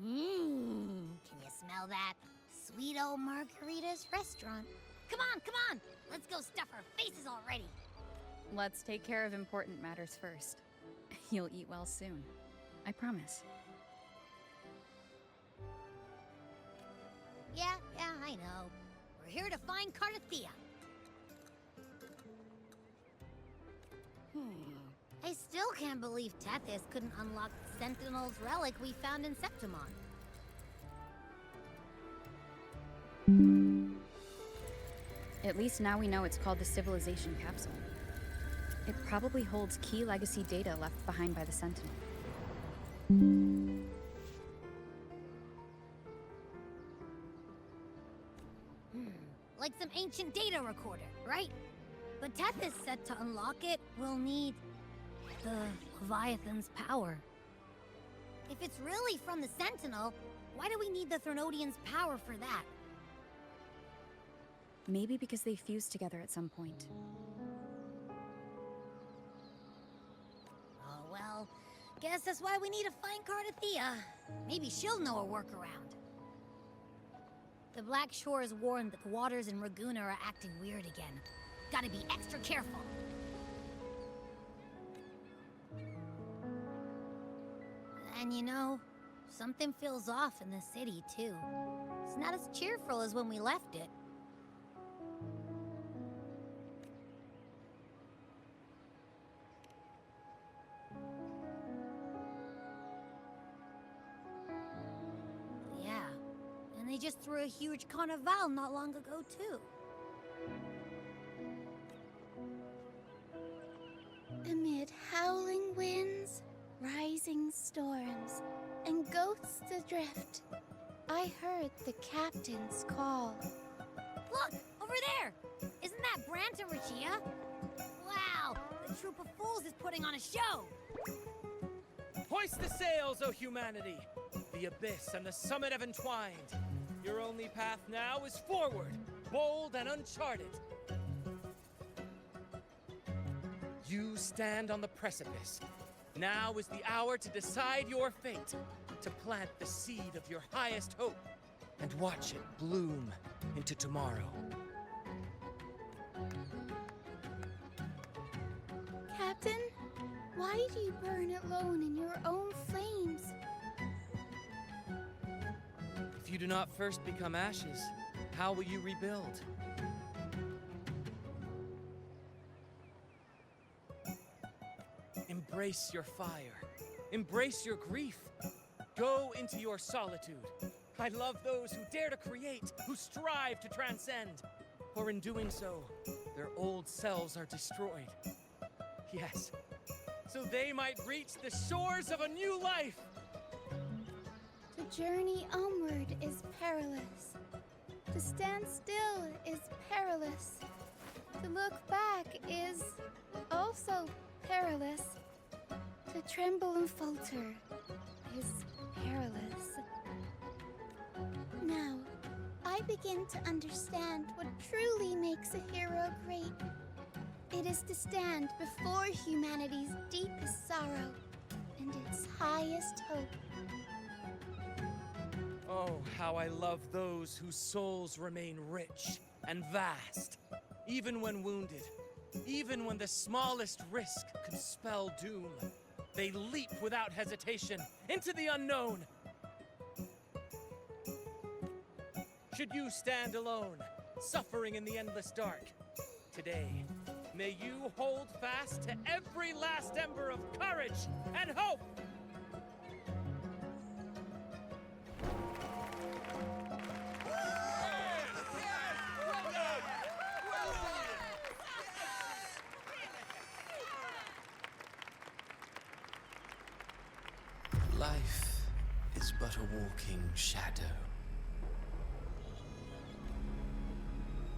Can you smell that? Sweet old Margarita's restaurant. Come on! Let's go stuff our faces already. Let's take care of important matters first. You'll eat well soon. I promise. Yeah, I know. We're here to find Cardathea. I still can't believe Tethys couldn't unlock the Sentinel's relic we found in Septimon. At least now we know it's called the Civilization Capsule. It probably holds key legacy data left behind by the Sentinel. Like some ancient data recorder, right? But Tethys said to unlock it, we'll need the Leviathan's power. If it's really from the Sentinel, why do we need the Threnodian's power for that? Maybe because they fused together at some point. Oh well, guess that's why we need to find Cardathea. Maybe she'll know a workaround. The Black Shores warned that the waters in Raguna are acting weird again. Gotta be extra careful. And you know, something feels off in the city, too. It's not as cheerful as when we left it. Yeah, and they just threw a huge carnival not long ago, too. Amid howling winds, rising storms, and ghosts adrift, I heard the captain's call. Look! Over there! Isn't that Brant and Rachia? Wow! The troop of fools is putting on a show! Hoist the sails, O humanity! The abyss and the summit have entwined. Your only path now is forward, bold and uncharted. You stand on the precipice. Now is the hour to decide your fate, to plant the seed of your highest hope, and watch it bloom into tomorrow. Captain, why do you burn alone in your own flames? If you do not first become ashes, how will you rebuild? Embrace your fire. Embrace your grief. Go into your solitude. I love those who dare to create, who strive to transcend. For in doing so, their old selves are destroyed. Yes, so they might reach the shores of a new life. The journey onward is perilous. To stand still is perilous. To look back is also perilous. To tremble and falter is perilous. Now, I begin to understand what truly makes a hero great. It is to stand before humanity's deepest sorrow and its highest hope. Oh, how I love those whose souls remain rich and vast, even when wounded, even when the smallest risk could spell doom. They leap without hesitation into the unknown. Should you stand alone, suffering in the endless dark, today, may you hold fast to every last ember of courage and hope! Life is but a walking shadow.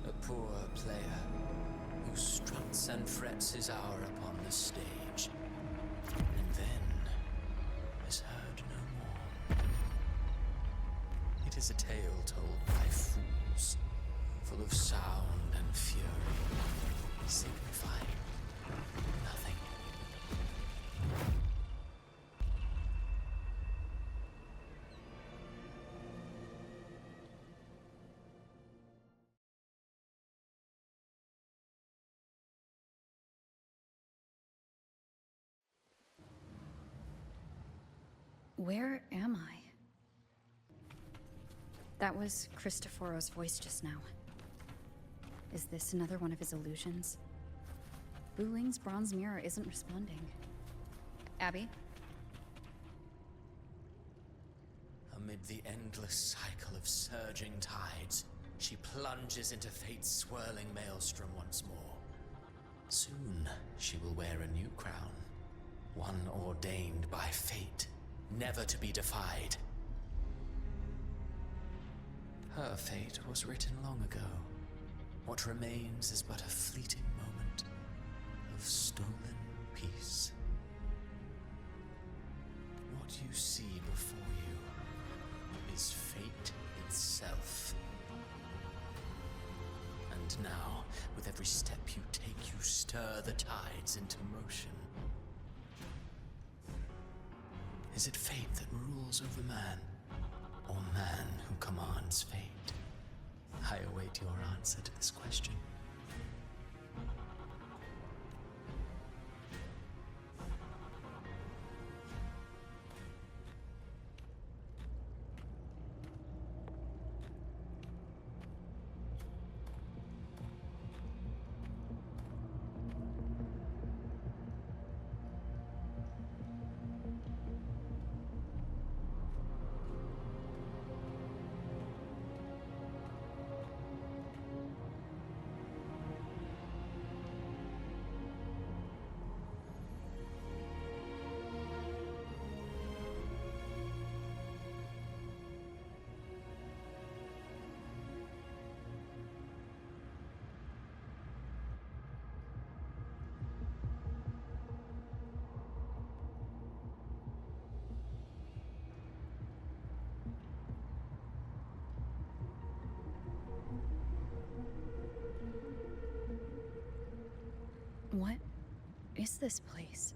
A poor player who struts and frets his hour upon the stage, and then is heard no more. It is a tale told by fools, full of sound and fury, signifying nothing. Where am I? That was Cristoforo's voice just now. Is this another one of his illusions? Wu Ling's bronze mirror isn't responding. Abby? Amid the endless cycle of surging tides, she plunges into fate's swirling maelstrom once more. Soon, she will wear a new crown, one ordained by fate, never to be defied. Her fate was written long ago. What remains is but a fleeting moment of stolen peace. What you see before you is fate itself. And now, with every step you take, you stir the tides into motion. Is it fate that rules over man, or man who commands fate? I await your answer to this question. What is this place?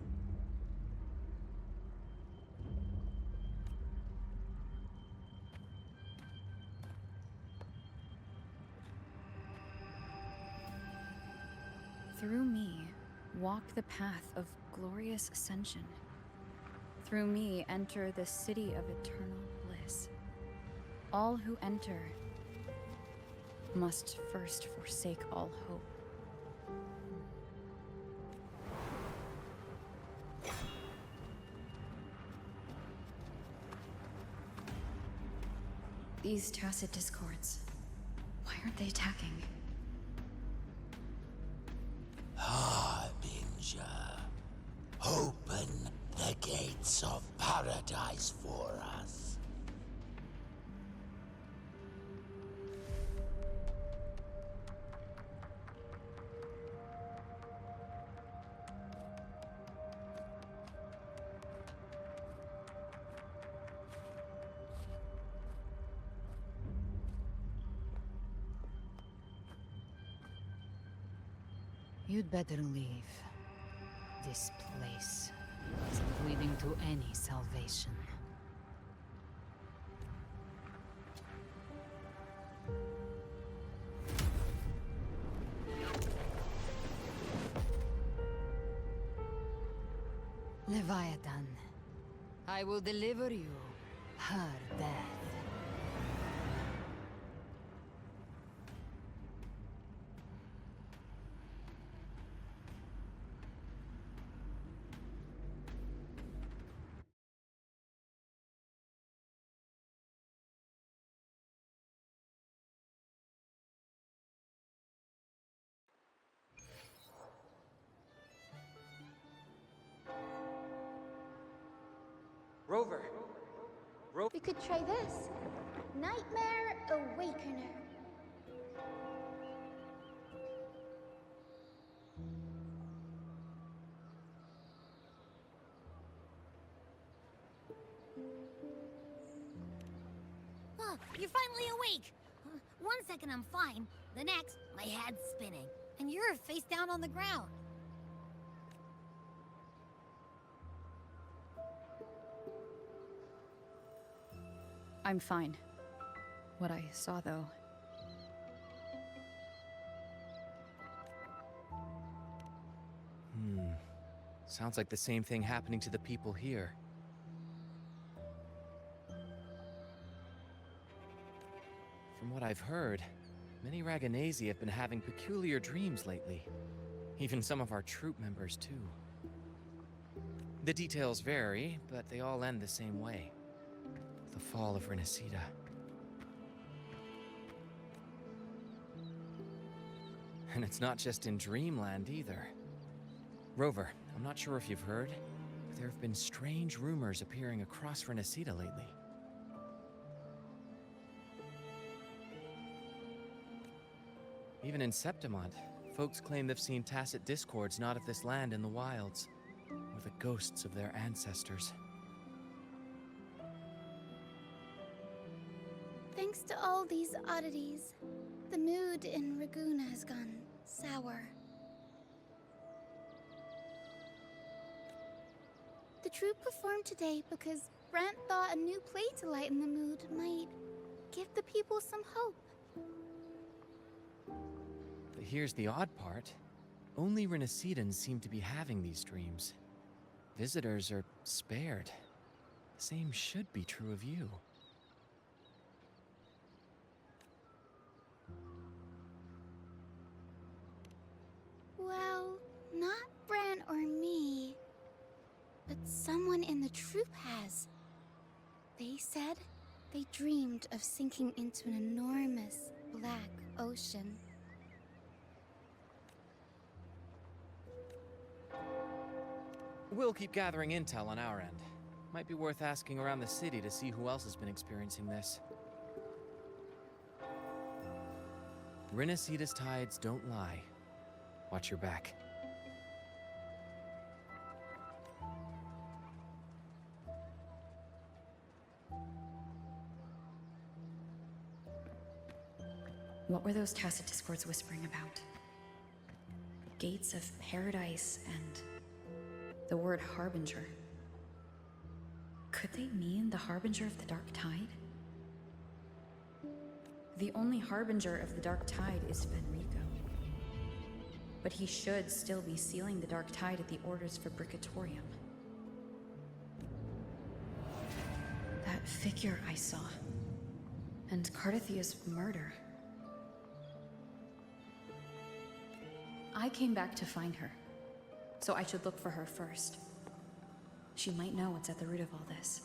Through me, walk the path of glorious ascension. Through me, enter the city of eternal bliss. All who enter must first forsake all hope. These tacit discords, why aren't they attacking? Harbinger, open the gates of paradise for us. You'd better leave. This place isn't leading to any salvation. Leviathan, I will deliver you her death. Rover! We could try this. Nightmare Awakener. Oh, you're finally awake! One second I'm fine, the next, my head's spinning. And you're face down on the ground. I'm fine. What I saw, though. Sounds like the same thing happening to the people here. From what I've heard, many Raganesi have been having peculiar dreams lately. Even some of our troop members, too. The details vary, but they all end the same way. The fall of Renacida. And it's not just in Dreamland either. Rover, I'm not sure if you've heard, but there have been strange rumors appearing across Renacida lately. Even in Septimont, folks claim they've seen tacit discords not of this land in the wilds, or the ghosts of their ancestors. Thanks to all these oddities, the mood in Raguna has gone sour. The troupe performed today because Brant thought a new play to lighten the mood might give the people some hope. But here's the odd part. Only Renacidans seem to be having these dreams. Visitors are spared. The same should be true of you. Well, not Brant or me, but someone in the troupe has. They said they dreamed of sinking into an enormous black ocean. We'll keep gathering intel on our end. Might be worth asking around the city to see who else has been experiencing this. Renacida's tides don't lie. Watch your back. What were those tacit discords whispering about? Gates of paradise and the word harbinger. Could they mean the harbinger of the dark tide? The only harbinger of the dark tide is Fenrico. But he should still be sealing the dark tide at the orders for Bricatorium. That figure I saw, and Cardathia's murder. I came back to find her, so I should look for her first. She might know what's at the root of all this.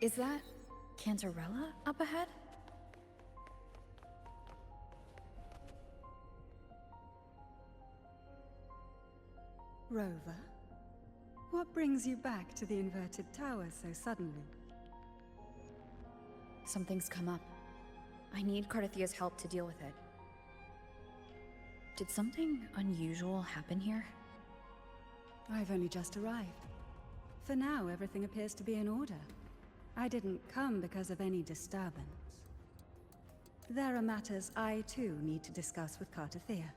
Is that Cantarella up ahead? Rover, what brings you back to the inverted tower so suddenly? Something's come up. I need Cardathia's help to deal with it. Did something unusual happen here? I've only just arrived. For now, everything appears to be in order. I didn't come because of any disturbance. There are matters I, too, need to discuss with Cardathia.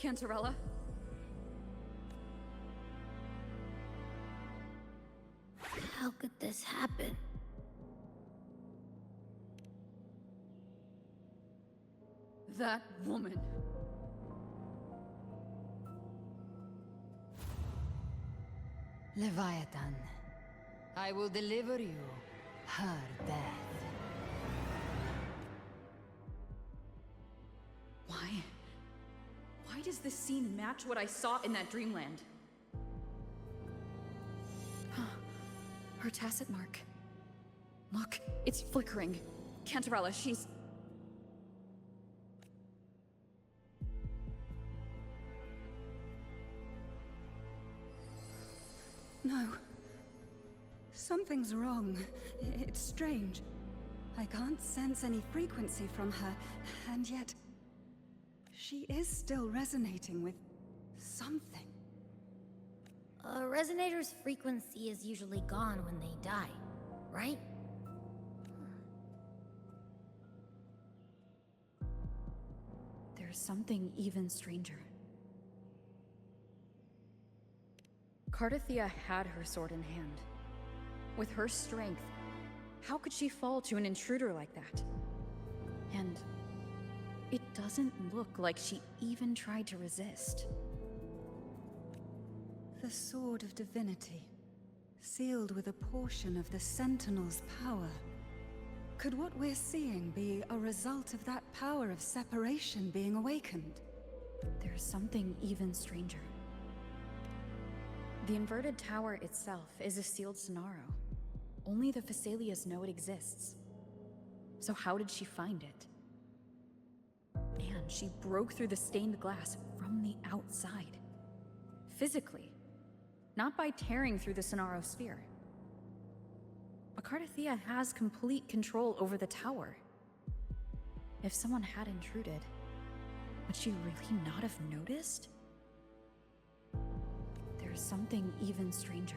Cantarella? How could this happen? That woman. Leviathan, I will deliver you her death. Why does this scene match what I saw in that dreamland? Her tacit mark. Look, it's flickering. Cantarella, she's... No. Something's wrong. It's strange. I can't sense any frequency from her, and yet... she is still resonating with something. A resonator's frequency is usually gone when they die, right? There's something even stranger. Cardathia had her sword in hand. With her strength, how could she fall to an intruder like that? And it doesn't look like she even tried to resist. The Sword of Divinity, sealed with a portion of the Sentinel's power. Could what we're seeing be a result of that power of separation being awakened? There's something even stranger. The inverted tower itself is a sealed Sonaro. Only the Phasaelias know it exists. So how did she find it? And she broke through the stained glass from the outside. Physically. Not by tearing through the Sonaro sphere. But Cardathia has complete control over the tower. If someone had intruded, would she really not have noticed? There's something even stranger.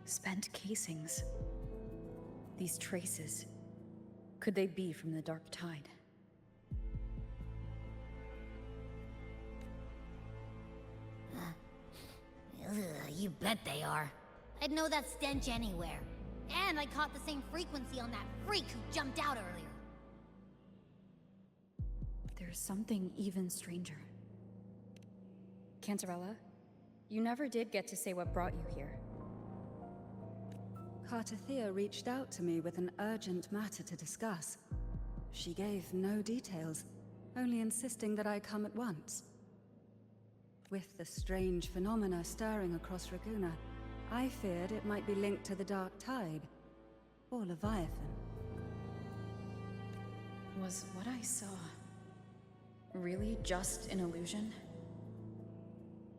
Spent casings. These traces. Could they be from the Dark Tide? You bet they are. I'd know that stench anywhere. And I caught the same frequency on that freak who jumped out earlier. There's something even stranger. Cantarella, you never did get to say what brought you here. Cardathia reached out to me with an urgent matter to discuss. She gave no details, only insisting that I come at once. With the strange phenomena stirring across Raguna, I feared it might be linked to the Dark Tide, or Leviathan. Was what I saw really just an illusion?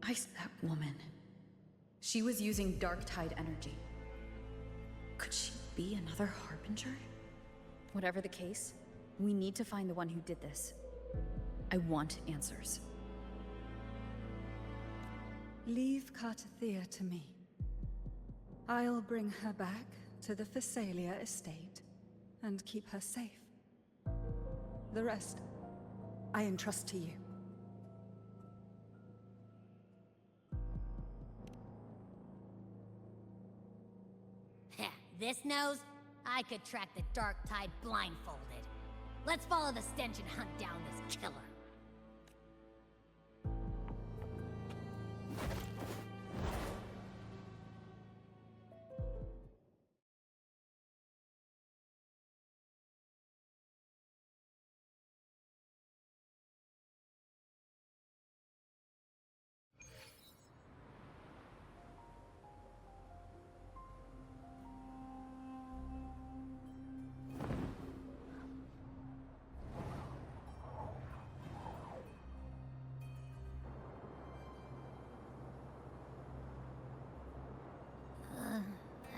That woman. She was using Dark Tide energy. Could she be another Harbinger? Whatever the case, we need to find the one who did this. I want answers. Leave Cartathea to me. I'll bring her back to the Phasalia estate and keep her safe. The rest, I entrust to you. This nose? I could track the Dark Tide blindfolded. Let's follow the stench and hunt down this killer.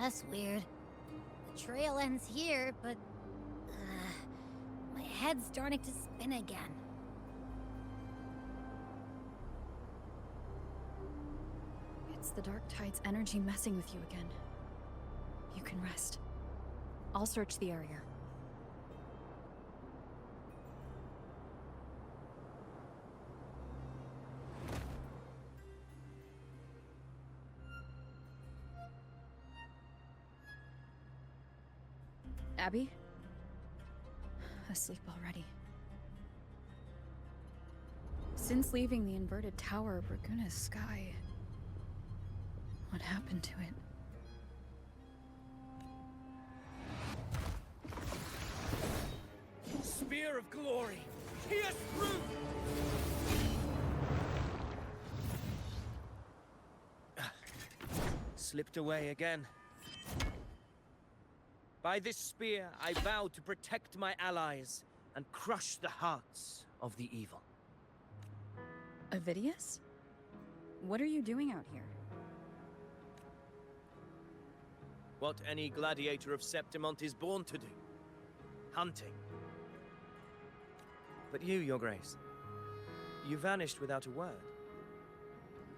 That's weird. The trail ends here, but... my head's starting to spin again. It's the Dark Tide's energy messing with you again. You can rest. I'll search the area. Abby? Asleep already. Since leaving the inverted tower of Raguna's sky, what happened to it? Spear of glory! Pierce through! Slipped away again. By this spear, I vow to protect my allies and crush the hearts of the evil. Avidius? What are you doing out here? What any gladiator of Septimont is born to do. Hunting. But you, Your Grace, you vanished without a word.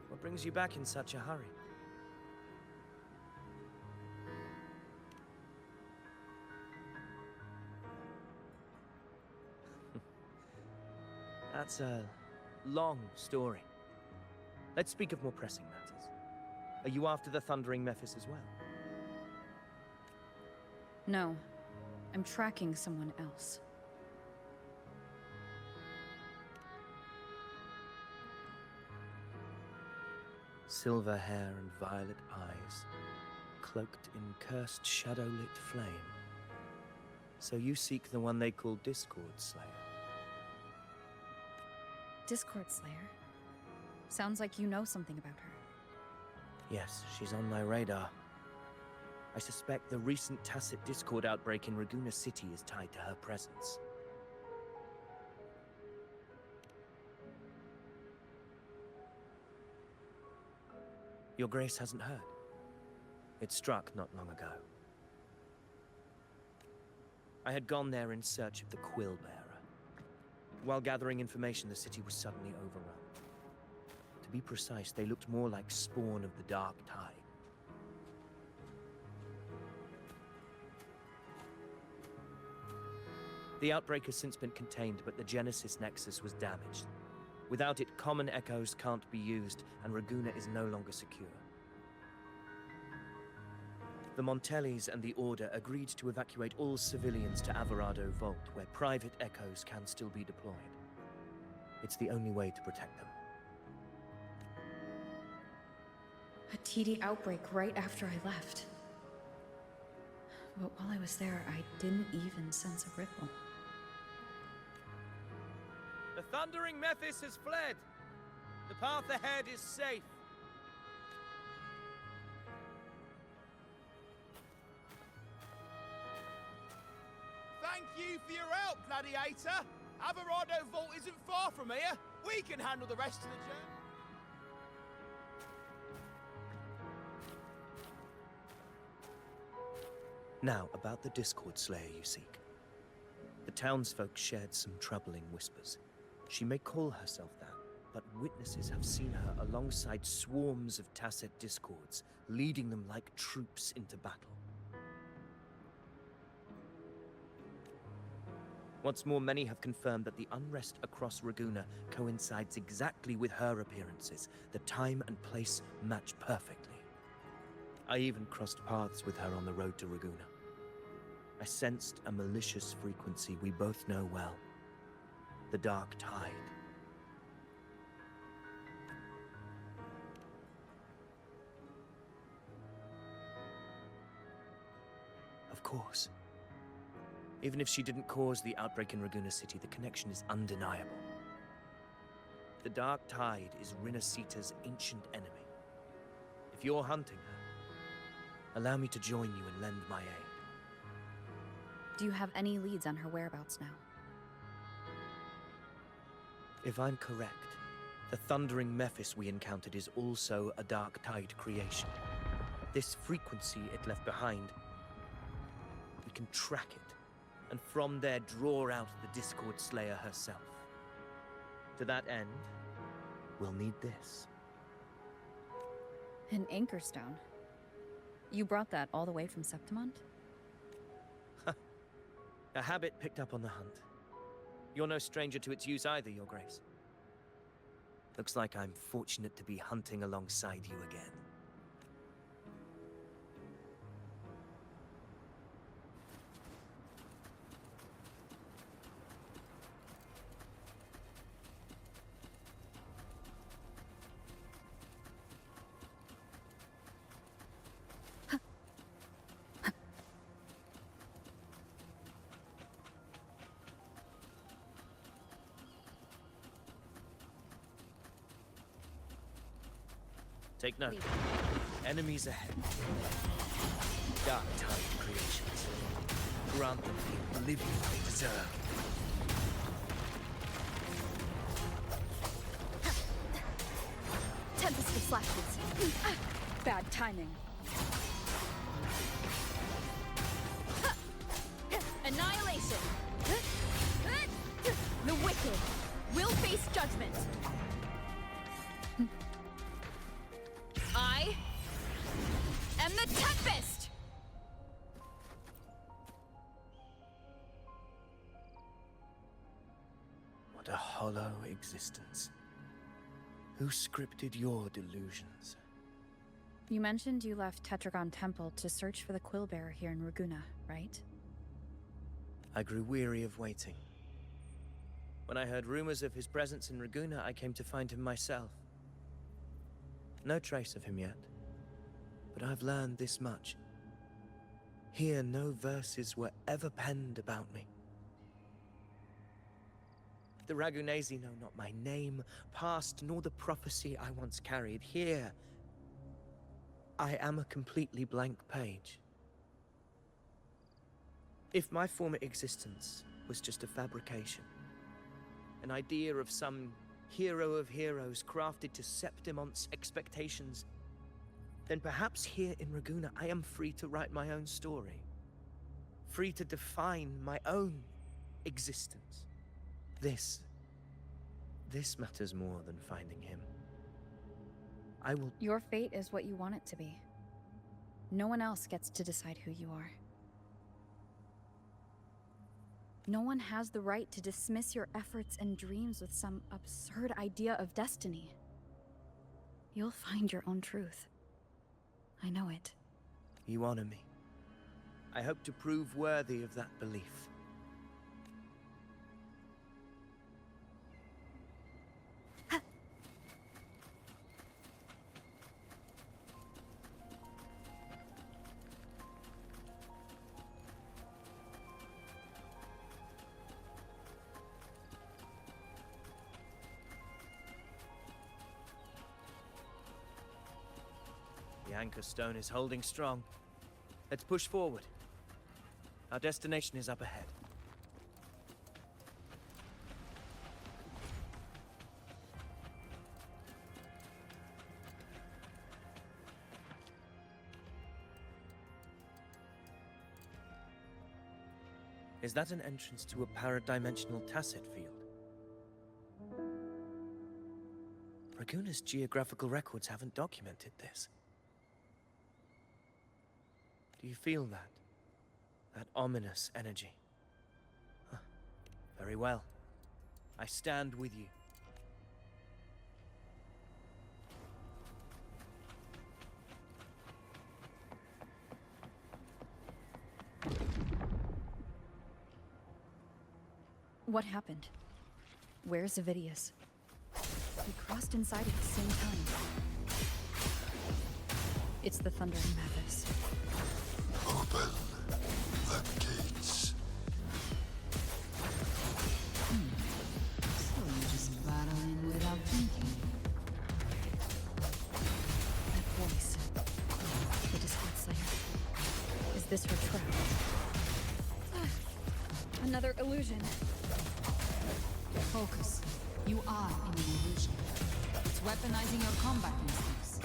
What brings you back in such a hurry? That's a long story. Let's speak of more pressing matters. Are you after the Thundering Mephis as well? No. I'm tracking someone else. Silver hair and violet eyes, cloaked in cursed shadow-lit flame. So you seek the one they call Discord Slayer. Discord Slayer? Sounds like you know something about her. Yes, she's on my radar. I suspect the recent tacit Discord outbreak in Raguna City is tied to her presence. Your Grace hasn't heard. It struck not long ago. I had gone there in search of the Quill Bearer. While gathering information, the city was suddenly overrun. To be precise, they looked more like spawn of the Dark Tide. The outbreak has since been contained, but the Genesis Nexus was damaged. Without it, common echoes can't be used, and Raguna is no longer secure. The Montellis and the Order agreed to evacuate all civilians to Averado Vault, where private echoes can still be deployed. It's the only way to protect them. A TD outbreak right after I left. But while I was there, I didn't even sense a ripple. The Thundering Mephis has fled. The path ahead is safe. Thank you for your help, Gladiator. Averado Vault isn't far from here. We can handle the rest of the journey. Now, about the Discord Slayer you seek. The townsfolk shared some troubling whispers. She may call herself that, but witnesses have seen her alongside swarms of Tacet Discords, leading them like troops into battle. What's more, many have confirmed that the unrest across Raguna coincides exactly with her appearances. The time and place match perfectly. I even crossed paths with her on the road to Raguna. I sensed a malicious frequency we both know well. The Dark Tide. Of course. Even if she didn't cause the outbreak in Raguna City, the connection is undeniable. The Dark Tide is Rinasita's ancient enemy. If you're hunting her, allow me to join you and lend my aid. Do you have any leads on her whereabouts now? If I'm correct, the thundering Mephis we encountered is also a Dark Tide creation. This frequency it left behind, we can track it, and from there draw out the Discord Slayer herself. To that end, we'll need this. An anchor stone? You brought that all the way from Septimont? A habit picked up on the hunt. You're no stranger to its use either, Your Grace. Looks like I'm fortunate to be hunting alongside you again. Take note. Enemies ahead. Dark Tide creations. Grant them the oblivion they deserve. Tempest of flashes. Bad timing. Annihilation. The wicked will face judgment. I am the Tempest! What a hollow existence. Who scripted your delusions? You mentioned you left Tetragon Temple to search for the Quillbearer here in Raguna, right? I grew weary of waiting. When I heard rumors of his presence in Raguna, I came to find him myself. No trace of him yet, but I've learned this much. Here, no verses were ever penned about me. The Ragunesi know not my name, past, nor the prophecy I once carried. Here, I am a completely blank page. If my former existence was just a fabrication, an idea of some hero of heroes crafted to Septimont's expectations, then perhaps here in Raguna I am free to write my own story. Free to define my own existence. This matters more than finding him. I will... Your fate is what you want it to be. No one else gets to decide who you are. No one has the right to dismiss your efforts and dreams with some absurd idea of destiny. You'll find your own truth. I know it. You honor me. I hope to prove worthy of that belief. The anchor stone is holding strong. Let's push forward. Our destination is up ahead. Is that an entrance to a paradimensional tacit field? Raguna's geographical records haven't documented this. Do you feel that? That ominous energy? Huh. Very well. I stand with you. What happened? Where's Avidius? We crossed inside at the same time. It's the Thundering Mavis. Open the gates. So you just battle in without thinking. That voice. The Discord Slayer. Is this her trap? Another illusion. Focus. You are in an illusion. It's weaponizing your combat instincts.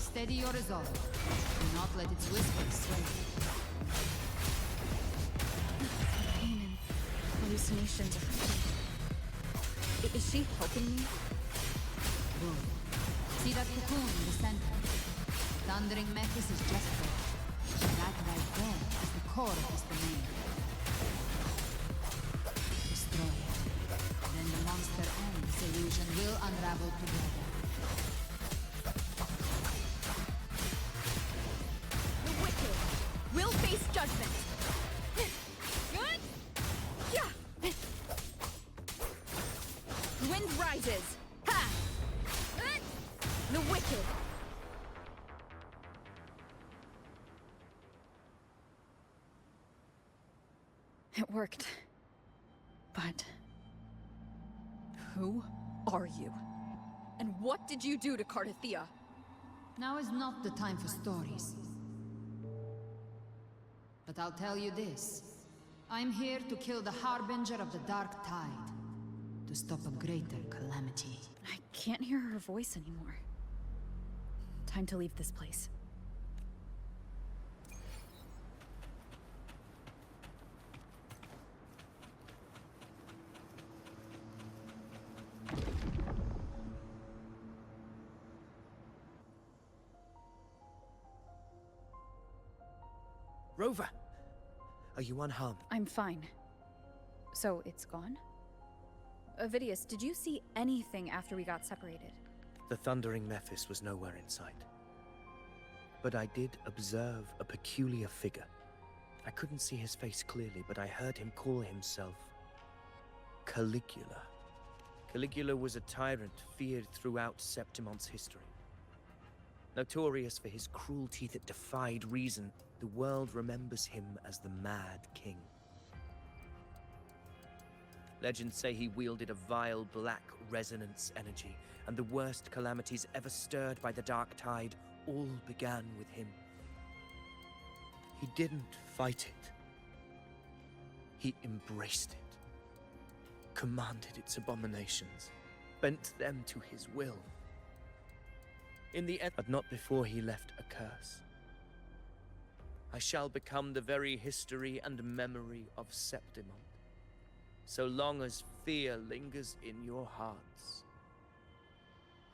Steady your resolve. Do not let its whispers sway you. Pain and hallucinations are hurting. Is she helping me? Good. See that cocoon in the center? Thundering Mephis is just there. That right there is the core of his domain. Destroy it. Then the monster and this illusion will unravel together. The wicked will face judgment. Good? Yeah. Wind rises. Ha! The wicked. It worked. But who are you? And what did you do to Cardathea? Now is not the time for stories. But I'll tell you this. I'm here to kill the Harbinger of the Dark Tide. To stop a greater calamity. I can't hear her voice anymore. Time to leave this place. Rover! Are you unharmed? I'm fine. So it's gone? Avidius, did you see anything after we got separated? The Thundering Mephis was nowhere in sight. But I did observe a peculiar figure. I couldn't see his face clearly, but I heard him call himself Caligula. Caligula was a tyrant feared throughout Septimon's history. Notorious for his cruelty that defied reason, the world remembers him as the Mad King. Legends say he wielded a vile black resonance energy, and the worst calamities ever stirred by the Dark Tide all began with him. He didn't fight it. He embraced it, commanded its abominations, bent them to his will. In the end, but not before he left a curse. I shall become the very history and memory of Septimon. So long as fear lingers in your hearts,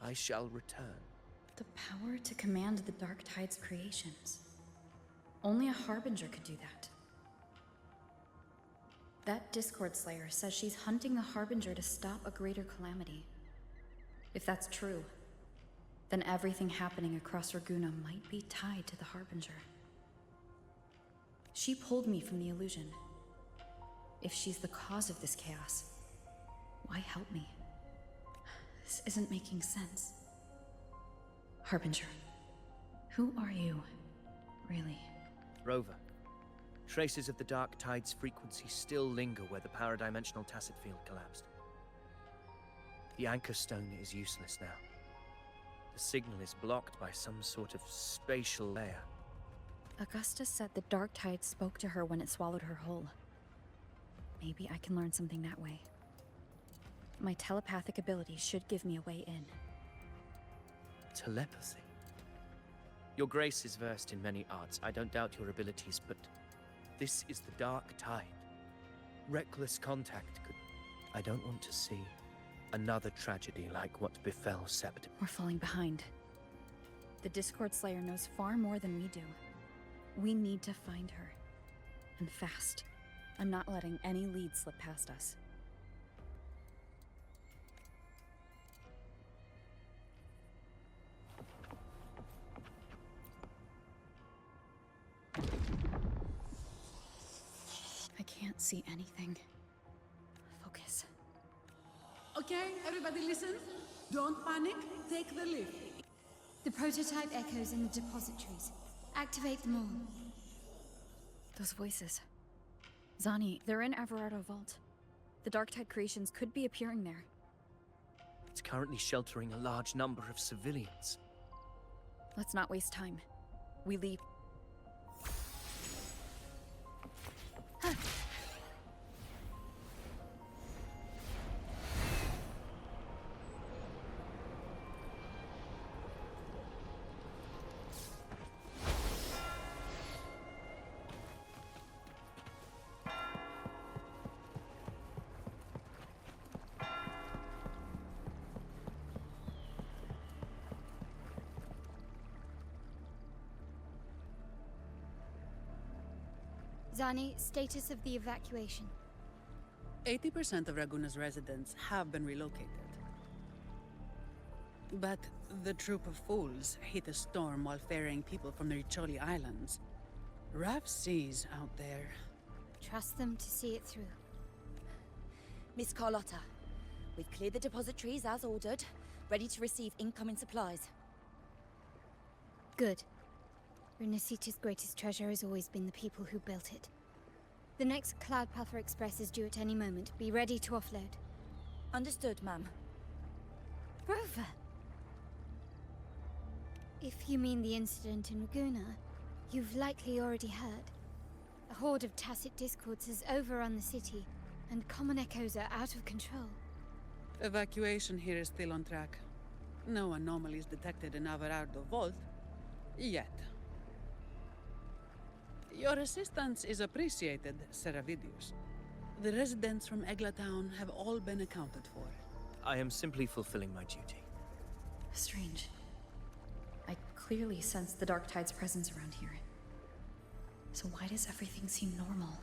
I shall return. The power to command the Dark Tide's creations. Only a Harbinger could do that. That Discord Slayer says she's hunting the Harbinger to stop a greater calamity. If that's true, then everything happening across Raguna might be tied to the Harbinger. She pulled me from the illusion. If she's the cause of this chaos, why help me? This isn't making sense. Harbinger, who are you, really? Rover, traces of the Dark Tide's frequency still linger where the paradimensional tacit field collapsed. The anchor stone is useless now. The signal is blocked by some sort of spatial layer. Augusta said the Dark Tide spoke to her when it swallowed her whole. Maybe I can learn something that way. My telepathic ability should give me a way in. Telepathy? Your Grace is versed in many arts. I don't doubt your abilities, but This is the Dark Tide. Reckless contact could... I don't want to see another tragedy like what befell Septim. We're falling behind. The Discord Slayer knows far more than we do. We need to find her. And fast. I'm not letting any lead slip past us. I can't see anything. Focus. Okay, everybody listen. Don't panic. Take the lift. The prototype echoes in the depositories. Activate them all. Those voices. Zani, they're in Everardo Vault. The Darktide creations could be appearing there. It's currently sheltering a large number of civilians. Let's not waste time. We leave. Zani, status of the evacuation. 80% of Raguna's residents have been relocated. But the troop of fools hit a storm while ferrying people from the Riccioli Islands. Rough seas out there. Trust them to see it through. Miss Carlotta, we've cleared the depositories as ordered, ready to receive incoming supplies. Good. Renacita's greatest treasure has always been the people who built it. The next Cloudpuffer Express is due at any moment. Be ready to offload. Understood, ma'am. Rover! If you mean the incident in Raguna, you've likely already heard. A horde of tacit discords has overrun the city, and common echoes are out of control. Evacuation here is still on track. No anomalies detected in Everardo Vault. Yet. Your assistance is appreciated, Seravidius. The residents from Eglatown have all been accounted for. I am simply fulfilling my duty. Strange. I clearly sense the Darktide's presence around here. So why does everything seem normal?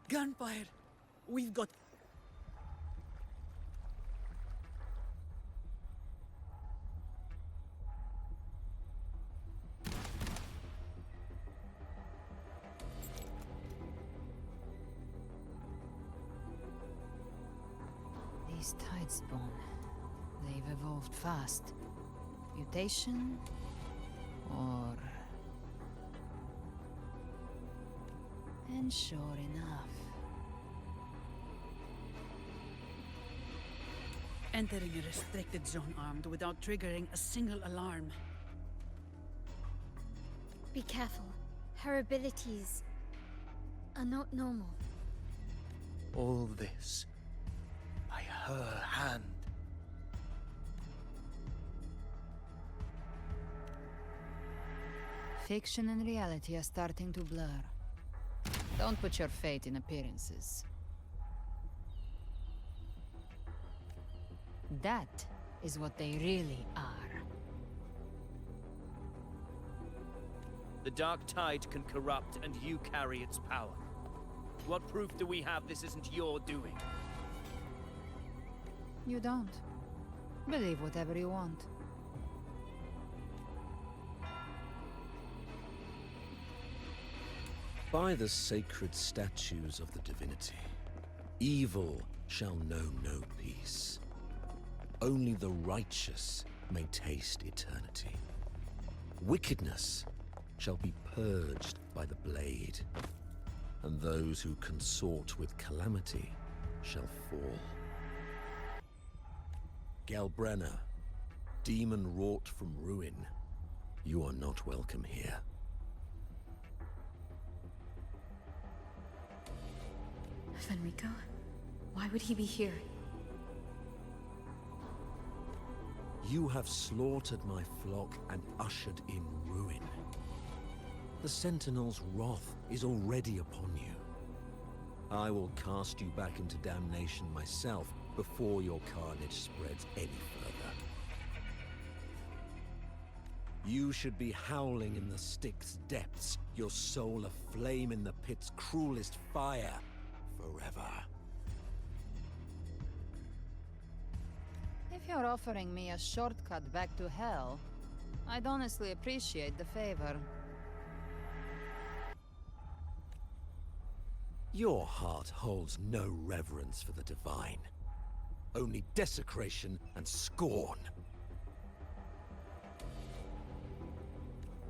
Gunfire! We've got... These Tidespawn, they've evolved fast. Mutation? Or... And sure enough. Entering a restricted zone armed without triggering a single alarm. Be careful. Her abilities are not normal. All this by her hand. Fiction and reality are starting to blur. Don't put your faith in appearances. That is what they really are. The Dark Tide can corrupt, and you carry its power. What proof do we have this isn't your doing? You don't. Believe whatever you want. By the sacred statues of the divinity, evil shall know no peace. Only the righteous may taste eternity. Wickedness shall be purged by the blade, and those who consort with calamity shall fall. Galbrenna, demon wrought from ruin, you are not welcome here. Fenrico? Why would he be here? You have slaughtered my flock and ushered in ruin. The Sentinel's wrath is already upon you. I will cast you back into damnation myself before your carnage spreads any further. You should be howling in the Styx's depths, your soul aflame in the pit's cruelest fire, forever. If you're offering me a shortcut back to hell, I'd honestly appreciate the favor. Your heart holds no reverence for the divine. Only desecration and scorn.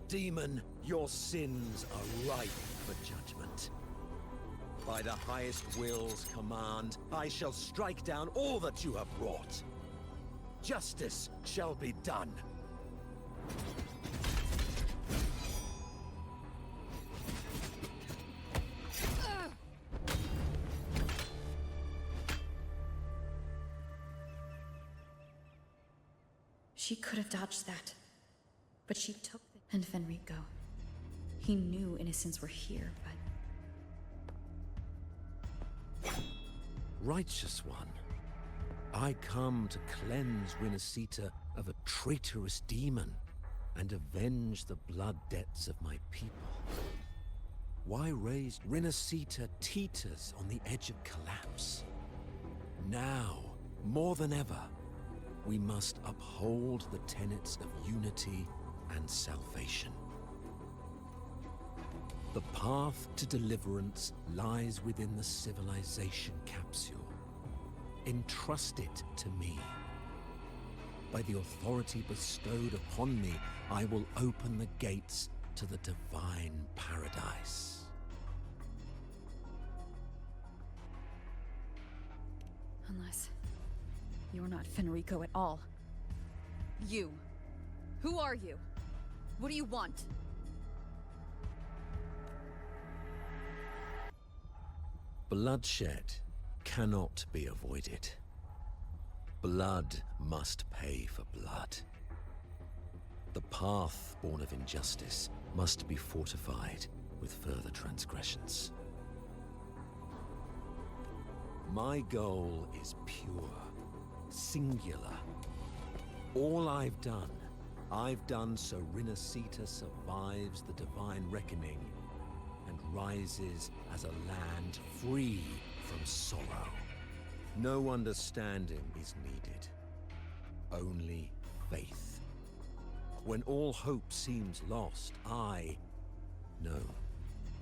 Demon, your sins are ripe for judgment. By the highest will's command, I shall strike down all that you have wrought. Justice shall be done. She could have dodged that. But she took it. And Fenrico. He knew innocents were here, but... Righteous one, I come to cleanse Rinascita of a traitorous demon and avenge the blood debts of my people. Why raise Rinascita teeters on the edge of collapse? Now, more than ever, we must uphold the tenets of unity and salvation. The path to deliverance lies within the civilization capsule. Entrust it to me. By the authority bestowed upon me, I will open the gates to the divine paradise. Unless... you're not Fenrico at all. You. Who are you? What do you want? Bloodshed cannot be avoided. Blood must pay for blood. The path born of injustice must be fortified with further transgressions. My goal is pure, singular. All I've done so Rinascita survives the divine reckoning and rises as a land free from sorrow. No understanding is needed, only faith. When all hope seems lost,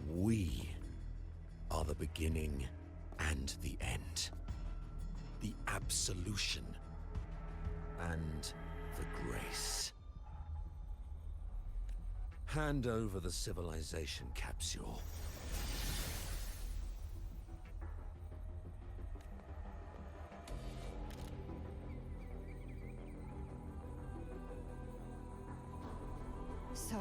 we are the beginning and the end. The absolution and the grace. Hand over the civilization capsule. So,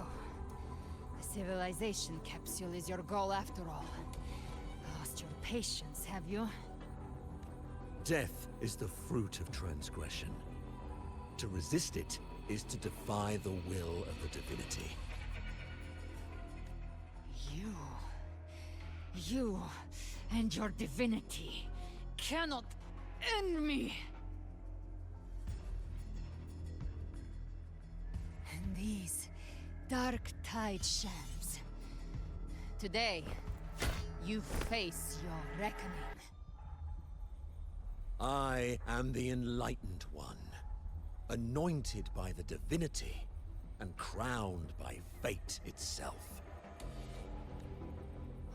the civilization capsule is your goal after all. Lost your patience, have you? Death is the fruit of transgression. To resist it is to defy the will of the divinity. You and your divinity cannot end me! And these dark tide shams. Today, you face your reckoning. I am the Enlightened One, anointed by the divinity and crowned by fate itself.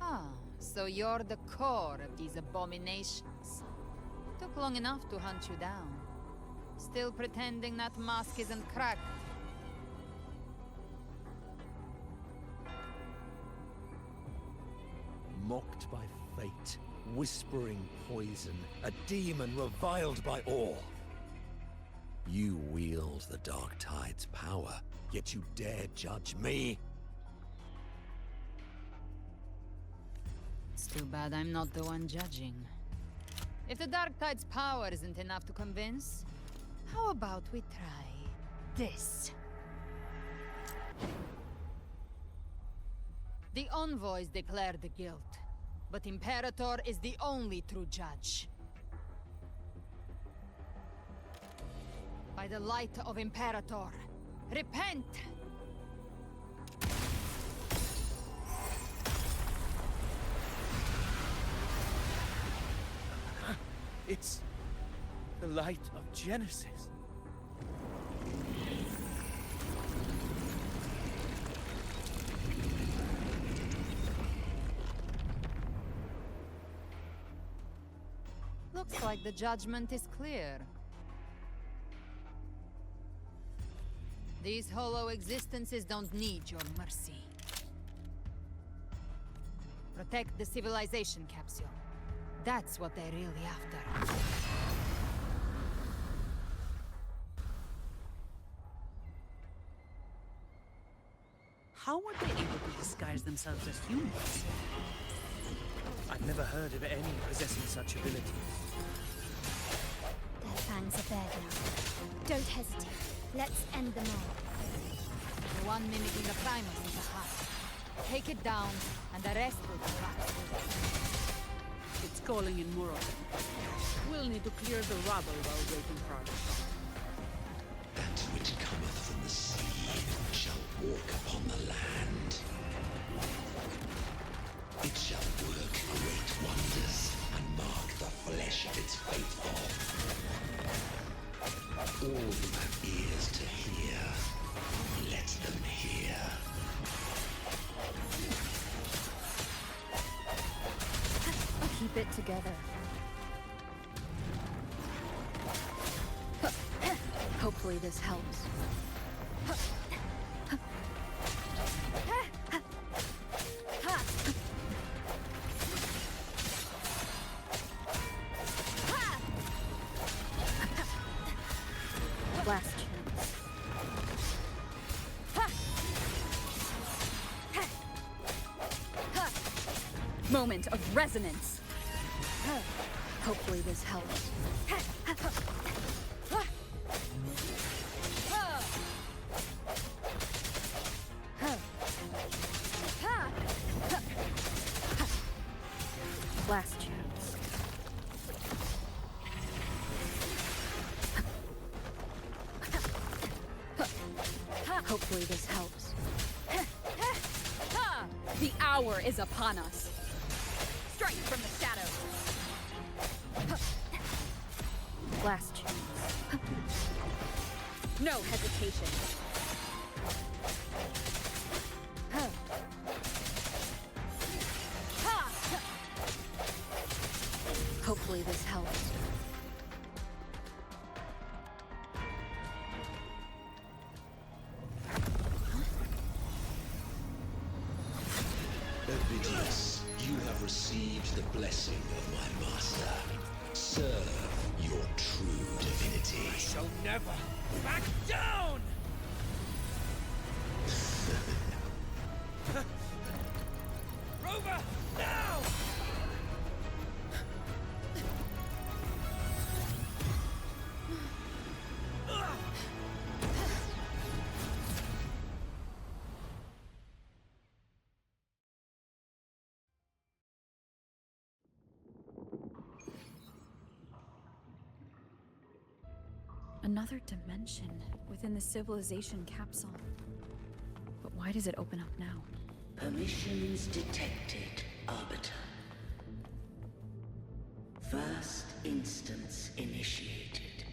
Ah, so you're the core of these abominations. Took long enough to hunt you down. Still pretending that mask isn't cracked. Mocked by fate, whispering poison, a demon reviled by all. You wield the Dark Tide's power, yet you dare judge me? It's too bad I'm not the one judging. If the Dark Tide's power isn't enough to convince, how about we try this. The envoys declare the guilt, but Imperator is the only true judge. By the light of Imperator, repent! It's the light of Genesis. Looks like the judgment is clear. These hollow existences don't need your mercy. Protect the civilization capsule. That's what they're really after. How were they able to disguise themselves as humans? I've never heard of any possessing such ability. Their fangs are bared now. Don't hesitate. Let's end them all. The one mimicking the Primus is a heart. Take it down, and the rest will collapse with it. It's calling in more of them. We'll need to clear the rubble while waiting for our shot. That which cometh from the sea shall walk upon the land. It shall work great wonders and mark the flesh of its faithful. All who have ears to hear, let them hear. I'll keep it together. Hopefully this helps. Last chance. Moment of resonance. Hopefully this helps. Last chance. Hopefully this helps. The hour is upon us. Strike from the shadows. Last chance. No hesitation. Hopefully this helps. Ovidius, you have received the blessing of my master. Serve your true divinity. I shall never back down! Rover, now! Another dimension within the civilization capsule. But why does it open up now? Permissions detected, Arbiter. First instance initiated.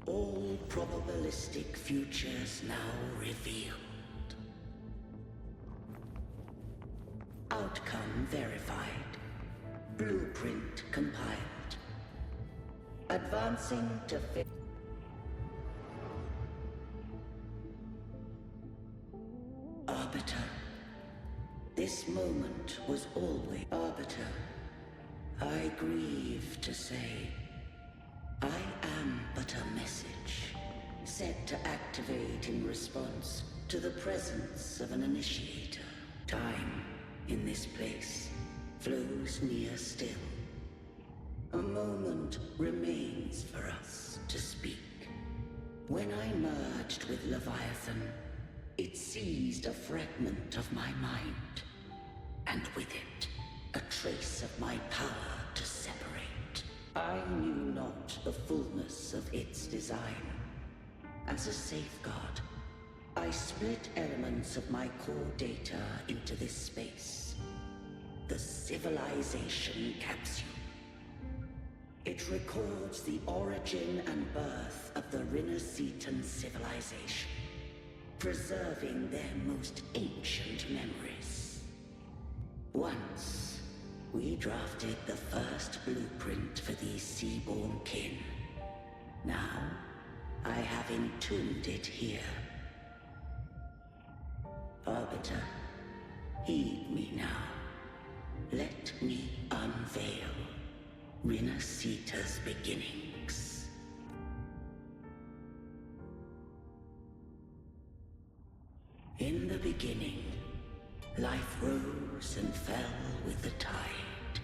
All probabilistic futures now revealed. Outcome verified. Blueprint compiled. Advancing to Arbiter. This moment was always Arbiter. I grieve to say, I am but a message, set to activate in response to the presence of an initiator. Time, in this place, flows near still. A moment remains for us to speak. When I merged with Leviathan, it seized a fragment of my mind, and with it, a trace of my power to separate. I knew not the fullness of its design. As a safeguard, I split elements of my core data into this space. The Civilization Capsule. It records the origin and birth of the Rinascitan civilization, preserving their most ancient memories. Once, we drafted the first blueprint for these seaborn kin. Now, I have entombed it here. Arbiter, heed me now. Let me unveil Rinascita's beginnings. In the beginning, life rose and fell with the tide.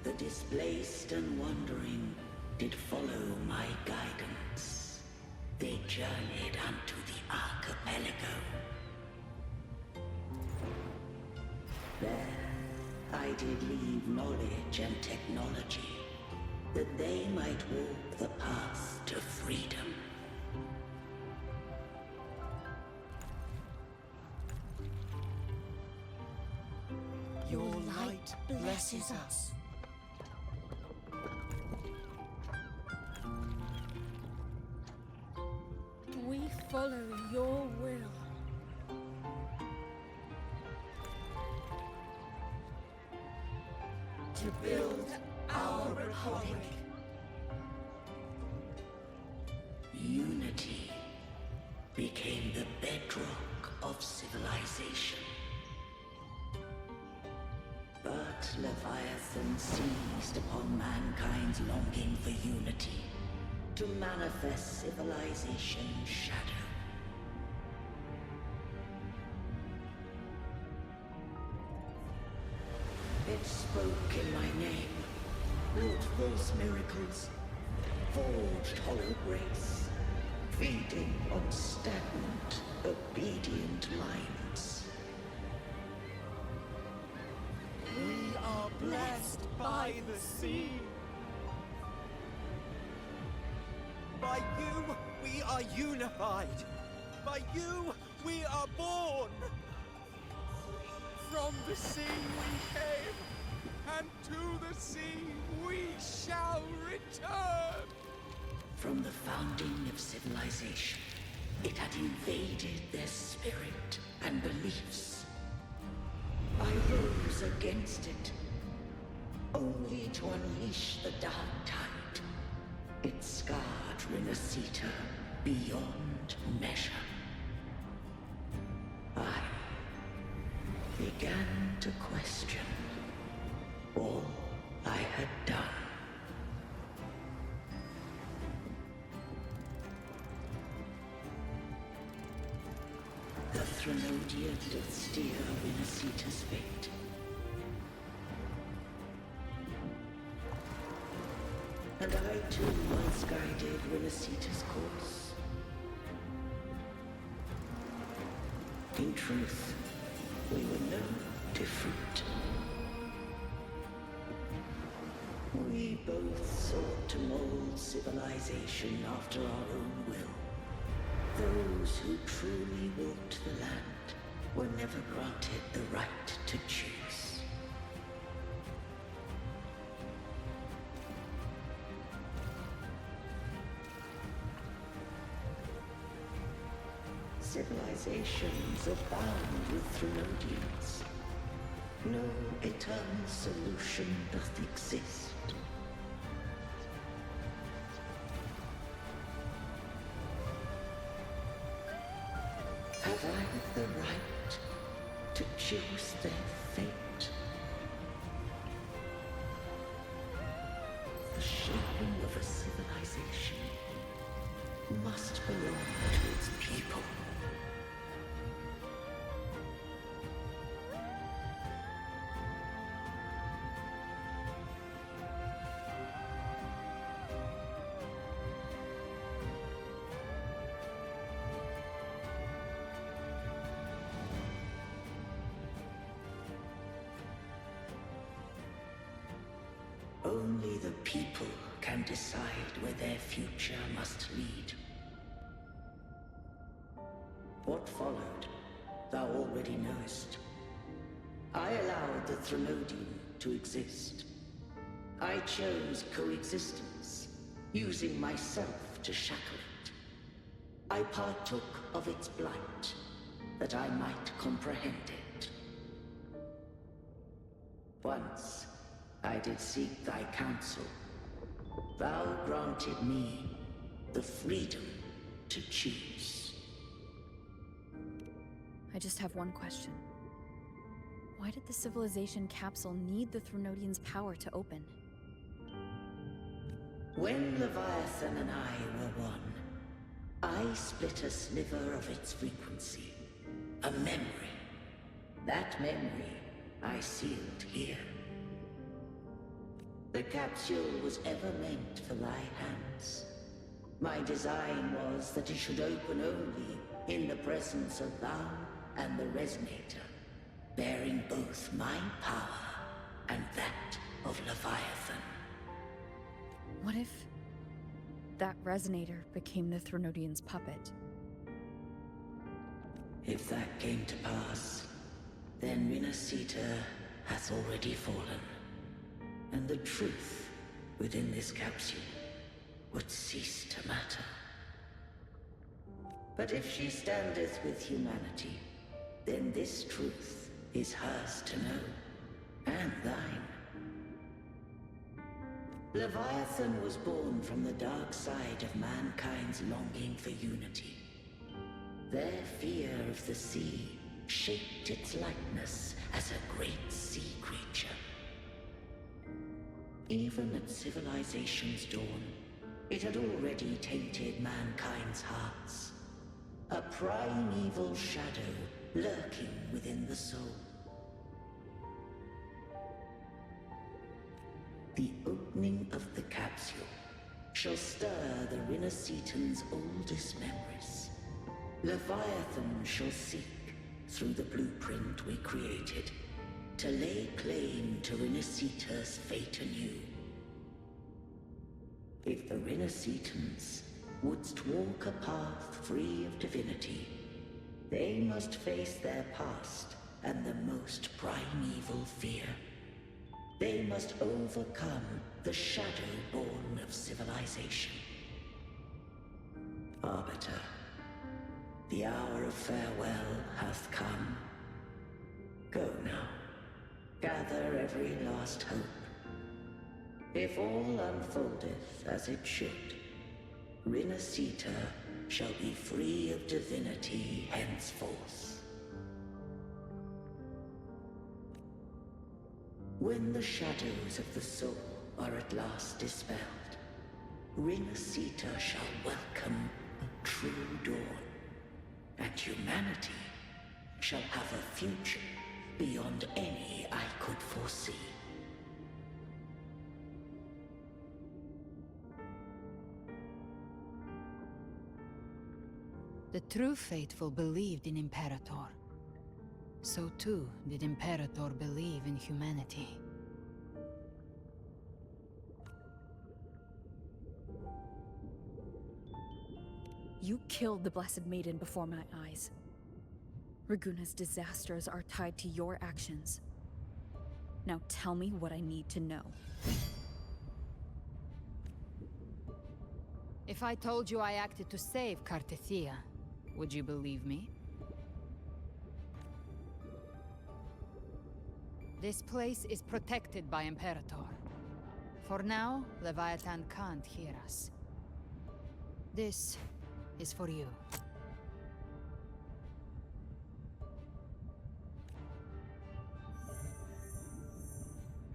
The displaced and wandering did follow my guidance. They journeyed unto the archipelago. There, I did leave knowledge and technology, that they might walk the path to freedom. Your light blesses us. We follow your will. To build our republic. Unity became the bedrock of civilization. But Leviathan seized upon mankind's longing for unity to manifest civilization's shadow. It spoke in my name, wrought false miracles, forged hollow grace, feeding on stagnant, obedient minds. We are blessed by the sea. By you, we are unified. By you, we are born. From the sea we came, and to the sea we shall return. From the founding of civilization, it had invaded their spirit and beliefs. I rose against it, only to unleash the dark tide. It scarred Rinascita beyond measure. I began to question all I had done. The Threnodian did steer Rinascita's fate. And I too once guided Rinascita's course. In truth, we were no different. We both sought to mold civilization after our own will. Those who truly walked the land were never granted the right to choose. Civilizations abound with Threnodians. No eternal solution doth exist. Have I the right to choose their fate? The shaping of a civilization must belong to its people. Only the people can decide where their future must lead. What followed, thou already knowest. I allowed the Threnodian to exist. I chose coexistence, using myself to shackle it. I partook of its blight, that I might comprehend it. Once, I did seek thy counsel. Thou granted me the freedom to choose. I just have one question. Why did the civilization capsule need the Threnodian's power to open? When Leviathan and I were one, I split a sliver of its frequency. A memory. That memory I sealed here. The capsule was ever meant for thy hands. My design was that it should open only in the presence of thou and the Resonator, bearing both my power and that of Leviathan. What if that Resonator became the Threnodian's puppet? If that came to pass, then Rinasita hath already fallen, and the truth within this capsule would cease to matter. But if she standeth with humanity, then this truth is hers to know, and thine. Leviathan was born from the dark side of mankind's longing for unity. Their fear of the sea shaped its likeness as a great sea creature. Even at civilization's dawn, it had already tainted mankind's hearts. A primeval shadow lurking within the soul. The opening of the capsule shall stir the Rinascitan's oldest memories. Leviathan shall seek, through the blueprint we created, to lay claim to Rinascita's fate anew. If the Rinascitans wouldst walk a path free of divinity, they must face their past and the most primeval fear. They must overcome the shadow born of civilization. Arbiter, the hour of farewell hath come. Go now, gather every last hope. If all unfoldeth as it should, Rinascita shall be free of divinity henceforth. When the shadows of the soul are at last dispelled, Rinascita shall welcome a true dawn, and humanity shall have a future beyond any I could foresee. The true faithful believed in Imperator. So too did Imperator believe in humanity. You killed the Blessed Maiden before my eyes. Raguna's disasters are tied to your actions. Now tell me what I need to know. If I told you I acted to save Cartethia, would you believe me? This place is protected by Imperator. For now, Leviathan can't hear us. This is for you.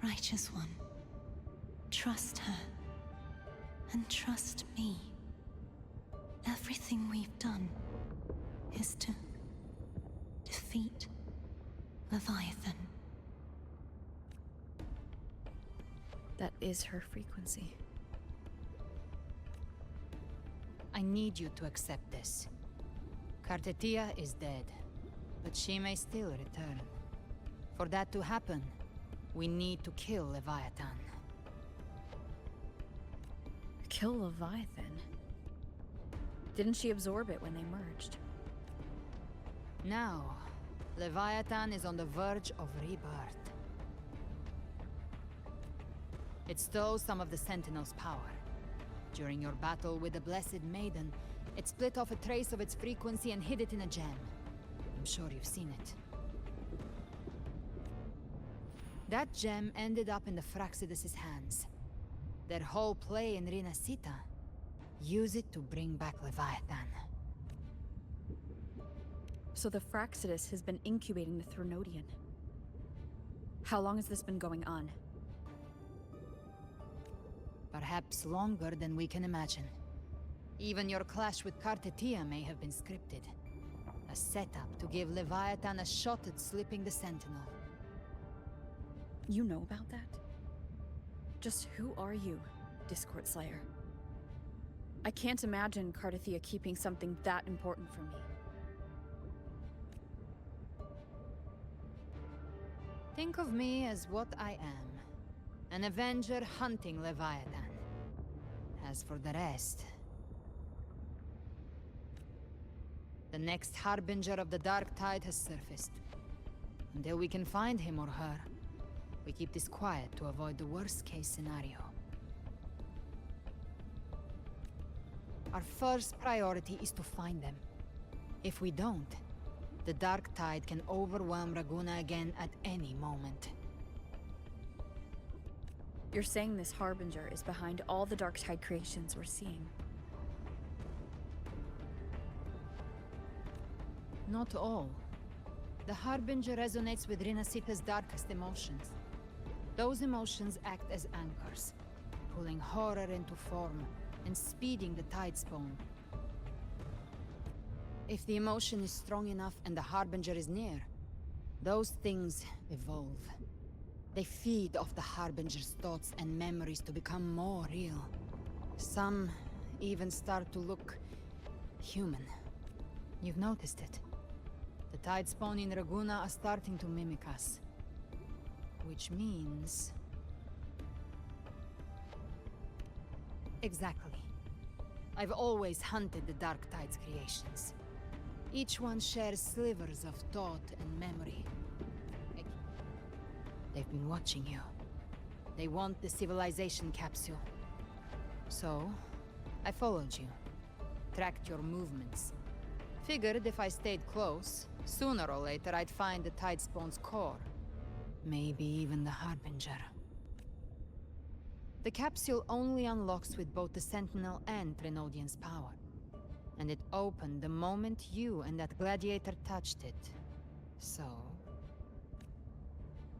Righteous One, trust her. And trust me. Everything we've done is to defeat Leviathan. That is her frequency. I need you to accept this. Cartethia is dead, but she may still return. For that to happen, we need to kill Leviathan. Kill Leviathan? Didn't she absorb it when they merged? Now, Leviathan is on the verge of rebirth. It stole some of the Sentinel's power. During your battle with the Blessed Maiden, it split off a trace of its frequency and hid it in a gem. I'm sure you've seen it. That gem ended up in the Fraxidus' hands. Their whole play in Rinasita, use it to bring back Leviathan. So the Fraxidus has been incubating the Thronodian. How long has this been going on? Perhaps longer than we can imagine. Even your clash with Kartetia may have been scripted. A setup to give Leviathan a shot at slipping the Sentinel. You know about that? Just who are you, Discord Slayer? I can't imagine Kartetia keeping something that important from me. Think of me as what I am. An Avenger hunting Leviathan. As for the rest... The next Harbinger of the Dark Tide has surfaced. Until we can find him or her, we keep this quiet to avoid the worst-case scenario. Our first priority is to find them. If we don't, the Dark Tide can overwhelm Raguna again at any moment. You're saying this Harbinger is behind all the Dark Tide creations we're seeing? Not all. The Harbinger resonates with Rinasita's darkest emotions. Those emotions act as anchors, pulling horror into form and speeding the Tidespawn. If the emotion is strong enough and the Harbinger is near, those things evolve. They feed off the Harbinger's thoughts and memories to become more real. Some even start to look human. You've noticed it. The Tidespawn in Raguna are starting to mimic us. Which means... Exactly. I've always hunted the Dark Tide's creations. Each one shares slivers of thought and memory. They've been watching you. They want the civilization capsule. So, I followed you. Tracked your movements. Figured if I stayed close, sooner or later I'd find the Tidespawn's core. Maybe even the Harbinger. The capsule only unlocks with both the Sentinel and Threnodian's power. And it opened the moment you and that gladiator touched it. So...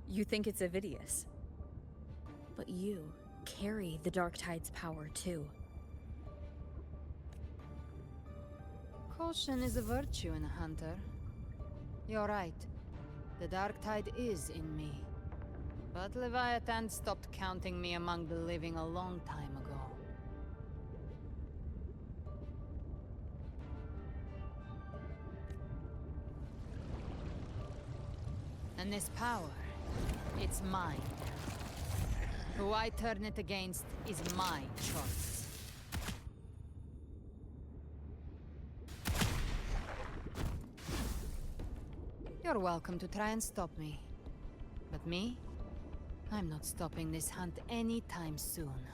You think it's Avidius. But you carry the Dark Tide's power too. Caution is a virtue in a hunter. You're right. The Dark Tide is in me. But Leviathan stopped counting me among the living a long time ago. And this power, it's mine. Who I turn it against is my choice. You're welcome to try and stop me. But me? I'm not stopping this hunt anytime soon.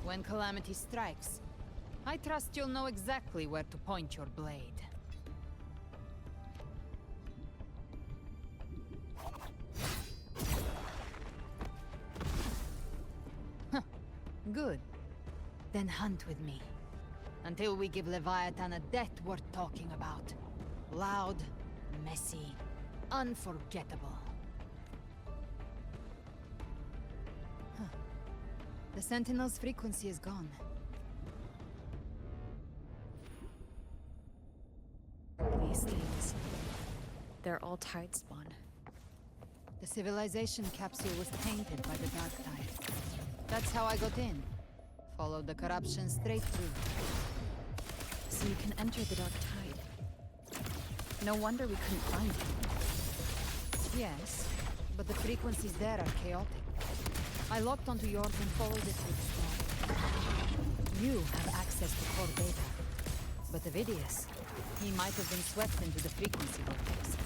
When calamity strikes, I trust you'll know exactly where to point your blade. Huh. Good. Then hunt with me. Until we give Leviathan a death worth talking about. Loud, messy, unforgettable. Huh. The Sentinel's frequency is gone. These things... they're all Tidespawn. The civilization capsule was tainted by the Dark Tide. That's how I got in. Followed the corruption straight through. So you can enter the Dark Tide. No wonder we couldn't find it. Yes, but the frequencies there are chaotic. I locked onto yours and followed it with storm. You have access to core data. But Avidius, he might have been swept into the frequency vortex.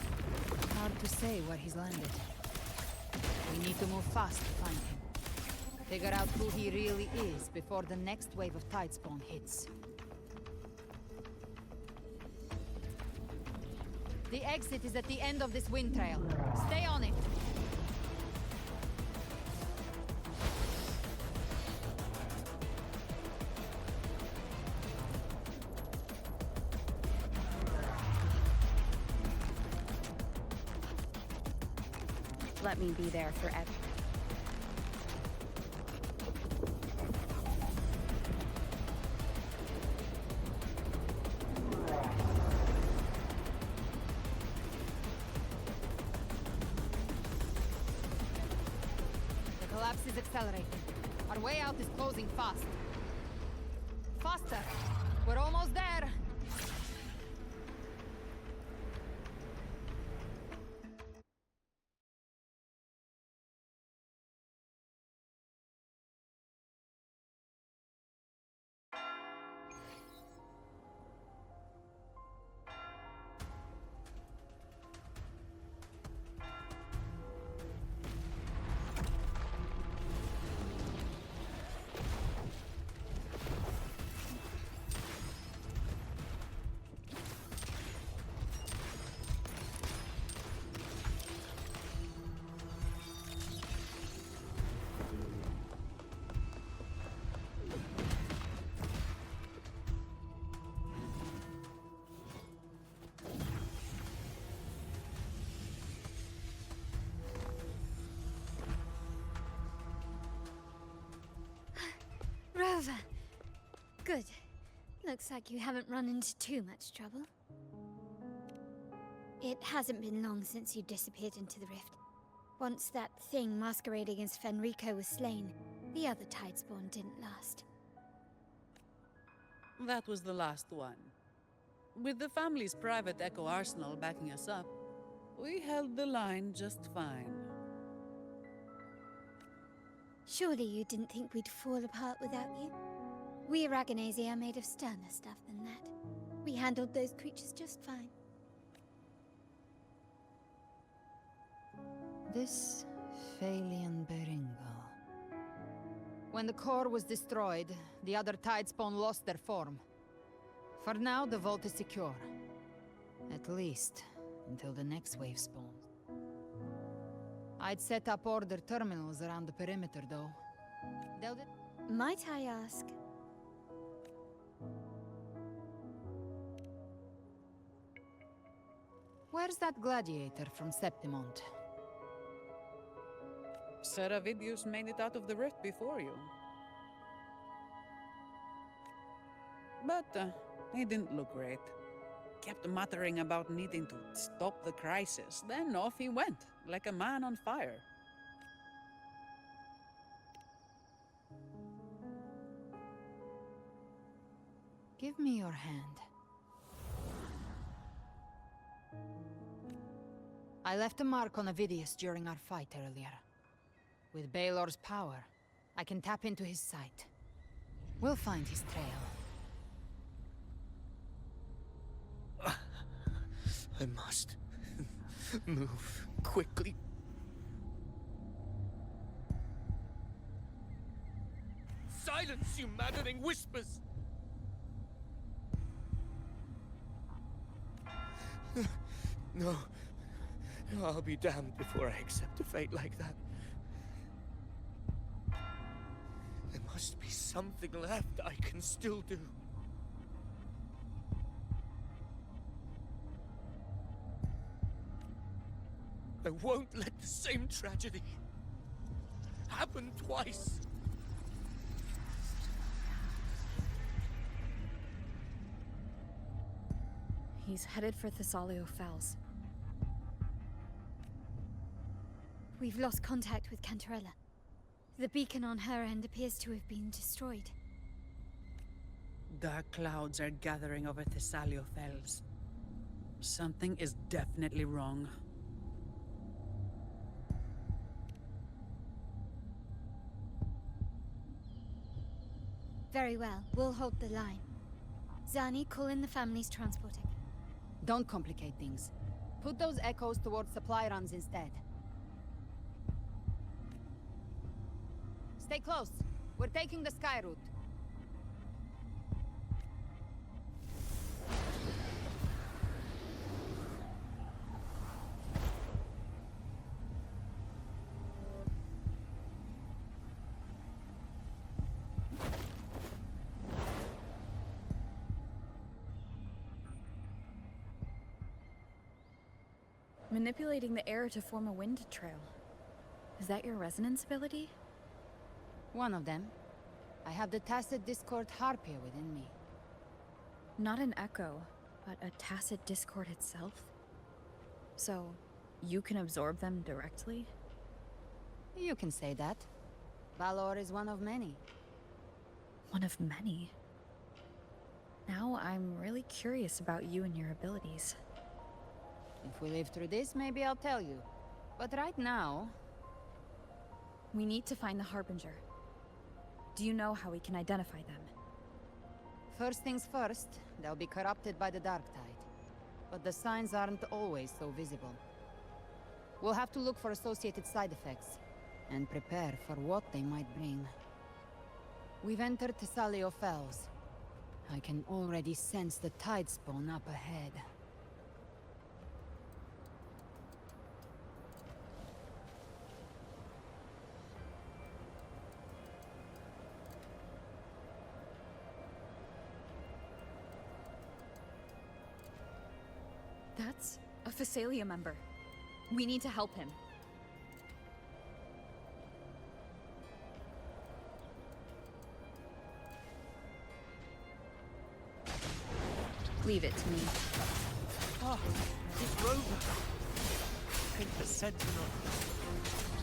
Hard to say where he's landed. We need to move fast to find him. Figure out who he really is before the next wave of tidespawn hits. The exit is at the end of this wind trail. Stay on it! Let me be there forever. The collapse is accelerating. Our way out is closing fast. Faster! We're almost there! Rover! Good. Looks like you haven't run into too much trouble. It hasn't been long since you disappeared into the rift. Once that thing masquerading as Fenrico was slain, the other tidespawn didn't last. That was the last one. With the family's private echo arsenal backing us up, we held the line just fine. Surely you didn't think we'd fall apart without you? We Aragonese are made of sterner stuff than that. We handled those creatures just fine. This Phalian Beringal. When the core was destroyed, the other tidespawn lost their form. For now, the vault is secure. At least, until the next wave spawns. I'd set up order terminals around the perimeter, though. Might I ask? Where's that gladiator from Septimont? Seravidius made it out of the rift before you. But he didn't look great. Kept muttering about needing to stop the crisis, then off he went, like a man on fire. Give me your hand. I left a mark on Avidius during our fight earlier. With Baelor's power, I can tap into his sight. We'll find his trail. I must move quickly. Silence, you maddening whispers! No. I'll be damned before I accept a fate like that. There must be something left I can still do. I won't let the same tragedy happen twice. He's headed for Thessalio Fells. We've lost contact with Cantarella. The beacon on her end appears to have been destroyed. Dark clouds are gathering over Thessalio Fells. Something is definitely wrong. Very well. We'll hold the line. Zani, call in the families transporting. Don't complicate things. Put those echoes towards supply runs instead. Stay close. We're taking the sky route. Manipulating the air to form a wind trail. Is that your resonance ability? One of them. I have the tacit discord harpia within me. Not an echo, but a tacit discord itself? So, you can absorb them directly? You can say that. Valor is one of many. One of many? Now I'm really curious about you and your abilities. If we live through this, maybe I'll tell you. But right now... We need to find the Harbinger. Do you know how we can identify them? First things first, they'll be corrupted by the Dark Tide. But the signs aren't always so visible. We'll have to look for associated side effects, and prepare for what they might bring. We've entered Thessalio Fells. I can already sense the tide spawn up ahead. That's a Phasalia member. We need to help him. Leave it to me. Oh, it's Rover. I think the Sentinel.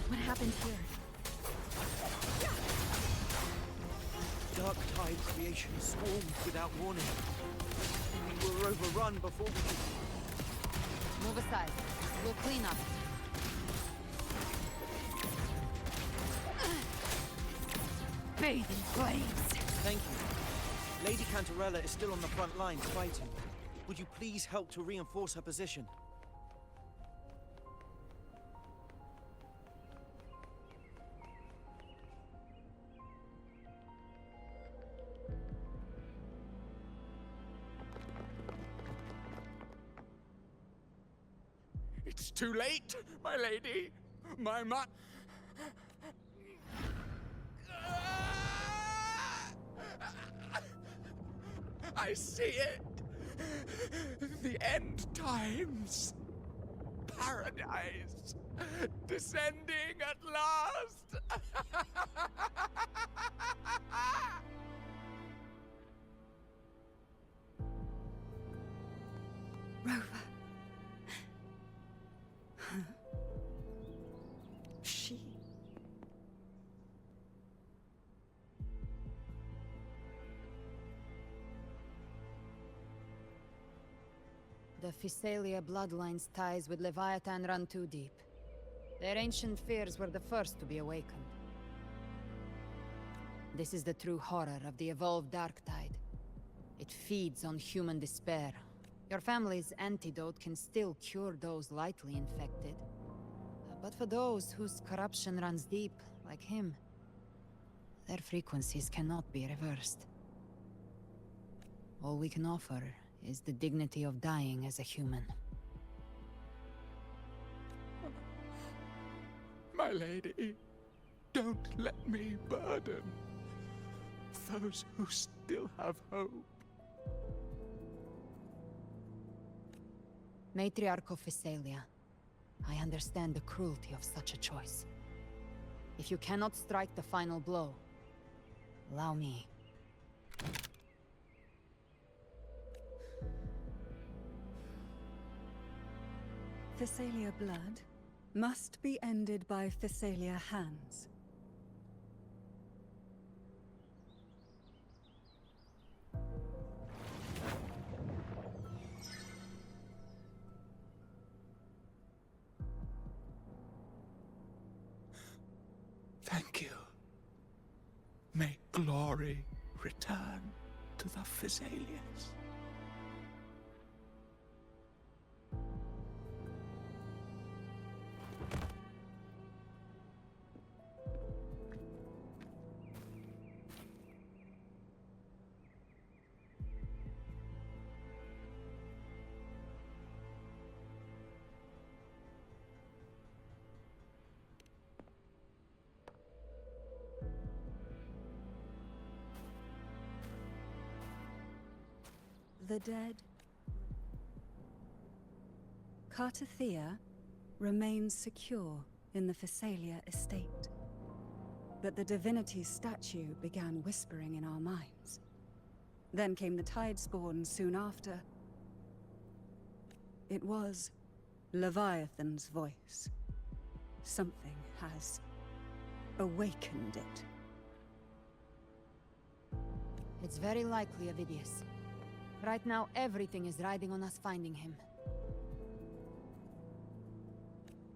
What happened here? Dark Tide creation swarmed without warning. We were overrun before we could... Move aside. We'll clean up. Bathe in flames. Thank you. Lady Cantarella is still on the front lines fighting. Would you please help to reinforce her position? It's too late, my lady. My I see it. The end times. Paradise. Descending at last. Rover. She... The Phasalia bloodline's ties with Leviathan run too deep. Their ancient fears were the first to be awakened. This is the true horror of the evolved Dark Tide. It feeds on human despair. Your family's antidote can still cure those lightly infected. But for those whose corruption runs deep, like him, their frequencies cannot be reversed. All we can offer is the dignity of dying as a human. My lady, don't let me burden those who still have hope. Matriarch of Phasalia, I understand the cruelty of such a choice. If you cannot strike the final blow, allow me. Phasalia blood must be ended by Phasalia hands. Thank you. May glory return to the Physalians. The dead. Cartathea remains secure in the Phasalia estate. But the divinity's statue began whispering in our minds. Then came the Tidespawn soon after. It was Leviathan's voice. Something has awakened it. It's very likely, Avidius. Right now, everything is riding on us finding him.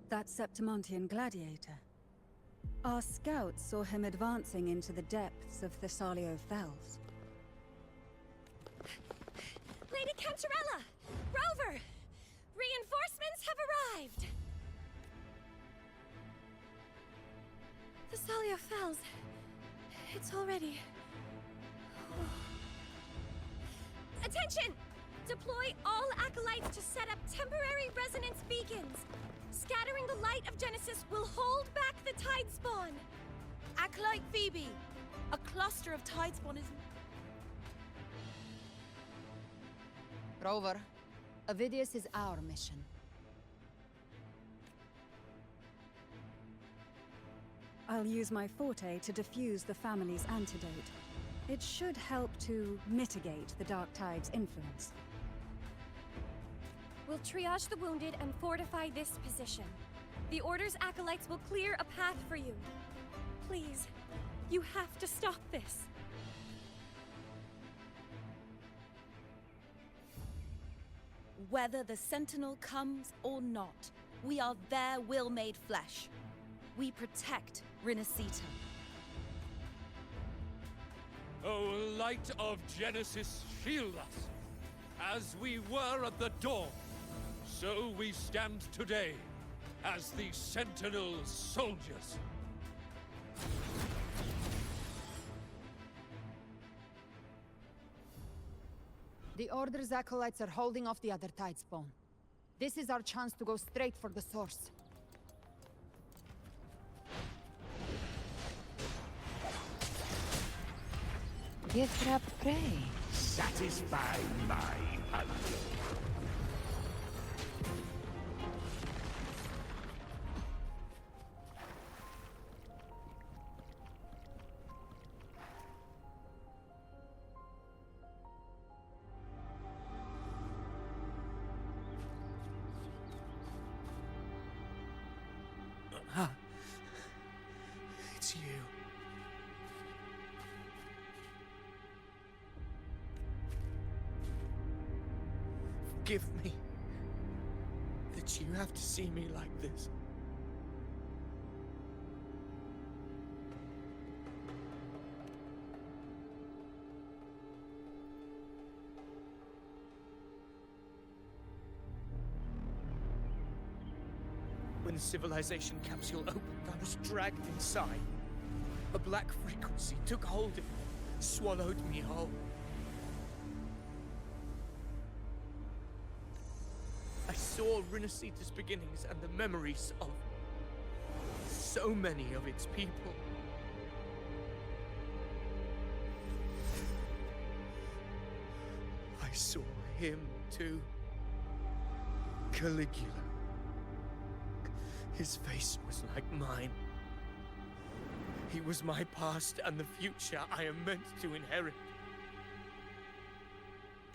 That Septimontian gladiator. Our scouts saw him advancing into the depths of Thessalio Fells. Lady Cantarella! Rover! Reinforcements have arrived! Thessalio Fells. It's already... Attention! Deploy all acolytes to set up temporary resonance beacons. Scattering the light of Genesis will hold back the Tidespawn. Acolyte Phoebe! A cluster of Tidespawn is... Rover, Avidius is our mission. I'll use my forte to defuse the family's antidote. It should help to mitigate the Dark Tide's influence. We'll triage the wounded and fortify this position. The Order's acolytes will clear a path for you. Please, you have to stop this. Whether the Sentinel comes or not, we are their will made flesh. We protect Rinascita. O light of Genesis, shield us! As we were at the dawn, so we stand today, as the Sentinel soldiers. The Order's acolytes are holding off the other Tidespawn. This is our chance to go straight for the source. Give prey. Satisfy my hunger. It's you. Forgive me that you have to see me like this. When the civilization capsule opened, I was dragged inside. A black frequency took hold of me, swallowed me whole. I saw Rinascita's beginnings and the memories of so many of its people. I saw him too. Caligula. His face was like mine. He was my past and the future I am meant to inherit.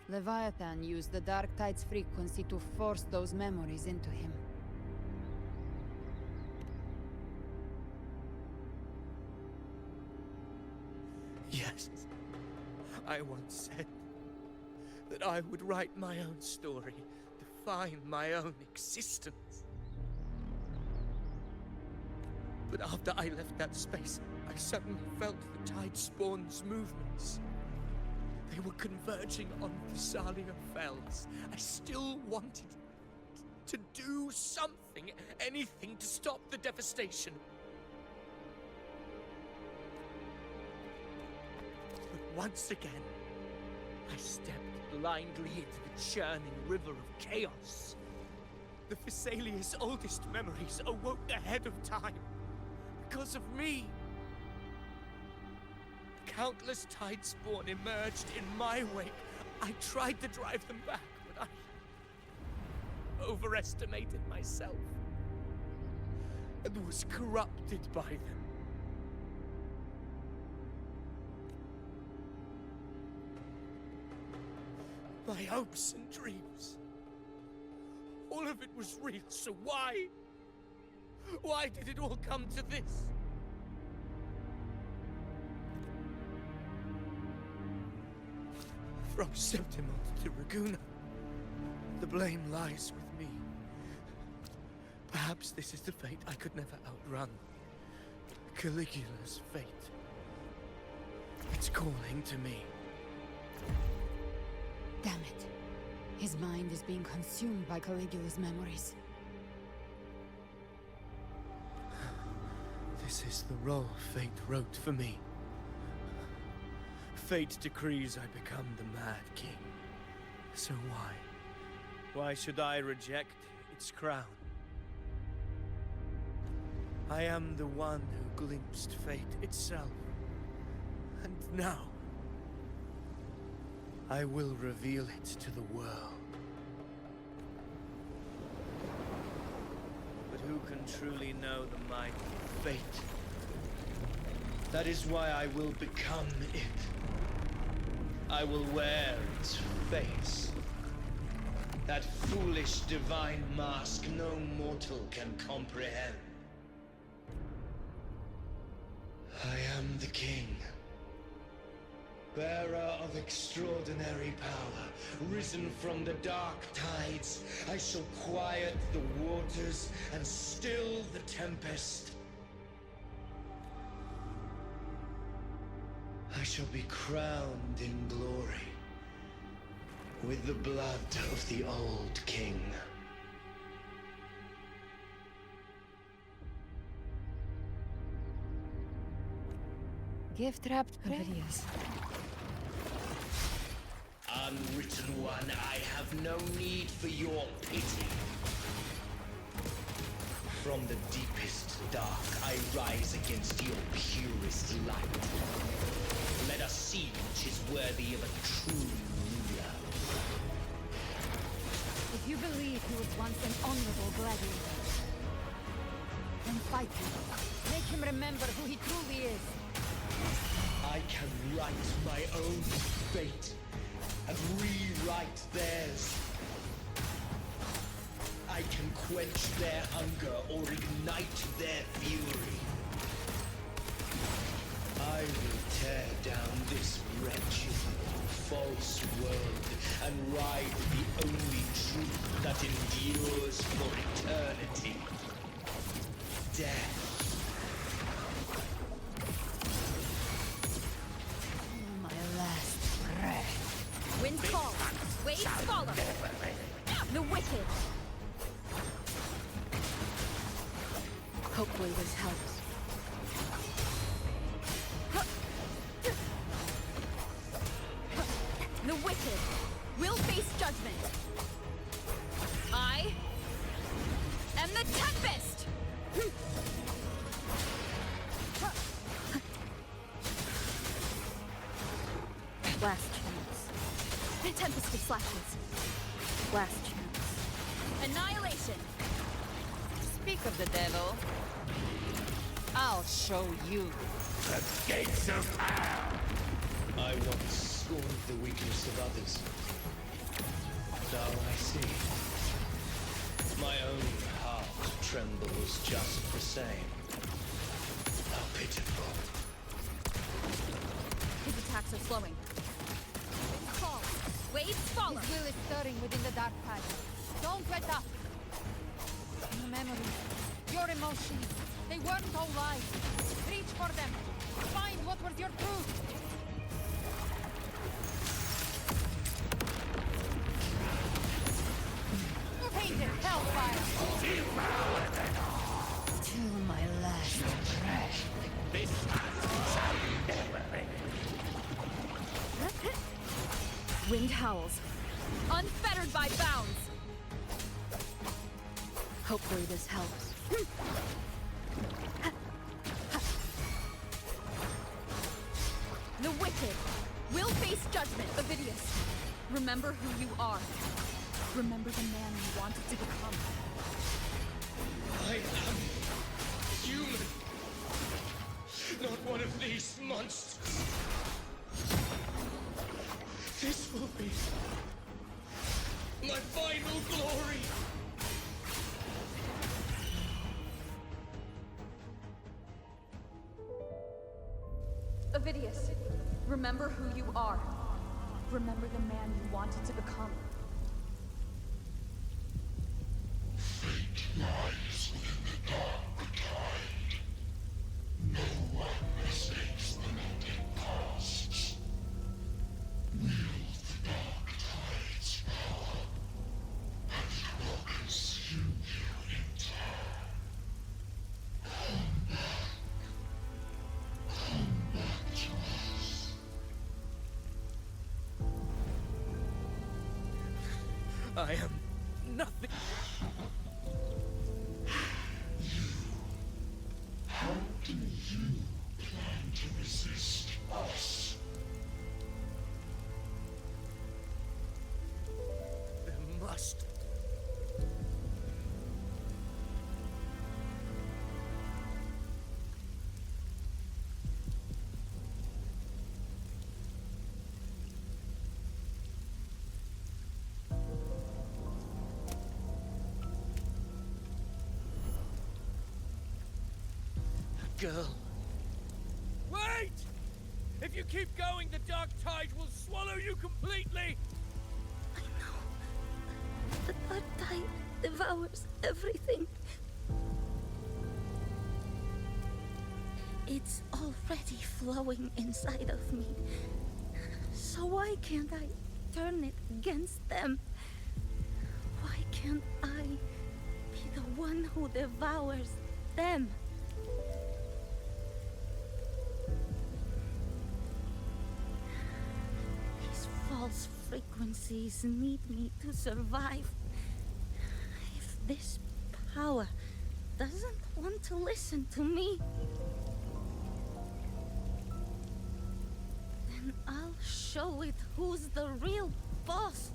Leviathan used the Dark Tide's frequency to force those memories into him. Yes. I once said that I would write my own story, define my own existence. But after I left that space, I suddenly felt the Tidespawn's movements. They were converging on Visalia Fells. I still wanted to do something, anything to stop the devastation. But once again, I stepped blindly into the churning river of chaos. The Thessalia's oldest memories awoke ahead of time. Because of me. Countless Tidespawn emerged in my wake. I tried to drive them back, but I overestimated myself and was corrupted by them. My hopes and dreams, all of it was real, so why? Why did it all come to this? From Septimont to Raguna, the blame lies with me. Perhaps this is the fate I could never outrun. Caligula's fate. It's calling to me. Damn it. His mind is being consumed by Caligula's memories. This is the role fate wrote for me. Fate decrees I become the Mad King. So why? Why should I reject its crown? I am the one who glimpsed fate itself. And now, I will reveal it to the world. But who can truly know the might of fate? That is why I will become it. I will wear its face. That foolish divine mask no mortal can comprehend. I am the king. Bearer of extraordinary power, risen from the dark tides, I shall quiet the waters and still the tempest. I shall be crowned in glory with the blood of the old king. Gift-wrapped Ovidius. Unwritten one, I have no need for your pity. From the deepest dark, I rise against your purest light. Let us see which is worthy of a true ruler. If you believe he was once an honorable gladiator, then fight him. Make him remember who he truly is. I can write my own fate and rewrite theirs. I can quench their hunger or ignite their fury. I will tear down this wretched, false world and ride the only truth that endures for eternity. Death. My last breath. Wind calls, waves follow. The wicked. Hopefully this helps. The wicked will face judgment. I am the Tempest! Last chance. The Tempest of Slashes. Last chance. Annihilation. Speak of the devil. I'll show you. The gates of hell! I once scorned the weakness of others. Now I see. My own heart trembles just the same. How pitiful. His attacks are slowing. Wind calls, waves follow. His will is stirring within the dark tide. Don't let up. Your memories, your emotions, they weren't all lies. Reach for them. Find what was your truth. Tainted hellfire! Devour them all! Till my last breath. This hunt shall never end. Wind howls, unfettered by bounds. Hopefully this helps. The wicked will face judgment, Ovidius. Remember who you are. Remember the man you wanted to become. I am human. Not one of these monsters. This will be my final glory. Ovidius, remember who you are. Remember the man you wanted to become. Fate lies within the dark tide. No one mistakes the melting costs. Wield the dark tide's power, and it will consume you in time. Come back. Come back to us. I am nothing. How do you plan to resist us? There must. Girl. Wait! If you keep going, the dark tide will swallow you completely! I know. The dark tide devours everything. It's already flowing inside of me. So why can't I turn it against them? Why can't I be the one who devours them? These false frequencies need me to survive. If this power doesn't want to listen to me, then I'll show it who's the real boss.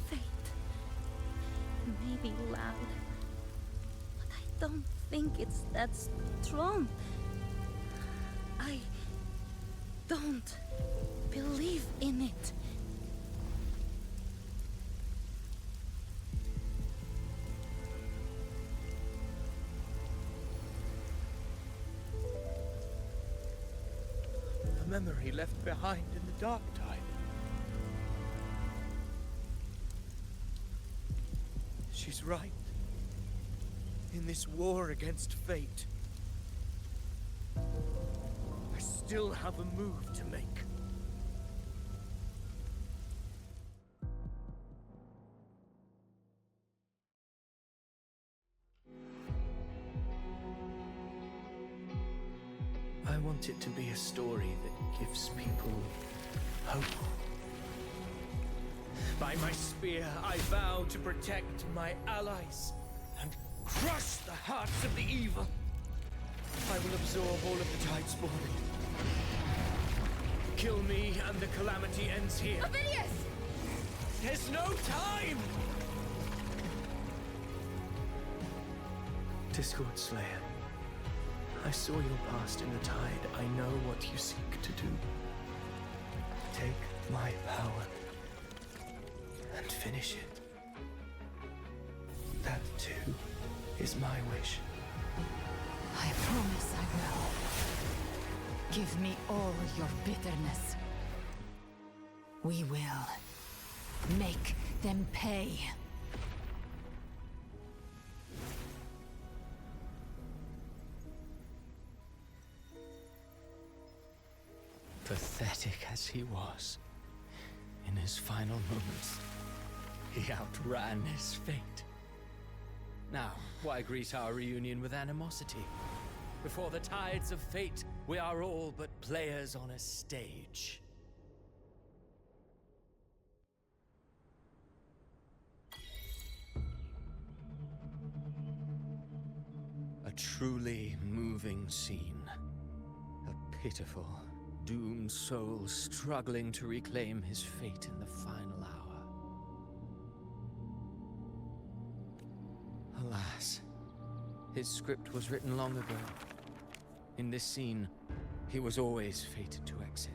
Fate may be loud, but I don't think it's that strong. I don't believe in it. A memory left behind in the dark tide. She's right. In this war against fate, I still have a move to make. I want it to be a story that gives people hope. By my spear, I vow to protect my allies and crush the hearts of the evil. I will absorb all of the tide spawn. Kill me and the calamity ends here. Ovidius! There's no time! Discord Slayer, I saw your past in the tide. I know what you seek to do. Take my power and finish it. That too is my wish. I promise I will. Give me all your bitterness. We will make them pay. Pathetic as he was, in his final moments, he outran his fate. Now, why greet our reunion with animosity? Before the tides of fate, we are all but players on a stage. A truly moving scene. A pitiful, doomed soul struggling to reclaim his fate in the final hour. Alas, his script was written long ago. In this scene, he was always fated to exit.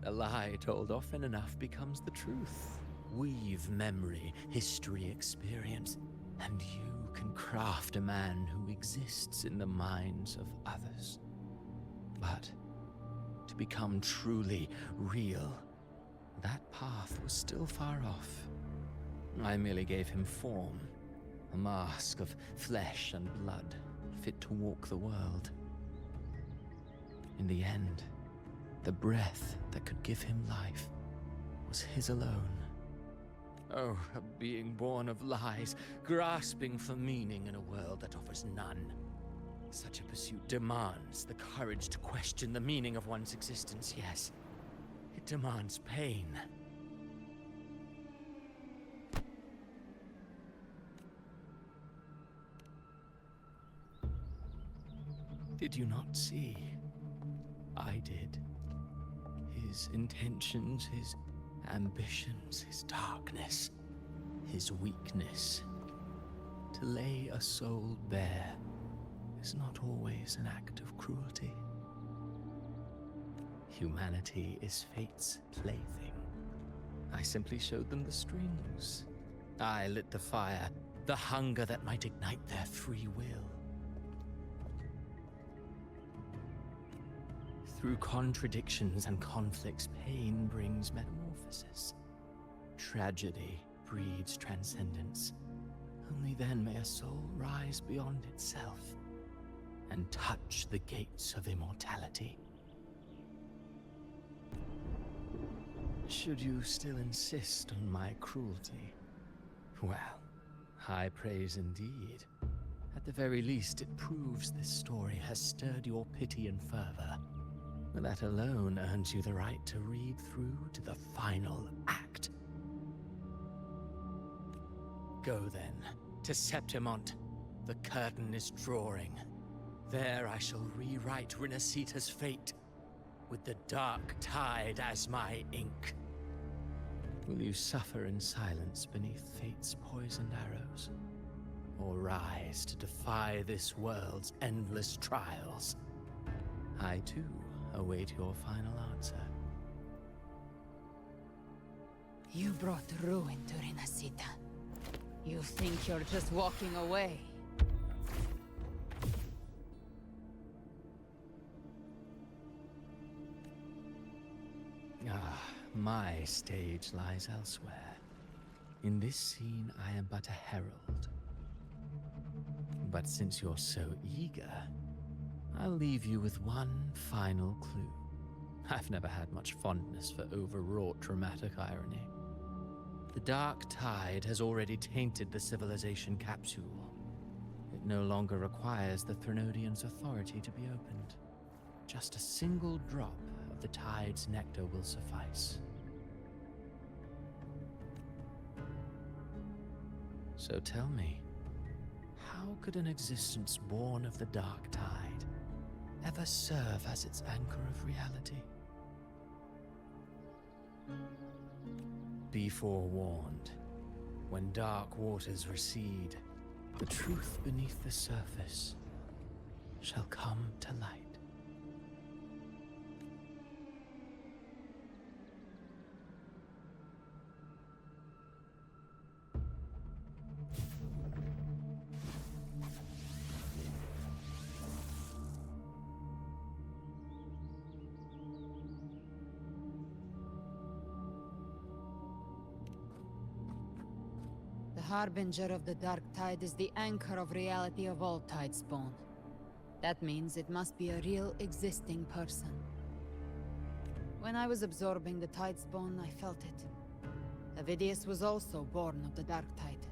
A lie told often enough becomes the truth. Weave memory, history, experience, and you can craft a man who exists in the minds of others. But to become truly real, that path was still far off. I merely gave him form, a mask of flesh and blood, fit to walk the world. In the end, the breath that could give him life was his alone. Oh, a being born of lies, grasping for meaning in a world that offers none. Such a pursuit demands the courage to question the meaning of one's existence, yes. It demands pain. Did you not see? I did. His intentions, his ambitions, his darkness, his weakness. To lay a soul bare is not always an act of cruelty. Humanity is fate's plaything. I simply showed them the strings. I lit the fire, the hunger that might ignite their free will. Through contradictions and conflicts, pain brings metamorphosis. Tragedy breeds transcendence. Only then may a soul rise beyond itself and touch the gates of immortality. Should you still insist on my cruelty? Well, high praise indeed. At the very least, it proves this story has stirred your pity and fervor. That alone earns you the right to read through to the final act. Go then, to Septimont. The curtain is drawing. There I shall rewrite Renacita's fate, with the dark tide as my ink. Will you suffer in silence beneath fate's poisoned arrows? Or rise to defy this world's endless trials? I too await your final answer. You brought ruin to Renacita. You think you're just walking away? My stage lies elsewhere. In this scene, I am but a herald. But since you're so eager, I'll leave you with one final clue. I've never had much fondness for overwrought dramatic irony. The dark tide has already tainted the civilization capsule. It no longer requires the Threnodians' authority to be opened. Just a single drop of the tide's nectar will suffice. So tell me, how could an existence born of the dark tide ever serve as its anchor of reality? Be forewarned. When dark waters recede, the truth beneath the surface shall come to light. The Harbinger of the Dark Tide is the anchor of reality of all Tidespawn. That means it must be a real, existing person. When I was absorbing the Tidespawn, I felt it. Avidius was also born of the Dark Tide.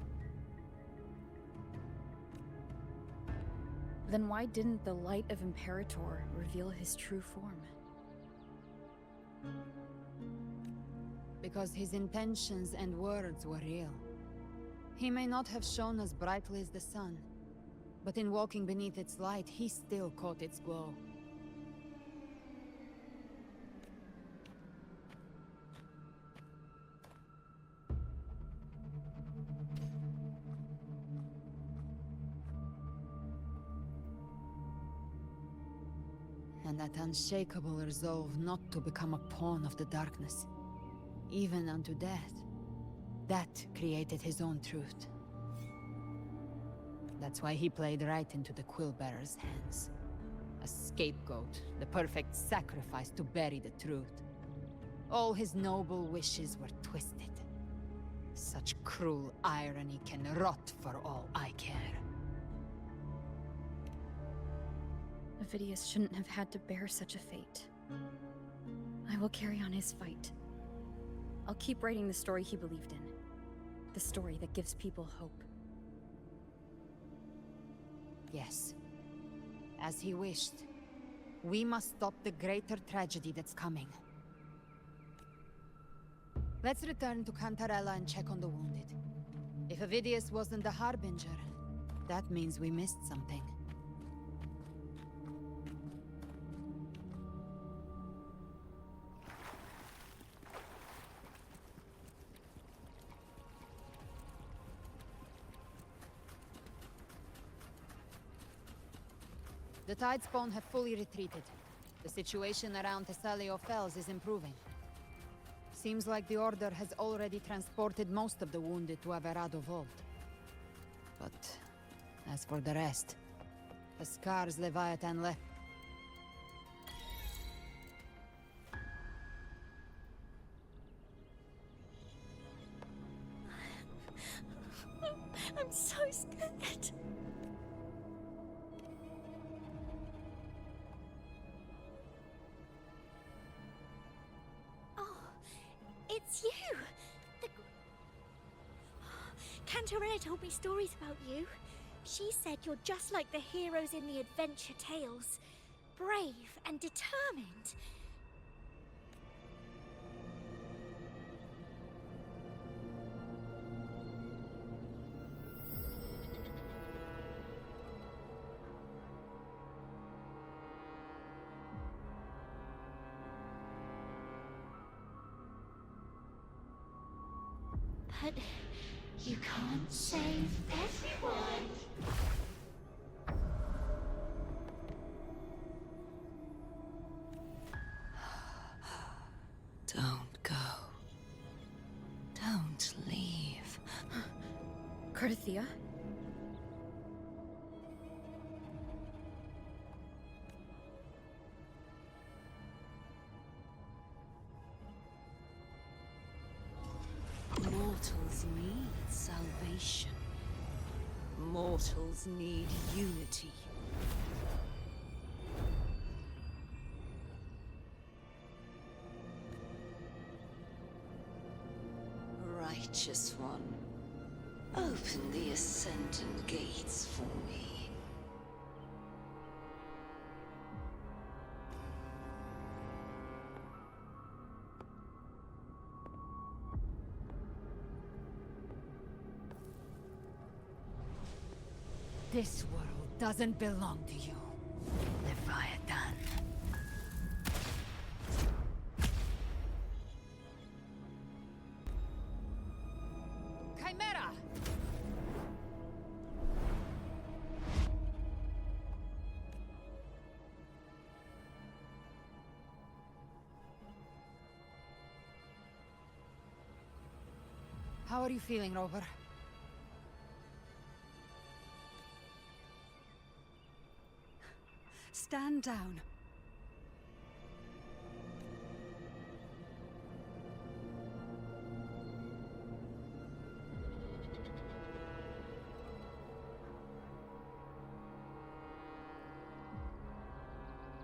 Then why didn't the light of Imperator reveal his true form? Because his intentions and words were real. He may not have shone as brightly as the sun, but in walking beneath its light, he still caught its glow. And that unshakable resolve not to become a pawn of the darkness, even unto death. That created his own truth. That's why he played right into the Quillbearer's hands. A scapegoat, the perfect sacrifice to bury the truth. All his noble wishes were twisted. Such cruel irony can rot for all I care. Avidius shouldn't have had to bear such a fate. I will carry on his fight. I'll keep writing the story he believed in. The story that gives people hope. Yes. As he wished. We must stop the greater tragedy that's coming. Let's return to Cantarella and check on the wounded. If Avidius wasn't the Harbinger, that means we missed something. The Tidespawn have fully retreated. The situation around Thessalio Fells is improving. Seems like the Order has already transported most of the wounded to Averado Vault. But as for the rest, the Scar's Leviathan left. I'm so scared. It's you! Cantarella told me stories about you. She said you're just like the heroes in the adventure tales. Brave and determined. But you can't save everyone. Don't go. Don't leave. Cardathia? Mortals need salvation. Mortals need unity. Righteous One, open the Ascendant gates for me. This world doesn't belong to you, Leviathan. Chimera! How are you feeling, Rover? Stand down.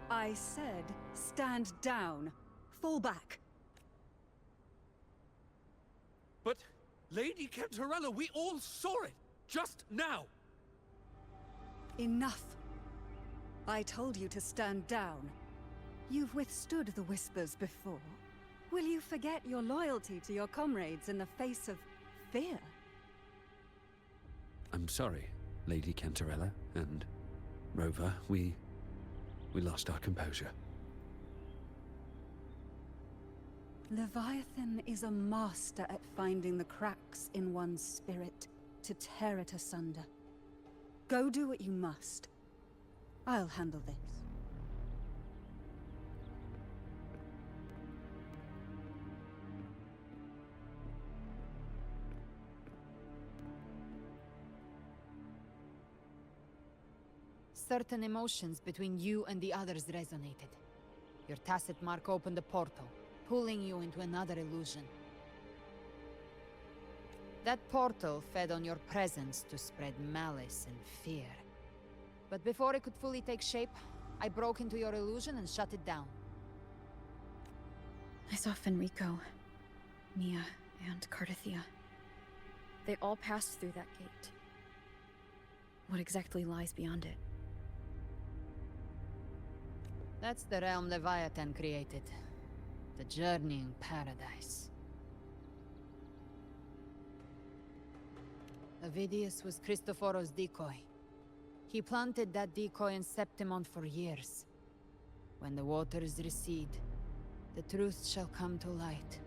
I said, stand down. Fall back. But, Lady Cantarella, we all saw it! Just now! Enough. I told you to stand down. You've withstood the whispers before. Will you forget your loyalty to your comrades in the face of fear? I'm sorry, Lady Cantarella and Rover. We lost our composure. Leviathan is a master at finding the cracks in one's spirit to tear it asunder. Go do what you must. I'll handle this. Certain emotions between you and the others resonated. Your tacit mark opened a portal, pulling you into another illusion. That portal fed on your presence to spread malice and fear. But before it could fully take shape, I broke into your illusion and shut it down. I saw Fenrico, Mia, and Cardathia. They all passed through that gate. What exactly lies beyond it? That's the realm Leviathan created. The journeying paradise. Avidius was Cristoforo's decoy. He planted that decoy in Septimont for years. When the waters recede, the truth shall come to light.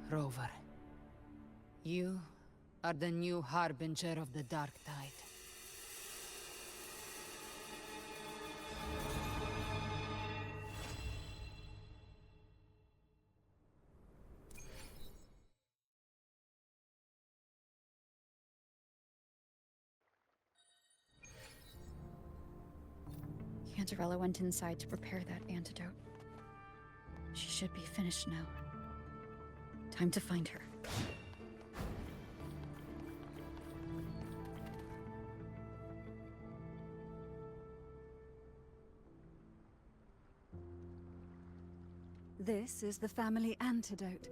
Rover, you are the new harbinger of the Dark Tide. Cantarella went inside to prepare that antidote. She should be finished now. Time to find her. This is the family antidote,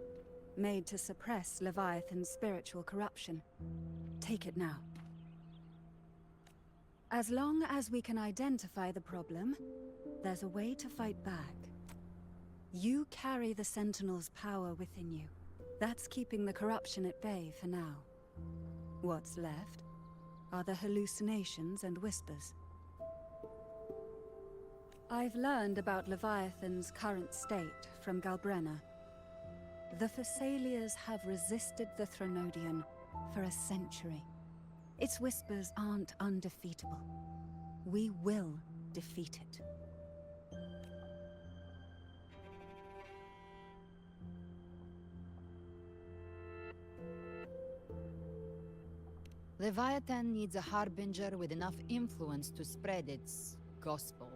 made to suppress Leviathan's spiritual corruption. Take it now. As long as we can identify the problem, there's a way to fight back. You carry the Sentinel's power within you. That's keeping the corruption at bay for now. What's left are the hallucinations and whispers. I've learned about Leviathan's current state from Galbrenna. The Thessalias have resisted the Threnodian for a century. Its whispers aren't undefeatable. We will defeat it. Leviathan needs a harbinger with enough influence to spread its gospel.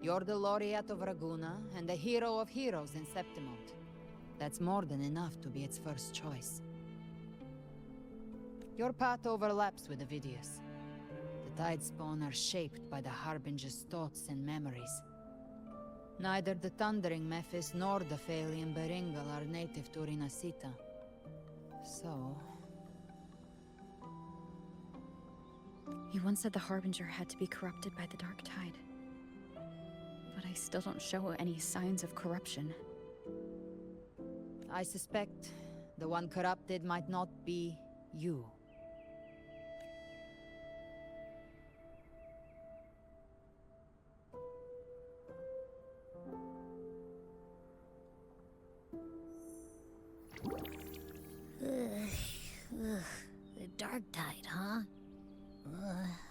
You're the laureate of Raguna and the hero of heroes in Septimont. That's more than enough to be its first choice. Your path overlaps with Avidius. The Tidespawn are shaped by the Harbinger's thoughts and memories. Neither the Thundering Mephis nor the Phalian Beringal are native to Rinasita. So... You once said the Harbinger had to be corrupted by the Dark Tide. But I still don't show any signs of corruption. I suspect the one corrupted might not be you. The Dark Tide, huh?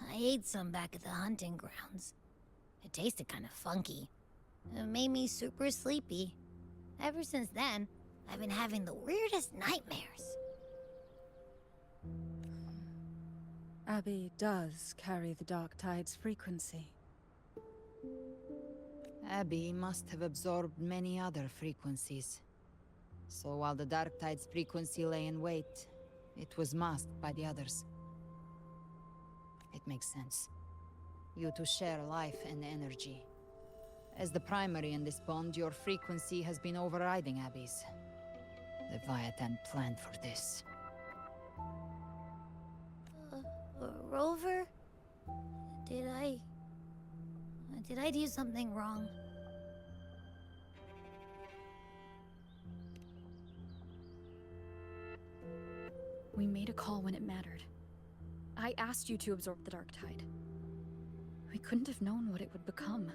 I ate some back at the hunting grounds. It tasted kind of funky. It made me super sleepy. Ever since then, I've been having the weirdest nightmares. Abby does carry the Dark Tide's frequency. Abby must have absorbed many other frequencies. So while the Dark Tide's frequency lay in wait, it was masked by the others. It makes sense. You two share life and energy. As the primary in this bond, your frequency has been overriding Abby's. Leviathan planned for this. Rover? Did I do something wrong? We made a call when it mattered. I asked you to absorb the Dark Tide. We couldn't have known what it would become.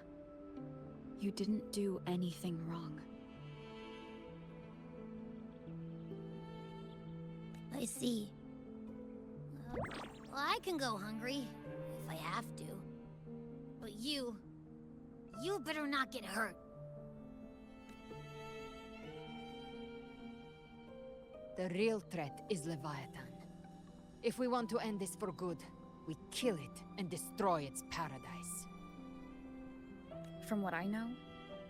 You didn't do anything wrong. I see. Well, I can go hungry, if I have to. But you better not get hurt. The real threat is Leviathan. If we want to end this for good, we kill it and destroy its paradise. From what I know,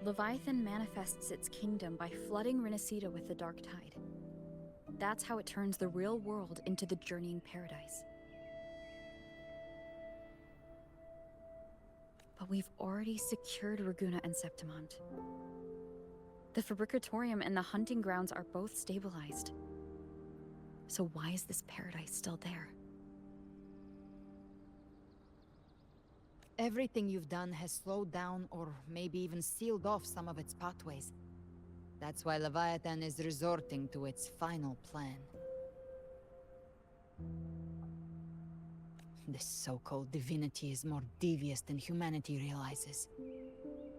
Leviathan manifests its kingdom by flooding Renacita with the Dark Tide. That's how it turns the real world into the journeying paradise. But we've already secured Raguna and Septimont. The Fabricatorium and the hunting grounds are both stabilized. So why is this paradise still there? Everything you've done has slowed down or maybe even sealed off some of its pathways. That's why Leviathan is resorting to its final plan. This so-called divinity is more devious than humanity realizes.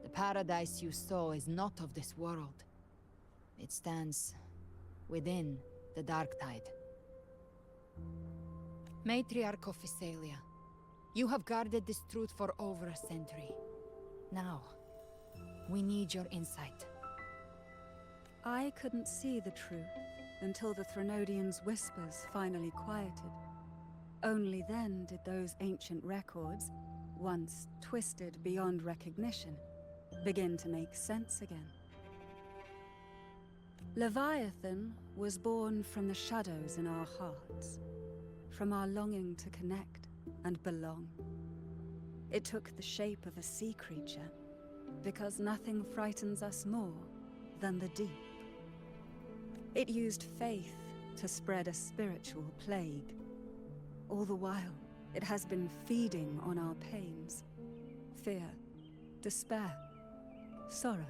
The paradise you saw is not of this world. It stands within the Dark Tide. Matriarch of Physalia, you have guarded this truth for over a century. Now, we need your insight. I couldn't see the truth until the Threnodians' whispers finally quieted. Only then did those ancient records, once twisted beyond recognition, begin to make sense again. Leviathan was born from the shadows in our hearts, from our longing to connect and belong. It took the shape of a sea creature, because nothing frightens us more than the deep. It used faith to spread a spiritual plague. All the while, it has been feeding on our pains. Fear, despair, sorrow.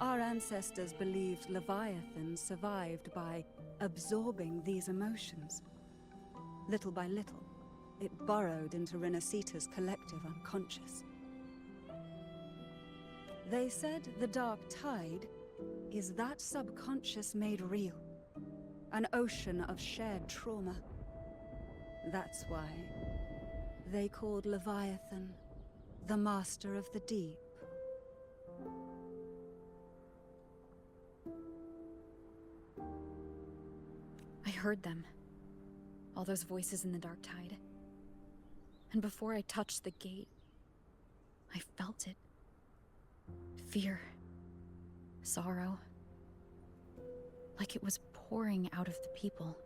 Our ancestors believed Leviathan survived by absorbing these emotions. Little by little, it burrowed into Renacita's collective unconscious. They said the Dark Tide is that subconscious made real. An ocean of shared trauma. That's why they called Leviathan the Master of the Deep. I heard them. All those voices in the Dark Tide. And before I touched the gate, I felt it. Fear. Sorrow. Like it was pouring out of the people.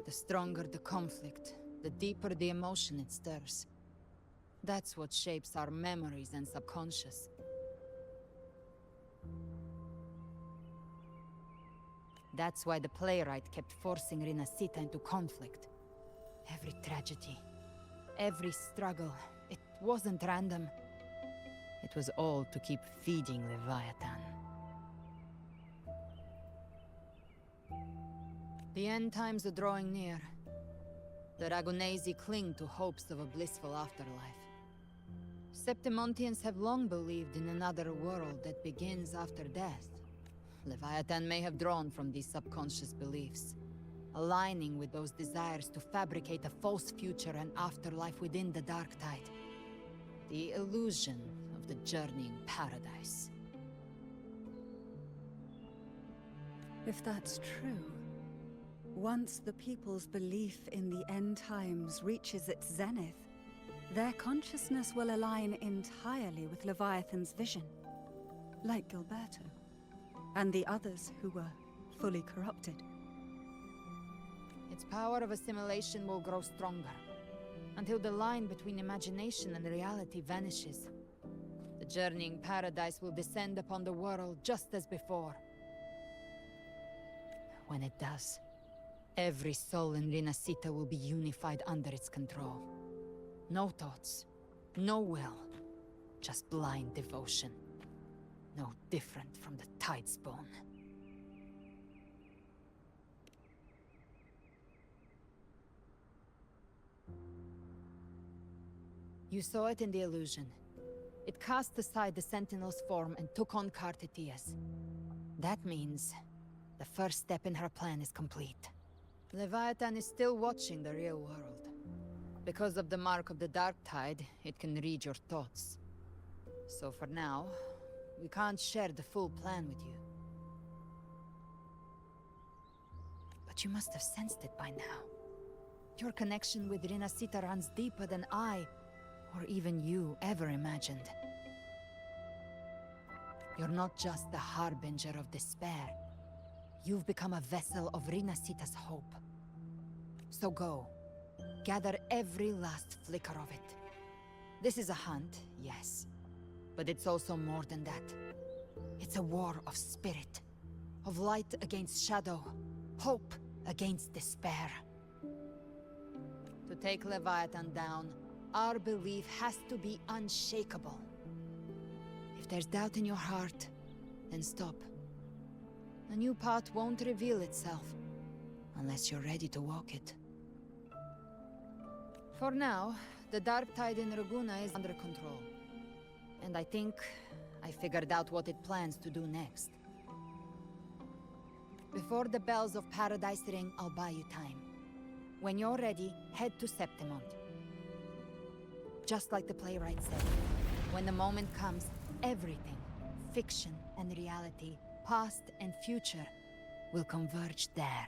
The stronger the conflict, the deeper the emotion it stirs. That's what shapes our memories and subconscious. That's why the playwright kept forcing Renacita into conflict. Every tragedy, every struggle, it wasn't random. It was all to keep feeding Leviathan. The end times are drawing near. The Ragunesi cling to hopes of a blissful afterlife. Septimontians have long believed in another world that begins after death. Leviathan may have drawn from these subconscious beliefs, aligning with those desires to fabricate a false future and afterlife within the Dark Tide. The illusion of the journeying paradise. If that's true, once the people's belief in the end times reaches its zenith, their consciousness will align entirely with Leviathan's vision, like Gilberto, and the others who were fully corrupted. Its power of assimilation will grow stronger, until the line between imagination and reality vanishes. The journeying paradise will descend upon the world just as before. When it does, every soul in Rinascita will be unified under its control. No thoughts, no will, just blind devotion. No different from the Tidespawn. You saw it in the illusion. It cast aside the Sentinel's form and took on Cartetia's. That means the first step in her plan is complete. Leviathan is still watching the real world. Because of the mark of the Dark Tide, it can read your thoughts. So for now, we can't share the full plan with you. But you must have sensed it by now. Your connection with Rinascita runs deeper than I, or even you, ever imagined. You're not just the harbinger of despair. You've become a vessel of Rinascita's hope. So go. Gather every last flicker of it. This is a hunt, yes. But it's also more than that. It's a war of spirit. Of light against shadow. Hope against despair. To take Leviathan down, our belief has to be unshakable. If there's doubt in your heart, then stop. A new path won't reveal itself, unless you're ready to walk it. For now, the Dark Tide in Raguna is under control. And I think I figured out what it plans to do next. Before the bells of Paradise ring, I'll buy you time. When you're ready, head to Septimont. Just like the playwright said, when the moment comes, everything, fiction and reality, past and future, will converge there.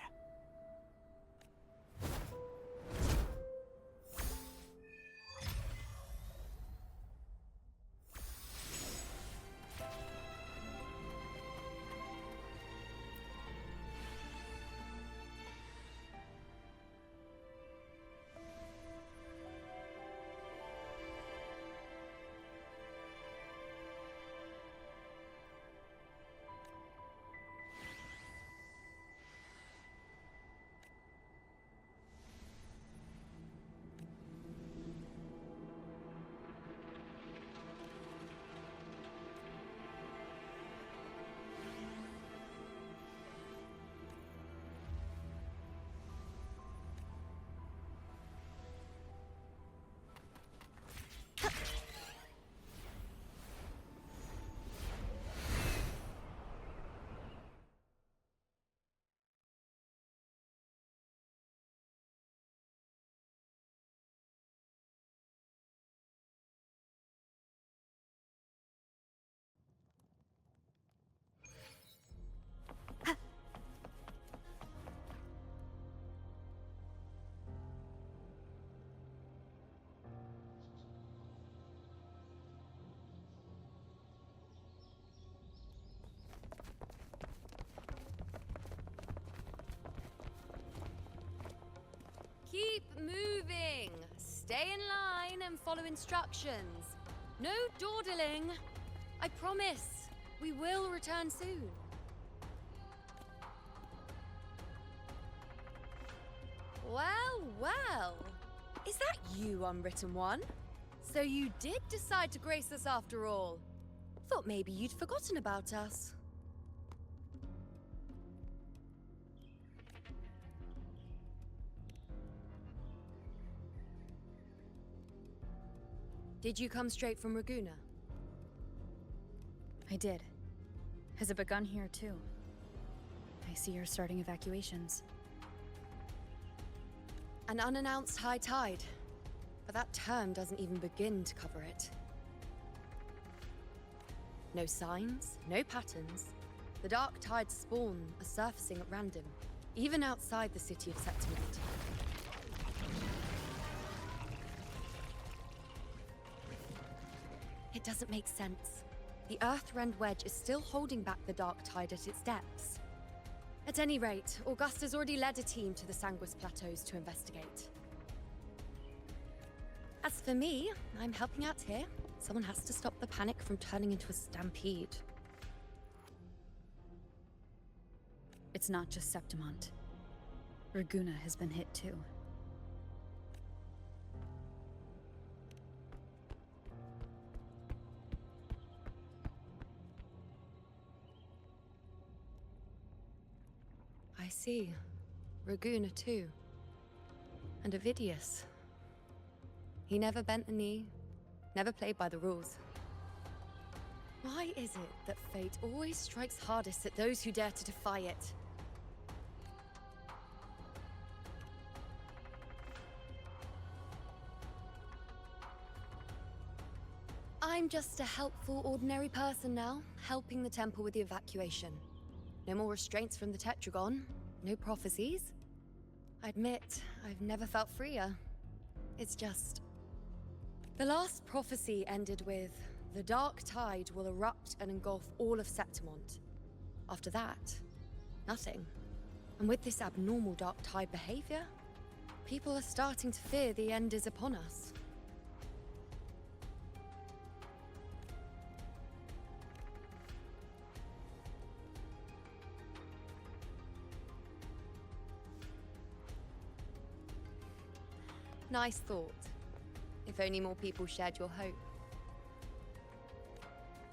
Keep moving. Stay in line and follow instructions. No dawdling. I promise, we will return soon. Well, well. Is that you, Unwritten One? So you did decide to grace us after all. Thought maybe you'd forgotten about us. Did you come straight from Raguna? I did. Has it begun here, too? I see you're starting evacuations. An unannounced high tide. But that term doesn't even begin to cover it. No signs, no patterns. The dark tide's spawn are surfacing at random, even outside the city of Septimont. It doesn't make sense. The Earthrend Wedge is still holding back the dark tide at its depths. At any rate, Augusta's already led a team to the Sanguis Plateaus to investigate. As for me, I'm helping out here. Someone has to stop the panic from turning into a stampede. It's not just Septimont. Raguna has been hit too. I see. Raguna too. And Ovidius. He never bent the knee, never played by the rules. Why is it that fate always strikes hardest at those who dare to defy it? I'm just a helpful, ordinary person now, helping the temple with the evacuation. No more restraints from the Tetragon, no prophecies. I admit, I've never felt freer. It's just... The last prophecy ended with, the dark tide will erupt and engulf all of Septimont. After that, nothing. And with this abnormal dark tide behavior, people are starting to fear the end is upon us. Nice thought. If only more people shared your hope.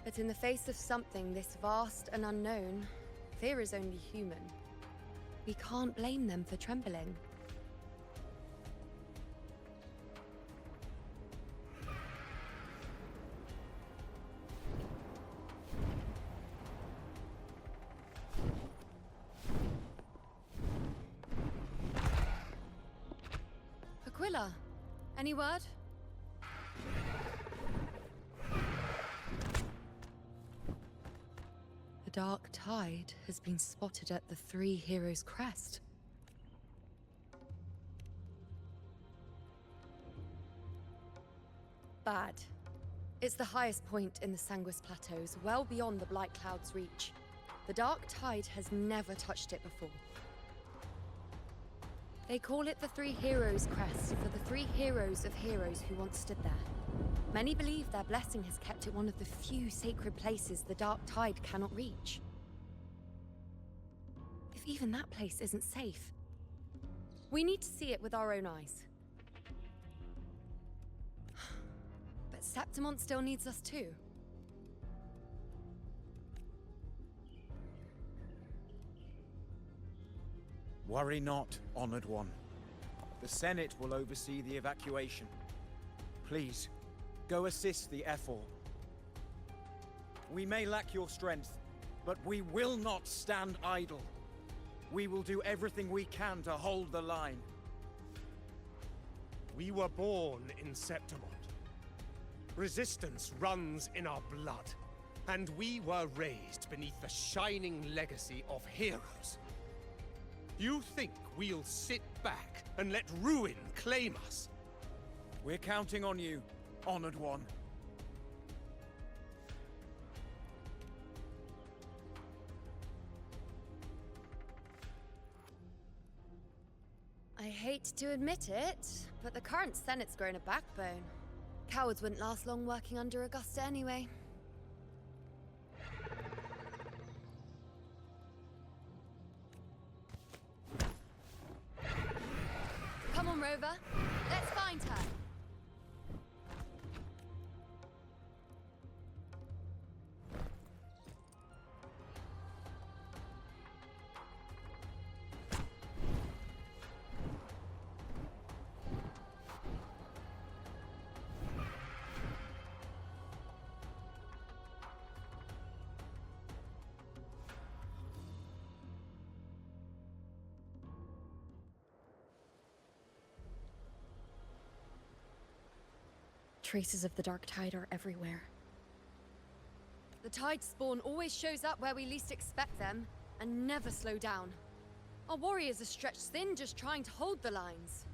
But in the face of something this vast and unknown, fear is only human. We can't blame them for trembling. Aquila, any word? The dark tide has been spotted at the Three Heroes' Crest. Bad. It's the highest point in the Sanguis Plateaus, well beyond the Blight Cloud's reach. The dark tide has never touched it before. They call it the Three Heroes' Crest for the three heroes of heroes who once stood there. Many believe their blessing has kept it one of the few sacred places the dark tide cannot reach. If even that place isn't safe, we need to see it with our own eyes. But Septimont still needs us too. Worry not, Honored One. The Senate will oversee the evacuation. Please, go assist the Ephor. We may lack your strength, but we will not stand idle. We will do everything we can to hold the line. We were born in Septimont. Resistance runs in our blood, and we were raised beneath the shining legacy of heroes. You think we'll sit back and let ruin claim us? We're counting on you, Honored One. I hate to admit it, but the current Senate's grown a backbone. Cowards wouldn't last long working under Augusta anyway. Come on, Rover. Let's find her. Traces of the dark tide are everywhere. The tide spawn always shows up where we least expect them, and never slow down. Our warriors are stretched thin just trying to hold the lines.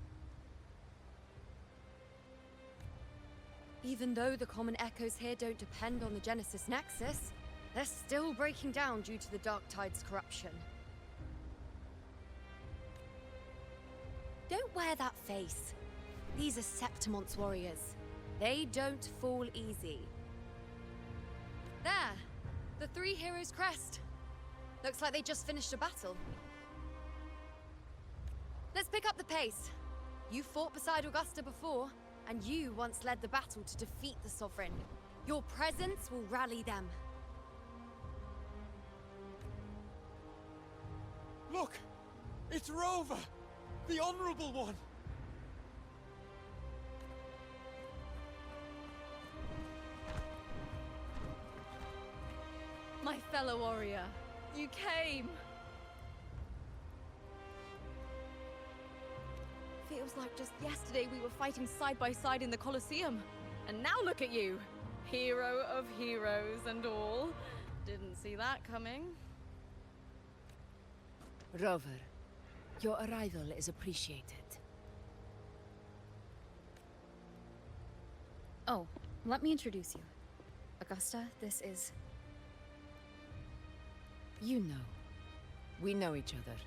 Even though the common echoes here don't depend on the Genesis Nexus, they're still breaking down due to the Dark Tide's corruption. Don't wear that face. These are Septimon's warriors. They don't fall easy. There! The three heroes' crest. Looks like they just finished a battle. Let's pick up the pace. You fought beside Augusta before, and you once led the battle to defeat the Sovereign. Your presence will rally them. Look! It's Rover! The Honorable One! My fellow warrior, you came! Feels like just yesterday we were fighting side by side in the Colosseum. And now look at you! Hero of heroes and all. Didn't see that coming. Rover, your arrival is appreciated. Oh, let me introduce you. Augusta, this is... You know. We know each other.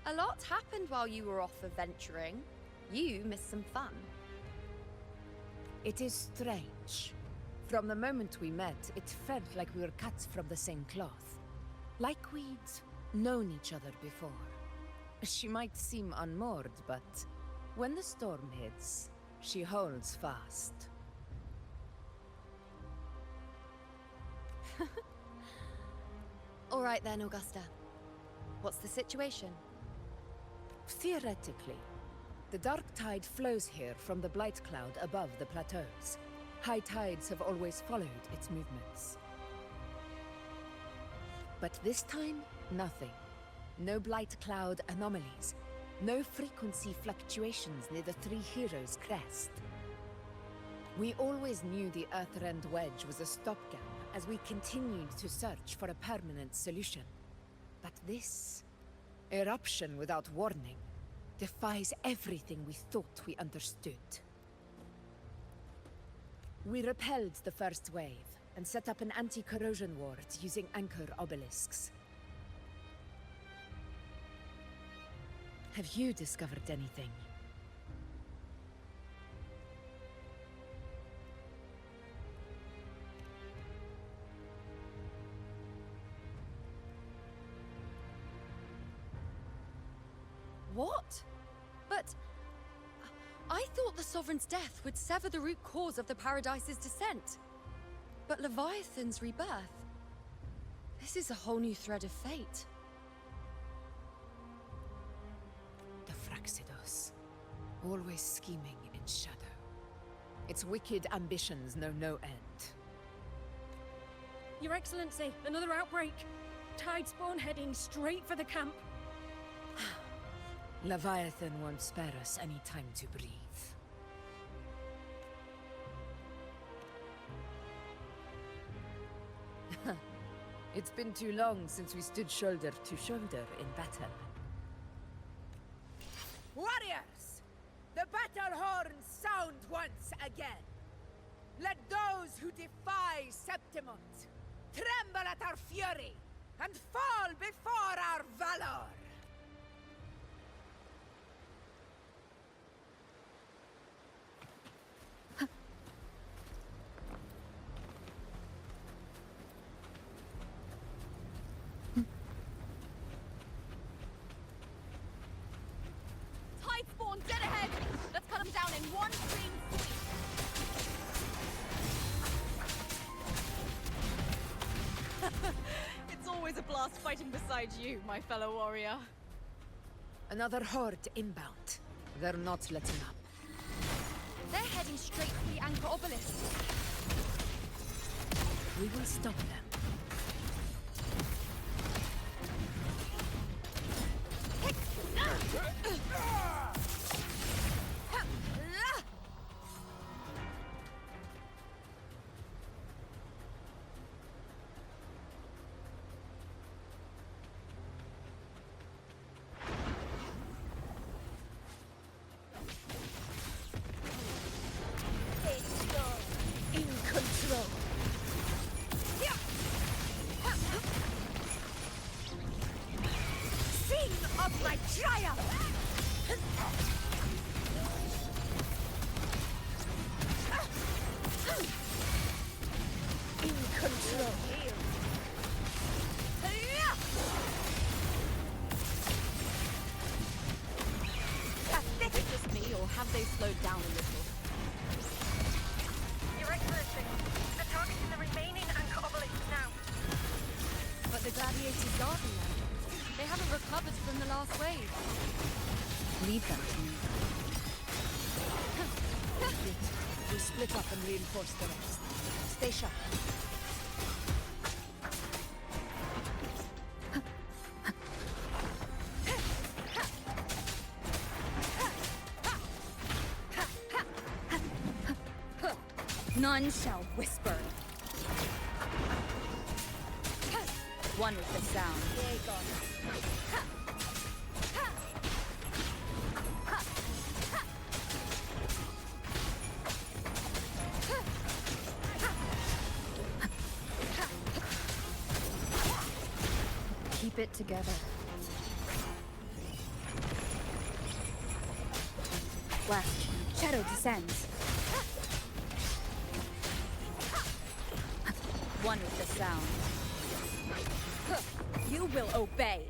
A lot happened while you were off adventuring. You missed some fun. It is strange. From the moment we met, it felt like we were cut from the same cloth. Like we'd known each other before. She might seem unmoored, but when the storm hits, she holds fast. All right then, Augusta. What's the situation? Theoretically, the dark tide flows here from the blight cloud above the plateaus. High tides have always followed its movements. But this time, nothing. No blight cloud anomalies. No frequency fluctuations near the Three Heroes' crest. We always knew the Earthrend Wedge was a stopgap as we continued to search for a permanent solution. But this eruption without warning defies everything we thought we understood. We repelled the first wave and set up an anti-corrosion ward using anchor obelisks. Have you discovered anything? What? But... I thought the Sovereign's death would sever the root cause of the Paradise's descent. But Leviathan's rebirth... This is a whole new thread of fate. The Fraxidos. Always scheming in shadow. Its wicked ambitions know no end. Your Excellency, another outbreak. Tide spawn heading straight for the camp. Leviathan won't spare us any time to breathe. It's been too long since we stood shoulder to shoulder in battle. Warriors! The battle horns sound once again. Let those who defy Septimont tremble at our fury and fall before our valor! Tide spawn dead ahead! Let's cut them down in one clean sweep! It's always a blast fighting beside you, my fellow warrior. Another horde inbound. They're not letting up. They're heading straight for the anchor obelisk. We will stop them. In control. Is it just me, or have they slowed down a little? Your Excellency, the targeting the remaining anchor obelisks now. But the gladiators guarding them. They haven't recovered from the last wave. Leave them to me. We split up and reinforce the rest. Stay sharp. None shall whisper. One with the sound. Keep it together. West, shadow descends. One with the sound. You will obey.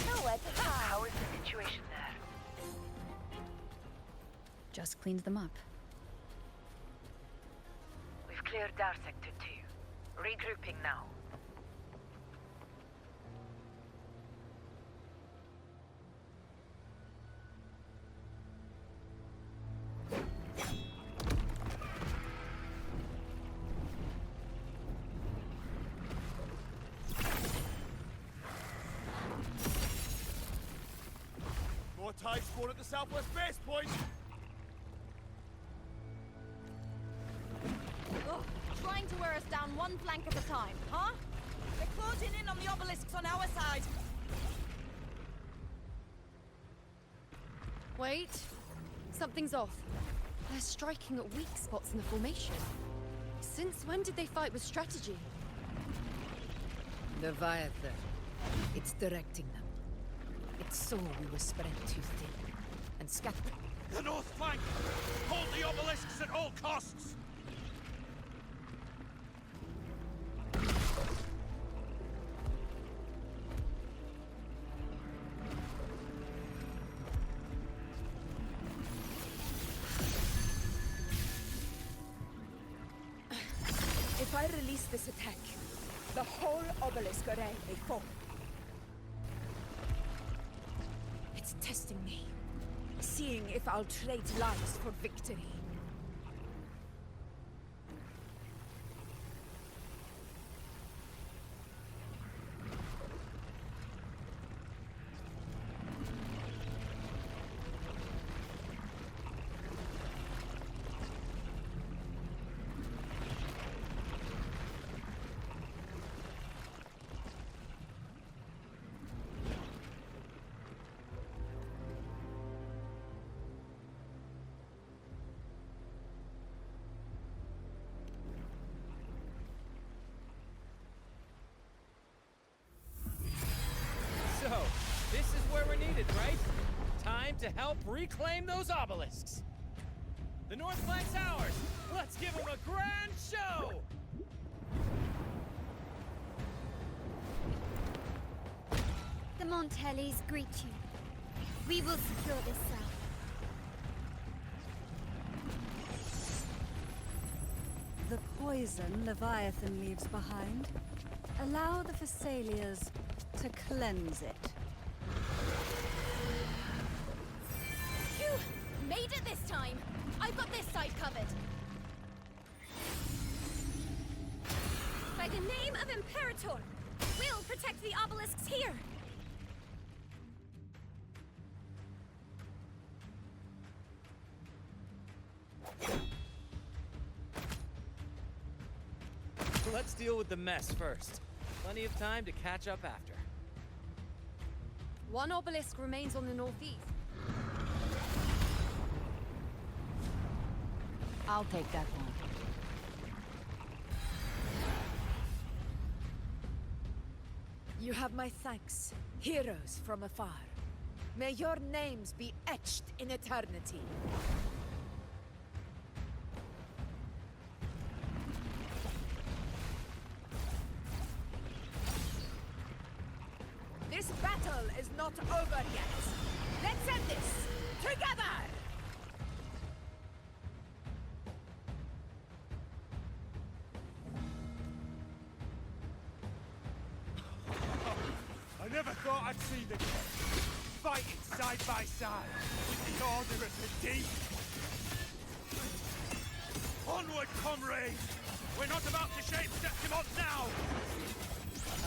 Nowhere to hide. How is the situation there? Just cleaned them up. We've cleared our sector too. Regrouping now. More tide spawn at the southwest base point! Ugh, trying to wear us down one flank at a time, huh? They're closing in on the obelisks on our side. Wait. Something's off. They're striking at weak spots in the formation. Since when did they fight with strategy? Leviathan. It's directing them. It saw we were spread too thin. And scattered. The north flank! Hold the obelisks at all costs! If I release this attack, the whole obelisk array may fall. It's testing me, seeing if I'll trade lives for victory. So, this is where we're needed, right? Time to help reclaim those obelisks. The north flank's ours. Let's give them a grand show! The Montellis greet you. We will secure this south. The poison Leviathan leaves behind, allow the Thessalias to cleanse it. Phew! Made it this time! I've got this side covered. By the name of Imperator, we'll protect the obelisks here! Let's deal with the mess first. Plenty of time to catch up after. One obelisk remains on the northeast. I'll take that one. You have my thanks, heroes from afar. May your names be etched in eternity. This battle is not over yet. Let's end this together! I never thought I'd see the fighting side by side with the Order of the Deep. Onward, comrades! We're not about to shape Septimont now!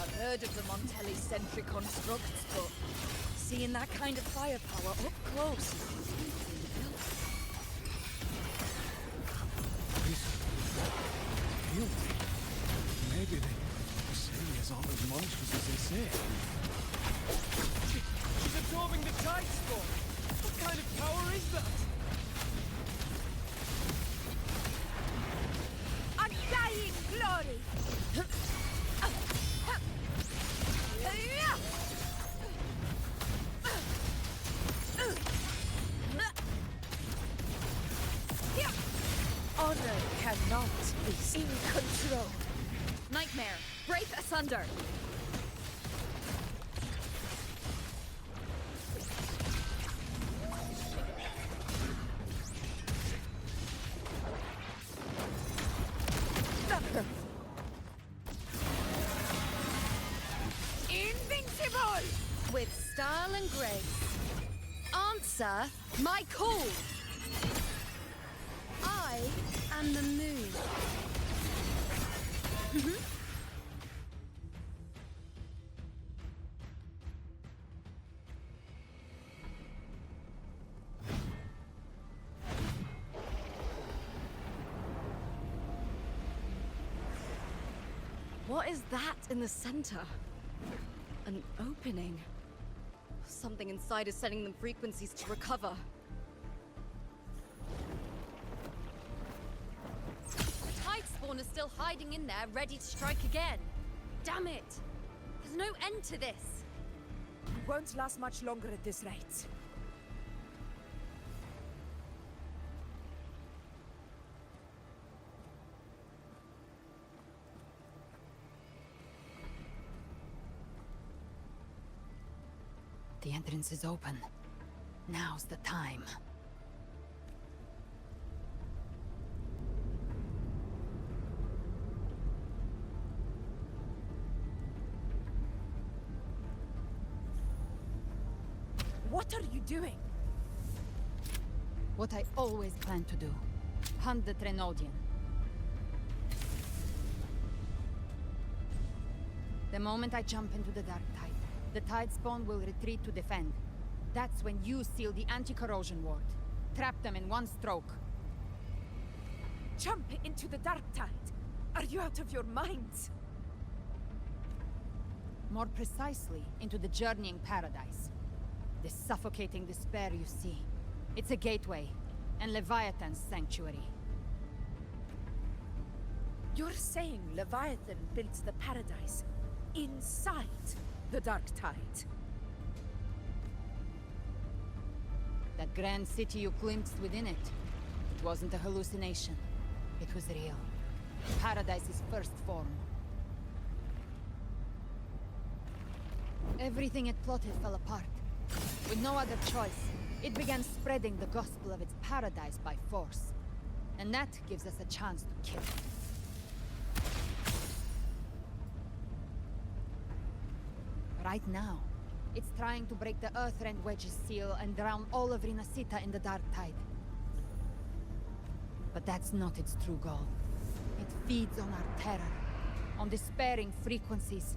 I've heard of the Montelli sentry constructs, but seeing that kind of firepower up close Maybe the Saviors aren't as monstrous as they say. She's absorbing the tide spawn! What kind of power is that? Undying glory! Honor cannot be in control. Nightmare, break asunder! Invincible! With style and grace. Answer my call! I am the moon. What is that in the center? An opening. Something inside is sending them frequencies to recover. The tide spawn is still hiding in there, ready to strike again. Damn it! There's no end to this. It won't last much longer at this rate. The entrance is open. Now's the time. What are you doing? What I always planned to do. Hunt the Trenodian. The moment I jump into the Dark Tide, the Tide Spawn will retreat to defend. That's when you seal the anti-corrosion ward. Trap them in one stroke. Jump into the Dark Tide? Are you out of your minds? More precisely, into the journeying paradise. The suffocating despair you see. It's a gateway, and Leviathan's sanctuary. You're saying Leviathan built the paradise inside the Dark Tide? That grand city you glimpsed within it, it wasn't a hallucination. It was real. Paradise's first form. Everything it plotted fell apart. With no other choice, it began spreading the gospel of its paradise by force. And that gives us a chance to kill it. Right now, it's trying to break the Earthrend Wedge's seal and drown all of Rinasita in the Dark Tide. But that's not its true goal. It feeds on our terror, on despairing frequencies.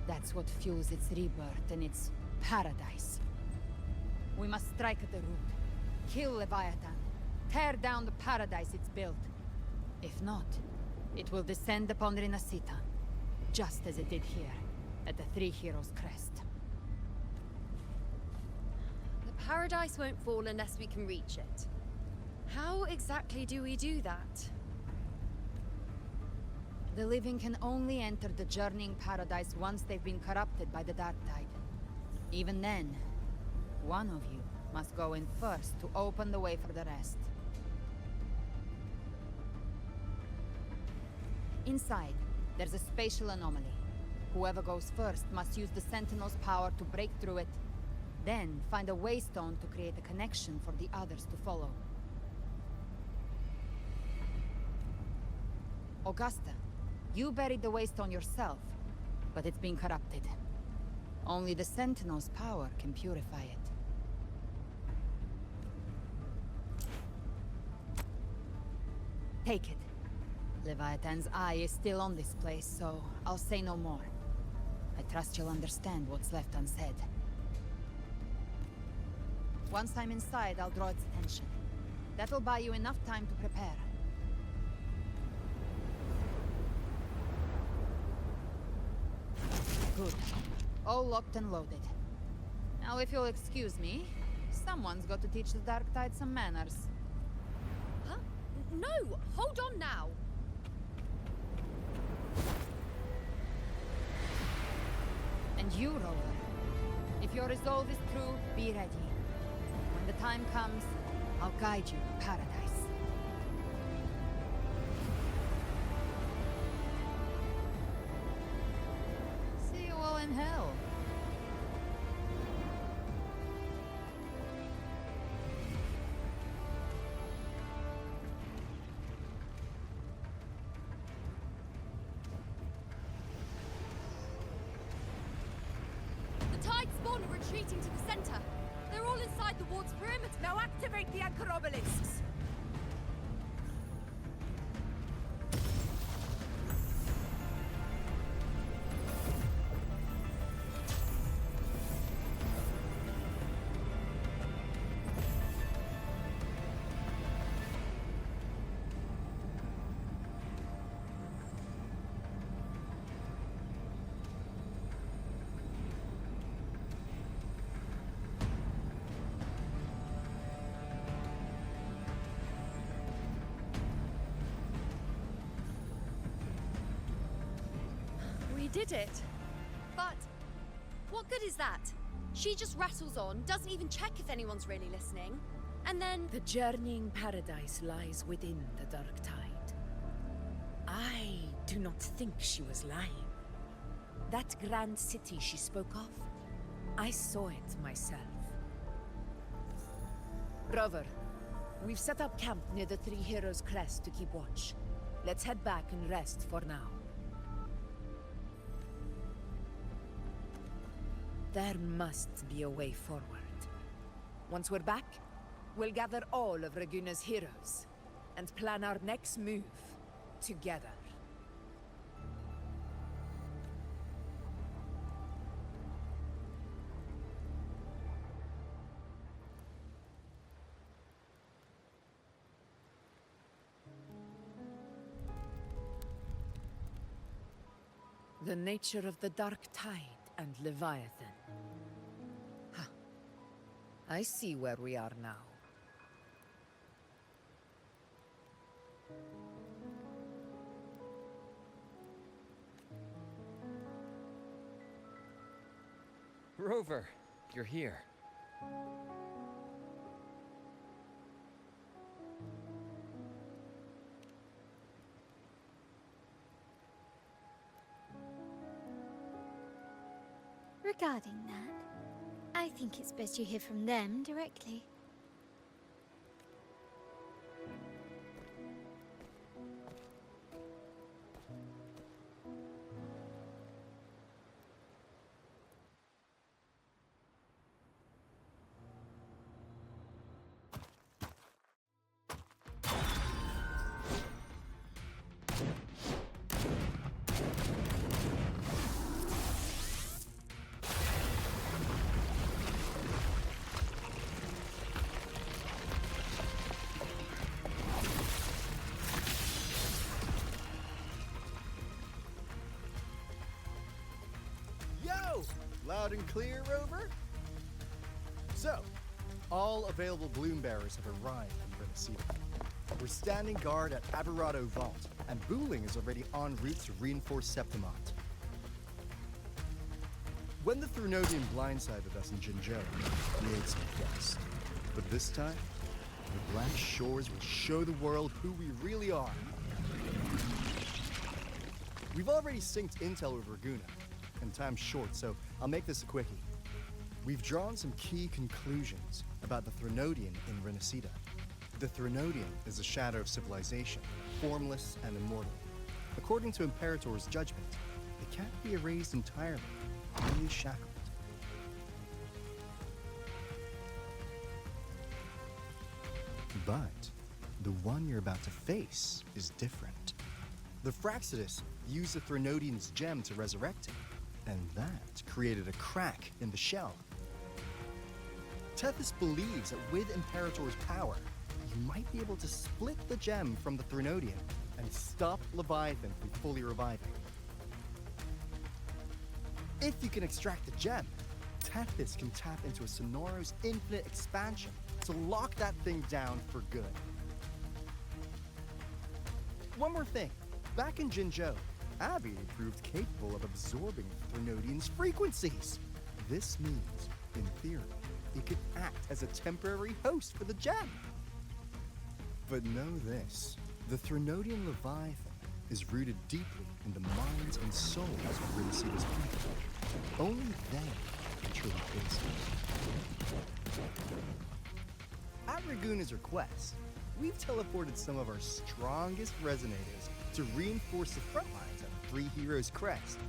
That's what fuels its rebirth and its paradise. We must strike at the root, kill Leviathan, tear down the paradise it's built. If not, it will descend upon Rinasita, just as it did here, at the Three Heroes' Crest. The paradise won't fall unless we can reach it. How exactly do we do that? The living can only enter the journeying paradise once they've been corrupted by the dark tide. Even then, one of you must go in first to open the way for the rest. Inside, there's a spatial anomaly. Whoever goes first must use the Sentinel's power to break through it, then find a waystone to create a connection for the others to follow. Augusta, you buried the waystone yourself, but it's been corrupted. Only the Sentinel's power can purify it. Take it. Leviathan's eye is still on this place, so I'll say no more. I trust you'll understand what's left unsaid. Once I'm inside, I'll draw its attention. That'll buy you enough time to prepare. Good. All locked and loaded. Now, if you'll excuse me, someone's got to teach the Dark Tide some manners. Huh? No! Hold on now! And you, Rover. If your resolve is true, be ready. When the time comes, I'll guide you to paradise. See you all in hell. The Tide Spawn are retreating to the center. They're all inside the ward's perimeter. Now activate the anchor obelisks! We did it. But what good is that? She just rattles on, doesn't even check if anyone's really listening, and then... The journeying paradise lies within the dark tide. I do not think she was lying. That grand city she spoke of, I saw it myself. Rover, we've set up camp near the Three Heroes Crest to keep watch. Let's head back and rest for now. There must be a way forward. Once we're back, we'll gather all of Raguna's heroes and plan our next move together. The nature of the Dark Tide and Leviathan. Huh. I see where we are now. Rover, you're here. Regarding that, I think it's best you hear from them directly. Loud and clear, Rover? So, all available bloom bearers have arrived in Renacedo. We're standing guard at Aberrado Vault, and Booling is already en route to reinforce Septimont. When the Threnodian blindsided us in Jinzhou, we made some fuss. But this time, the Black Shores will show the world who we really are. We've already synced intel with Raguna, and time's short, so I'll make this a quickie. We've drawn some key conclusions about the Threnodian in Renacida. The Threnodian is a shadow of civilization, formless and immortal. According to Imperator's judgment, they can't be erased entirely, only shackled. But the one you're about to face is different. The Fraxidus used the Threnodian's gem to resurrect him, and that created a crack in the shell. Tethys believes that with Imperator's power, you might be able to split the gem from the Threnodian and stop Leviathan from fully reviving. If you can extract the gem, Tethys can tap into a Sonoro's infinite expansion to lock that thing down for good. One more thing. Back in Jinzhou, Abby proved capable of absorbing Threnodian's frequencies. This means, in theory, it could act as a temporary host for the gem. But know this, the Threnodian Leviathan is rooted deeply in the minds and souls of Renacida's people. Only they can truly face it. At Raguna's request, we've teleported some of our strongest resonators to reinforce the front lines at Three Heroes Crest.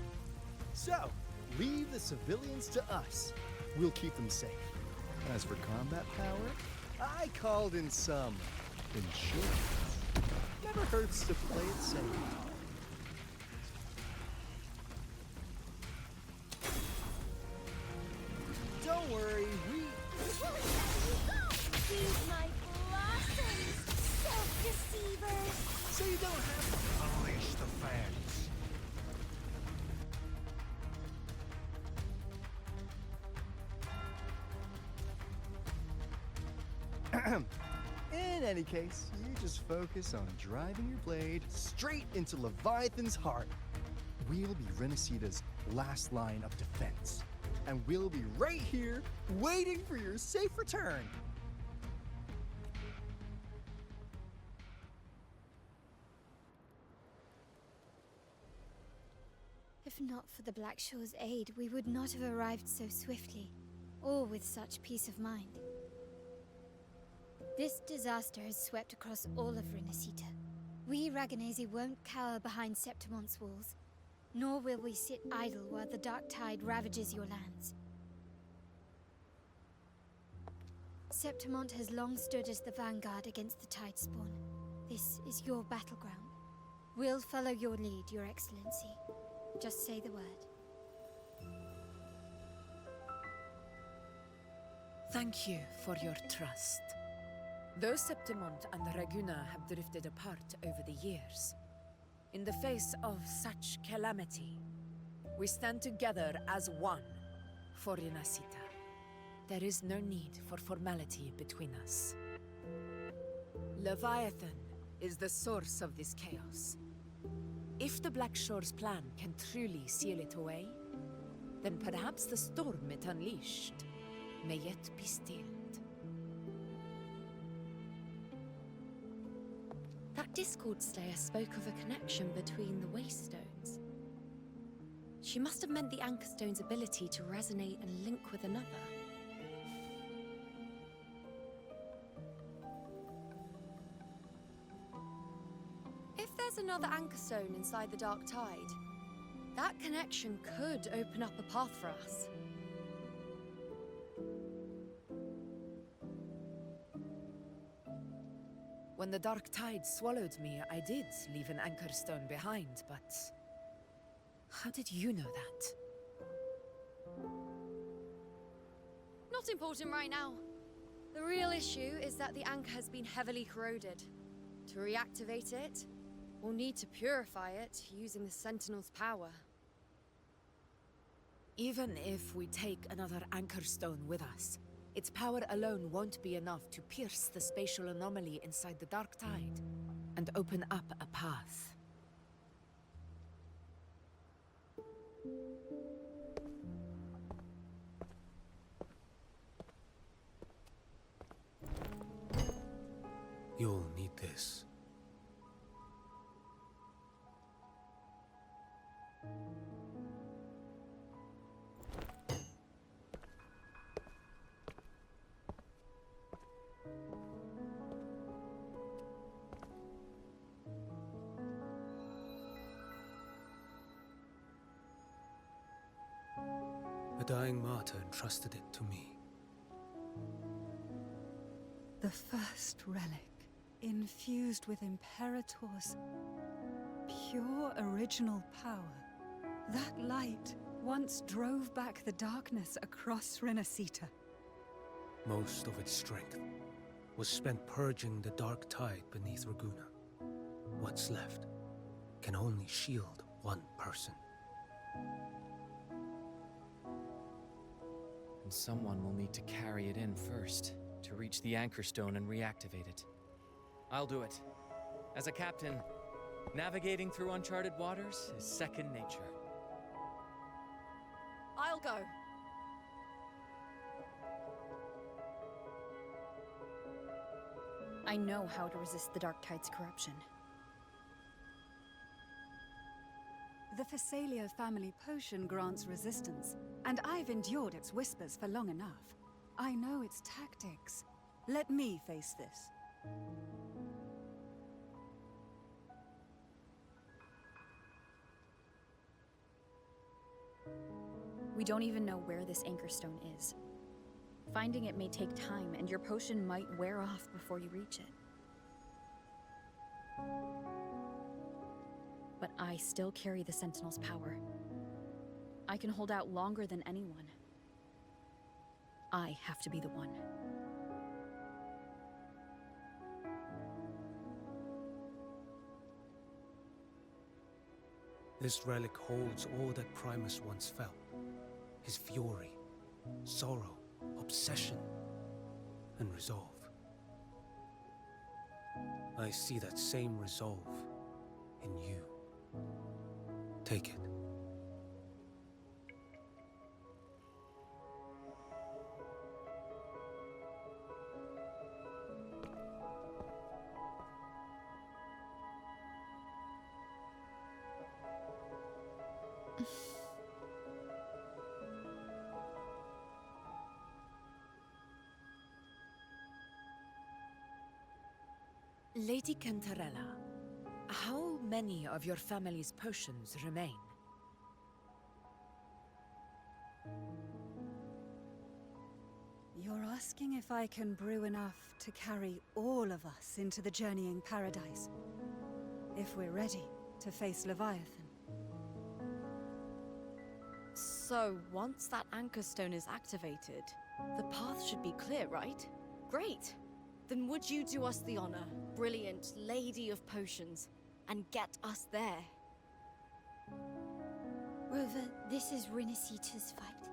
So, leave the civilians to us. We'll keep them safe. As for combat power, I called in some insurance. Never hurts to play it safe. Don't worry, we... Feed my blossoms, self-deceivers! So you don't have to unleash the fans. In any case, you just focus on driving your blade straight into Leviathan's heart. We'll be Renacida's last line of defense. And we'll be right here, waiting for your safe return. If not for the Black Shore's aid, we would not have arrived so swiftly, or with such peace of mind. This disaster has swept across all of Renacita. We Raganese won't cower behind Septimont's walls, nor will we sit idle while the dark tide ravages your lands. Septimont has long stood as the vanguard against the tide spawn. This is your battleground. We'll follow your lead, Your Excellency. Just say the word. Thank you for your trust. Though Septimont and Raguna have drifted apart over the years, in the face of such calamity, we stand together as one for Renacita. There is no need for formality between us. Leviathan is the source of this chaos. If the Black Shore's plan can truly seal it away, then perhaps the storm it unleashed may yet be stilled. That Discord stayer spoke of a connection between the Waystones. She must have meant the Anchor Stone's ability to resonate and link with another. If there's another Anchor Stone inside the Dark Tide, that connection could open up a path for us. When the Dark Tide swallowed me, I did leave an Anchor Stone behind, but... how did you know that? Not important right now. The real issue is that the anchor has been heavily corroded. To reactivate it, we'll need to purify it using the Sentinel's power. Even if we take another Anchor Stone with us, Its power alone won't be enough to pierce the spatial anomaly inside the Dark Tide and open up a path. You'll need this. A dying martyr entrusted it to me. The first relic, infused with Imperator's pure original power. That light once drove back the darkness across Renacita. Most of its strength was spent purging the dark tide beneath Raguna. What's left can only shield one person. And someone will need to carry it in first, to reach the anchor stone and reactivate it. I'll do it. As a captain, navigating through uncharted waters is second nature. I'll go. I know how to resist the Dark Tide's corruption. The Phasalia family potion grants resistance, and I've endured its whispers for long enough. I know its tactics. Let me face this. We don't even know where this anchor stone is. Finding it may take time, and your potion might wear off before you reach it. But I still carry the Sentinel's power. I can hold out longer than anyone. I have to be the one. This relic holds all that Primus once felt. His fury, sorrow, obsession, and resolve. I see that same resolve in you. Take it. Lady Cantarella, how many of your family's potions remain? You're asking if I can brew enough to carry all of us into the journeying paradise. If we're ready to face Leviathan. So, once that anchor stone is activated, the path should be clear, right? Great! Then would you do us the honor, brilliant Lady of Potions, and get us there? Rover, this is Renacita's fight.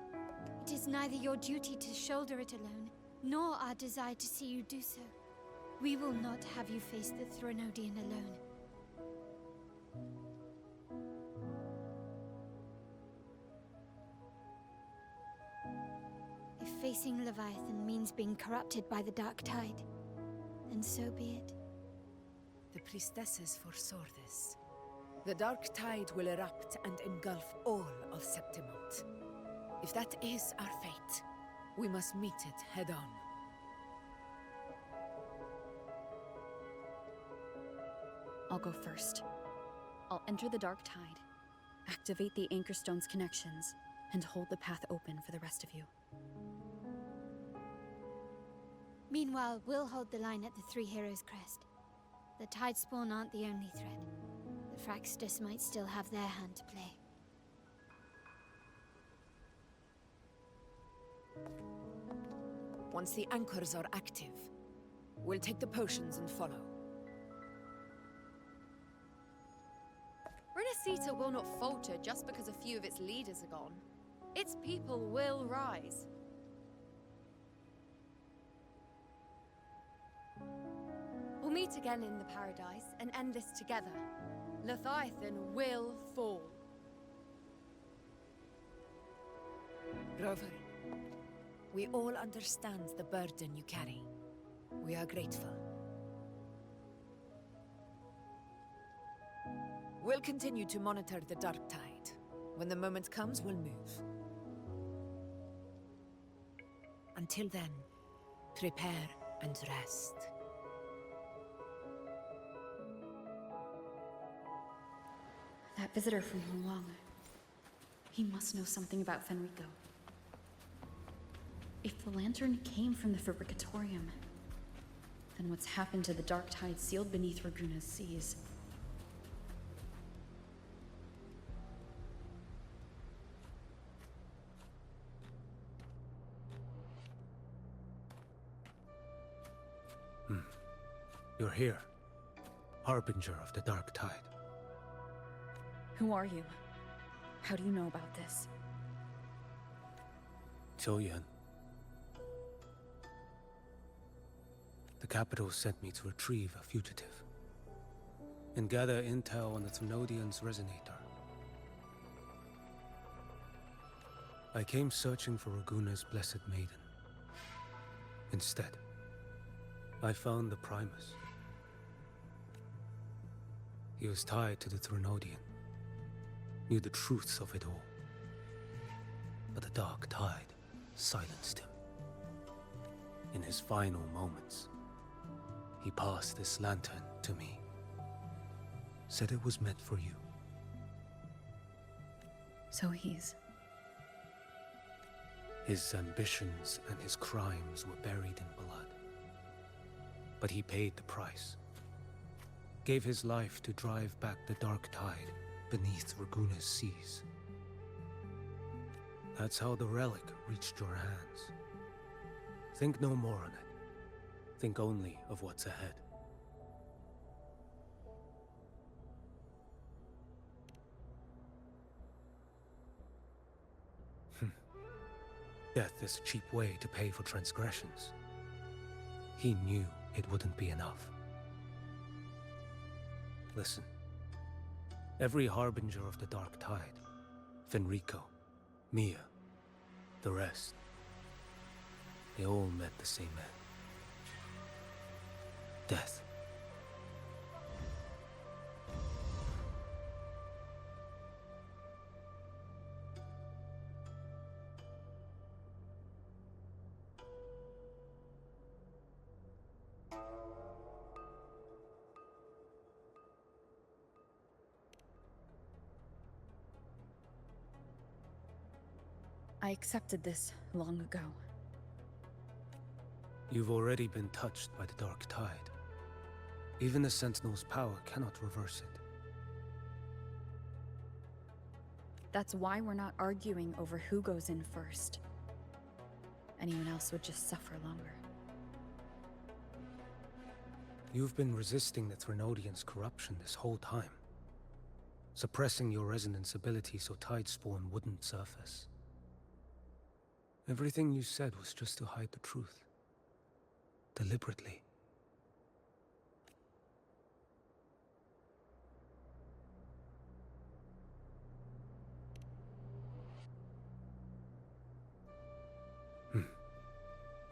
It is neither your duty to shoulder it alone, nor our desire to see you do so. We will not have you face the Threnodian alone. If facing Leviathan means being corrupted by the Dark Tide, then so be it. The priestesses foresaw this. The Dark Tide will erupt and engulf all of Septimont. If that is our fate, we must meet it head-on. I'll go first. I'll enter the Dark Tide, activate the Anchor Stone's connections, and hold the path open for the rest of you. Meanwhile, we'll hold the line at the Three Heroes Crest. The Tidespawn aren't the only threat. The Fraxtus might still have their hand to play. Once the anchors are active, we'll take the potions and follow. Renacita will not falter just because a few of its leaders are gone. Its people will rise. We'll meet again in the paradise and end this together. Leviathan will fall. Rover, we all understand the burden you carry. We are grateful. We'll continue to monitor the dark tide. When the moment comes, we'll move. Until then, prepare and rest. That visitor from Huang. He must know something about Fenrico. If the lantern came from the Fabricatorium, then what's happened to the dark tide sealed beneath Raguna's seas? You're here, harbinger of the dark tide. Who are you? How do you know about this? Choyan. The capital sent me to retrieve a fugitive and gather intel on the Thenodian's resonator. I came searching for Raguna's blessed maiden. Instead, I found the Primus. He was tied to the Thenodian, knew the truths of it all. But the dark tide silenced him. In his final moments, he passed this lantern to me. Said it was meant for you. So he's... His ambitions and his crimes were buried in blood. But he paid the price. Gave his life to drive back the dark tide beneath Raguna's seas. That's how the relic reached your hands. Think no more on it. Think only of what's ahead. Death is a cheap way to pay for transgressions. He knew it wouldn't be enough. Listen. Every harbinger of the dark tide, Fenrico, Mia, the rest, they all met the same end. Death. I accepted this long ago. You've already been touched by the dark tide. Even the Sentinel's power cannot reverse it. That's why we're not arguing over who goes in first. Anyone else would just suffer longer. You've been resisting the Thenodian's corruption this whole time. Suppressing your resonance ability so Tidespawn wouldn't surface. Everything you said was just to hide the truth. Deliberately.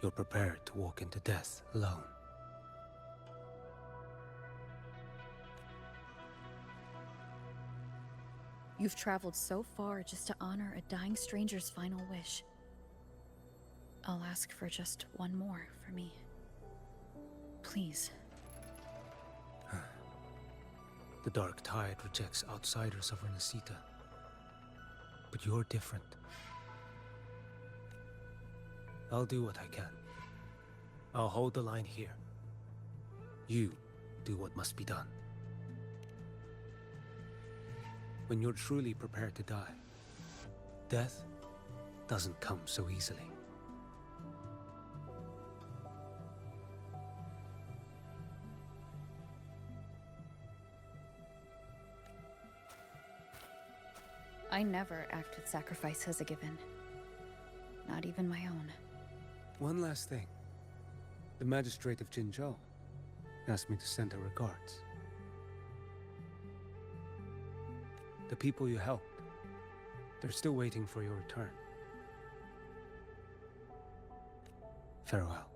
You're prepared to walk into death alone. You've traveled so far just to honor a dying stranger's final wish. I'll ask for just one more for me. Please. The dark tide rejects outsiders of Renacita. But you're different. I'll do what I can. I'll hold the line here. You do what must be done. When you're truly prepared to die, death doesn't come so easily. I never act with sacrifice as a given. Not even my own. One last thing. The magistrate of Jinzhou. asked me to send her regards. The people you helped, they're still waiting for your return. Farewell.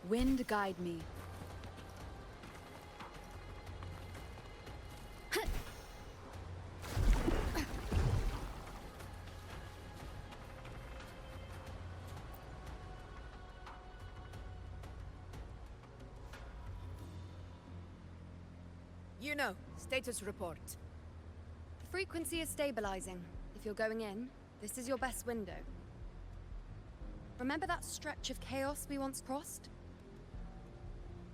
Wind guide me. You know, status report. The frequency is stabilizing. If you're going in, this is your best window. Remember that stretch of chaos we once crossed?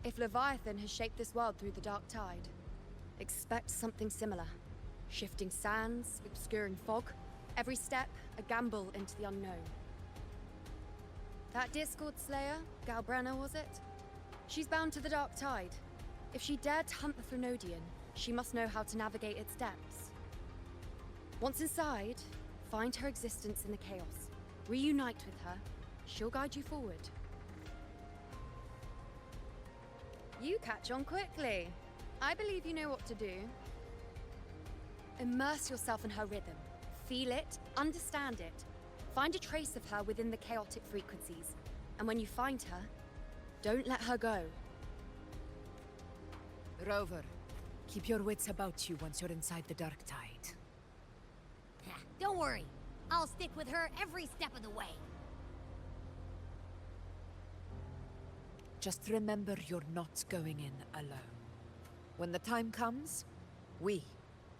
If Leviathan has shaped this world through the dark tide, expect something similar. Shifting sands, obscuring fog, every step a gamble into the unknown. That Discord Slayer, Galbrenna was it? She's bound to the dark tide. If she dared to hunt the Threnodian, she must know how to navigate its depths. Once inside, find her existence in the chaos. Reunite with her. She'll guide you forward. You catch on quickly. I believe you know what to do. Immerse yourself in her rhythm. Feel it, understand it. Find a trace of her within the chaotic frequencies. And when you find her, don't let her go. Rover, keep your wits about you once you're inside the dark tide. Don't worry. I'll stick with her every step of the way. Just remember you're not going in alone. When the time comes, we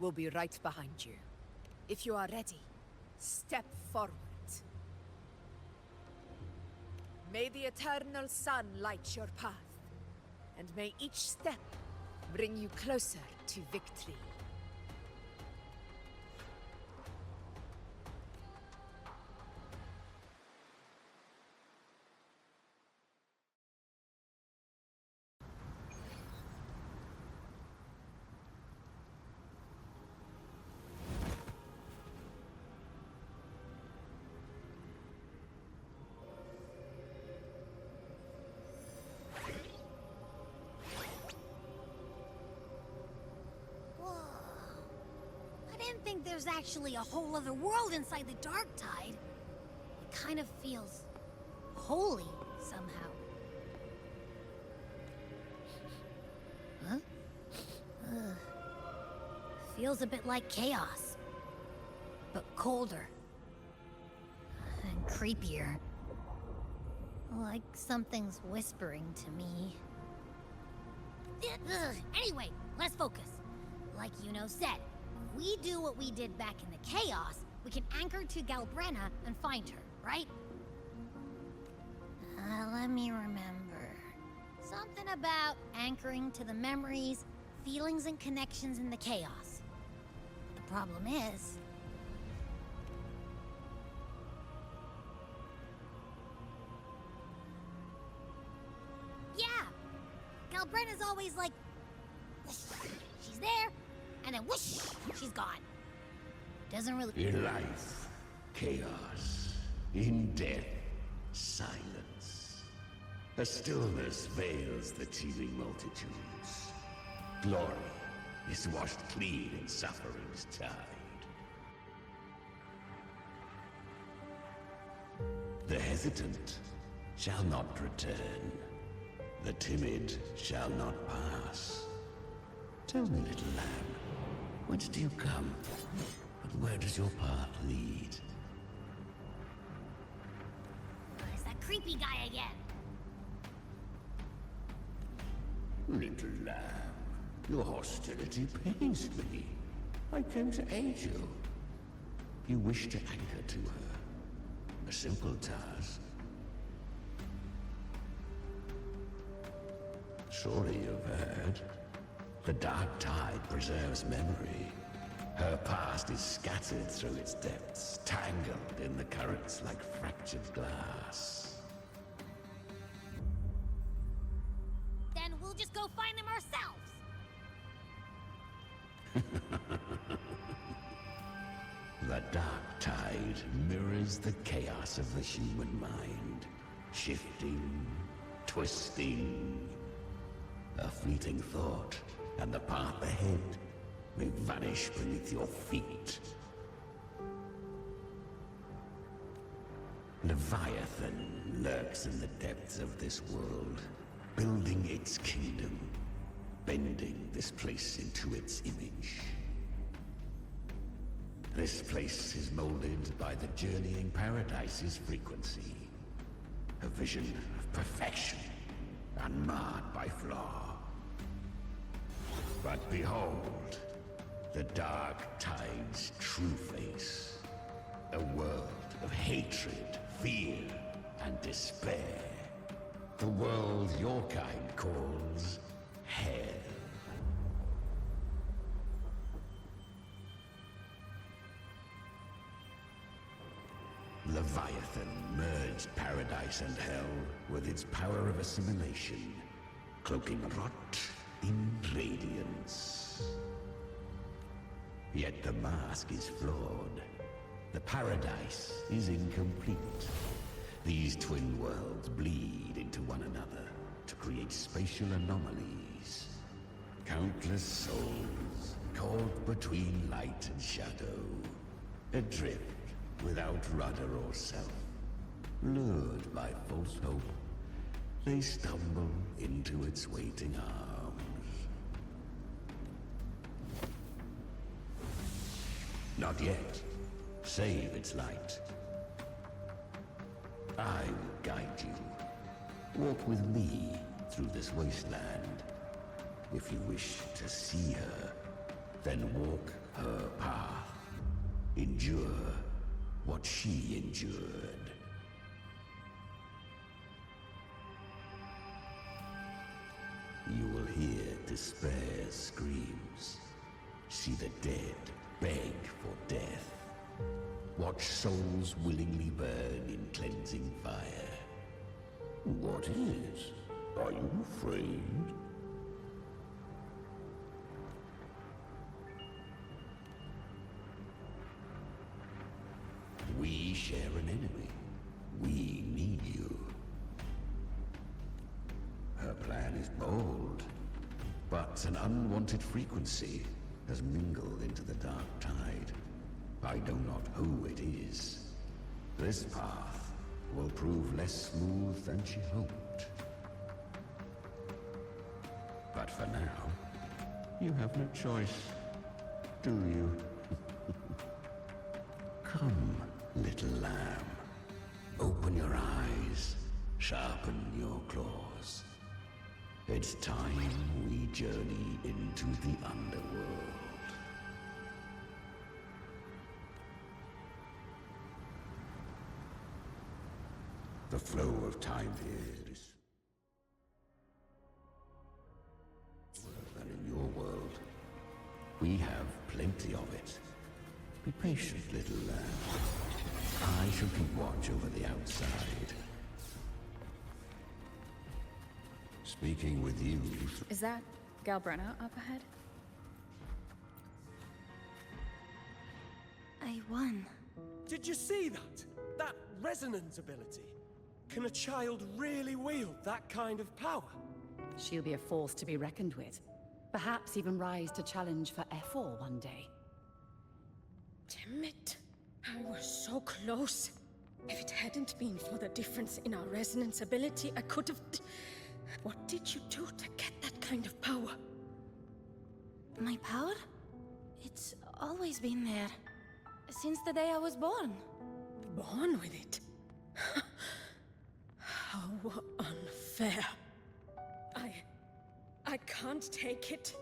will be right behind you. If you are ready, step forward. May the eternal sun light your path, and may each step bring you closer to victory. I didn't think there's actually a whole other world inside the dark tide. It kind of feels holy somehow. Huh? Ugh. Feels a bit like chaos, but colder and creepier. Like something's whispering to me. Ugh. Anyway, let's focus. Like Yuno said, if we do what we did back in the chaos, we can anchor to Galbrenna and find her, right? Let me remember. Something about anchoring to the memories, feelings, and connections in the chaos. The problem is... yeah! Galbrenna's always like... whoosh, she's there, and then whoosh, she's gone. Doesn't really... In life, chaos. In death, silence. A stillness veils the teeming multitudes. Glory is washed clean in suffering's tide. The hesitant shall not return. The timid shall not pass. Tell me, little lamb, whence do you come? But where does your path lead? It's that creepy guy again. Little lamb, your hostility pains me. I came to aid you. You wish to anchor to her. A simple task. Surely you've heard. The dark tide preserves memory. Her past is scattered through its depths, tangled in the currents like fractured glass. Then we'll just go find them ourselves. The dark tide mirrors the chaos of the human mind, shifting, twisting. A fleeting thought, and the path ahead may vanish beneath your feet. Leviathan lurks in the depths of this world, building its kingdom, bending this place into its image. This place is molded by the journeying paradise's frequency, a vision of perfection, unmarred by flaw. But behold, the dark tide's true face. A world of hatred, fear, and despair. The world your kind calls hell. Leviathan merged paradise and hell with its power of assimilation, cloaking rot in radiance. Yet the mask is flawed. The paradise is incomplete. These twin worlds bleed into one another to create spatial anomalies. Countless souls caught between light and shadow, adrift without rudder or self. Lured by false hope, they stumble into its waiting arms. Not yet. Save its light. I will guide you. Walk with me through this wasteland. If you wish to see her, then walk her path. Endure what she endured. You will hear despair's screams. See the dead beg for death. Watch souls willingly burn in cleansing fire. What is? Are you afraid? We share an enemy. We need you. Her plan is bold, but an unwanted frequency has mingled into the dark tide. I know not who it is. This path will prove less smooth than she hoped. But for now, you have no choice, do you? Come, little lamb. Open your eyes, sharpen your claws. It's time we journey into the underworld. The flow of time here is than in your world. We have plenty of it. Be patient, little lamb. I shall keep watch over the outside. Speaking with you. Is that Galbrenna up ahead? I won. Did you see that? That resonance ability? Can a child really wield that kind of power? She'll be a force to be reckoned with. Perhaps even rise to challenge for F4 one day. Damn it. I was so close. If it hadn't been for the difference in our resonance ability, I could have... What did you do to get that kind of power? My power? It's always been there. Since the day I was born. Born with it? How unfair. I can't take it.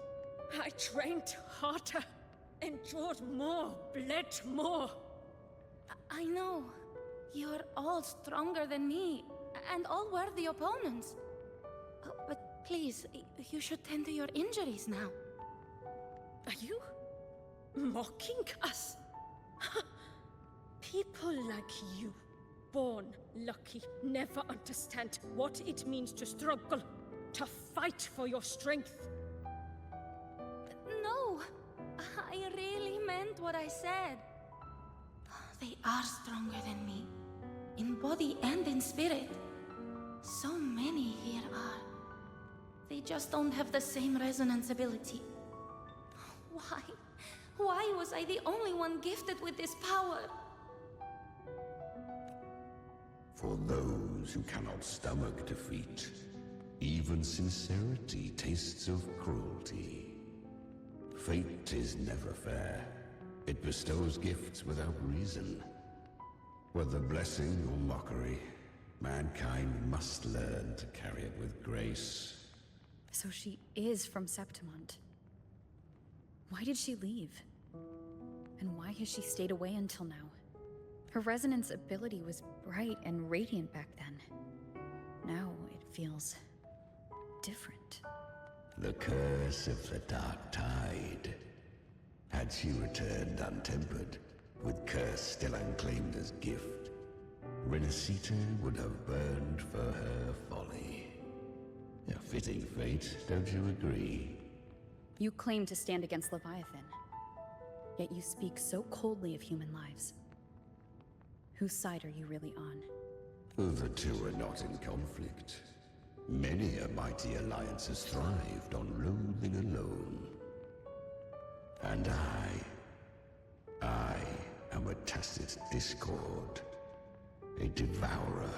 I trained harder, endured more, bled more. I know. You're all stronger than me, and all worthy opponents. But please, you should tend to your injuries now. Are you mocking us? People like you, born lucky, never understand what it means to struggle, to fight for your strength. No, I really meant what I said. They are stronger than me, in body and in spirit. So many here are. They just don't have the same resonance ability. Why? Why was I the only one gifted with this power? For those who cannot stomach defeat, even sincerity tastes of cruelty. Fate is never fair. It bestows gifts without reason. Whether blessing or mockery, mankind must learn to carry it with grace. So she is from Septimont. Why did she leave? And why has she stayed away until now? Her resonance ability was bright and radiant back then. Now it feels different. The curse of the Dark Tide. Had she returned untempered, with curse still unclaimed as gift, Renacita would have burned for her folly. A fitting fate, don't you agree? You claim to stand against Leviathan, yet you speak so coldly of human lives. Whose side are you really on? The two are not in conflict. Many a mighty alliance has thrived on loathing alone. And I am a tacit discord, a devourer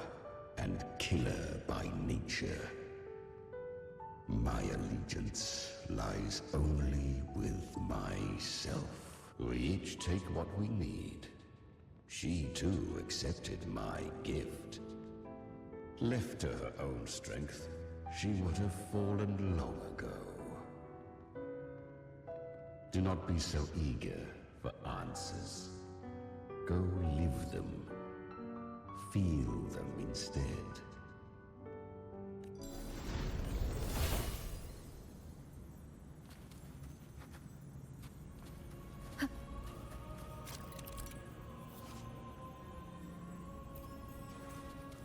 and killer by nature. My allegiance lies only with myself. We each take what we need. She too accepted my gift. Left to her own strength, she would have fallen long ago. Do not be so eager for answers. Go live them. Feel them instead.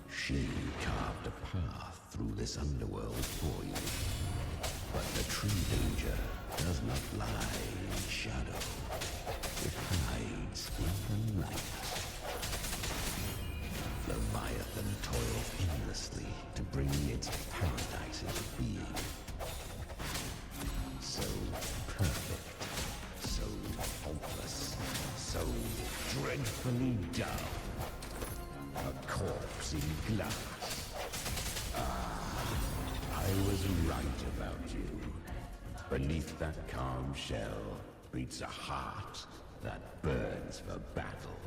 She carved a path through this underworld for you. But the true danger does not lie in shadow. It hides in the light. Leviathan toils endlessly to bring its paradise into being. So perfect, so faultless, so dreadfully dumb. A corpse in glass. I was right about you. Beneath that calm shell beats a heart that burns for battle.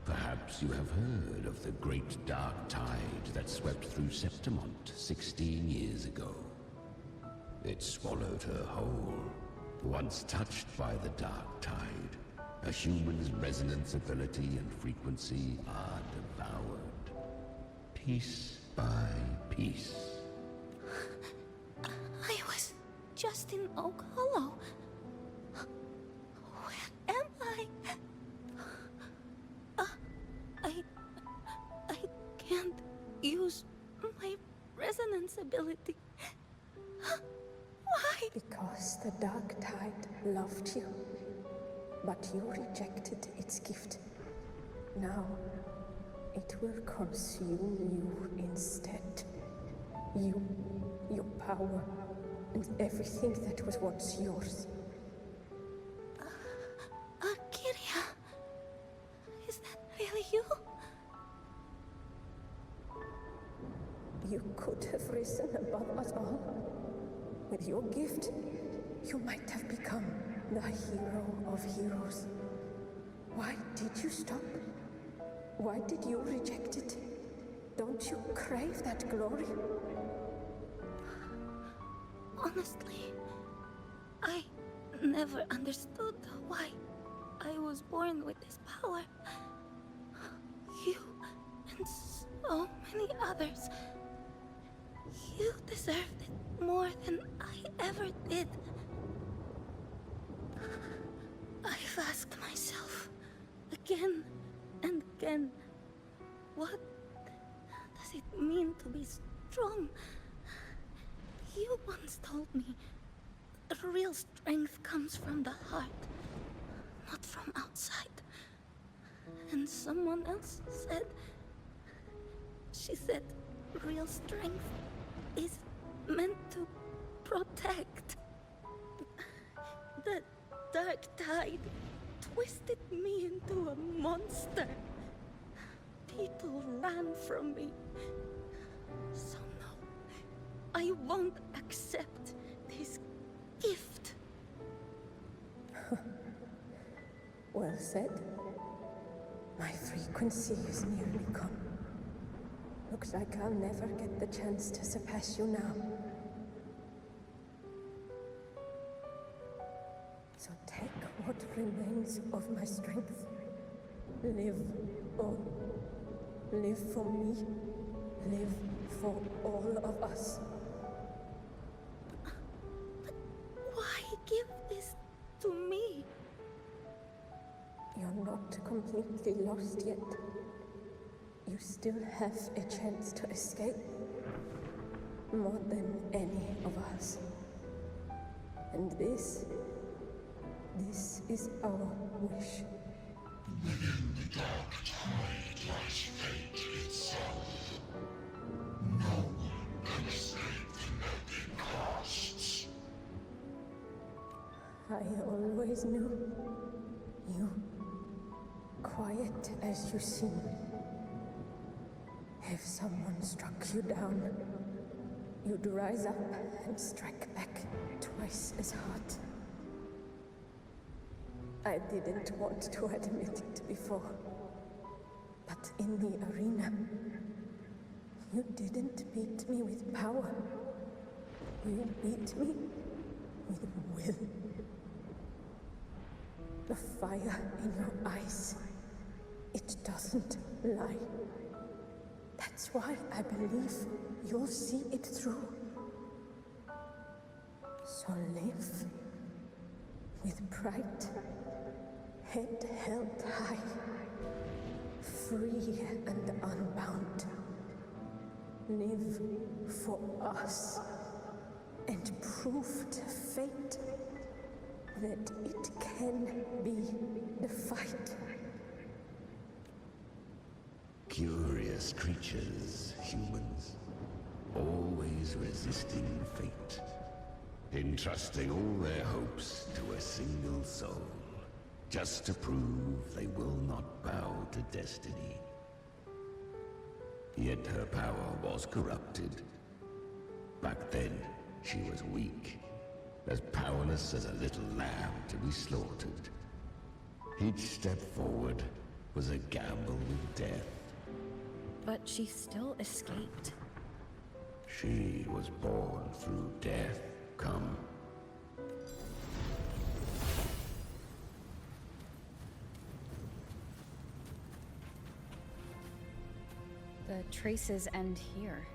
Perhaps you have heard of the great dark tide that swept through Septimont 16 years ago. It swallowed her whole. Once touched by the dark tide, a human's resonance ability and frequency are devoured. Piece by piece. I was just in Oak Hollow. Where am I? I can't use my resonance ability. Why? Because the Dark Tide loved you, but you rejected its gift. Now, it will consume you instead. You, your power, and everything that was once yours. Kiria, is that really you? You could have risen above us all. With your gift, you might have become the hero of heroes. Why did you stop? Why did you reject it? Don't you crave that glory? Honestly, I never understood why I was born with this power. You and so many others. You deserved it more than I ever did. I've asked myself again and again, what does it mean to be strong? You once told me that real strength comes from the heart, not from outside. And someone else said, she said, real strength is meant to protect. The dark tide twisted me into a monster. People ran from me. So no, I won't accept this gift. Well said. My frequency is nearly gone. Looks like I'll never get the chance to surpass you now. So take what remains of my strength. Live on. Live for me. Live for all of us. But why give this to me? You're not completely lost yet. You still have a chance to escape. More than any of us. And this is our wish. Within the dark tide lies fate itself. No one can escape the melting casts. I always knew you, quiet as you seem. If someone struck you down, you'd rise up and strike back twice as hard. I didn't want to admit it before, but in the arena, you didn't beat me with power. You beat me with will. The fire in your eyes, it doesn't lie. That's why I believe you'll see it through. So live with pride, head held high, free and unbound. Live for us and prove to fate that it can be defied. Curious creatures, humans, always resisting fate, entrusting all their hopes to a single soul, just to prove they will not bow to destiny. Yet her power was corrupted. Back then, she was weak, as powerless as a little lamb to be slaughtered. Each step forward was a gamble with death. But she still escaped. She was born through death. Come. The traces end here.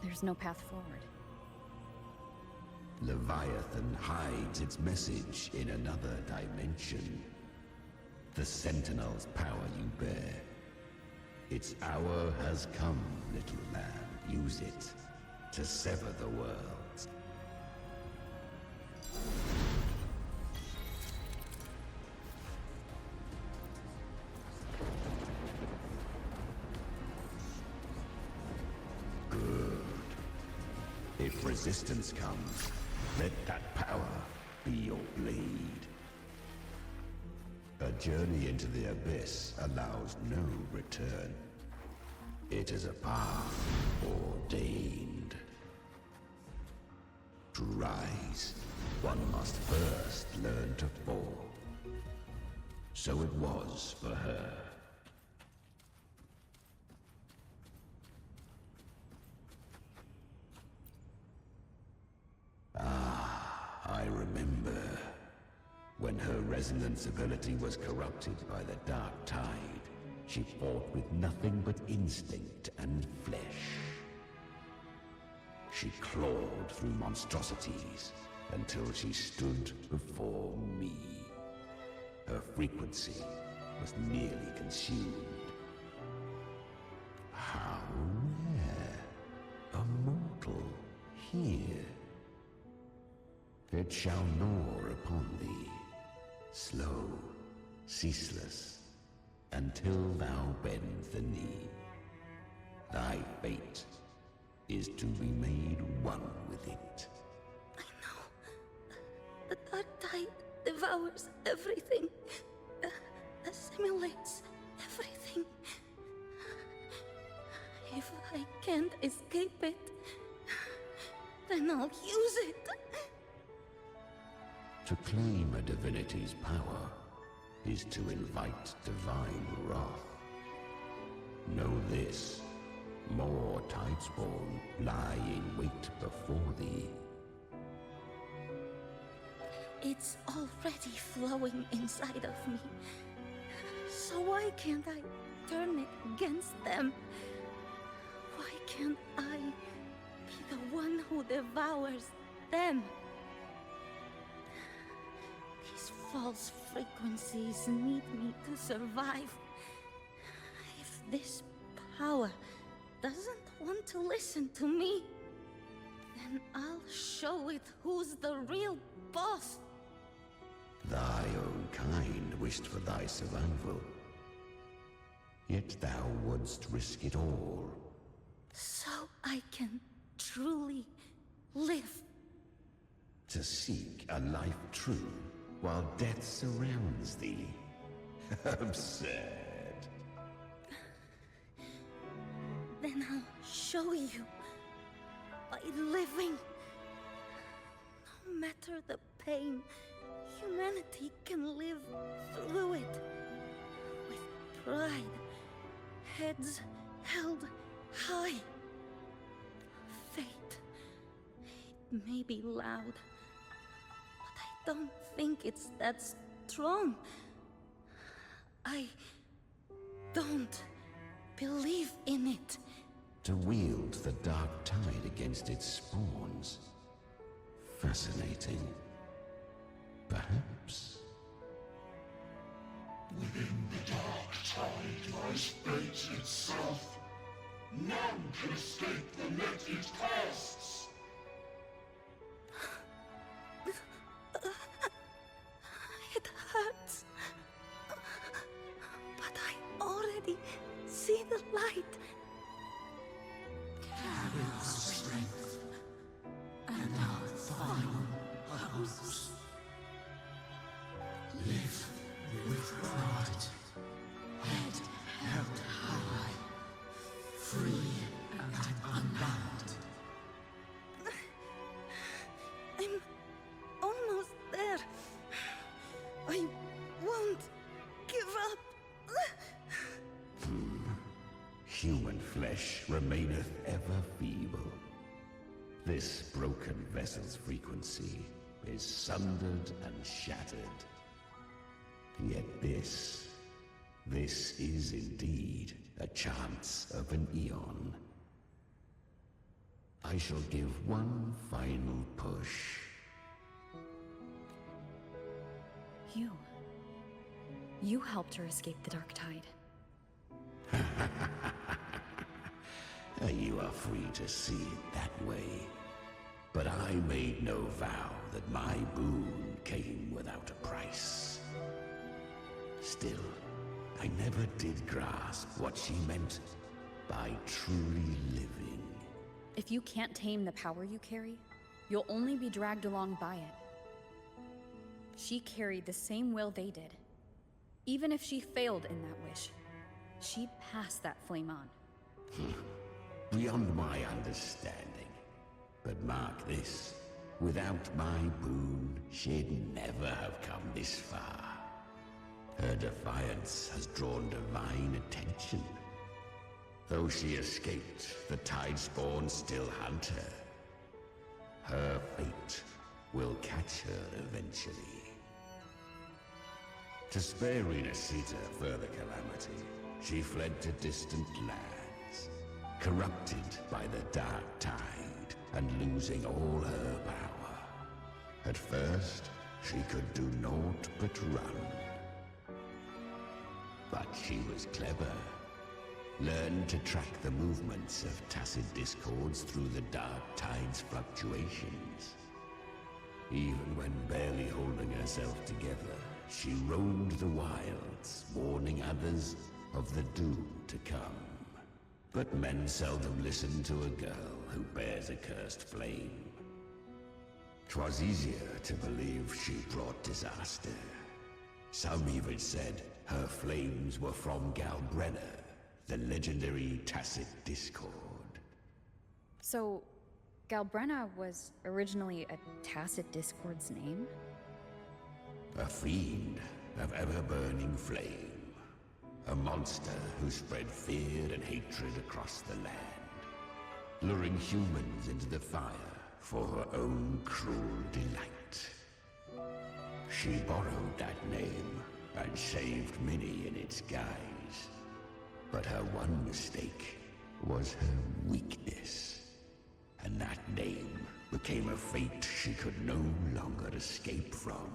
There's no path forward. Leviathan hides its message in another dimension. The Sentinel's power you bear. Its hour has come, little lamb. Use it to sever the worlds. Good. If resistance comes, let that power be your blade. A journey into the abyss allows no return. It is a path ordained. To rise, one must first learn to fall. So it was for her. I remember. When her resonance ability was corrupted by the dark tide, she fought with nothing but instinct and flesh. She clawed through monstrosities until she stood before me. Her frequency was nearly consumed. How rare! A mortal here. It shall gnaw upon thee, slow, ceaseless, until thou bend the knee. Thy fate is to be made one with it. The dark tide devours everything, assimilates everything. If I can't escape it, then I'll use it. To claim a divinity's power is to invite divine wrath. Know this, more Tidespawn lie in wait before thee. It's already flowing inside of me. So why can't I turn it against them? Why can't I be the one who devours them? These false frequencies need me to survive. If this power doesn't want to listen to me, then I'll show it who's the real boss. Thy own kind wished for thy survival. Yet thou wouldst risk it all. So I can truly live. To seek a life true while death surrounds thee. Absurd. Then I'll show you by living. No matter the pain, humanity can live through it. With pride, heads held high. Fate, it may be loud, but I don't think it's that strong. I don't believe in it. To wield the dark tide against its spawns. Fascinating. Perhaps. Within the dark tide lies fate itself. None can escape the net it casts. It hurts. But I already see the light. Carry our strength and our final hopes. Live with pride, head held high, free and unbound. I'm almost there. I won't give up. Human flesh remaineth ever feeble. This broken vessel's frequency is sundered and shattered. Yet this is indeed a chance of an eon. I shall give one final push. You helped her escape the dark tide. You are free to see it that way. But I made no vow that my boon came without a price. Still, I never did grasp what she meant by truly living. If you can't tame the power you carry, you'll only be dragged along by it. She carried the same will they did. Even if she failed in that wish, she'd pass that flame on. Beyond my understanding. But mark this, without my boon, she'd never have come this far. Her defiance has drawn divine attention. Though she escaped, the Tidespawn still hunt her. Her fate will catch her eventually. To spare Rena Sita further calamity, she fled to distant lands, corrupted by the dark tide and losing all her power. At first, she could do naught but run. But she was clever. Learned to track the movements of tacit discords through the dark tide's fluctuations. Even when barely holding herself together, she roamed the wilds, warning others of the doom to come. But men seldom listen to a girl who bears a cursed flame. 'Twas easier to believe she brought disaster. Some even said her flames were from Galbrenna, the legendary tacit discord. So, Galbrenna was originally a tacit discord's name? A fiend of ever-burning flame. A monster who spread fear and hatred across the land, luring humans into the fire for her own cruel delight. She borrowed that name and saved many in its guise. But her one mistake was her weakness. And that name became a fate she could no longer escape from.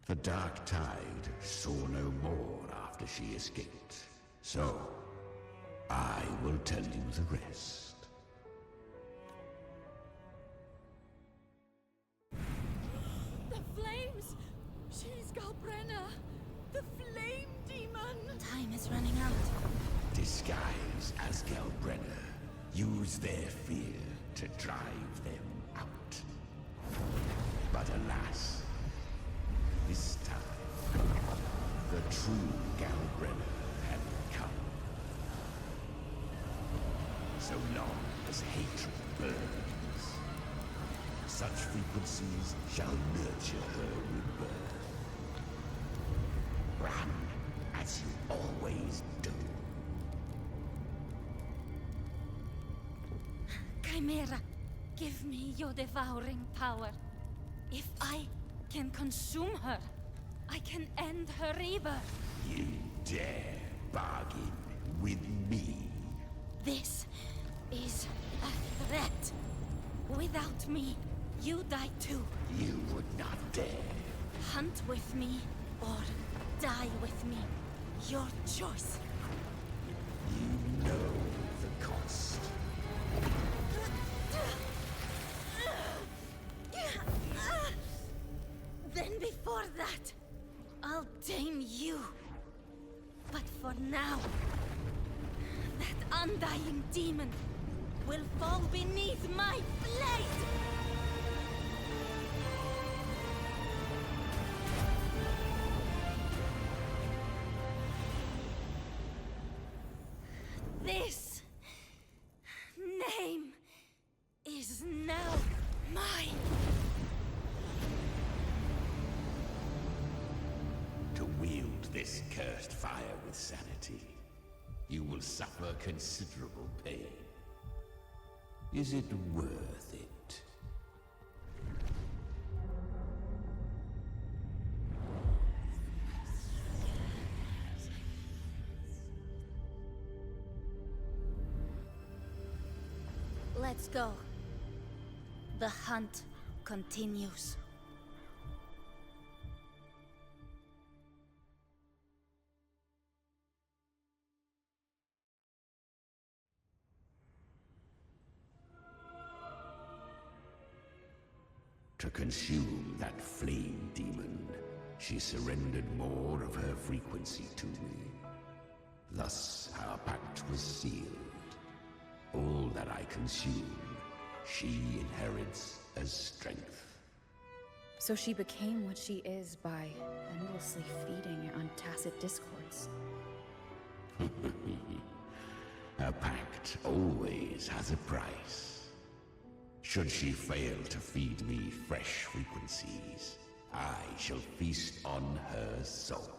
The dark tide saw no more after she escaped. So, I will tell you the rest. The flames! She's Galbrenna! The flame demon! Time is running out. Disguised as Galbrenna, use their fear to drive them out. But alas, this time, the true Galbrenna had come. So long as hatred burns, such frequencies shall nurture her with birth. Run as you always do. Chimera, give me your devouring power. If I can consume her, I can end her rebirth. You dare bargain with me? This is a threat. Without me, you die too. You would not dare. Hunt with me or die with me. Your choice. You know the cost. Then before that, I'll tame you. But for now, that undying demon will fall beneath my blade! This name is now mine. To wield this cursed fire with sanity, you will suffer considerable pain. Is it worth it? Let's go. The hunt continues. To consume that flame demon, she surrendered more of her frequency to me. Thus, our pact was sealed. All that I consume, she inherits as strength. So she became what she is by endlessly feeding on tacit discords. A pact always has a price. Should she fail to feed me fresh frequencies, I shall feast on her soul,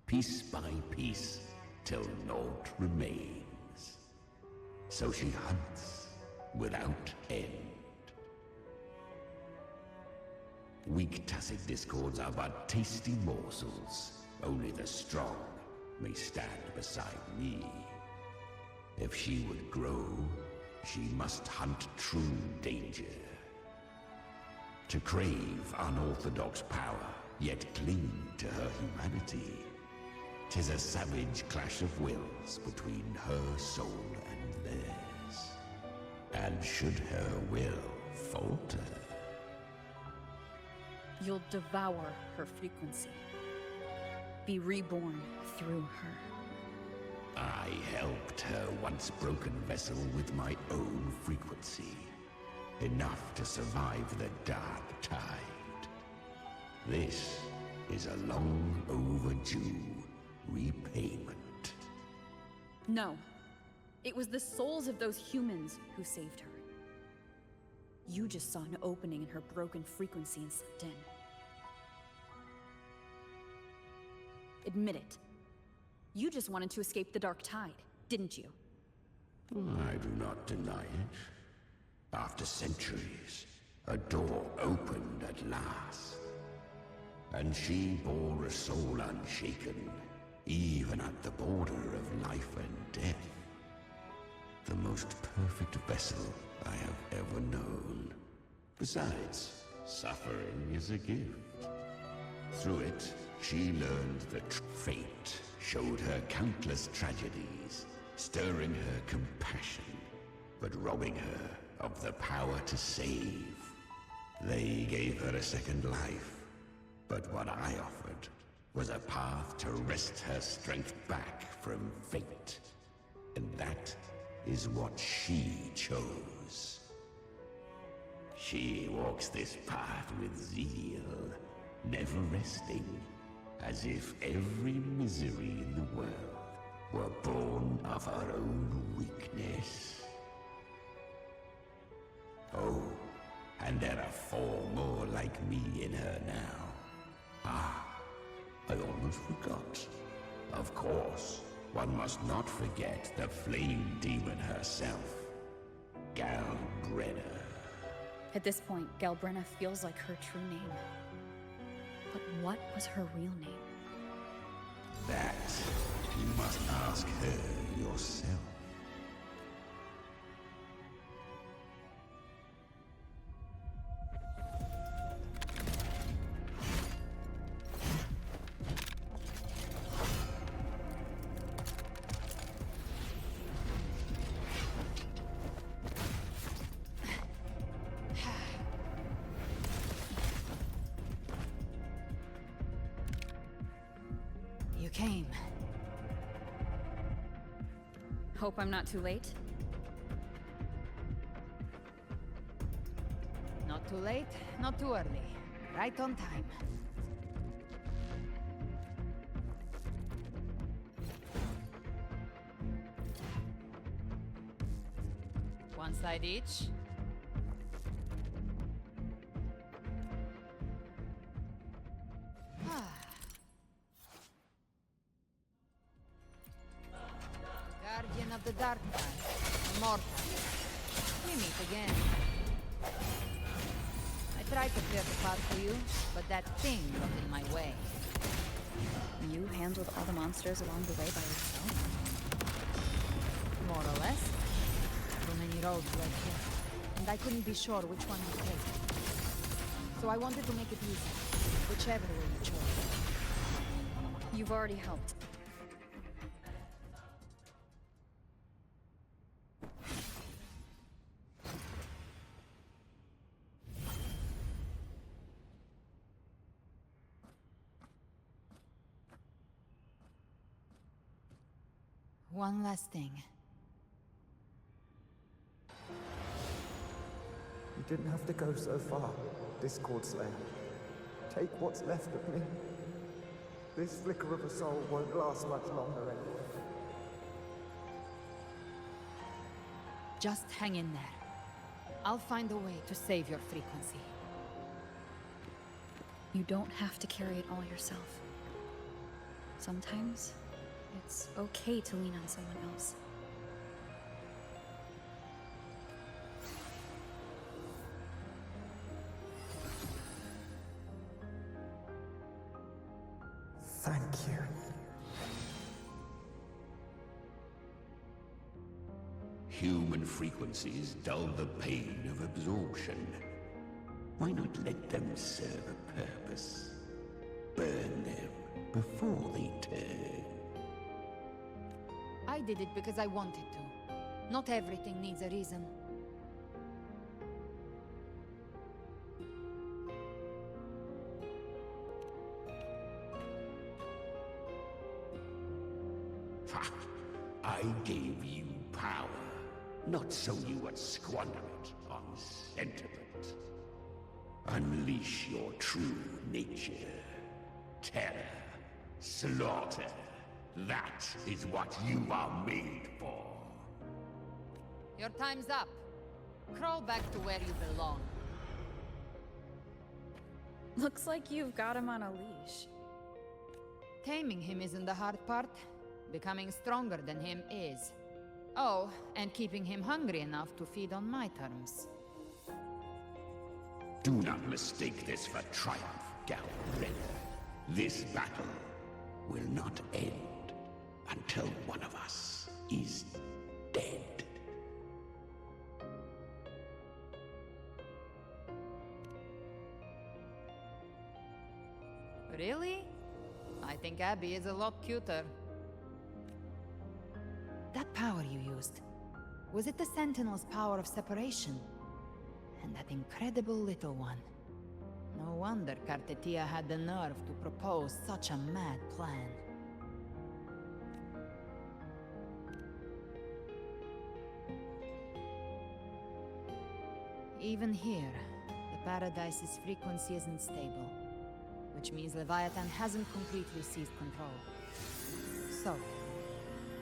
piece by piece, till naught remains. So she hunts without end. Weak tacit discords are but tasty morsels. Only the strong may stand beside me. If she would grow, she must hunt true danger. To crave unorthodox power, yet cling to her humanity. 'Tis a savage clash of wills between her soul and theirs. And should her will falter, You'll devour her frequency. Be reborn through her. I helped her once broken vessel with my own frequency. Enough to survive the dark tide. This is a long overdue repayment. No. It was the souls of those humans who saved her. You just saw an opening in her broken frequency and stepped in. Admit it. You just wanted to escape the dark tide, didn't you? I do not deny it. After centuries, a door opened at last. And she bore a soul unshaken, even at the border of life and death. The most perfect vessel I have ever known. Besides, suffering is a gift. Through it, she learned that fate showed her countless tragedies, stirring her compassion, but robbing her of the power to save. They gave her a second life, but what I offered was a path to wrest her strength back from fate. And that is what she chose. She walks this path with zeal, never resting, as if every misery in the world were born of her own weakness. Oh, and there are 4 more like me in her now. Ah, I almost forgot. Of course, one must not forget the flame demon herself, Galbrenna. At this point, Galbrenna feels like her true name. But what was her real name? That you must ask her yourself. You came. Hope I'm not too late. Not too late, not too early. Right on time. One side each. Guardian of the Dark Side, Immortal. We meet again. I tried to clear the path for you, but that thing got in my way. You handled all the monsters along the way by yourself? More or less. Too many roads led here, and I couldn't be sure which one to take. So I wanted to make it easy, whichever way you chose. You've already helped. One last thing. You didn't have to go so far, Discord Slayer. Take what's left of me. This flicker of a soul won't last much longer anyway. Just hang in there. I'll find a way to save your frequency. You don't have to carry it all yourself. Sometimes, it's okay to lean on someone else. Thank you. Human frequencies dull the pain of absorption. Why not let them serve a purpose? Burn them before they turn. I did it because I wanted to. Not everything needs a reason. Ha! I gave you power, not so you would squander it on sentiment. Unleash your true nature. Terror, slaughter. That is what you are made for. Your time's up. Crawl back to where you belong. Looks like you've got him on a leash. Taming him isn't the hard part. Becoming stronger than him is. Oh, and keeping him hungry enough to feed on my terms. Do not mistake this for triumph, Galred. This battle will not end until one of us is dead. Really? I think Abby is a lot cuter. That power you used, was it the Sentinel's power of separation? And that incredible little one. No wonder Cartetia had the nerve to propose such a mad plan. Even here, the Paradise's frequency isn't stable, which means Leviathan hasn't completely seized control. So,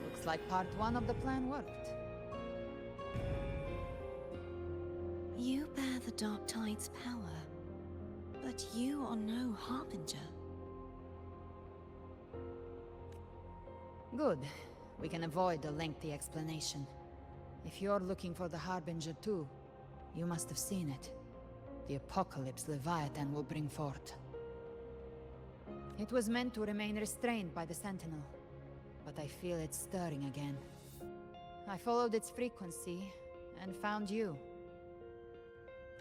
looks like part 1 of the plan worked. You bear the Dark Tide's power, but you are no Harbinger. Good. We can avoid a lengthy explanation. If you're looking for the Harbinger too, you must have seen it. The apocalypse Leviathan will bring forth. It was meant to remain restrained by the Sentinel, but I feel it stirring again. I followed its frequency, and found you.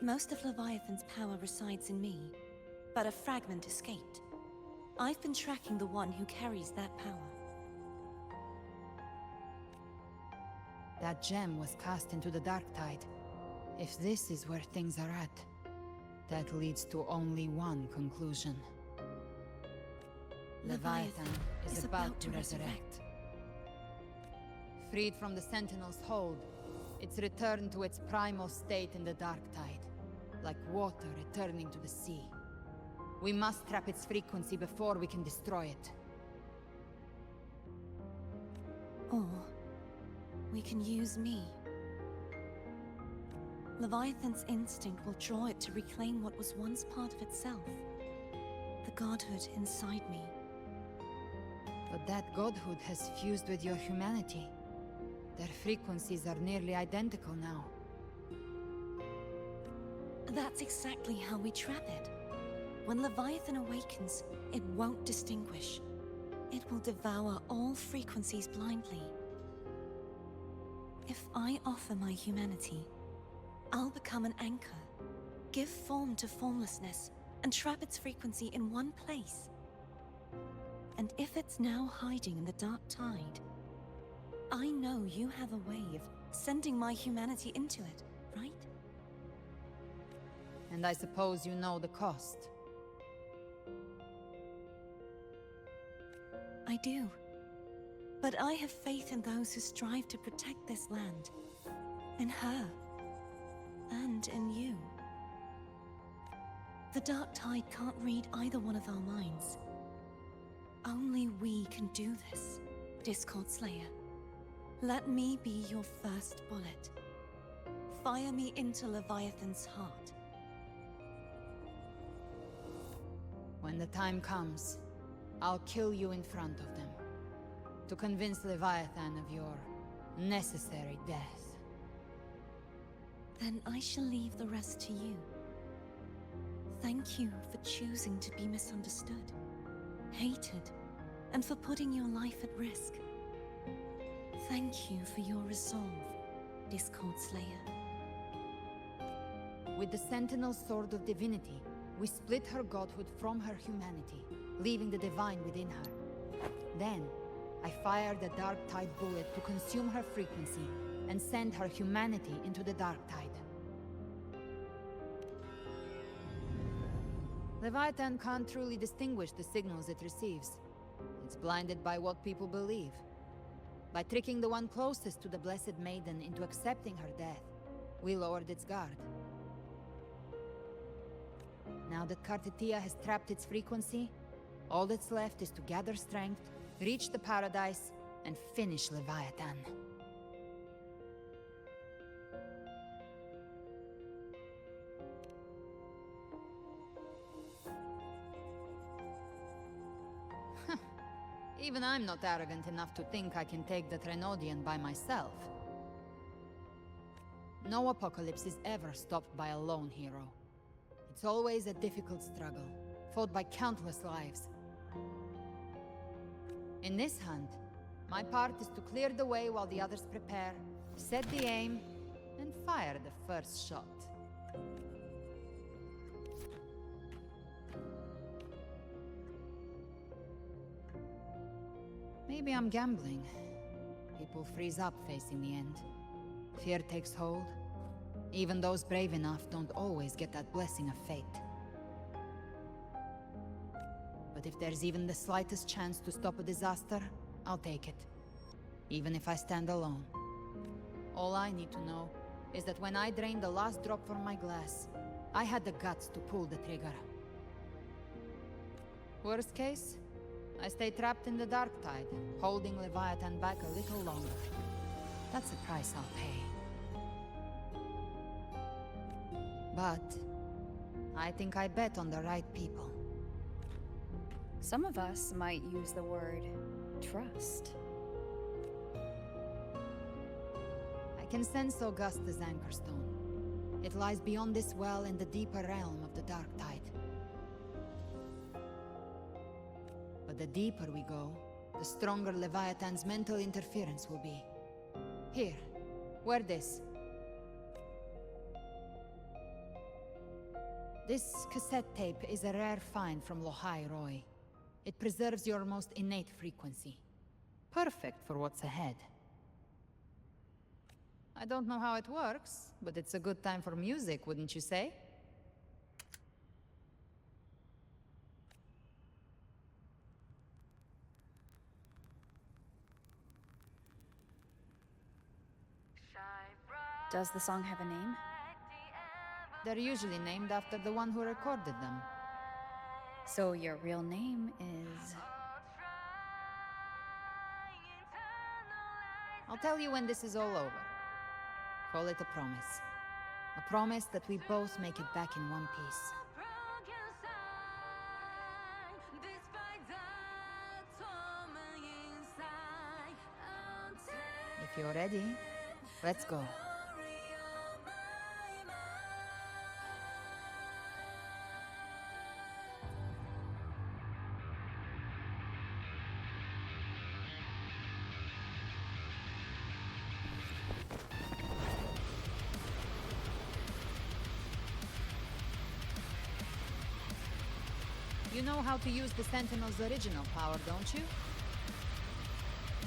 Most of Leviathan's power resides in me, but a fragment escaped. I've been tracking the one who carries that power. That gem was cast into the Dark Tide. If this is where things are at, that leads to only one conclusion. Leviathan is about to resurrect. Freed from the Sentinel's hold, it's returned to its primal state in the Dark Tide, like water returning to the sea. We must trap its frequency before we can destroy it. Or we can use me. Leviathan's instinct will draw it to reclaim what was once part of itself. The godhood inside me. But that godhood has fused with your humanity. Their frequencies are nearly identical now. That's exactly how we trap it. When Leviathan awakens, it won't distinguish. It will devour all frequencies blindly. If I offer my humanity, I'll become an anchor, give form to formlessness, and trap its frequency in one place. And if it's now hiding in the Dark Tide, I know you have a way of sending my humanity into it, right? And I suppose you know the cost. I do. But I have faith in those who strive to protect this land. In her. And in you. The Dark Tide can't read either one of our minds. Only we can do this, Discord Slayer. Let me be your first bullet. Fire me into Leviathan's heart. When the time comes, I'll kill you in front of them. To convince Leviathan of your necessary death. Then I shall leave the rest to you. Thank you for choosing to be misunderstood, hated, and for putting your life at risk. Thank you for your resolve, Discord Slayer. With the Sentinel Sword of Divinity, we split her godhood from her humanity, leaving the divine within her. Then, I fired a Dark Tide bullet to consume her frequency and send her humanity into the Dark Tide. Leviathan can't truly distinguish the signals it receives. It's blinded by what people believe. By tricking the one closest to the Blessed Maiden into accepting her death, we lowered its guard. Now that Kartetia has trapped its frequency, all that's left is to gather strength, reach the Paradise, and finish Leviathan. Even I'm not arrogant enough to think I can take the Threnodian by myself. No apocalypse is ever stopped by a lone hero. It's always a difficult struggle, fought by countless lives. In this hunt, my part is to clear the way while the others prepare, set the aim, and fire the first shot. Maybe I'm gambling. People freeze up facing the end. Fear takes hold. Even those brave enough don't always get that blessing of fate. But if there's even the slightest chance to stop a disaster, I'll take it. Even if I stand alone. All I need to know is that when I drained the last drop from my glass, I had the guts to pull the trigger. Worst case, I stay trapped in the Dark Tide, holding Leviathan back a little longer. That's the price I'll pay. But I think I bet on the right people. Some of us might use the word trust. I can sense Augusta's Anchorstone. It lies beyond this well in the deeper realm of the Dark Tide. But the deeper we go, the stronger Leviathan's mental interference will be. Here, wear this. This cassette tape is a rare find from Lohai Roy. It preserves your most innate frequency. Perfect for what's ahead. I don't know how it works, but it's a good time for music, wouldn't you say? Does the song have a name? They're usually named after the one who recorded them. So your real name is... I'll tell you when this is all over. Call it a promise. A promise that we both make it back in one piece. If you're ready, let's go. You know how to use the Sentinel's original power, don't you?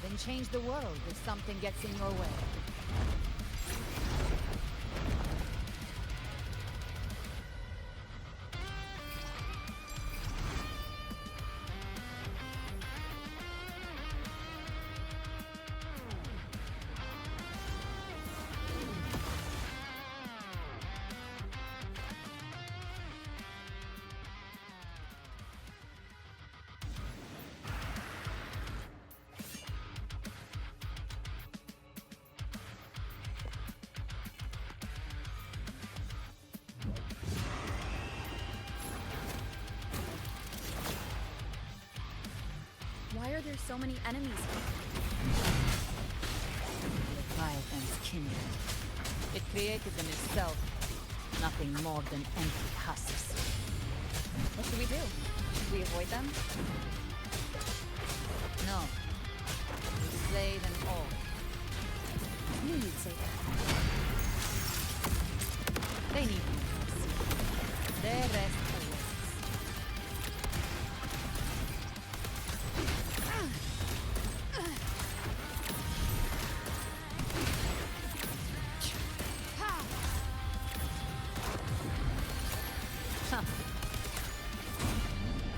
Then change the world if something gets in your way. Why are there so many enemies here? Leviathan's kindred. It created them itself. Nothing more than empty husks. What should we do? Should we avoid them? No. We slay them all. I knew you'd say that. They need me. The rest awaits.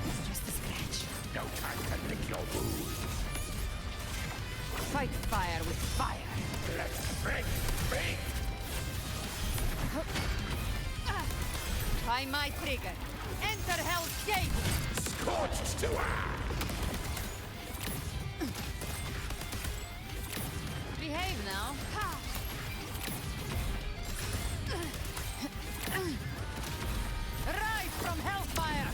It's just a scratch. No time to lick your wounds. Fight fire with fire. Let's break free. Try my trigger. Enter Hell's Gate. Scorched to Behave now. Rise from hellfire.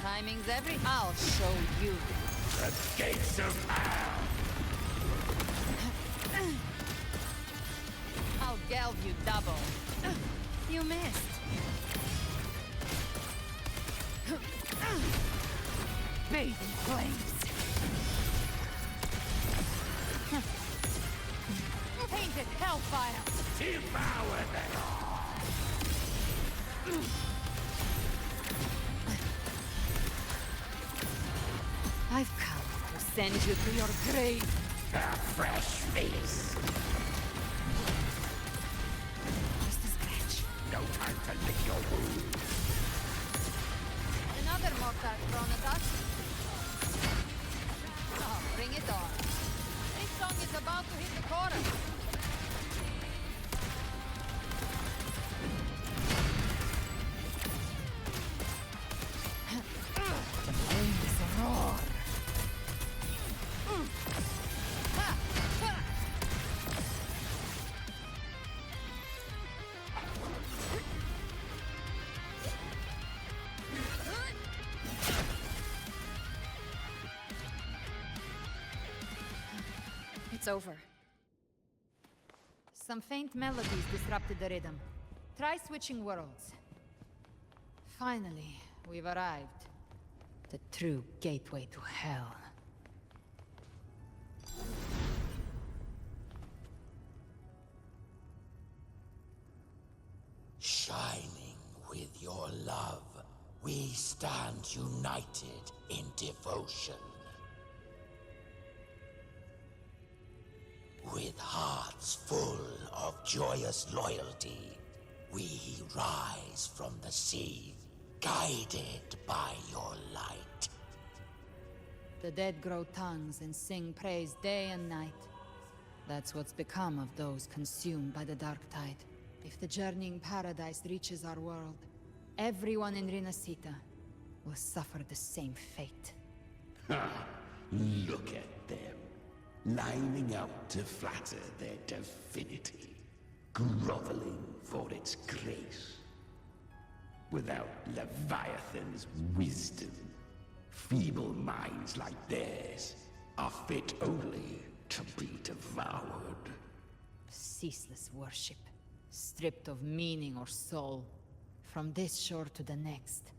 Timing's every. I'll show you. the gates of hell. I'll gelb you double. You missed. Bathe in flames. Painted hellfire. Devour them all. I've come to send you to your grave. A fresh face. Just a scratch. No time to lick your wounds. Another mortar thrown at us. Oh, bring it on. This song is about to hit the chorus. Flames roar. Ha! Ha! It's over. Some faint melodies disrupted the rhythm. Try switching worlds. Finally, we've arrived. The true gateway to hell. Shining with your love, we stand united in devotion. With hearts full of joyous loyalty, we rise from the sea, guided by your light. The dead grow tongues and sing praise day and night. That's what's become of those consumed by the dark tide. If the journeying paradise reaches our world, everyone in Rinasita will suffer the same fate. Ha! Look at them, lining up to flatter their divinity, groveling for its grace. Without Leviathan's wisdom, feeble minds like theirs are fit only to be devoured. Ceaseless worship, stripped of meaning or soul. From this shore to the next.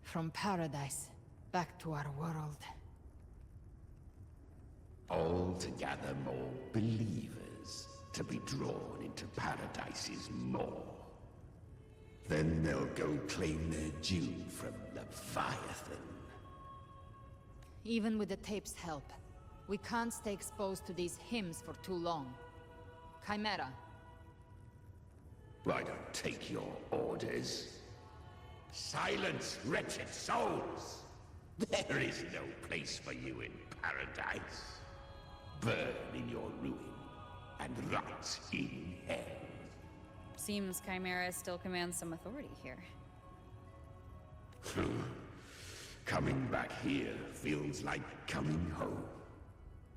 From paradise back to our world. All to gather more believers to be drawn into Paradise's maw. Then they'll go claim their due from Leviathan. Even with the tape's help, we can't stay exposed to these hymns for too long. Chimera. I don't take your orders. Silence, wretched souls! There is no place for you in Paradise. Burn in your ruin, and rot in hell. Seems Chimera still commands some authority here. Coming back here feels like coming home.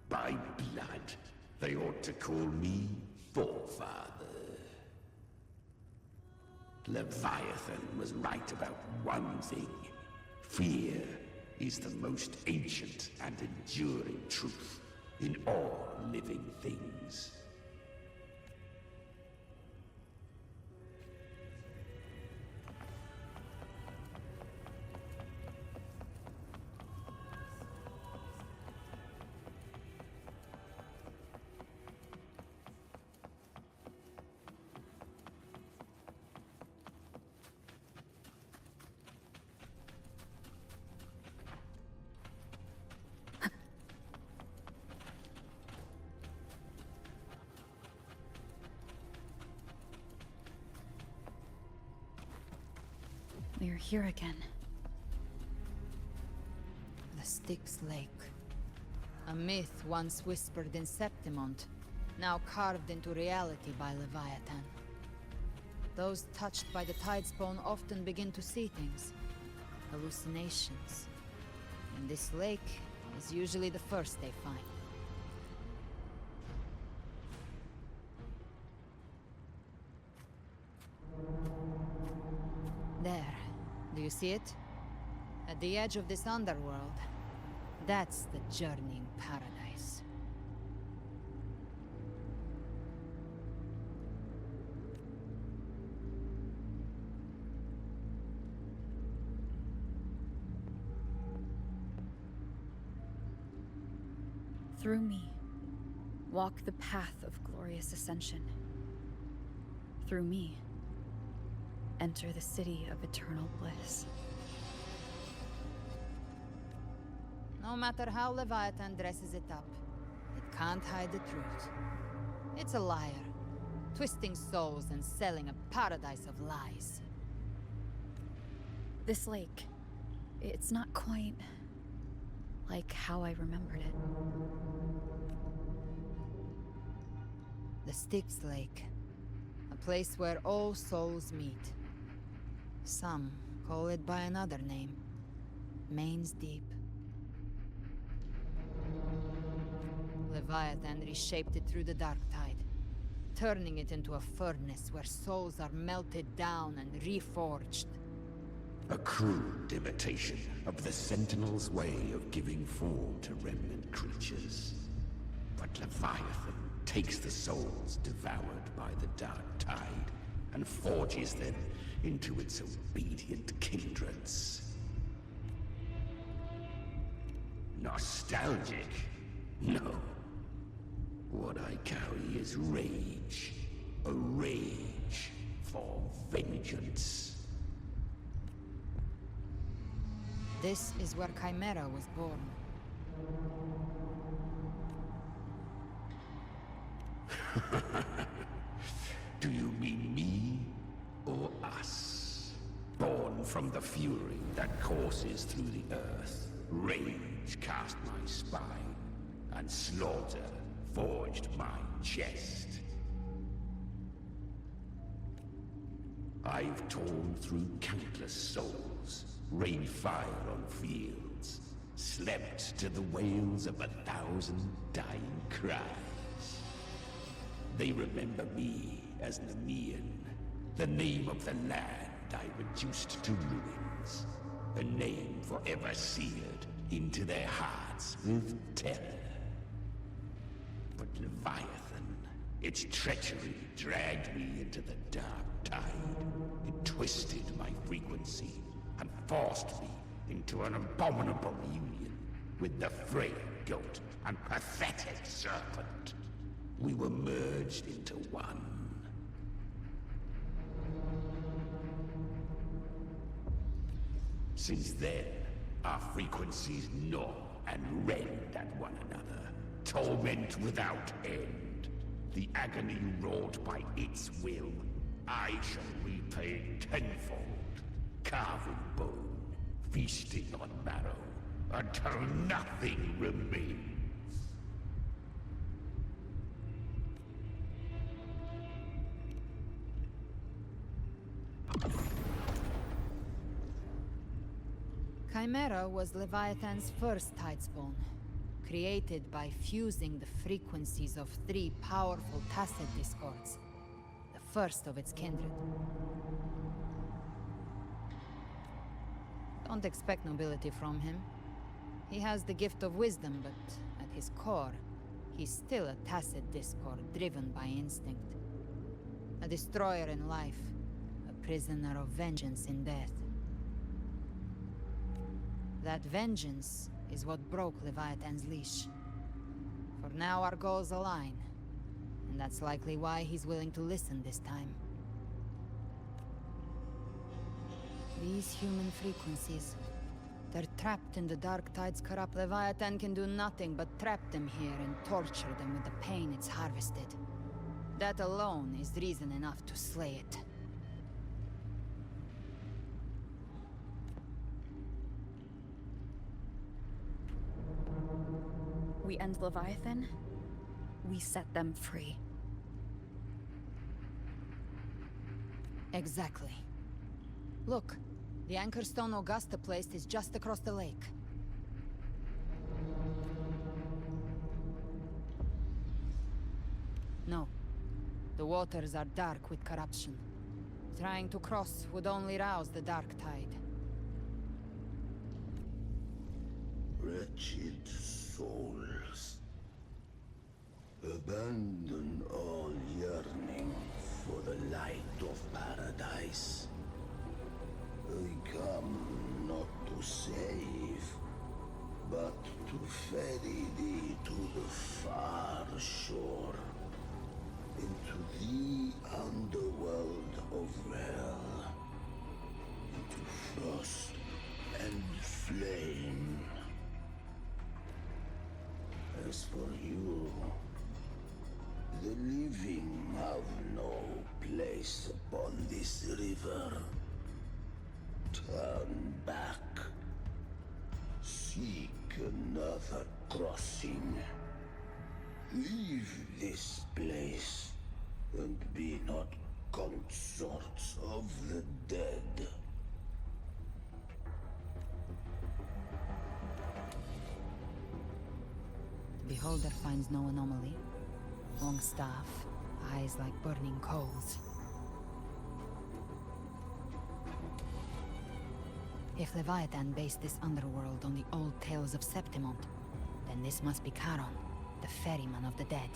By blood, they ought to call me Forefather. Leviathan was right about one thing. Fear is the most ancient and enduring truth in all living things. We're here again. The Styx Lake. A myth once whispered in Septimont, now carved into reality by Leviathan. Those touched by the Tidespawn often begin to see things. Hallucinations. And this lake is usually the first they find. There. Do you see it? At the edge of this underworld. That's the journeying paradise. Through me, walk the path of glorious ascension. Through me, enter the city of eternal bliss. No matter how Leviathan dresses it up, it can't hide the truth. It's a liar, twisting souls and selling a paradise of lies. This lake, it's not quite like how I remembered it. The Styx Lake. A place where all souls meet. Some call it by another name. Main's Deep. Leviathan reshaped it through the dark tide, turning it into a furnace where souls are melted down and reforged. A crude imitation of the Sentinel's way of giving form to remnant creatures. But Leviathan takes the souls devoured by the dark tide and forges them into its obedient kindreds. Nostalgic? No. What I carry is rage. A rage for vengeance. This is where Chimera was born. Do you mean me or us? Born from the fury that courses through the earth, rage cast my spine, and slaughter forged my chest. I've torn through countless souls, rained fire on fields, slept to the wails of 1,000 dying cries. They remember me as Nemean, the name of the land I reduced to ruins, a name forever seared into their hearts with terror. But Leviathan, its treachery dragged me into the dark tide. It twisted my frequency and forced me into an abominable union with the frail goat and pathetic serpent. We were merged into one. Since then, our frequencies gnaw and rend at one another, torment without end. The agony wrought by its will, I shall repay tenfold, carving bone, feasting on marrow, until nothing remains. Chimera was Leviathan's first Tidespawn, created by fusing the frequencies of 3 powerful tacit discords, the first of its kindred. Don't expect nobility from him. He has the gift of wisdom, but at his core, he's still a tacit discord driven by instinct. A destroyer in life, a prisoner of vengeance in death. That vengeance is what broke Leviathan's leash. For now our goals align, and that's likely why he's willing to listen this time. These human frequencies, they're trapped in the dark tide's corrupt. Leviathan can do nothing but trap them here and torture them with the pain it's harvested. That alone is reason enough to slay it. we end Leviathan, we set them free. Exactly. Look, the anchor stone Augusta placed is just across the lake. No. The waters are dark with corruption. Trying to cross would only rouse the dark tide. Wretched souls, abandon all yearning for the light of paradise. I come not to save, but to ferry thee to the far shore, into the underworld of hell, into frost and flame. As for you, the living have no place upon this river. Turn back. Seek another crossing. Leave this place, and be not consorts of the dead. The beholder finds no anomaly. Long staff, eyes like burning coals. If Leviathan based this underworld on the old tales of Septimont, then this must be Charon, the ferryman of the dead.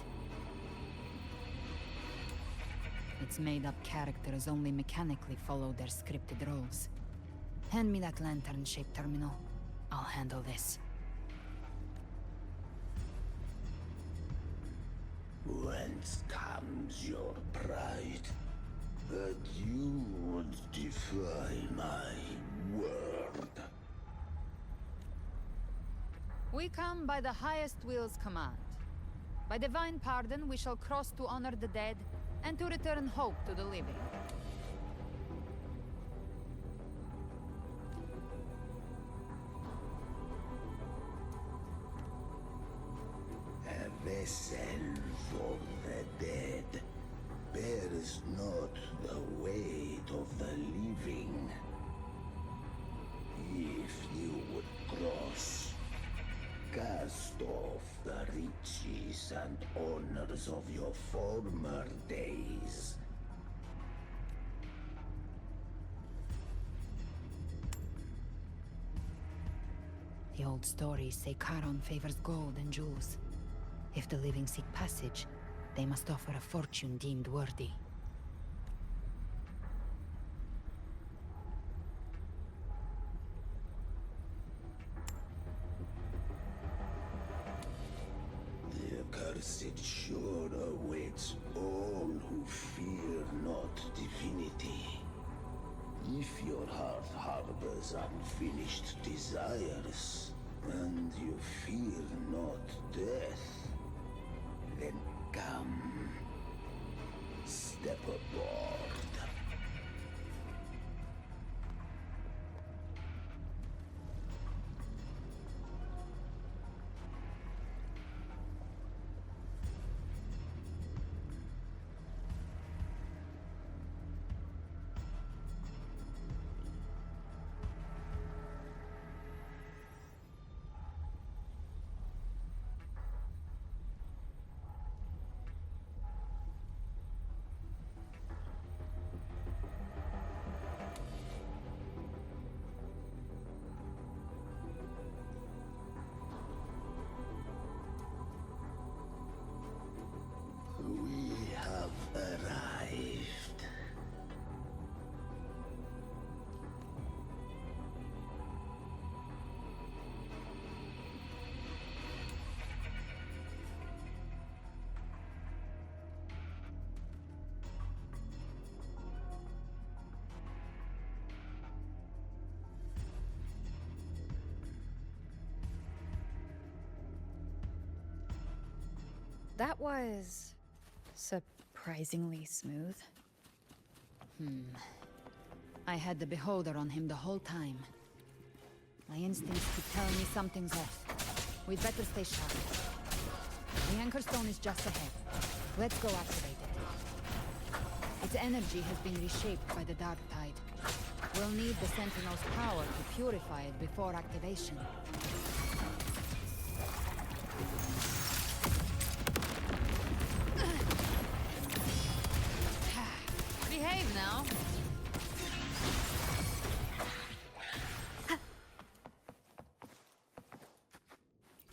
Its made-up characters only mechanically follow their scripted roles. Hand me that lantern-shaped terminal. I'll handle this. Whence comes your pride? That you would defy my word? We come by the highest will's command. By divine pardon, we shall cross to honor the dead and to return hope to the living. A vessel for the dead bears not the weight of the living. If you would cross, cast off the riches and honors of your former days. The old stories say Charon favors gold and jewels. If the living seek passage, they must offer a fortune deemed worthy. The accursed shore awaits all who fear not divinity. If your heart harbors unfinished desires, and you fear not death, then come, step aboard. We have arrived. That was surprisingly smooth. I had the beholder on him the whole time. My instincts keep telling me something's off. We'd better stay sharp. The Anchor Stone is just ahead. Let's go activate it. Its energy has been reshaped by the Dark Tide. We'll need the Sentinel's power to purify it before activation. Behave now.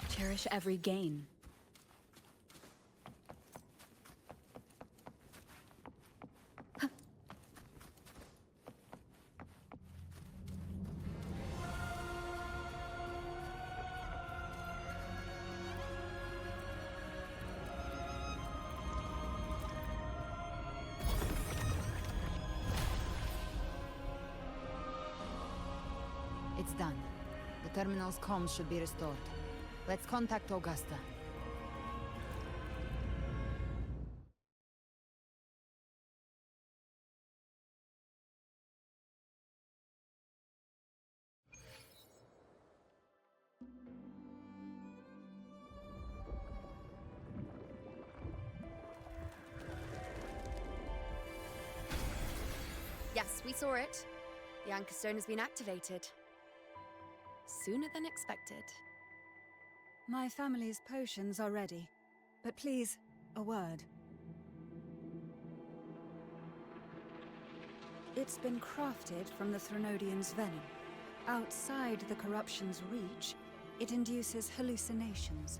Cherish every gain. It's done. The terminal's comms should be restored. Let's contact Augusta. Yes, we saw it. The Anchor Stone has been activated. Sooner than expected. My family's potions are ready. But please, a word. It's been crafted from the Threnodian's venom. Outside the corruption's reach, it induces hallucinations,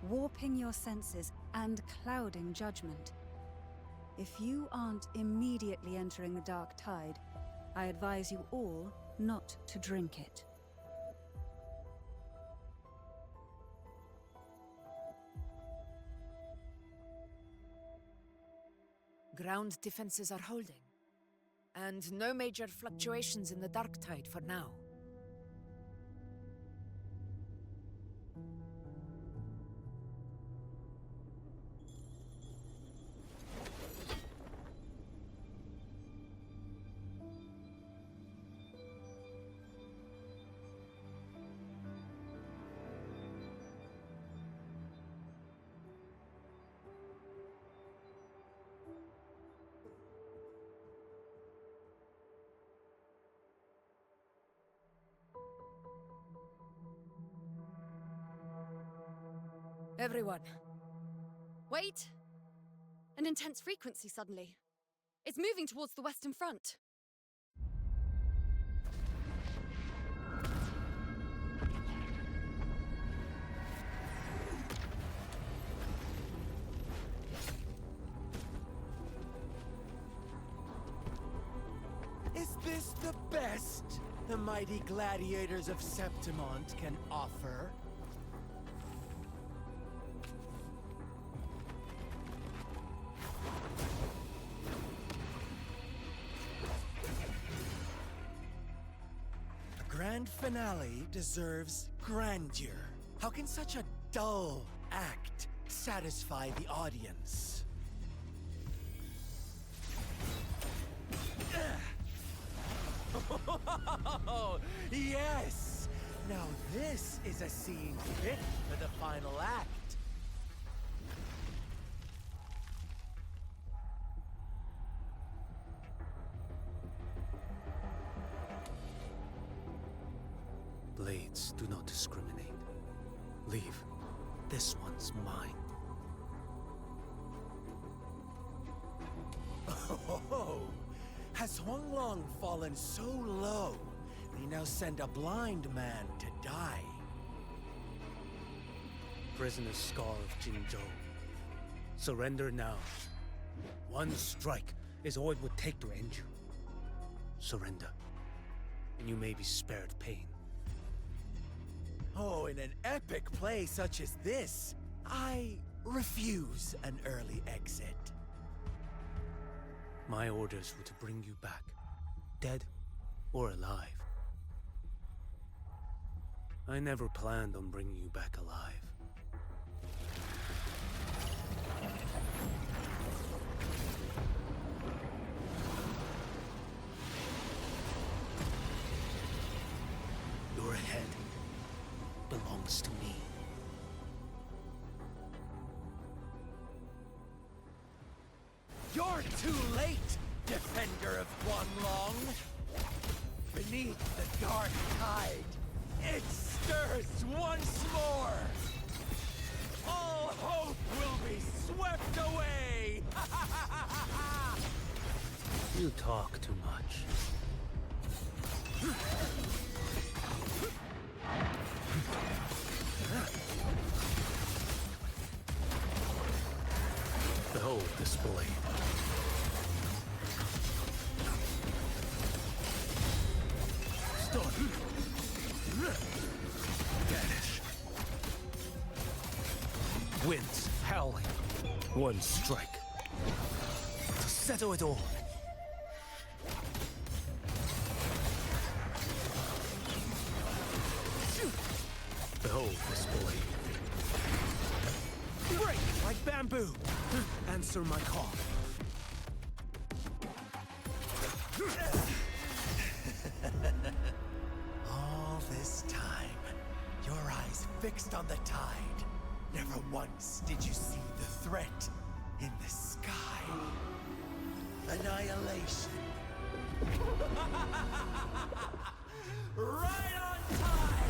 warping your senses and clouding judgment. If you aren't immediately entering the Dark Tide, I advise you all not to drink it. Ground defenses are holding. And no major fluctuations in the Dark Tide for now. Everyone. Wait! An intense frequency suddenly. It's moving towards the Western Front. Is this the best the mighty gladiators of Septimont can offer? Grand finale deserves grandeur. How can such a dull act satisfy the audience? Oh, yes! Now this is a scene fit for the final act. Blades do not discriminate. Leave. This one's mine. Oh, has Huanglong fallen so low, they now send a blind man to die? Prisoner's Scar of Jinzhou. Surrender now. One strike is all it would take to end you. Surrender, and you may be spared pain. Oh, in an epic play such as this, I refuse an early exit. My orders were to bring you back, dead or alive. I never planned on bringing you back alive. Your head belongs to me. You're too late, defender of Guanlong. Beneath the dark tide, it stirs once more. All hope will be swept away. You talk too much. Behold this blade. Stun. Vanish. Winds howling. One strike. To settle it all. Behold this blade. Break like bamboo. Answer my call. All this time, your eyes fixed on the tide. Never once did you see the threat in the sky. Annihilation. Right on time!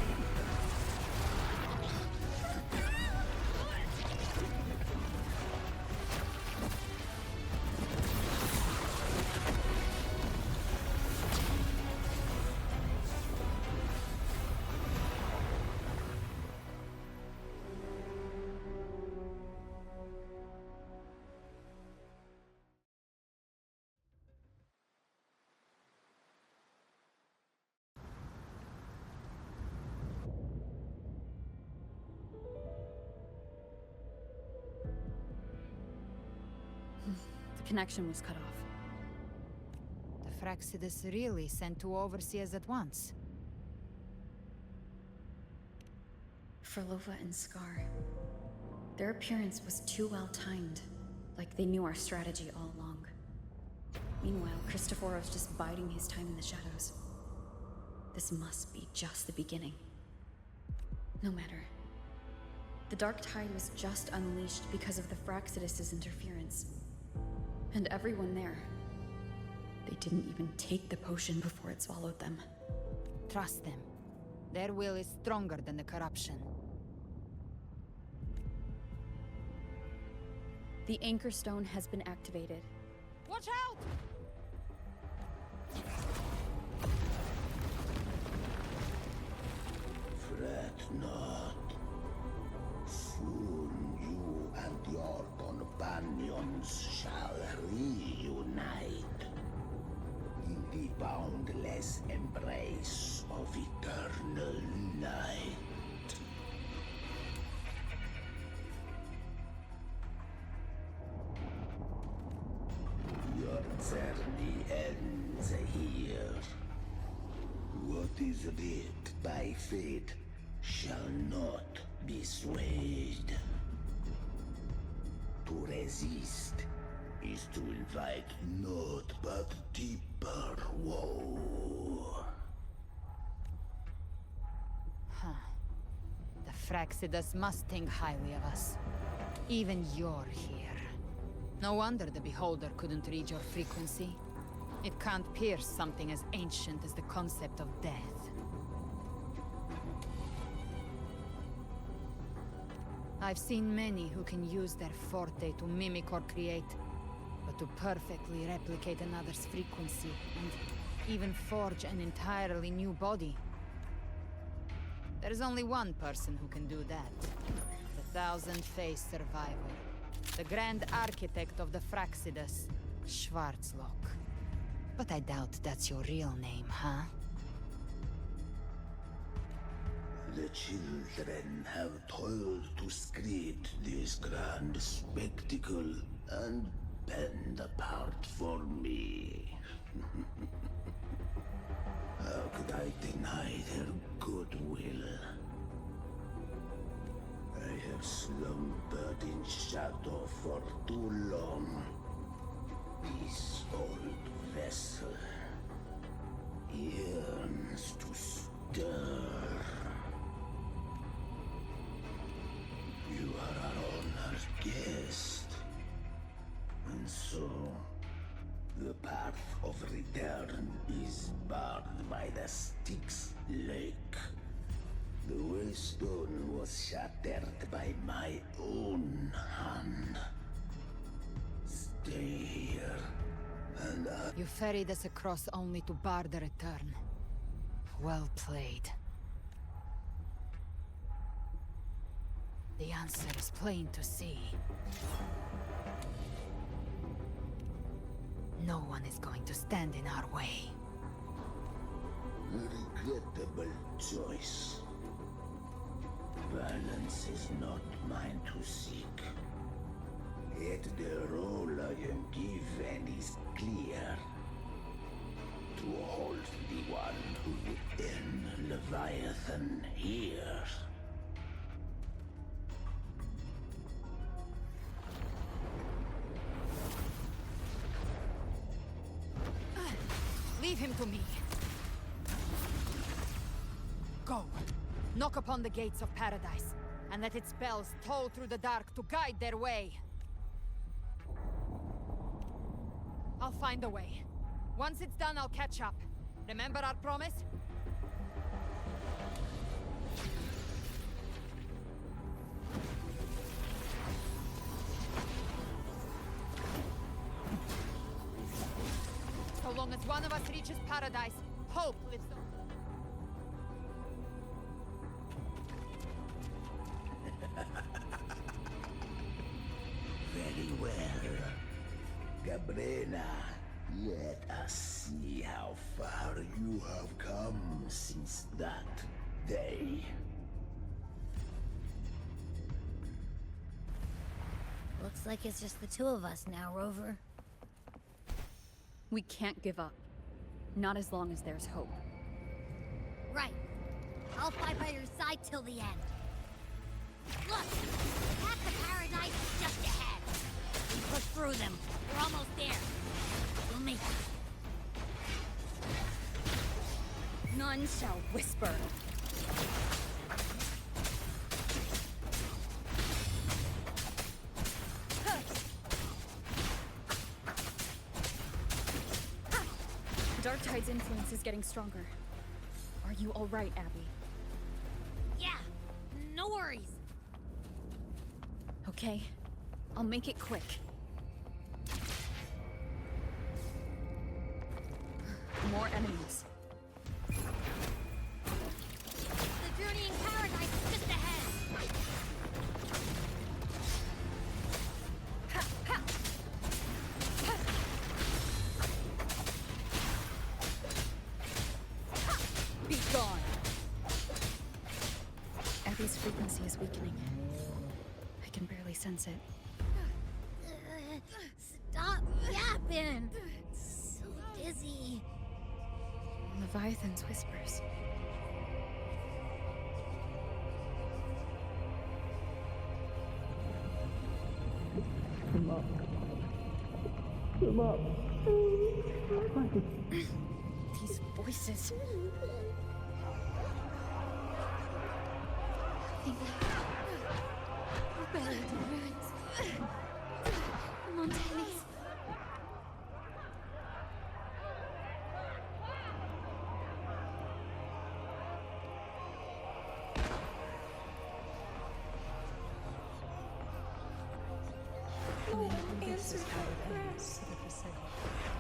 The connection was cut off. The Fraxidus really sent two overseers at once. Frolova and Scar. Their appearance was too well timed, like they knew our strategy all along. Meanwhile, Christophoros just biding his time in the shadows. This must be just the beginning. No matter. The Dark Tide was just unleashed because of the Fraxidus' interference. And everyone there. They didn't even take the potion before it swallowed them. Trust them. Their will is stronger than the corruption. The Anchor Stone has been activated. Watch out! Fret not. Soon you and your companions shall reunite in the boundless embrace of eternal night. Your journey ends here. What is writ by fate shall not be swayed. To resist is to invite naught but deeper woe. Huh. The Fraxidus must think highly of us. Even you're here. No wonder the Beholder couldn't read your frequency. It can't pierce something as ancient as the concept of death. I've seen many who can use their forte to mimic or create, but to perfectly replicate another's frequency, and even forge an entirely new body. There's only one person who can do that. The Thousand-Faced Survivor. The Grand Architect of the Fraxidus, Schwarzlock. But I doubt that's your real name, huh? The children have toiled to script this grand spectacle and bend apart for me. How could I deny their goodwill? I have slumbered in shadow for too long. This old vessel yearns to stir. You are our honored guest, and so Styx Lake. The waystone was shattered by my own hand. Stay here, and You ferried us across only to bar the return. Well played. The answer is plain to see. No one is going to stand in our way. Regrettable choice. Violence is not mine to seek. Yet the role I am given is clear. To hold the one who would end Leviathan here. Leave him to me. Go. Knock upon the gates of paradise, and let its bells toll through the dark to guide their way. I'll find a way. Once it's done, I'll catch up. Remember our promise? So long as one of us reaches paradise, hope lives on. Very well. Gabrena, let us see how far you have come since that day. Looks like it's just the two of us now, Rover. We can't give up. Not as long as there's hope. Right. I'll fight by your side till the end. Look! The path to paradise is just ahead. We push through them. We're almost there. We'll make it. None shall whisper. Dark Tide's influence is getting stronger. Are you all right, Abby? Yeah, no worries. Okay, I'll make it quick. More enemies. The journey in paradise is just ahead. Be gone! Abby's frequency is weakening. I can barely sense it. Stop yapping. So dizzy. Leviathan's whispers. Come up. Come up. These voices. Answer my prayers.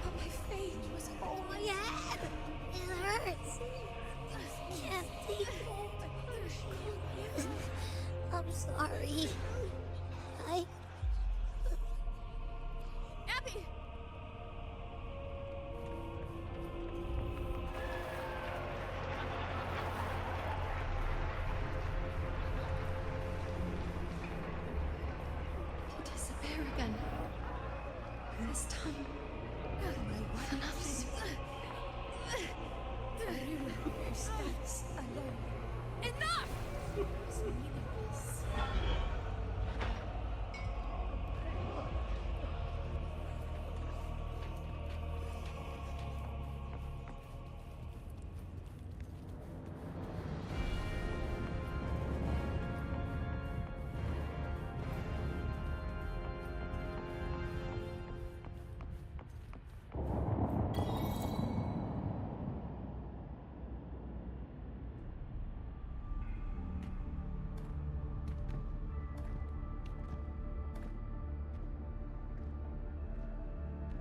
But my fate was all My head! It hurts. I can't take it. I'm sorry. Abby! He disappeared again. This time, for nothing. Everyone who stands alone. Enough! Is meaningless.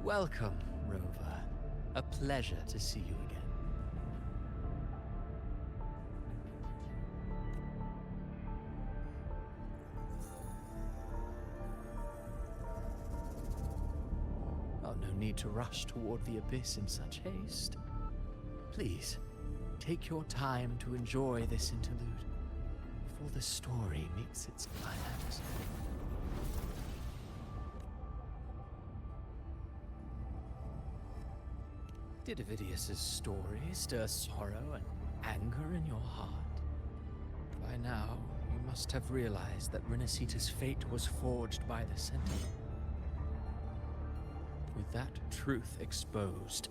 Welcome, Rover. A pleasure to see you again. Oh, no need to rush toward the abyss in such haste. Please, take your time to enjoy this interlude before the story meets its climax. Did Ovidius's story stir sorrow and anger in your heart? By now, you must have realized that Renacita's fate was forged by the Sentinel. With that truth exposed,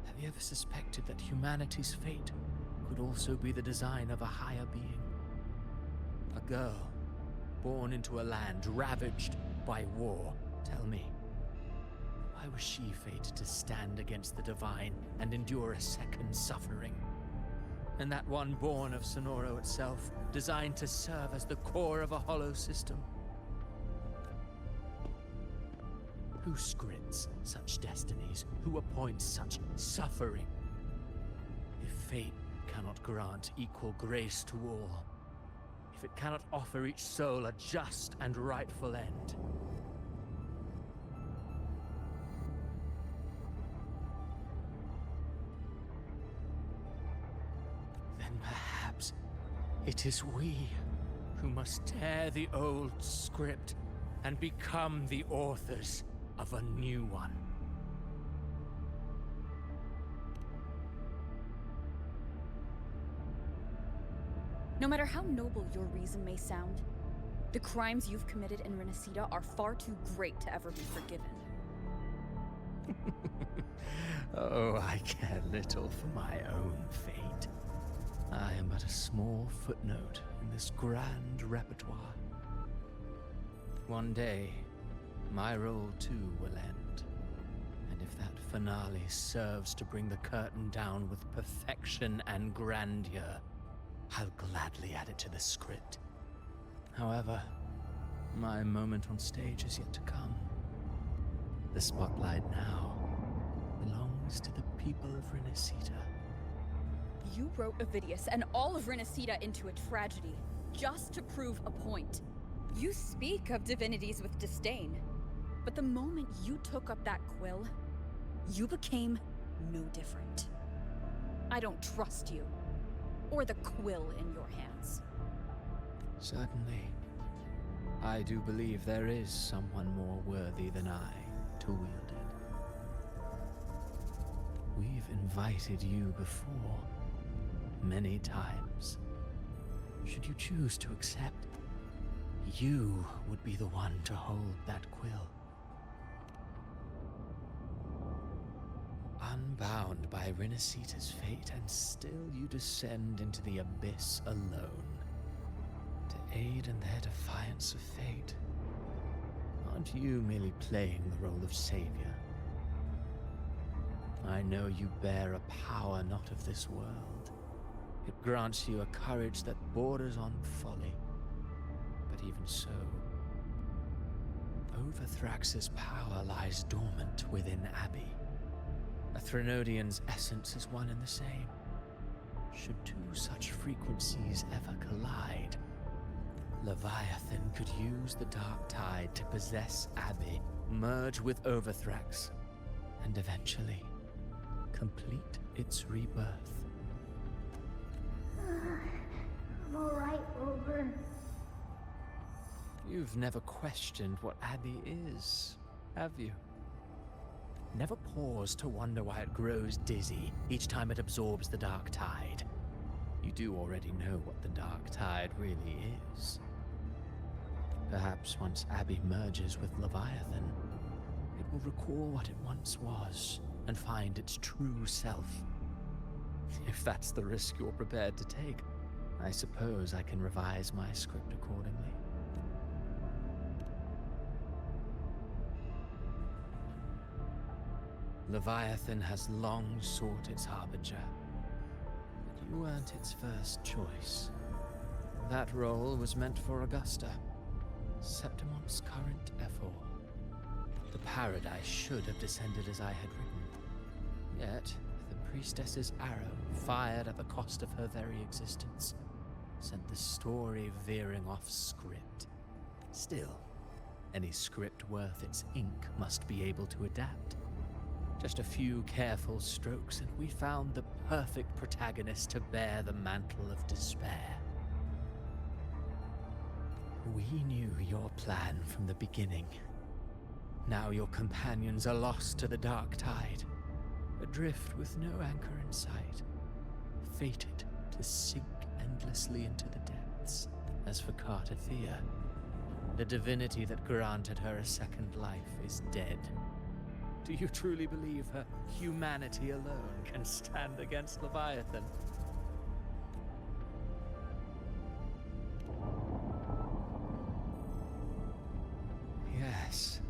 have you ever suspected that humanity's fate could also be the design of a higher being? A girl, born into a land ravaged by war. Tell me, why was she fated to stand against the divine and endure a second suffering? And that one born of Sonoro itself, designed to serve as the core of a hollow system? Who scripts such destinies? Who appoints such suffering? If fate cannot grant equal grace to all, if it cannot offer each soul a just and rightful end, then perhaps it is we who must tear the old script and become the authors of a new one. No matter how noble your reason may sound, the crimes you've committed in Renacita are far too great to ever be forgiven. Oh, I care little for my own fate. I am but a small footnote in this grand repertoire. One day, my role too will end. And if that finale serves to bring the curtain down with perfection and grandeur, I'll gladly add it to the script. However, my moment on stage is yet to come. The spotlight now belongs to the people of Renacita. You wrote Ovidius and all of Renacita into a tragedy, just to prove a point. You speak of divinities with disdain, but the moment you took up that quill, you became no different. I don't trust you, or the quill in your hands. Certainly. I do believe there is someone more worthy than I to wield it. We've invited you before, many times. Should you choose to accept, you would be the one to hold that quill. Unbound by Renacita's fate, and still you descend into the abyss alone, to aid in their defiance of fate. Aren't you merely playing the role of savior? I know you bear a power not of this world. It grants you a courage that borders on folly. But even so, Overthrax's power lies dormant within Abby. A Threnodian's essence is one and the same. Should two such frequencies ever collide, Leviathan could use the dark tide to possess Abby, merge with Overthrax, and eventually complete its rebirth. I'm alright, Rover. You've never questioned what Abby is, have you? Never pause to wonder why it grows dizzy each time it absorbs the dark tide. You do already know what the dark tide really is. Perhaps once Abby merges with Leviathan, it will recall what it once was and find its true self. If that's the risk you're prepared to take, I suppose I can revise my script accordingly. Leviathan has long sought its harbinger, but you weren't its first choice. That role was meant for Augusta, Septimon's current Ephor. The paradise should have descended as I had written. Yet, the priestess's arrow, fired at the cost of her very existence, sent the story veering off script. Still, any script worth its ink must be able to adapt. Just a few careful strokes, and we found the perfect protagonist to bear the mantle of despair. We knew your plan from the beginning. Now your companions are lost to the dark tide, adrift with no anchor in sight, fated to sink endlessly into the depths. As for Cartathea, the divinity that granted her a second life is dead. Do you truly believe her humanity alone can stand against Leviathan? Yes.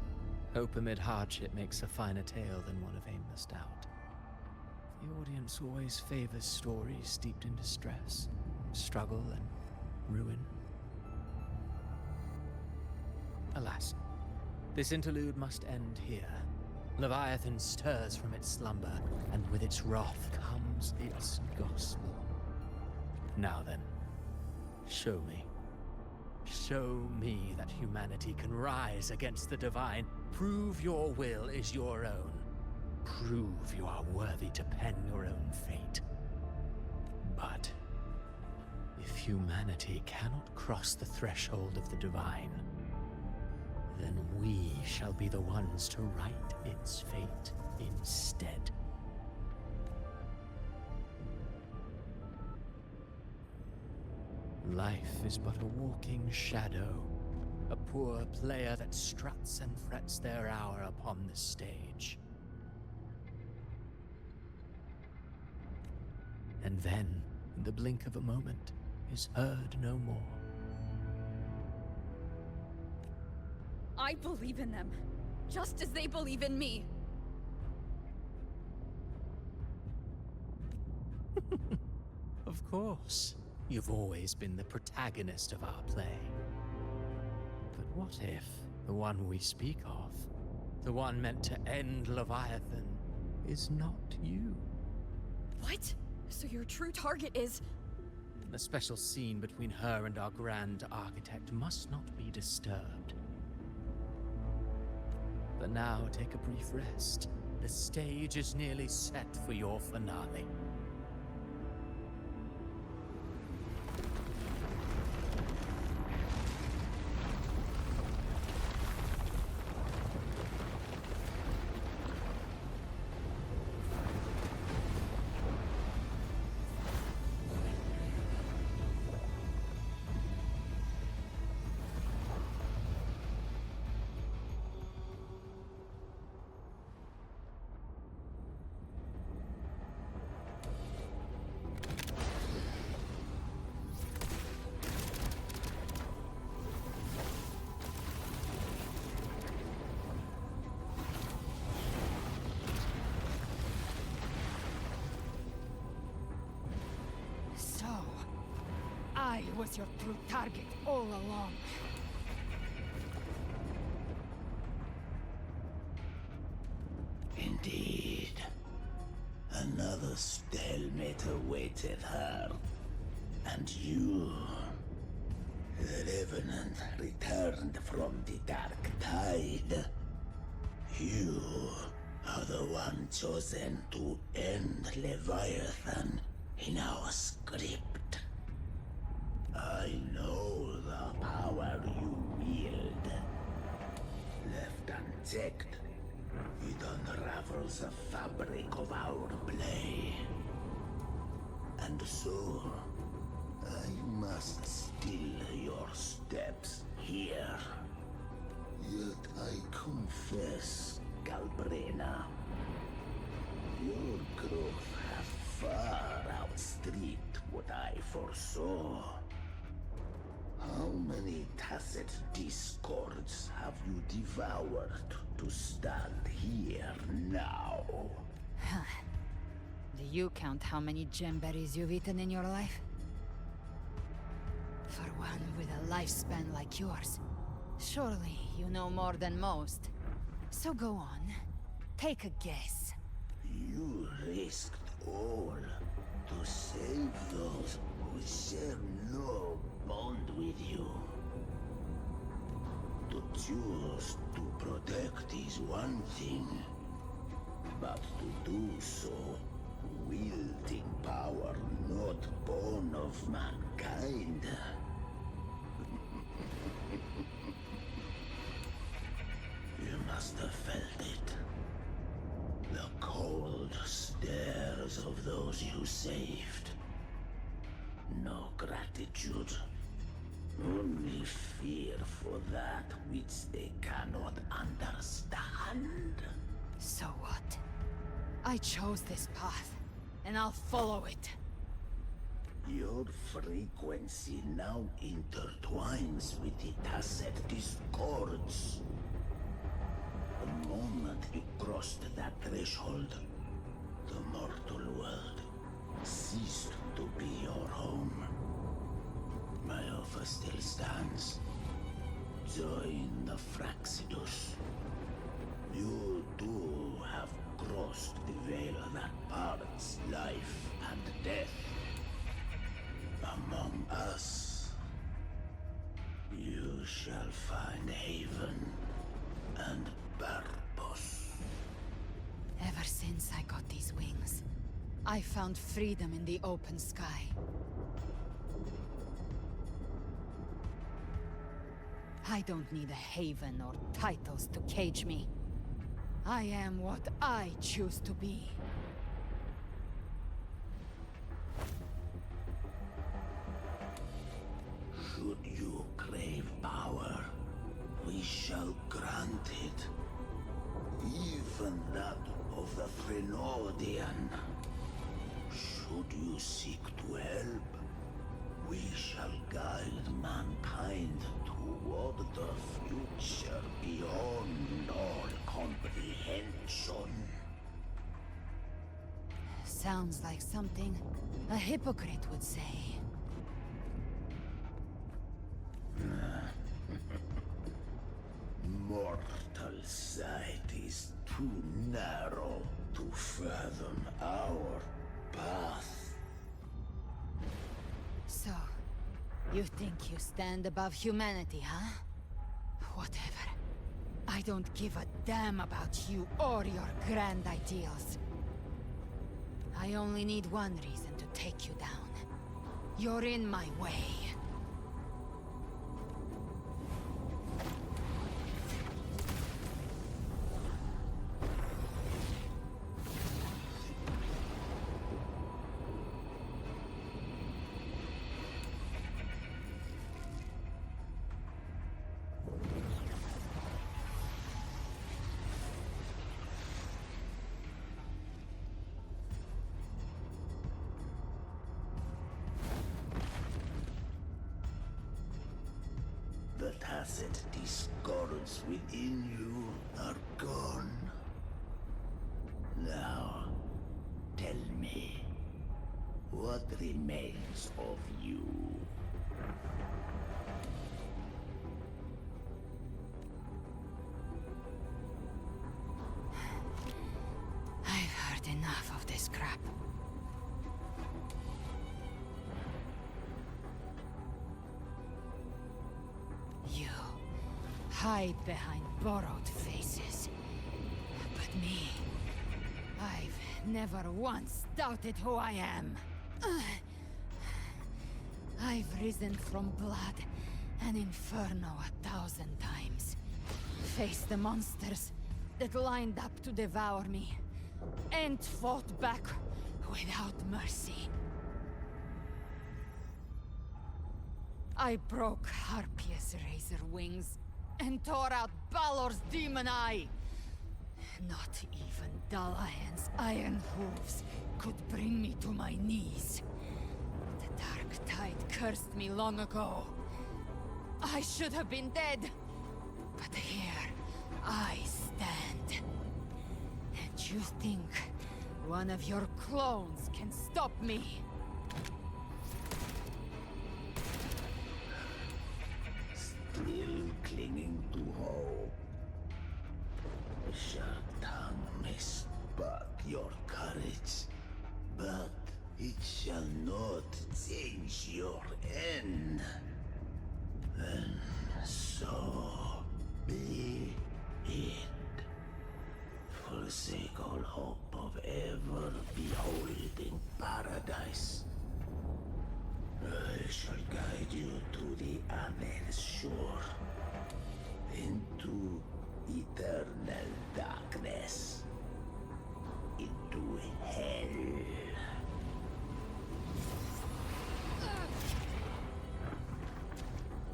Hope amid hardship makes a finer tale than one of aimless doubt. The audience always favors stories steeped in distress, struggle, and ruin. Alas, this interlude must end here. Leviathan stirs from its slumber, and with its wrath comes its gospel. Now then, show me. Show me that humanity can rise against the divine. Prove your will is your own. Prove you are worthy to pen your own fate. But if humanity cannot cross the threshold of the divine, then we shall be the ones to write its fate instead. Life is but a walking shadow, a poor player that struts and frets their hour upon the stage. And then, in the blink of a moment, is heard no more. I believe in them, just as they believe in me. Of course. You've always been the protagonist of our play. But what if the one we speak of, the one meant to end Leviathan, is not you? What? So your true target is... The special scene between her and our grand architect must not be disturbed. But now take a brief rest. The stage is nearly set for your finale. So, I was your true target all along. Indeed. Another stalemate awaited her. And you, the Revenant, returned from the Dark Tide. You are the one chosen to end Leviathan in our script. I know the power you wield. Left unchecked, it unravels the fabric of our play. And so, I must still your steps here. Yet I confess, Galbrena, your growth has far outstripped what I foresaw. How many tacit discords have you devoured to stand here now? Do you count how many gemberries you've eaten in your life? For one with a lifespan like yours, surely you know more than most. So go on. Take a guess. You risked all to save those who share no bond with you. To choose to protect is one thing, but to do so wielding power not born of mankind. You must have felt it. The cold stares of those you saved. No gratitude. Only fear for that which they cannot understand. So what? I chose this path, and I'll follow it. Your frequency now intertwines with the tacet discords. The moment you crossed that threshold, the mortal world ceased to be your home. My offer still stands. Join the Fraxidus. You too have crossed the veil that parts life and death. Among us, you shall find haven and purpose. Ever since I got these wings, I found freedom in the open sky. I don't need a haven or titles to cage me. I am what I choose to be. Should you crave power, we shall grant it. Even that of the Threnodian. Should you seek to help, we shall guide mankind toward the future beyond all comprehension. Sounds like something a hypocrite would say. Mortal sight is too narrow to fathom our path. So, you think you stand above humanity, huh? Whatever. I don't give a damn about you or your grand ideals. I only need one reason to take you down. You're in my way. The tacit discords within you are gone. Now, tell me, what remains of you? I've heard enough of this crap. You hide behind borrowed faces. But me, I've never once doubted who I am. I've risen from blood and inferno 1,000 times. Faced the monsters that lined up to devour me, and fought back without mercy. I broke Harpia's razor wings and tore out Balor's demon eye. Not even Dalahan's iron hooves could bring me to my knees. The dark tide cursed me long ago. I should have been dead, but here I stand. And you think one of your clones can stop me? Still clinging to hope. shall guide you to the other shore. Into eternal darkness. Into hell.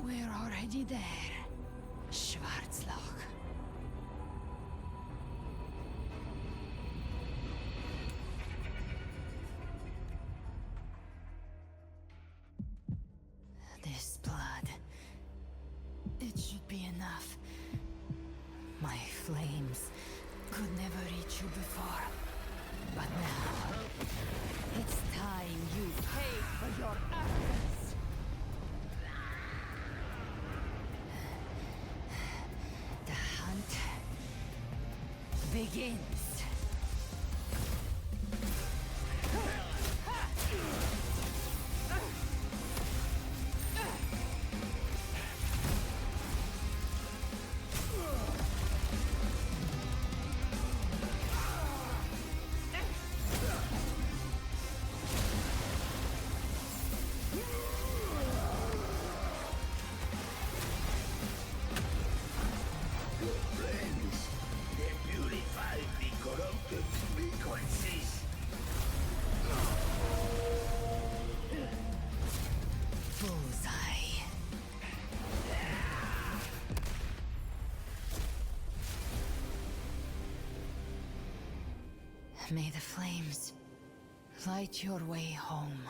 We're already there, Schwarzloch. This blood. It should be enough. My flames could never reach you before. But now, it's time you paid for your actions. The hunt begins. May the flames light your way home.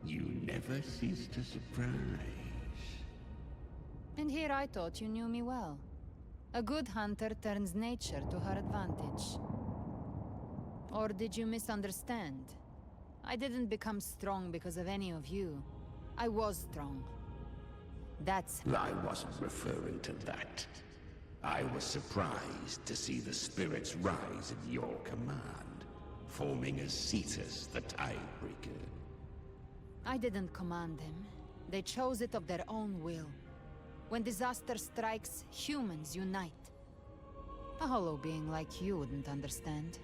You never cease to surprise. And here I thought you knew me well. A good hunter turns nature to her advantage. Or did you misunderstand? I didn't become strong because of any of you. I was strong. That's... I wasn't referring to that. I was surprised to see the spirits rise at your command, forming ACCSUN, the Tidebreaker. I didn't command them. They chose it of their own will. When disaster strikes, humans unite. A hollow being like you wouldn't understand.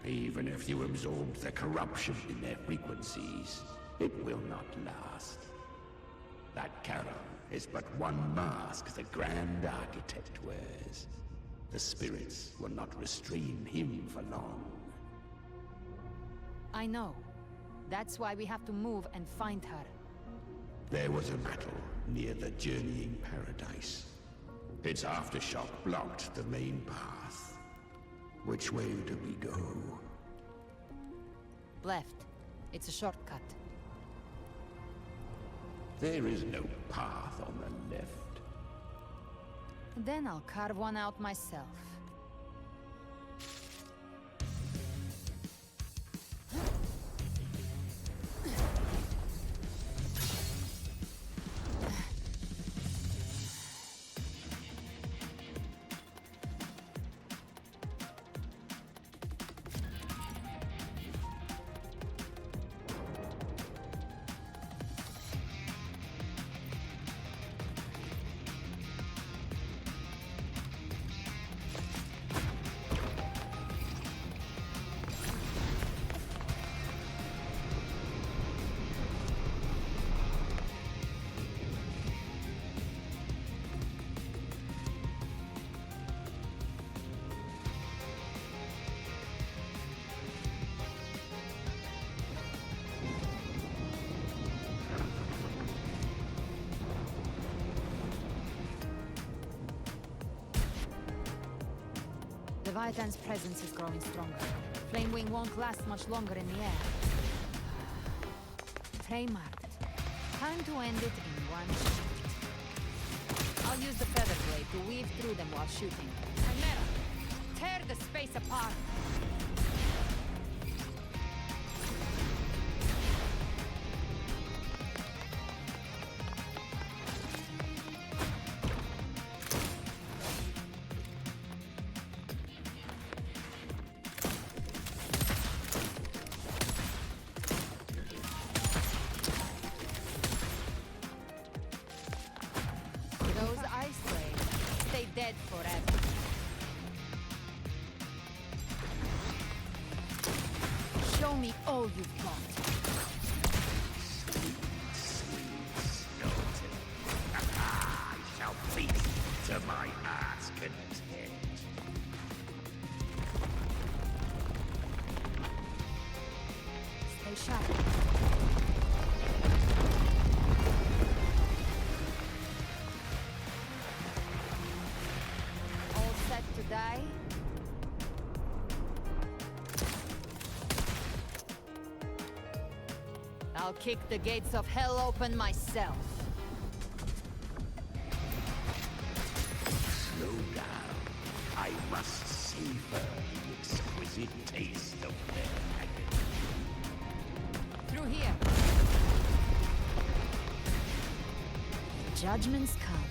Even if you absorb the corruption in their frequencies, it will not last. That Charon is but one mask the Grand Architect wears. The spirits will not restrain him for long. I know. That's why we have to move and find her. There was a battle near the Journeying Paradise. Its aftershock blocked the main path. Which way do we go? Left. It's a shortcut. There is no path on the left. Then I'll carve one out myself. Leviathan's presence is growing stronger. Flamewing won't last much longer in the air. Prey marked. Time to end it in one shot. I'll use the feather blade to weave through them while shooting. Chimera! Tear the space apart! dead forever. Show me all you've got. I shall feast to my heart's content. Stay sharp. All set to die? I'll kick the gates of hell open myself. Slow down. I must savor the exquisite taste of their agony. Through here. Judgment's come.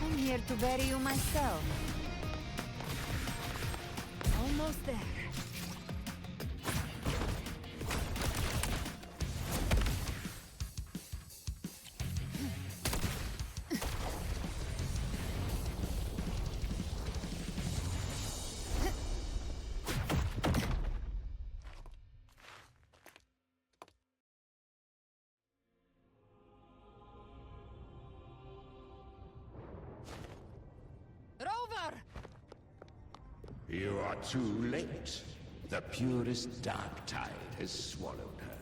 I'm here to bury you myself. Almost there. You are too late. The purest dark tide has swallowed her,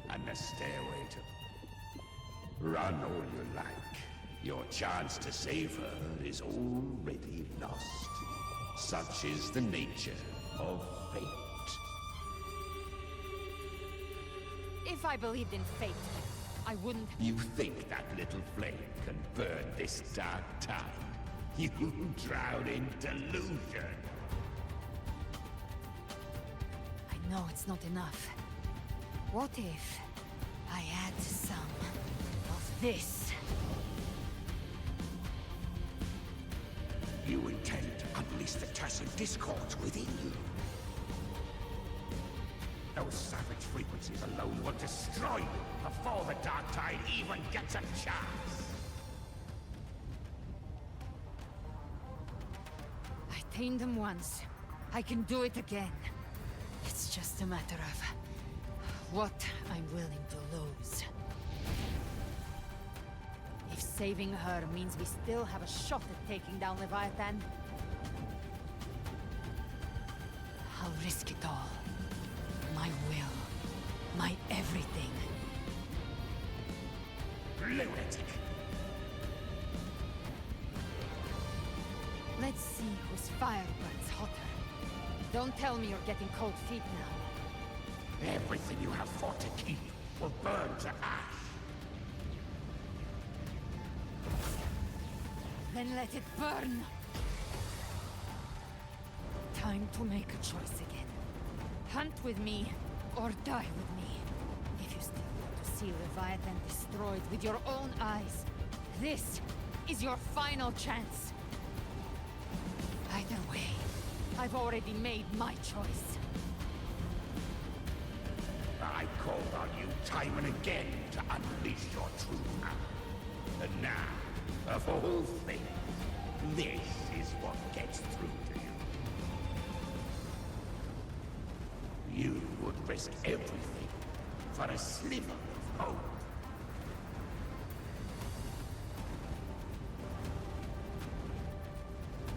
and the stairway to... Run all you like. Your chance to save her is already lost. Such is the nature of fate. If I believed in fate, I wouldn't... You think that little flame can burn this dark tide? You drown in delusion. I know it's not enough. What if I add some of this? You intend to unleash the Tassan discords within you. Those savage frequencies alone will destroy you before the Dark Tide even gets a chance. I tamed them once. I can do it again. It's just a matter of what I'm willing to lose. If saving her means we still have a shot at taking down Leviathan, I'll risk it all. My will. My everything. Lunatic! Let's see whose fire burns hotter. Don't tell me you're getting cold feet now. Everything you have fought to keep will burn to ash. Then let it burn! Time to make a choice again. Hunt with me, or die with me. If you still want to see Leviathan destroyed with your own eyes, this is your final chance. Either way, I've already made my choice. I called on you time and again to unleash your true power. And now, of all things, this is what gets through to you. You would risk everything for a sliver of hope.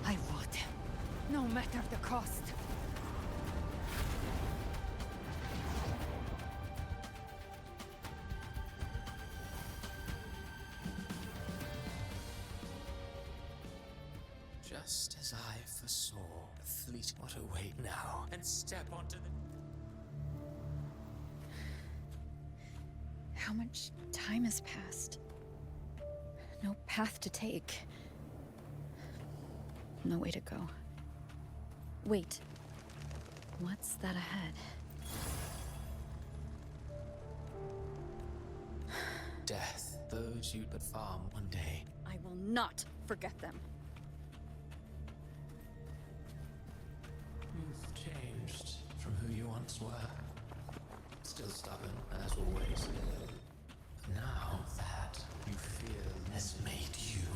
I would. No matter the cost. Just as I foresaw, the fleet got away now and step onto the... How much time has passed? No path to take. No way to go. Wait. What's that ahead? Death. Those you but farm one day. I will not forget them. You've changed from who you once were. Still stubborn, as always. But now that you feel has made you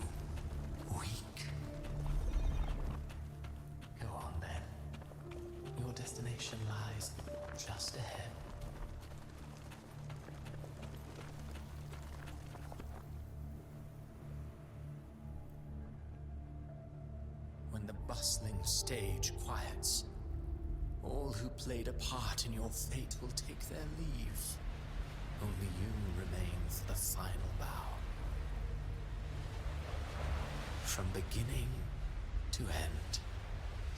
weak. when the bustling stage quiets. All who played a part in your fate will take their leave. Only you remain for the final bow. From beginning to end,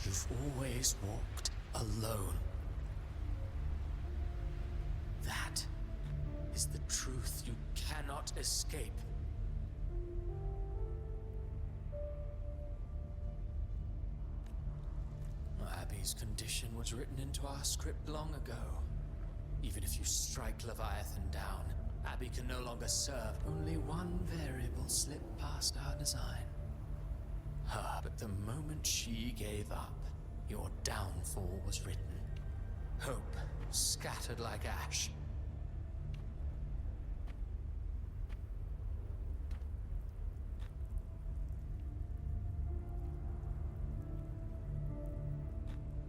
you've always walked alone. That is the truth you cannot escape. Abby's condition was written into our script long ago. Even if you strike Leviathan down, Abby can no longer serve. Only one variable slipped past our design. But the moment she gave up, your downfall was written. Hope scattered like ash.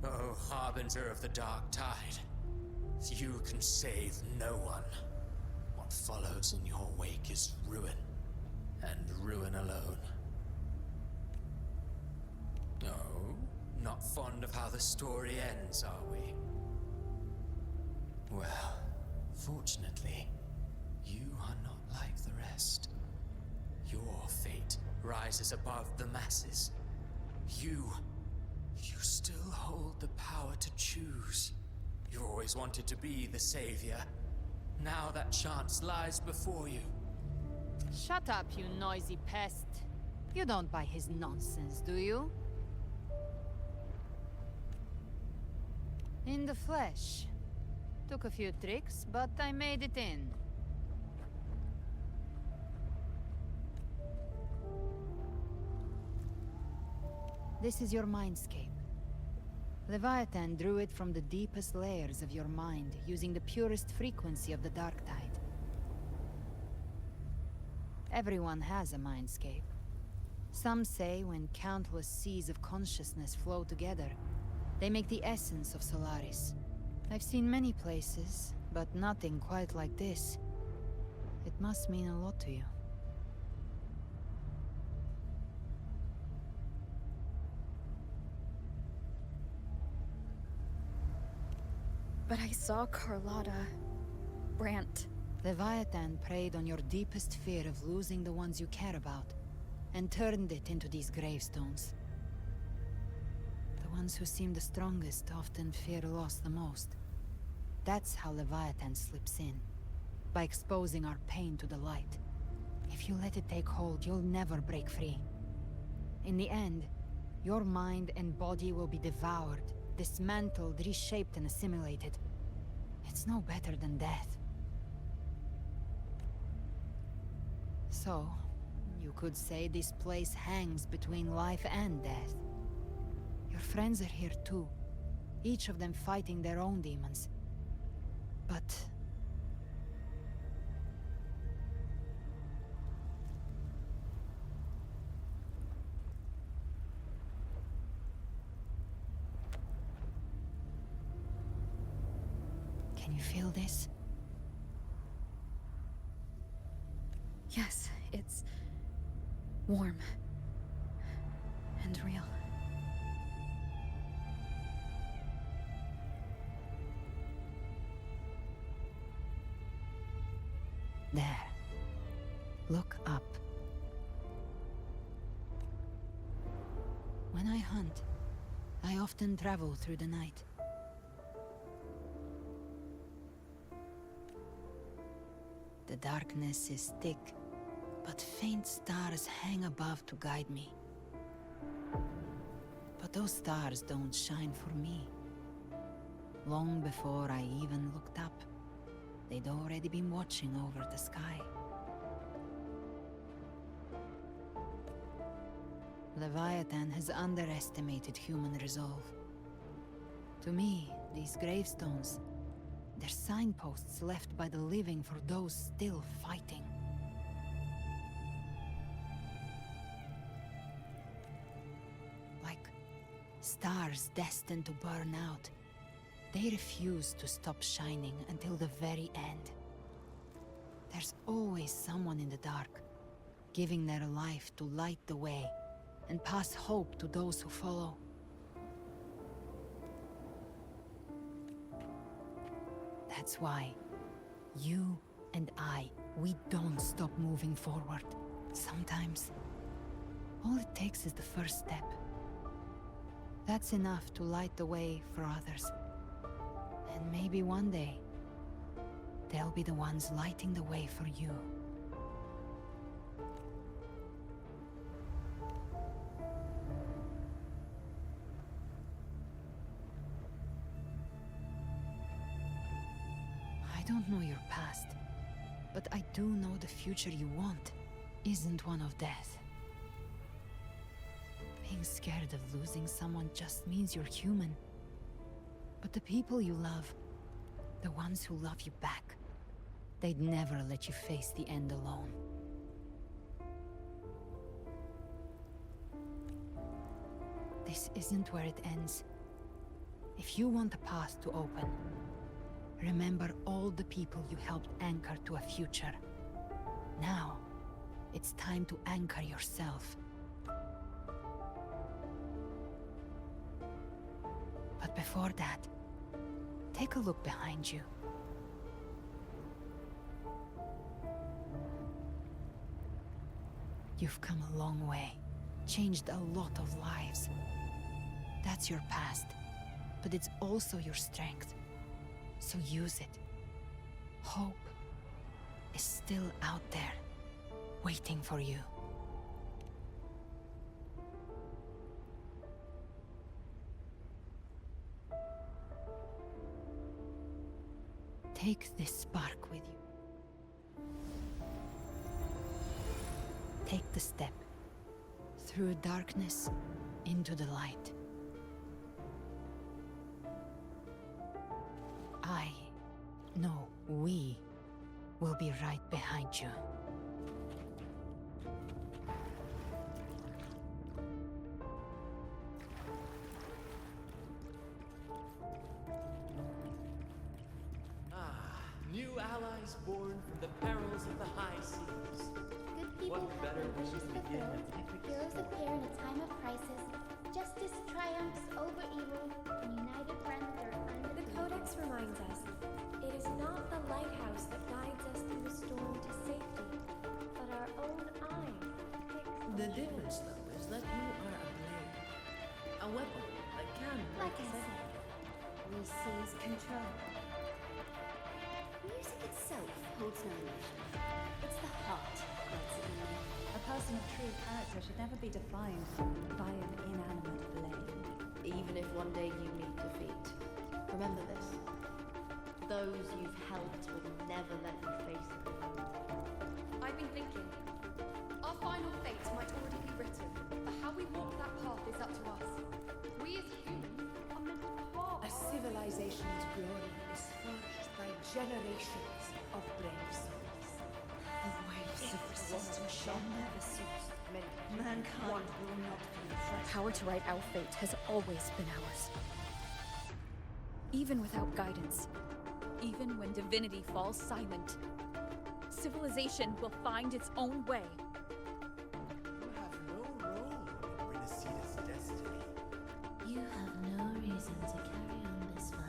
Oh, harbinger of the dark tide. You can save no one. What follows in your wake is ruin, and ruin alone. No, not fond of how the story ends, are we? Well, fortunately, you are not like the rest. Your fate rises above the masses. You still hold the power to choose. You always wanted to be the savior. Now that chance lies before you. Shut up, you noisy pest. You don't buy his nonsense, do you? In the flesh. Took a few tricks, but I made it in. This is your mindscape. Leviathan drew it from the deepest layers of your mind, using the purest frequency of the dark tide. Everyone has a mindscape. Some say when countless seas of consciousness flow together, they make the essence of Solaris. I've seen many places, but nothing quite like this. It must mean a lot to you. But I saw Carlotta... Brant. Leviathan preyed on your deepest fear of losing the ones you care about, and turned it into these gravestones. The ones who seem the strongest often fear loss the most. That's how Leviathan slips in, by exposing our pain to the light. If you let it take hold, you'll never break free. In the end, your mind and body will be devoured, dismantled, reshaped, and assimilated. It's no better than death. So, you could say this place hangs between life and death. Your friends are here too, each of them fighting their own demons. But... can you feel this? Yes, it's... warm. And real. There. Look up. When I hunt, I often travel through the night. The darkness is thick, but faint stars hang above to guide me. But those stars don't shine for me. Long before I even looked up, they'd already been watching over the sky. Leviathan has underestimated human resolve. To me, these gravestones, they're signposts left by the living for those still fighting. Like stars destined to burn out. They refuse to stop shining until the very end. There's always someone in the dark, giving their life to light the way, and pass hope to those who follow. That's why you and we don't stop moving forward. Sometimes, all it takes is the first step. That's enough to light the way for others. And maybe one day, they'll be the ones lighting the way for you. I don't know your past, but I do know the future you want isn't one of death. Being scared of losing someone just means you're human. But the people you love, the ones who love you back, they'd never let you face the end alone. This isn't where it ends. If you want the path to open, remember all the people you helped anchor to a future. Now, it's time to anchor yourself. But before that, take a look behind you. You've come a long way, changed a lot of lives. That's your past, but it's also your strength. So use it. Hope is still out there, waiting for you. Take this spark with you. Take the step. Through darkness, into the light. We will be right behind you. New allies born from the perils of the high seas. Good people What better have their way wishes to begin fulfilled. an epic Heroes story? appear in a time of crisis. Justice triumphs over evil, and united friends are undefeated. The Codex reminds us, it is not the lighthouse that guides us through the storm to safety, but our own eyes. The difference, though, is that you are a blade. A weapon that can Like I said, we seize control. Music itself holds no emotion. It's the heart that's in me. A person of true character should never be defined by an inanimate blade. Even if one day you meet defeat, remember this. Those you've helped will never let you face it. I've been thinking, our final fate might already be written, but how we walk that path is up to us. We as humans are meant to carve A civilization's glory is forged by generations of brave souls. The waves of resistance shall never cease. Mankind will not be The power to write our fate has always been ours. Even without guidance, even when divinity falls silent, civilization will find its own way. You have no role in Renacita's destiny. You have no reason to carry on this fight.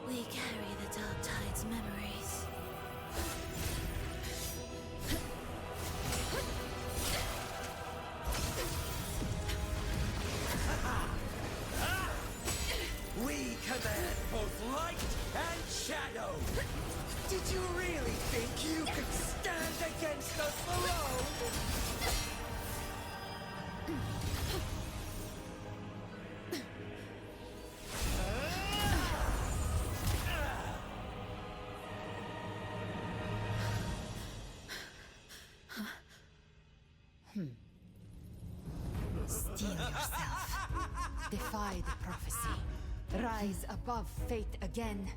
We carry the Dark Tide's memories. We command both light and shadow. Did you really think you could stand against us alone? Steel yourself. Defy the prophecy. Rise above fate again.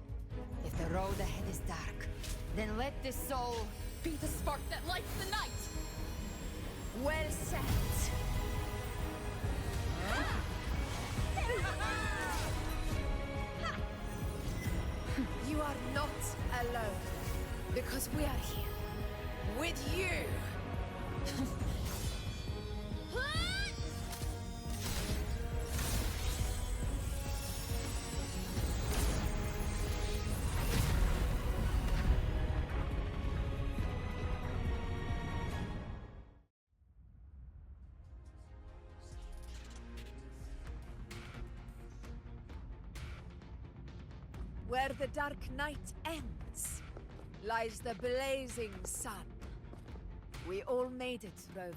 If the road ahead is dark, then let this soul be the spark that lights the night! Well said. You are not alone, because we are here with you. Where the dark night ends, lies the blazing sun. We all made it, Rover.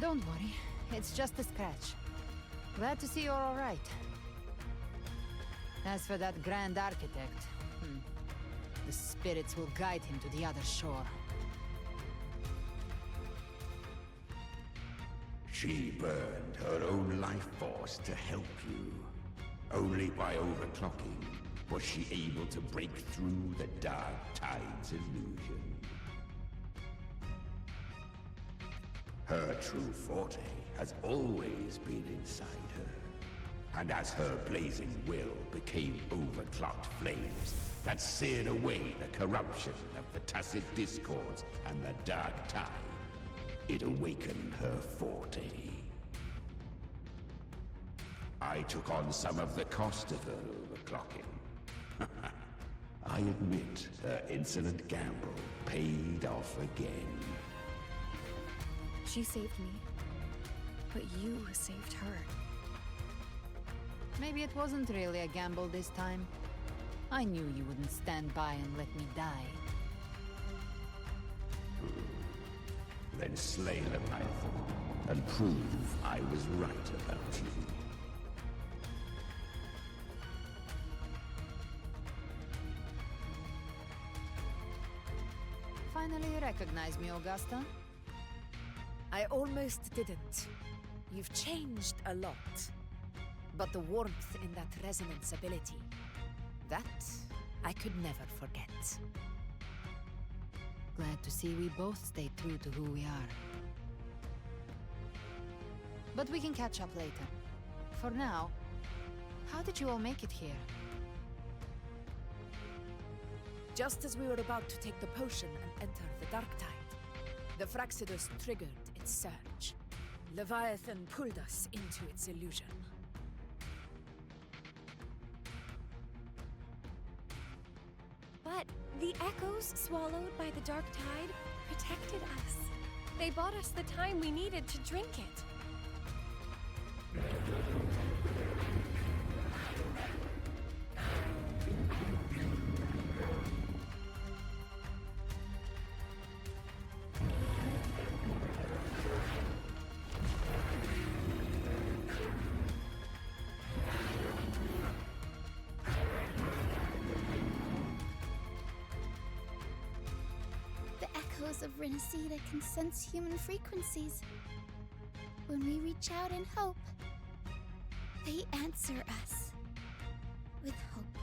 Don't worry, it's just a scratch. Glad to see you're all right. As for that Grand Architect, the spirits will guide him to the other shore. She burned her own life force to help you. Only by overclocking was she able to break through the Dark Tide's illusion. Her true forte has always been inside her. And as her blazing will became overclocked flames that seared away the corruption of the tacit discords and the Dark Tide, it awakened her forte. I took on some of the cost of her overclocking. I admit her insolent gamble paid off again. She saved me, but you saved her. Maybe it wasn't really a gamble this time. I knew you wouldn't stand by and let me die. Then slay Leviathan and prove I was right about you. Finally you recognize me, Augusta? I almost didn't. You've changed a lot. But the warmth in that resonance ability, that I could never forget. Glad to see we both stay true to who we are. But we can catch up later. For now, how did you all make it here? Just as we were about to take the potion and enter the Dark Tide, the Fraxidus triggered its surge. Leviathan pulled us into its illusion. But the echoes swallowed by the Dark Tide protected us. They bought us the time we needed to drink it. Of Renacida can sense human frequencies. When we reach out in hope, they answer us with hope.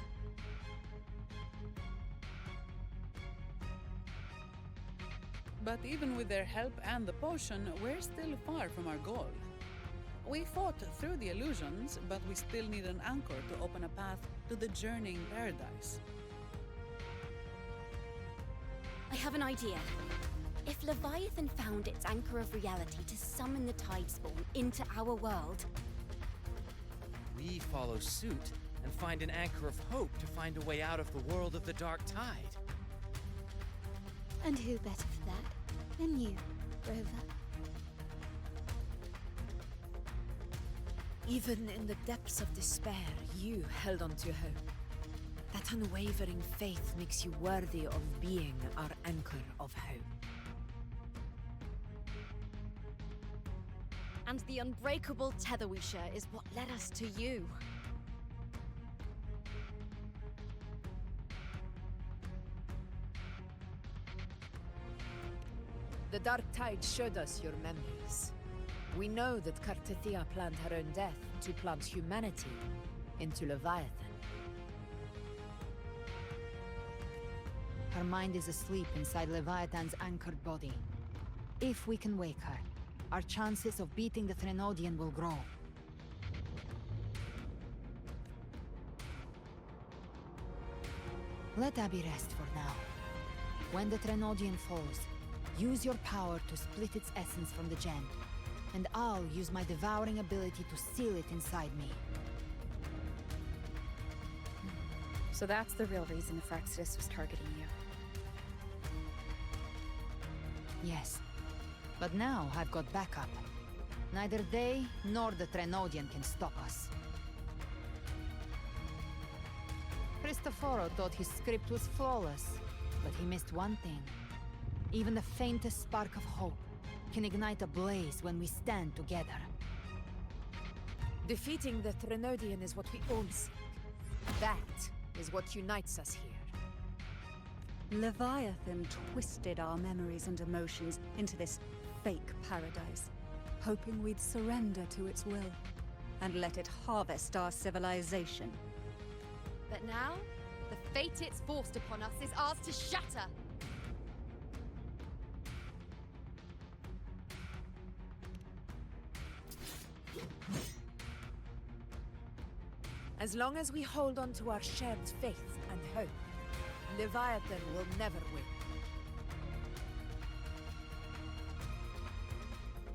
But even with their help and the potion, we're still far from our goal. We fought through the illusions, but we still need an anchor to open a path to the journeying paradise. I have an idea. If Leviathan found its anchor of reality to summon the Tide Spawn into our world, we follow suit and find an anchor of hope to find a way out of the world of the Dark Tide. And who better for that than you, Rover? Even in the depths of despair, you held on to hope. That unwavering faith makes you worthy of being our anchor of hope. And the unbreakable tether we share is what led us to you. The Dark Tide showed us your memories. We know that Kartithia planned her own death to plant humanity into Leviathan. Her mind is asleep inside Leviathan's anchored body. If we can wake her, our chances of beating the Threnodian will grow. Let Abby rest for now. When the Threnodian falls, use your power to split its essence from the gem, and I'll use my devouring ability to seal it inside me. So that's the real reason Aphrexidus was targeting you. Yes. But now I've got backup. Neither they nor the Threnodian can stop us. Cristoforo thought his script was flawless, but he missed one thing. Even the faintest spark of hope can ignite a blaze when we stand together. Defeating the Threnodian is what we all seek. That is what unites us here. Leviathan twisted our memories and emotions into this fake paradise, hoping we'd surrender to its will and let it harvest our civilization. But now, the fate it's forced upon us is ours to shatter. As long as we hold on to our shared faith and hope, Leviathan will never win.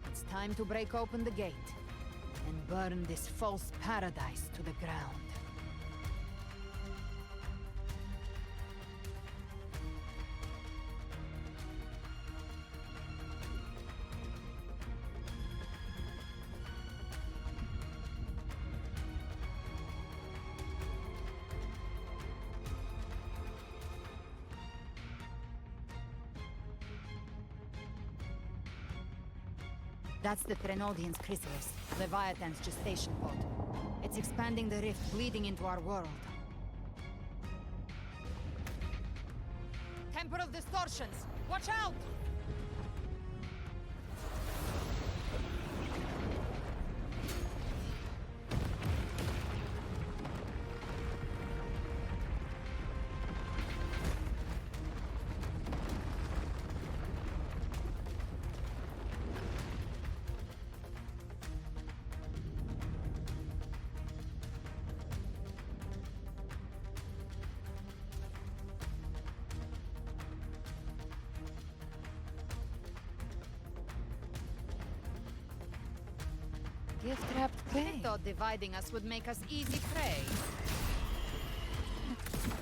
It's time to break open the gate and burn this false paradise to the ground. That's the Threnodian's chrysalis, Leviathan's gestation pod. It's expanding the rift, bleeding into our world. Temporal distortions! Watch out! Gift-wrapped prey. I thought dividing us would make us easy prey.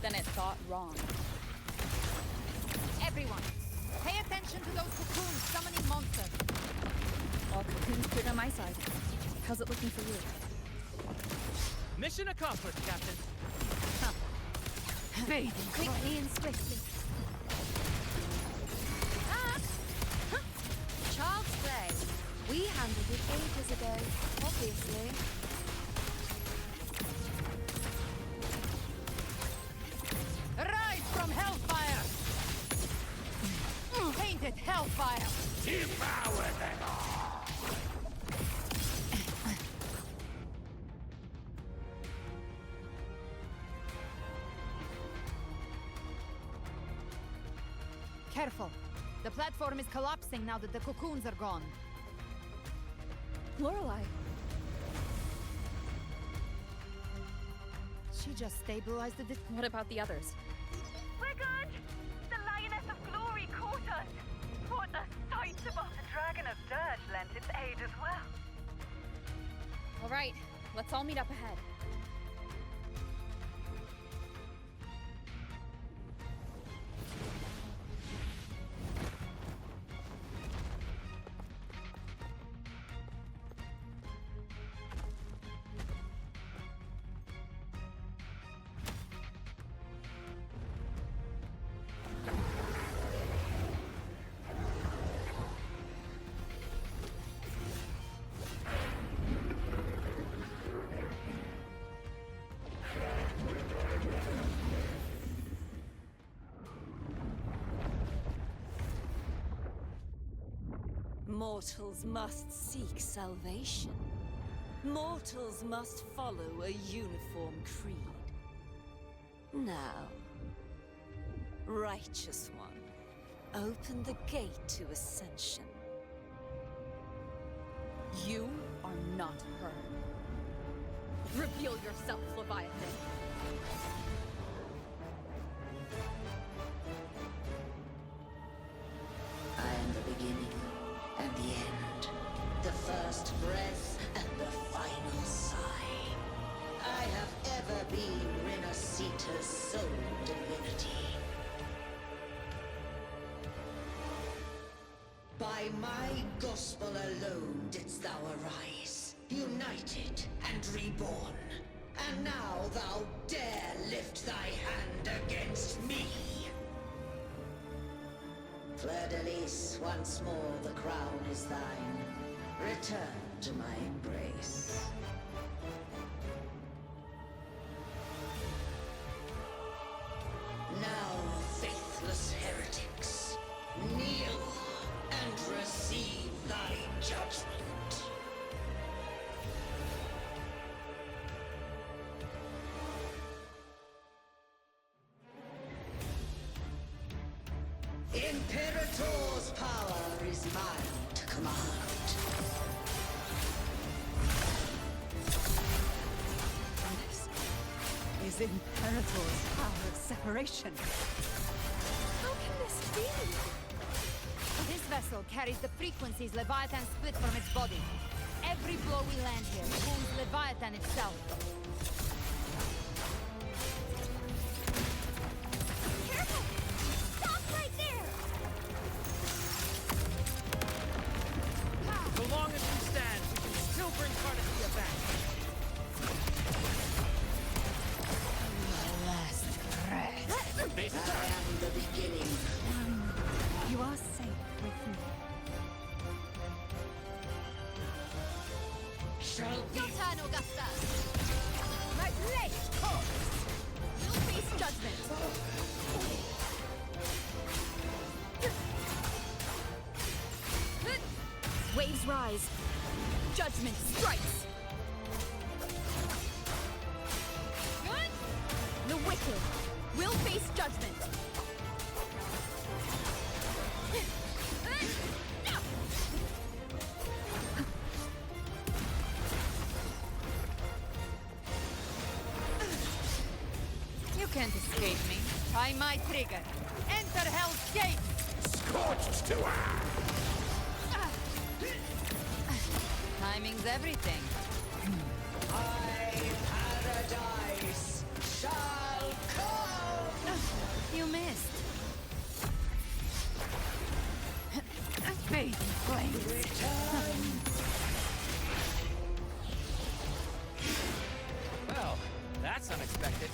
Then it thought wrong. Everyone, pay attention to those cocoons summoning monsters. All cocoons cleared on my side. How's it looking for you? Mission accomplished, Captain. Bathing Quickly and swiftly. Child's play. We handled it ages ago, obviously. Rise from hellfire! Painted hellfire! Devour them all! Careful. The platform is collapsing now that the cocoons are gone. Lorelei. She just stabilized the... What about the others? We're good! The Lioness of Glory caught us! What a sight to behold! The Dragon of Dirt lent its aid as well. All right, let's all meet up ahead. Mortals must seek salvation. Mortals must follow a uniform creed. Now, Righteous One, open the gate to ascension. You are not her. Reveal yourself, Leviathan. I am the beginning and the end, the first breath and the final sigh. I have ever been Renasita's sole divinity. By my gospel alone didst thou arise, united and reborn. And now thou dare lift thy hand against me! Fleur-de-Lis, once more the crown is thine. Return to my embrace. Now, faithless heretics, kneel and receive thy judgment. Imperator's power is mine to command. This is Imperator's power of separation. How can this be? This vessel carries the frequencies Leviathan split from its body. Every blow we land here wounds Leviathan itself. Careful! Stop right there! So long as we stand, we can still bring Cardathia back. My last breath. I am the beginning. You are safe with me. Shall Your turn, Augusta! My blade calls! You'll face judgment! Waves rise. Judgment strikes! The wicked will face judgment! You can't escape me. Try my trigger. Enter Hell's Gate! Scorched to Timing's everything. paradise shall come! You missed. Fading flames. Well, that's unexpected.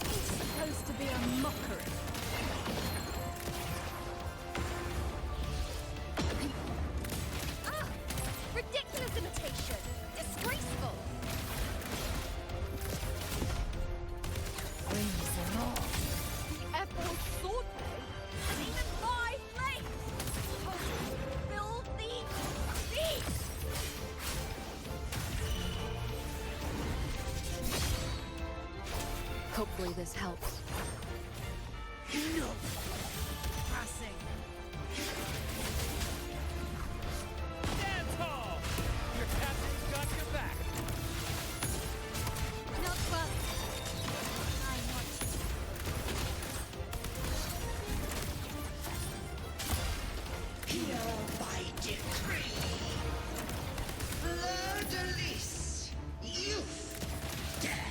It's supposed to be a mockery. Ridiculous imitation! Disgraceful! Wings and all. The Apple Saute! And even my flames! Filthy thief! Hopefully this helps. No! Passing. Stand tall! Your captain's got your back. Not well. I'm watching. Here by decree, Fleur-de-Lis, youth, death.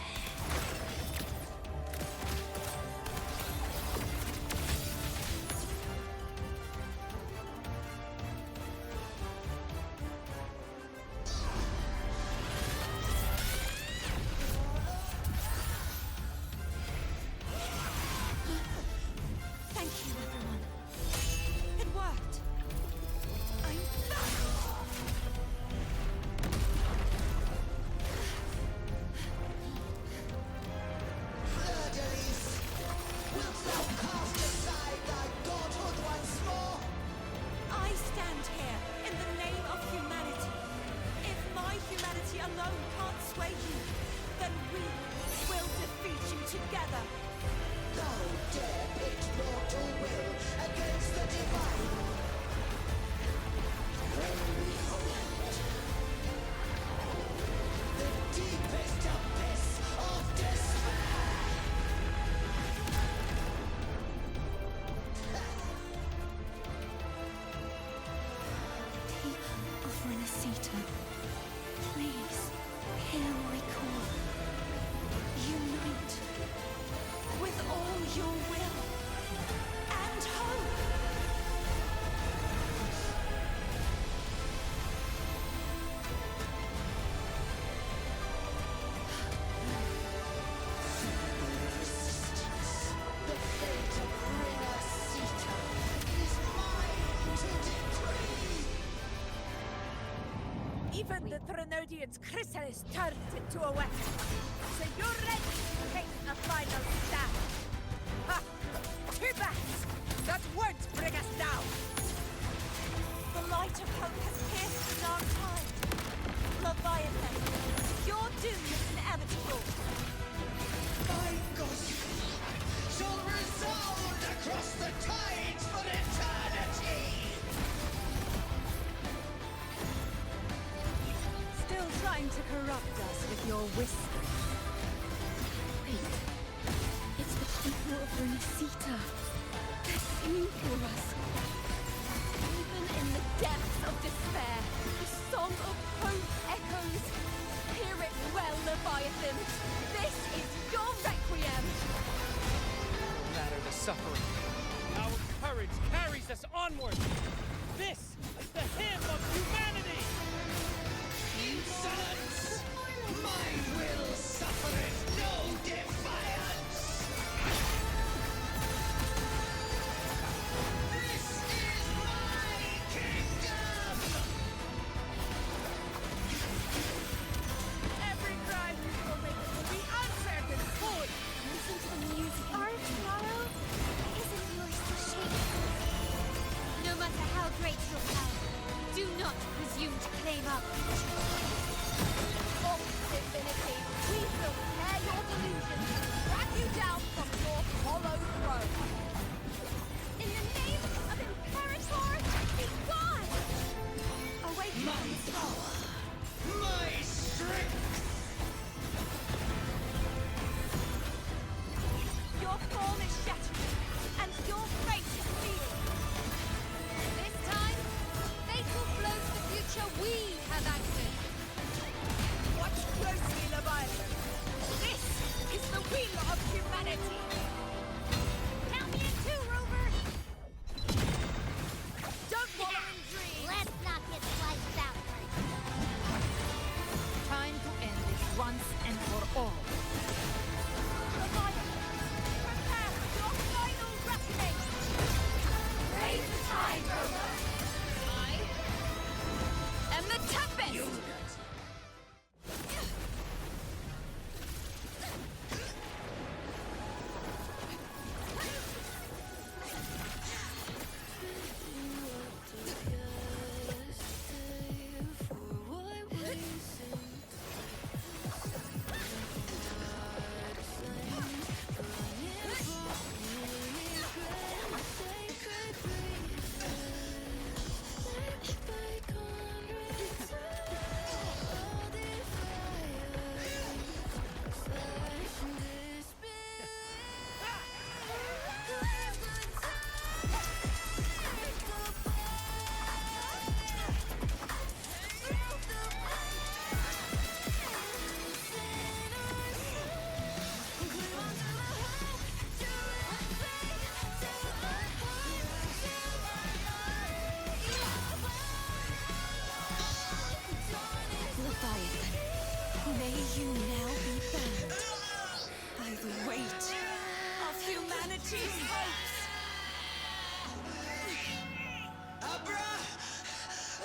Satan, please hear my call. Unite with all your will and hope. The fate of Renacita is mine to decree! Even the Trinodian's chrysalis turned into a weapon. So you're ready to take a final stand. Ha! Two bats! That won't bring us down! The light of hope has pierced the dark tide. Leviathan, your doom is inevitable. My gospel shall resound across the tides for eternity! Still trying to corrupt us with your whisper. Wait. It's the people of Renacita. They're singing for us. Even in the depths of despair, the song of hope echoes. Hear it well, Leviathan. This is your requiem. Matter the suffering. Our courage carries us onward. This is the hymn of humanity. Insolence! My will suffereth no defiance! This is my kingdom! Every crime you commit will be answered in full. Listen to the music. Our tomorrow isn't yours to shape. No matter how great your power, do not presume to claim our future. Of divinity, we will tear your delusions and drag you down from your hollow throne. In the name of Imperator, be gone! Awaken. My power! My strength! Your form is shattered, and your fate is sealed. This time, fate will flow to the future we have acted. Watch closely, Leviathan. This is the will of humanity. Count me in too, Rover! Don't wallow in dreams. Let's not get sliced out like Time to end this once and for all. Leviathan, prepare for your final reckoning. Raise the tide, Rover! I am the Tempest! Leviathan, may you now be bound by the weight of humanity's hopes.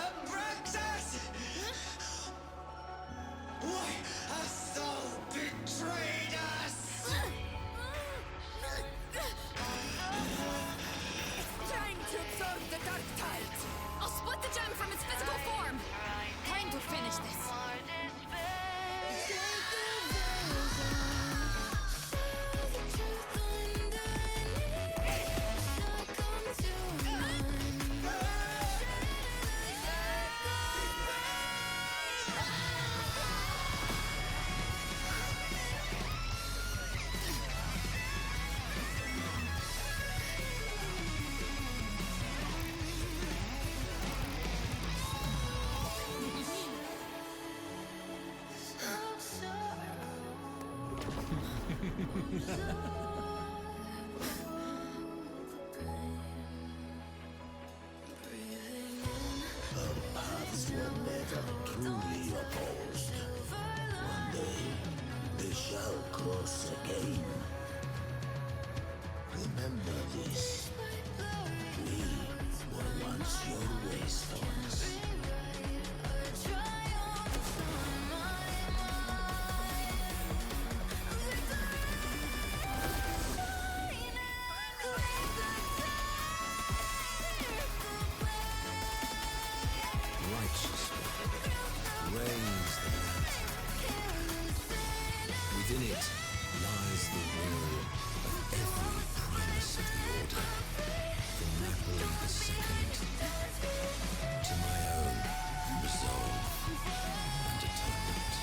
Abraxas! Why hast thou betrayed us? Time to absorb the dark tide! I'll split the gem from its physical form! Time to finish this! never truly opposed. One day, they shall cross again. Remember this. We were once your wastelands. Righteously raise the lantern. Within it lies the will of every primus of the Order, from Napoli II to my own resolve and atonement.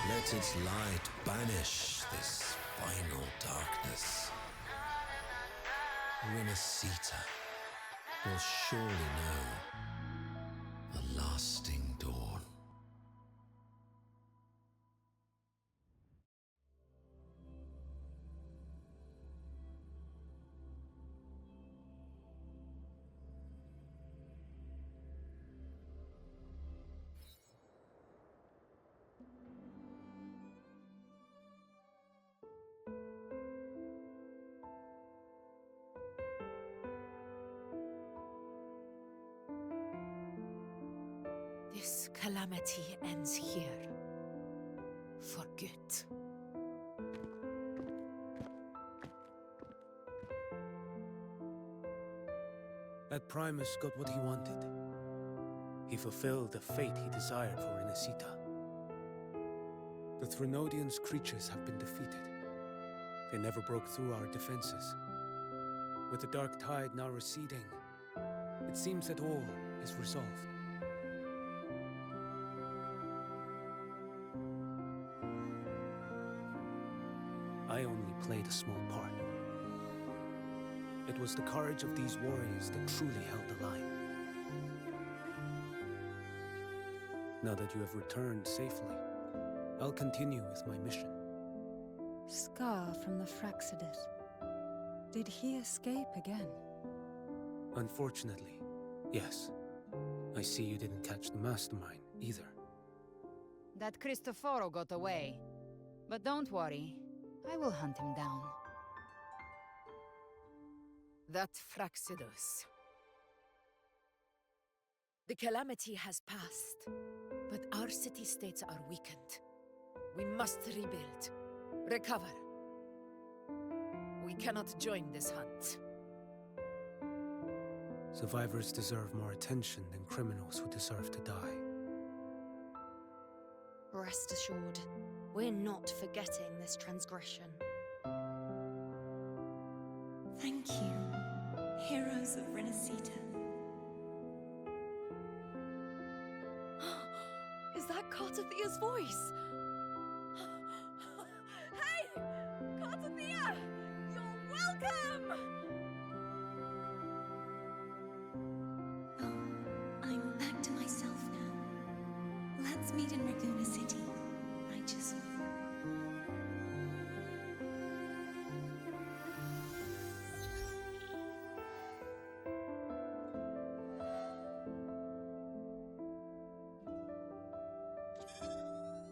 Let its light banish this final darkness. Renacita will surely know a lasting dawn. This calamity ends here. For good. That Primus got what he wanted. He fulfilled the fate he desired for Renacita. The Threnodians' creatures have been defeated. They never broke through our defenses. With the dark tide now receding, it seems that all is resolved. I only played a small part. It was the courage of these warriors that truly held the line. Now that you have returned safely, I'll continue with my mission. Scar from the Fraxidus. Did he escape again? Unfortunately, yes. I see you didn't catch the mastermind either. That Cristoforo got away. But don't worry, I will hunt him down. That Fraxidus. The calamity has passed, but our city-states are weakened. We must rebuild, recover. We cannot join this hunt. Survivors deserve more attention than criminals who deserve to die. Rest assured, we're not forgetting this transgression. Thank you, heroes of Renacita. Is that Cartathia's voice? Hey! Cartathia! You're welcome! Oh, I'm back to myself now. Let's meet in Laguna City, righteous one.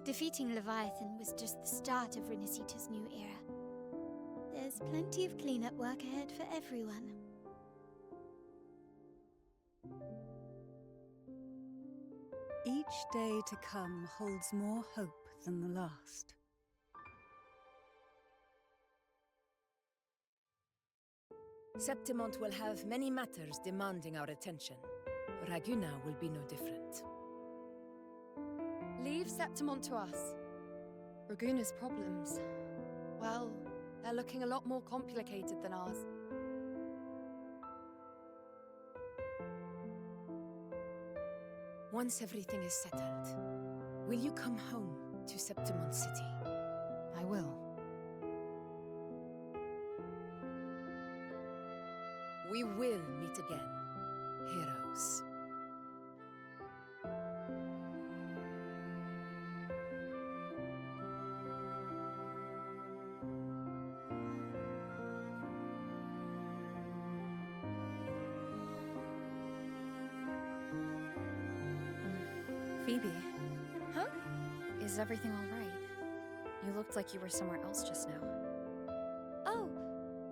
Defeating Leviathan was just the start of Renacita's new era. There's plenty of cleanup work ahead for everyone. Each day to come holds more hope than the last. Septimont will have many matters demanding our attention. Raguna will be no different. Leave Septimont to us. Raguna's problems, well, they're looking a lot more complicated than ours. Once everything is settled, will you come home to Septimont City? I will. We will meet again, heroes. Is everything all right? You looked like you were somewhere else just now. Oh,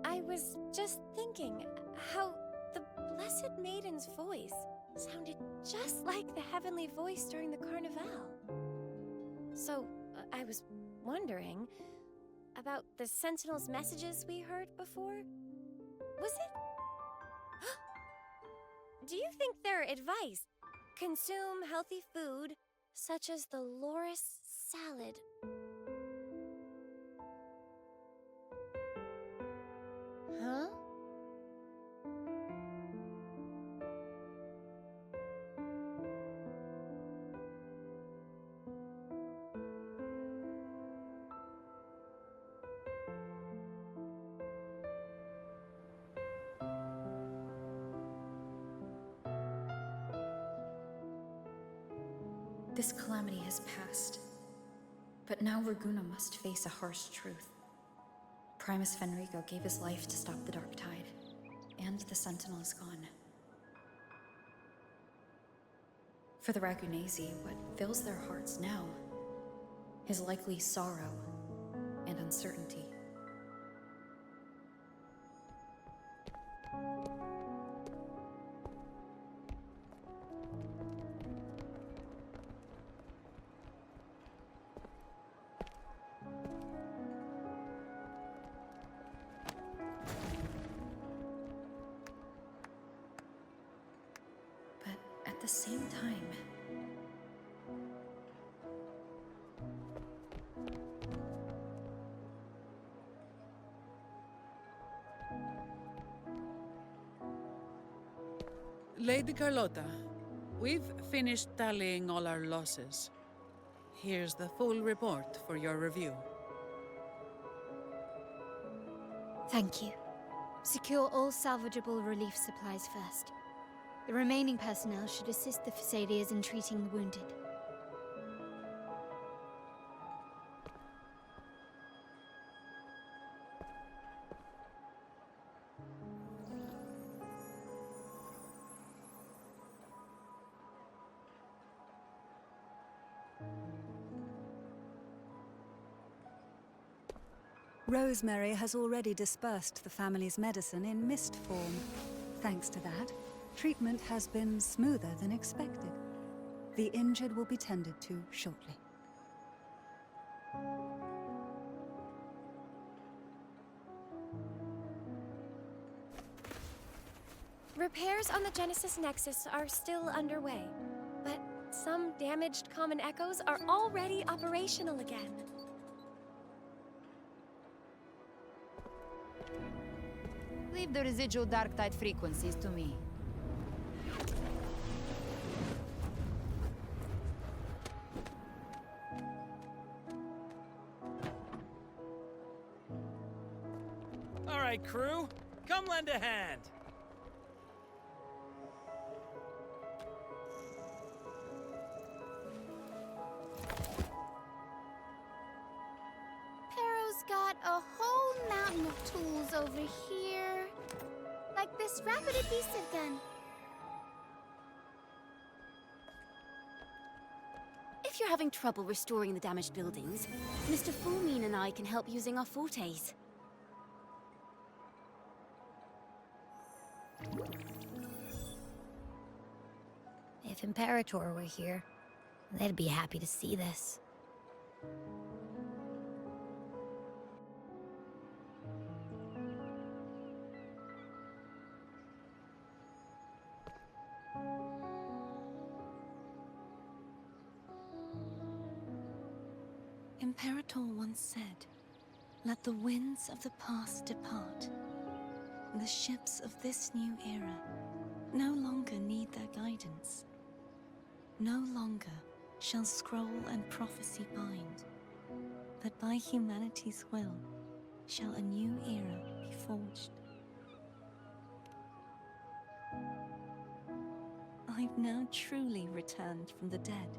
I was just thinking how the Blessed Maiden's voice sounded just like the heavenly voice during the Carnival. So, I was wondering about the Sentinel's messages we heard before. Was it? Do you think their advice, consume healthy food, such as the Loris salad? Huh? This calamity has passed. But now Raguna must face a harsh truth. Primus Fenrico gave his life to stop the Dark Tide, and the Sentinel is gone. For the Ragunesi, what fills their hearts now is likely sorrow and uncertainty. At the same time, Lady Carlotta, we've finished tallying all our losses. Here's the full report for your review. Thank you. Secure all salvageable relief supplies first. The remaining personnel should assist the Thessalians in treating the wounded. Rosemary has already dispersed the family's medicine in mist form. Thanks to that, treatment has been smoother than expected. The injured will be tended to shortly. Repairs on the Genesis Nexus are still underway, but some damaged common echoes are already operational again. Leave the residual dark tide frequencies to me. All right, crew, come lend a hand. Pero's got a whole mountain of tools over here. Like this rapid adhesive gun. If you're having trouble restoring the damaged buildings, Mr. Fulmine and I can help using our fortes. If Imperator were here, they'd be happy to see this. Imperator once said, "Let the winds of the past depart. The ships of this new era no longer need their guidance. No longer shall scroll and prophecy bind, but by humanity's will shall a new era be forged." I've now truly returned from the dead.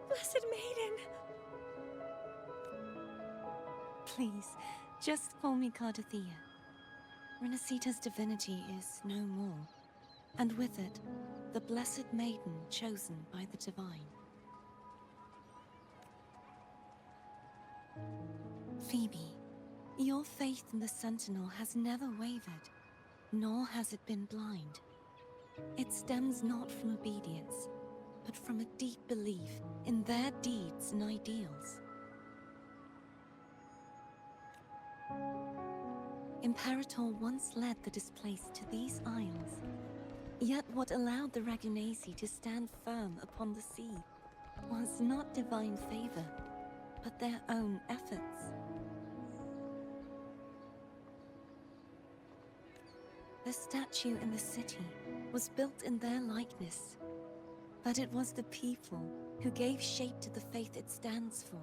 Blessed Maiden! Please, just call me Cardathea. Renacita's divinity is no more, and with it, the blessed maiden chosen by the divine. Phoebe, your faith in the Sentinel has never wavered, nor has it been blind. It stems not from obedience, but from a deep belief in their deeds and ideals. Imperator once led the displaced to these isles. Yet what allowed the Ragunasi to stand firm upon the sea was not divine favor, but their own efforts. The statue in the city was built in their likeness, but it was the people who gave shape to the faith it stands for.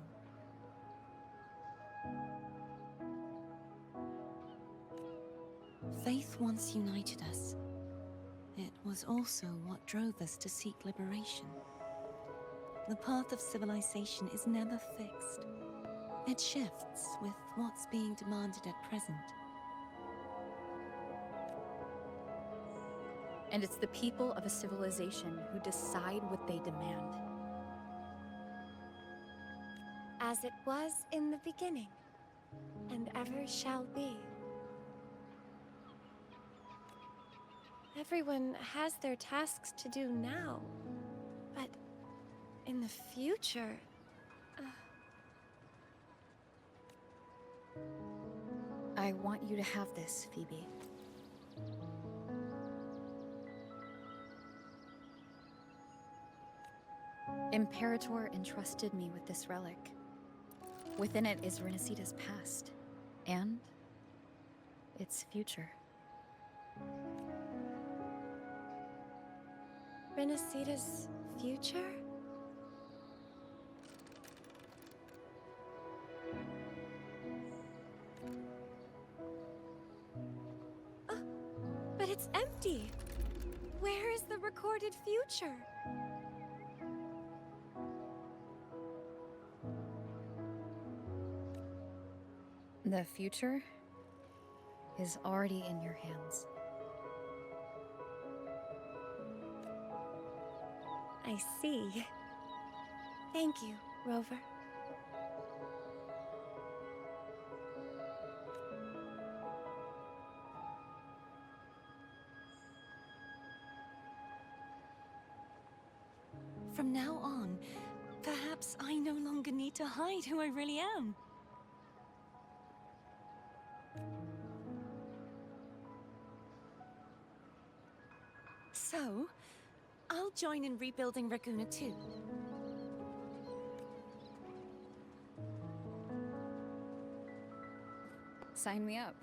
Faith once united us. It was also what drove us to seek liberation. The path of civilization is never fixed. It shifts with what's being demanded at present. And it's the people of a civilization who decide what they demand. As it was in the beginning, and ever shall be. Everyone has their tasks to do now, but in the future... I want you to have this, Phoebe. Imperator entrusted me with this relic. Within it is Renacita's past, and its future. Renacita's future? But it's empty! Where is the recorded future? The future is already in your hands. I see. Thank you, Rover. From now on, perhaps I no longer need to hide who I really am. So, I'll join in rebuilding Raguna too. Sign me up.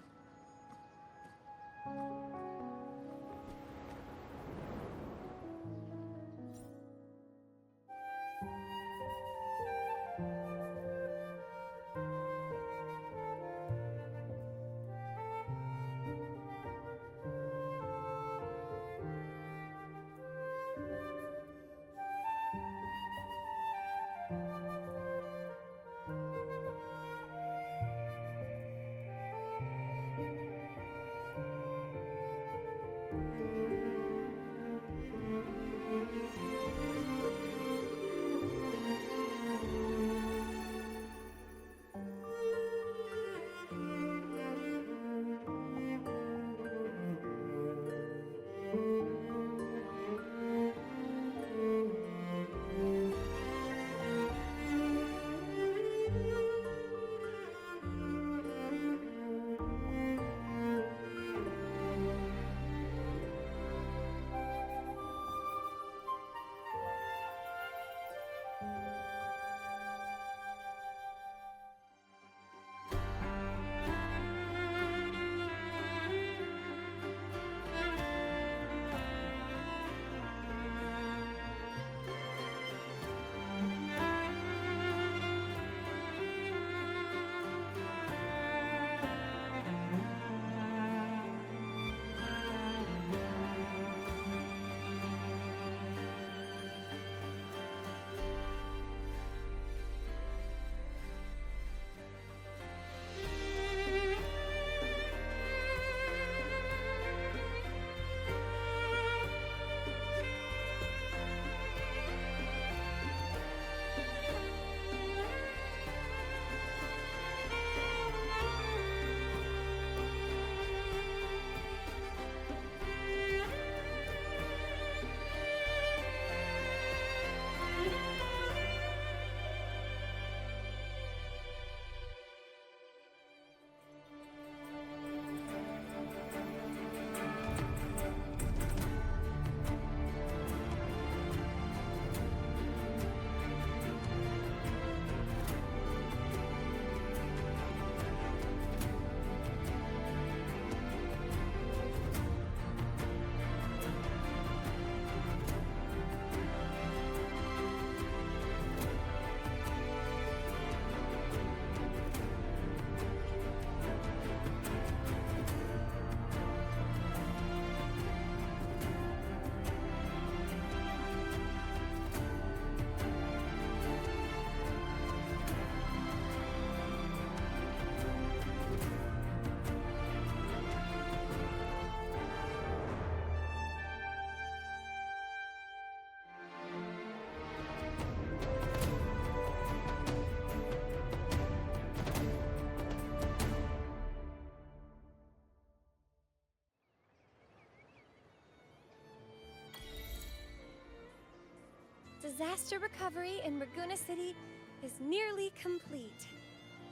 disaster recovery in Raguna City is nearly complete.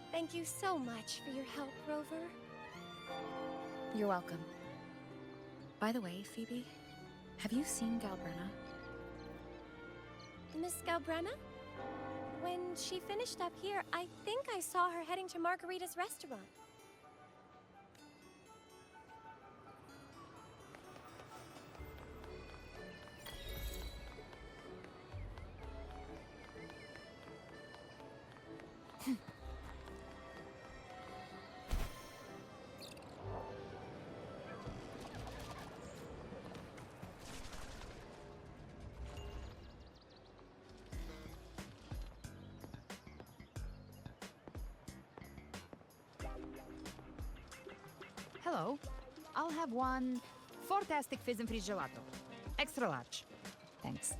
Thank you so much for your help, Rover. You're welcome. By the way, Phoebe, have you seen Galbrenna? Miss Galbrenna? When she finished up here, I think I saw her heading to Margarita's restaurant. Hello. I'll have one fantastic fizz and freeze gelato. Extra large. Thanks.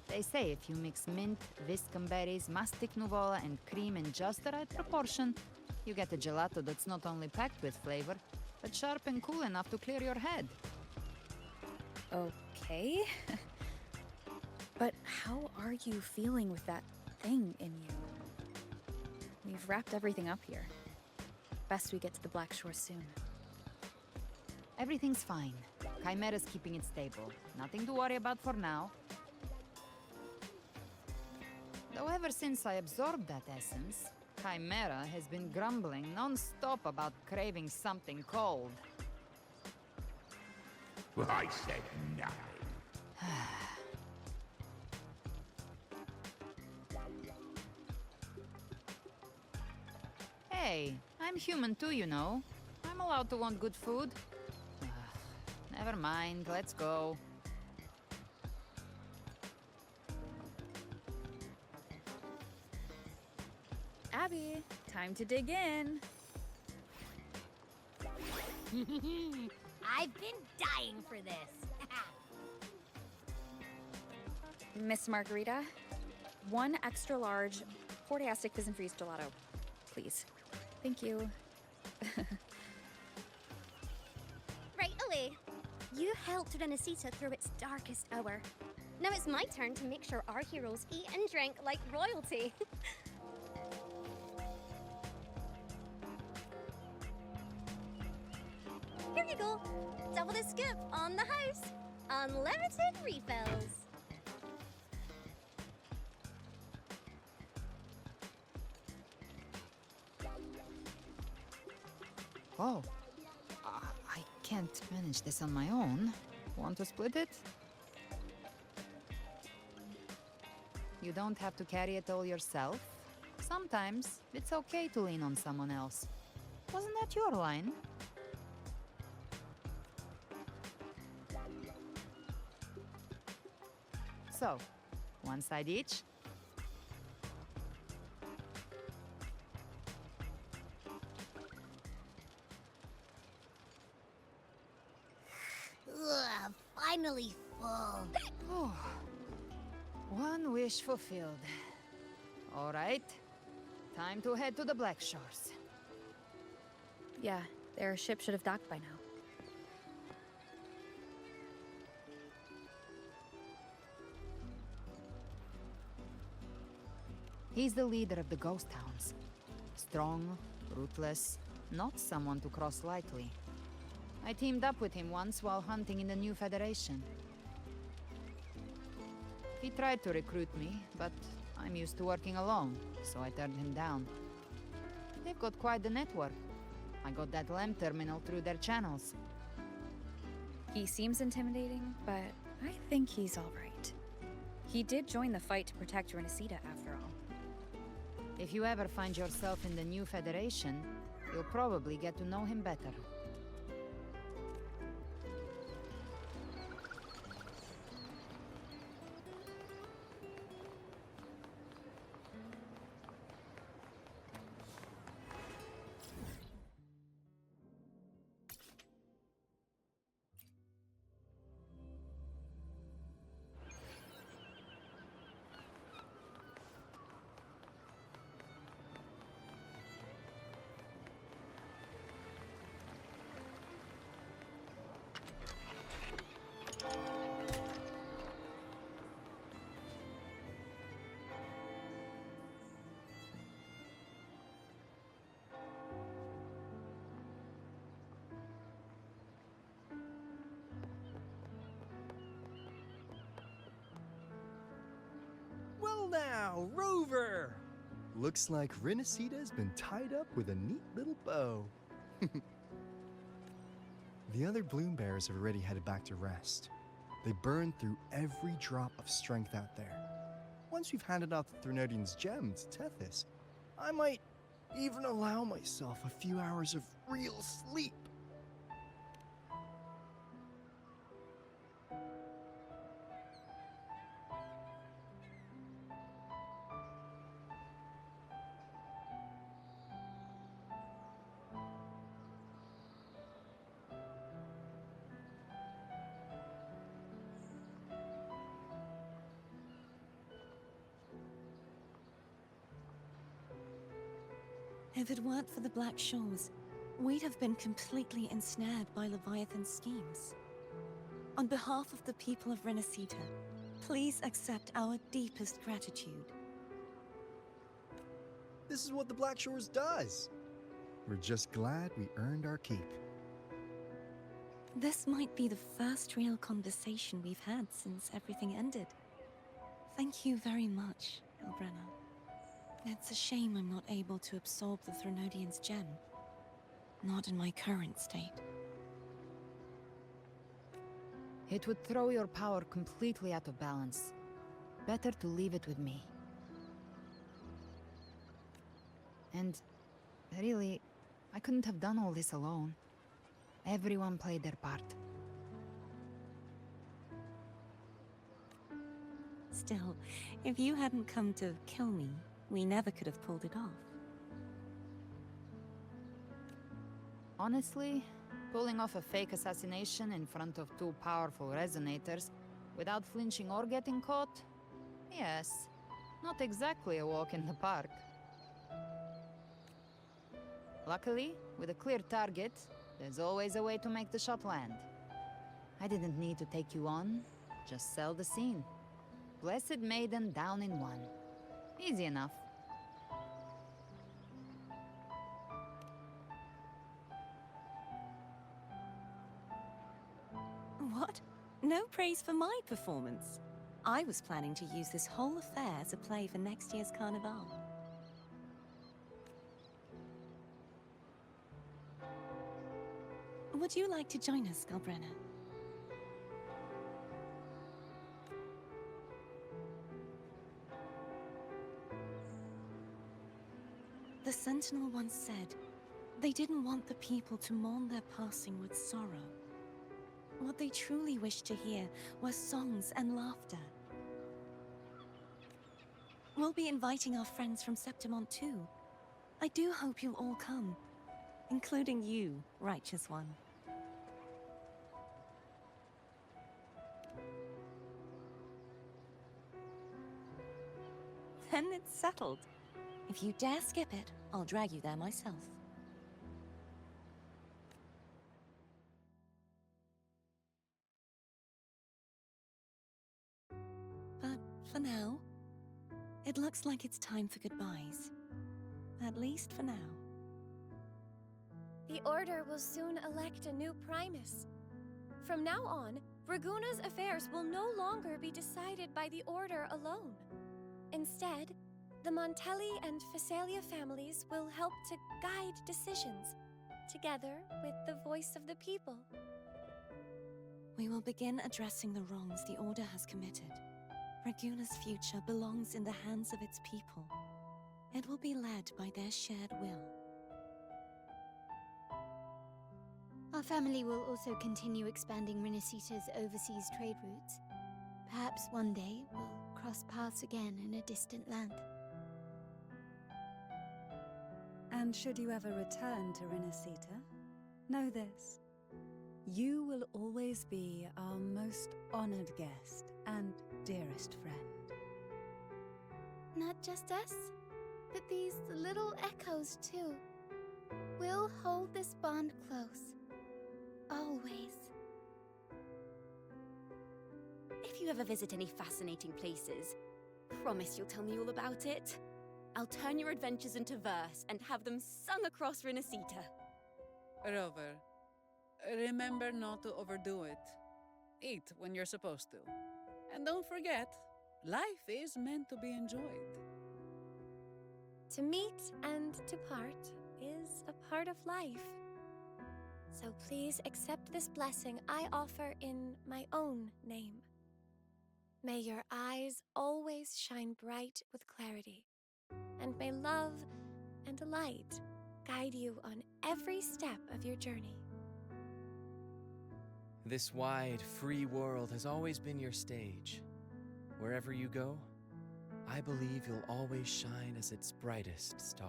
They say if you mix mint, viscum berries, mastic nuvola, and cream in just the right proportion, you get a gelato that's not only packed with flavor, but sharp and cool enough to clear your head. Okay. But how are you feeling with that thing in you? We've wrapped everything up here. Best we get to the Black Shore soon. Everything's fine. Chimera's keeping it stable. Nothing to worry about for now. Though ever since I absorbed that essence, Chimera has been grumbling non-stop about craving something cold. Well, I said nothing. Hey, I'm human too, you know. I'm allowed to want good food. Never mind, let's go. Abby, time to dig in. I've been dying for this. Miss Margarita, one extra large Fortiastic Fizz and Freeze gelato, please. Thank you. Right away. You helped Renesita through its darkest hour. Now it's my turn to make sure our heroes eat and drink like royalty. Here you go. Double the scoop on the house. Unlimited refills. Oh, I can't manage this on my own. Want to split it? You don't have to carry it all yourself. Sometimes it's okay to lean on someone else. Wasn't that your line? So, one side each? Ugh, finally full. Oh, one wish fulfilled. All right, time to head to the Black Shores. Yeah, their ship should have docked by now. He's the leader of the Ghost Hounds. Strong, ruthless, not someone to cross lightly. I teamed up with him once while hunting in the New Federation. He tried to recruit me, but I'm used to working alone, so I turned him down. They've got quite the network. I got that LEM terminal through their channels. He seems intimidating, but I think he's all right. He did join the fight to protect Renesita, after all. If you ever find yourself in the New Federation, you'll probably get to know him better. Well now, Rover! Looks like Renacita's been tied up with a neat little bow. The other Bloom Bears have already headed back to rest. They burned through every drop of strength out there. Once we've handed out the Threnodian's gem to Tethys, I might even allow myself a few hours of real sleep. If it weren't for the Black Shores, we'd have been completely ensnared by Leviathan's schemes. On behalf of the people of Renacita, please accept our deepest gratitude. This is what the Black Shores does. We're just glad we earned our keep. This might be the first real conversation we've had since everything ended. Thank you very much, Elbrenna. It's a shame I'm not able to absorb the Threnodian's gem. Not in my current state. It would throw your power completely out of balance. Better to leave it with me. And really, I couldn't have done all this alone. Everyone played their part. Still, if you hadn't come to kill me, we never could have pulled it off. Honestly, pulling off a fake assassination in front of two powerful resonators without flinching or getting caught? Yes, not exactly a walk in the park. Luckily, with a clear target, there's always a way to make the shot land. I didn't need to take you on, just sell the scene. Blessed Maiden down in one. Easy enough. What? No praise for my performance. I was planning to use this whole affair as a play for next year's Carnival. Would you like to join us, Galbrenna? The Sentinel once said, they didn't want the people to mourn their passing with sorrow. What they truly wished to hear were songs and laughter. We'll be inviting our friends from Septimont too. I do hope you'll all come, including you, Righteous One. Then it's settled. If you dare skip it, I'll drag you there myself. But for now, it looks like it's time for goodbyes. At least for now. The Order will soon elect a new Primus. From now on, Raguna's affairs will no longer be decided by the Order alone. Instead, the Montelli and Phasalia families will help to guide decisions, together with the voice of the people. We will begin addressing the wrongs the Order has committed. Raguna's future belongs in the hands of its people. It will be led by their shared will. Our family will also continue expanding Renacita's overseas trade routes. Perhaps one day we'll cross paths again in a distant land. And should you ever return to Renacita, know this. You will always be our most honored guest and dearest friend. Not just us, but these little echoes too. We'll hold this bond close. Always. If you ever visit any fascinating places, promise you'll tell me all about it. I'll turn your adventures into verse and have them sung across Renacita. Rover, remember not to overdo it. Eat when you're supposed to. And don't forget, Life is meant to be enjoyed. To meet and to part is a part of life. So please accept this blessing I offer in my own name. May your eyes always shine bright with clarity, and may love and light guide you on every step of your journey. This wide, free world has always been your stage. Wherever you go, I believe you'll always shine as its brightest star.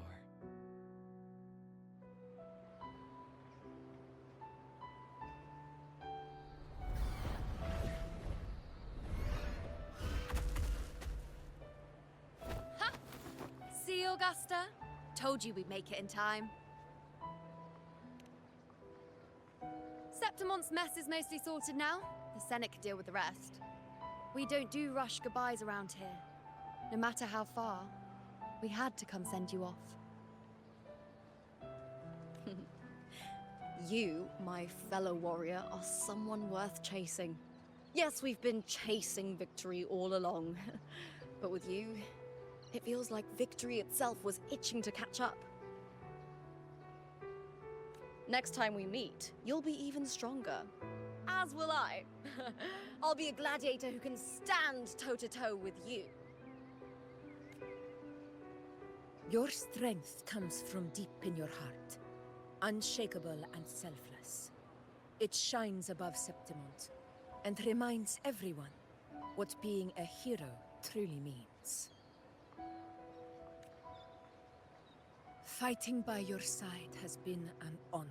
Ha! See, Augusta? Told you we'd make it in time. Septimon's mess is mostly sorted now. The Senate could deal with the rest. We don't do rush goodbyes around here. No matter how far, we had to come send you off. You, my fellow warrior, are someone worth chasing. Yes, we've been chasing victory all along. But with you, it feels like victory itself was itching to catch up. Next time we meet, you'll be even stronger. As will I. I'll be a gladiator who can stand toe-to-toe with you. Your strength comes from deep in your heart, unshakable and selfless. It shines above Septimont and reminds everyone what being a hero truly means. Fighting by your side has been an honor.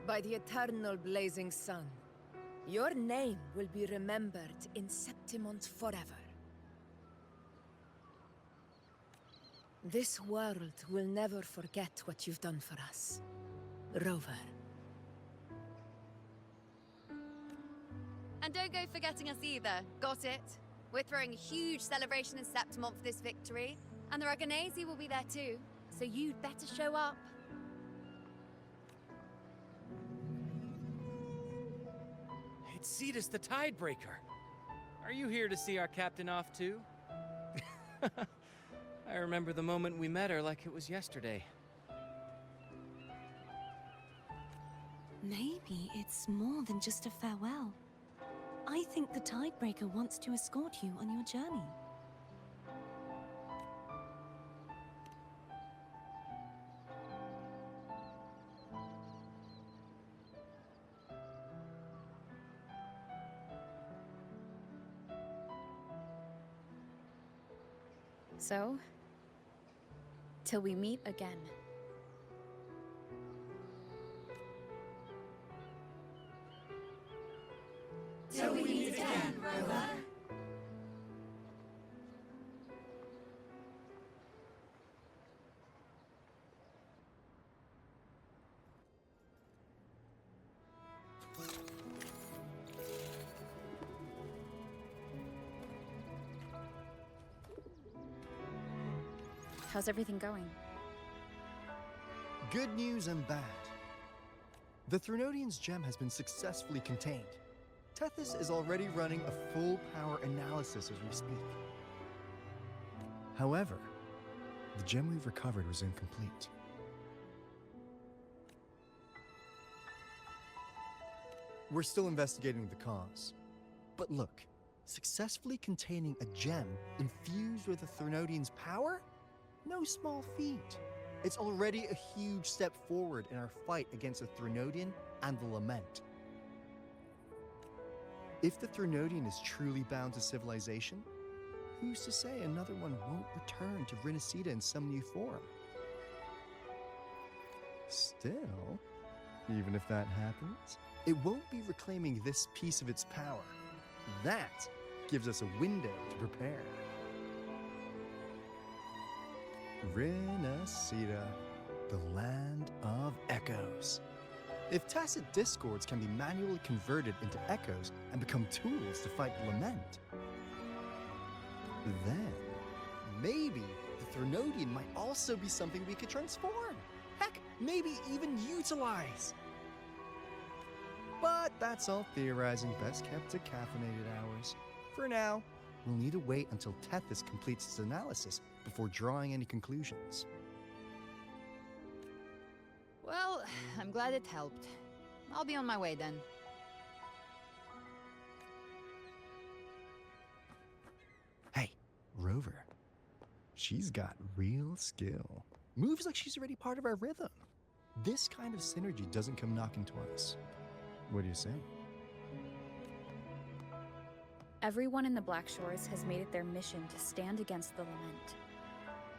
By the eternal blazing sun, your name will be remembered in Septimont forever. This world will never forget what you've done for us, Rover. And don't go forgetting us either. Got it? We're throwing a huge celebration in Septimont for this victory, and the Raganesi will be there too, so you'd better show up. It's Cetus the Tidebreaker. Are you here to see our captain off too? I remember the moment we met her like it was yesterday. Maybe it's more than just a farewell. I think the Tidebreaker wants to escort you on your journey. So, till we meet again. Till we meet again, Rover. How's everything going? Good news and bad. The Threnodian's gem has been successfully contained. Tethys is already running a full power analysis as we speak. However, the gem we've recovered was incomplete. We're still investigating the cause. But look, successfully containing a gem infused with the Threnodian's power? No small feat. It's already a huge step forward in our fight against the Threnodian and the Lament. If the Threnodian is truly bound to civilization, who's to say another one won't return to Rinascita in some new form? Still, even if that happens, it won't be reclaiming this piece of its power. That gives us a window to prepare. Rinascita, the land of echoes. If tacit discords can be manually converted into echoes and become tools to fight the Lament, then maybe the Threnodian might also be something we could transform. Heck, maybe even utilize. But that's all theorizing best kept to caffeinated hours. For now, we'll need to wait until Tethys completes his analysis before drawing any conclusions. Well, I'm glad it helped. I'll be on my way then. Hey, Rover. She's got real skill. Moves like she's already part of our rhythm. This kind of synergy doesn't come knocking twice. What do you say? Everyone in the Black Shores has made it their mission to stand against the lament.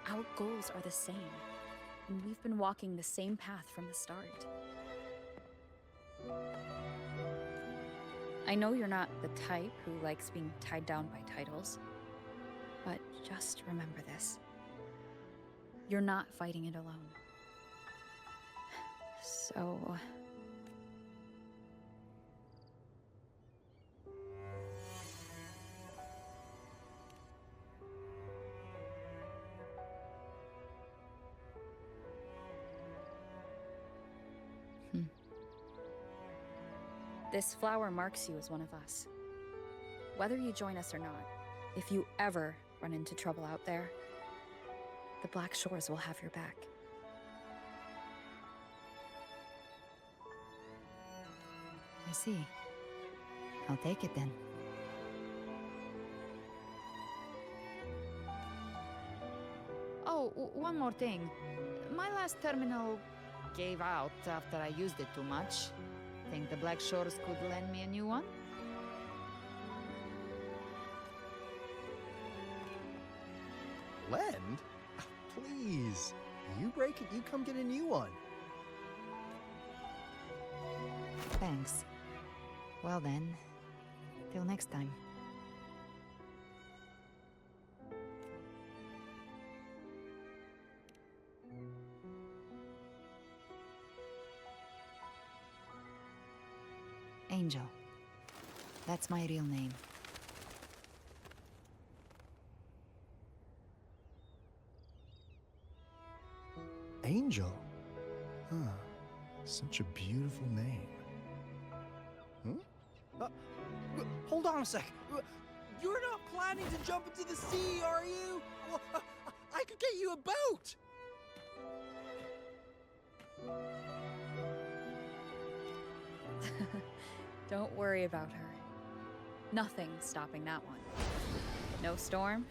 Our goals are the same, and we've been walking the same path from the start. I know you're not the type who likes being tied down by titles, but just remember this. You're not fighting it alone. So... This flower marks you as one of us. Whether you join us or not, if you ever run into trouble out there, the Black Shores will have your back. I see. I'll take it then. Oh, one more thing. My last terminal gave out after I used it too much. Think the Black Shores could lend me a new one? Lend? Please. You break it, you come get a new one. Thanks. Well then, till next time. Angel. That's my real name. Angel? Huh. Such a beautiful name. Hold on a sec. You're not planning to jump into the sea, are you? Well, I could get you a boat. Don't worry about her. Nothing's stopping that one. No storm,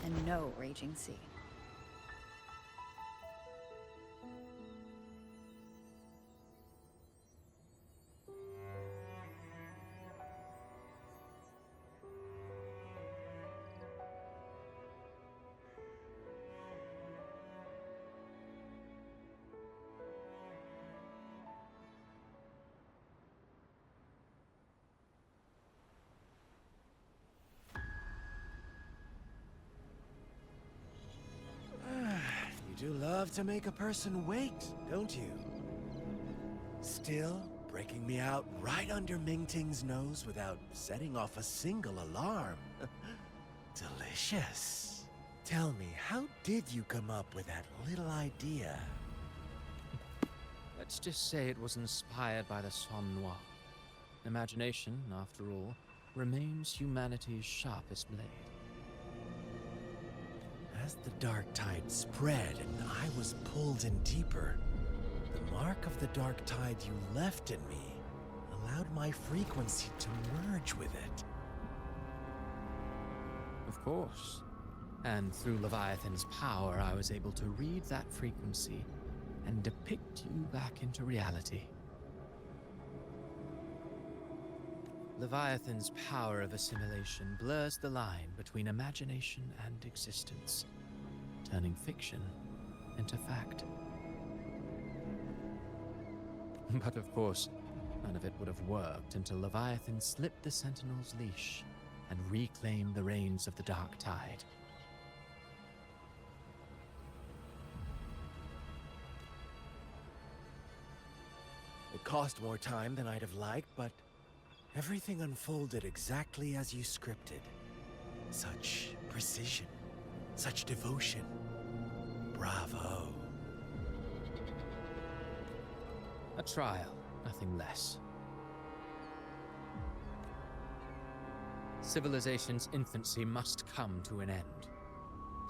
and no raging sea. You do love to make a person wait, don't you? Still breaking me out right under Mingting's nose without setting off a single alarm. Delicious. Tell me, how did you come up with that little idea? Let's just say it was inspired by the Sang Noir. Imagination, after all, remains humanity's sharpest blade. As the dark tide spread and I was pulled in deeper, the mark of the dark tide you left in me allowed my frequency to merge with it. Of course. And through Leviathan's power, I was able to read that frequency and depict you back into reality. Leviathan's power of assimilation blurs the line between imagination and existence, turning fiction into fact. But of course, none of it would have worked until Leviathan slipped the Sentinel's leash and reclaimed the reins of the Dark Tide. It cost more time than I'd have liked, but everything unfolded exactly as you scripted. Such precision, such devotion. Bravo. A trial, nothing less. Civilization's infancy must come to an end.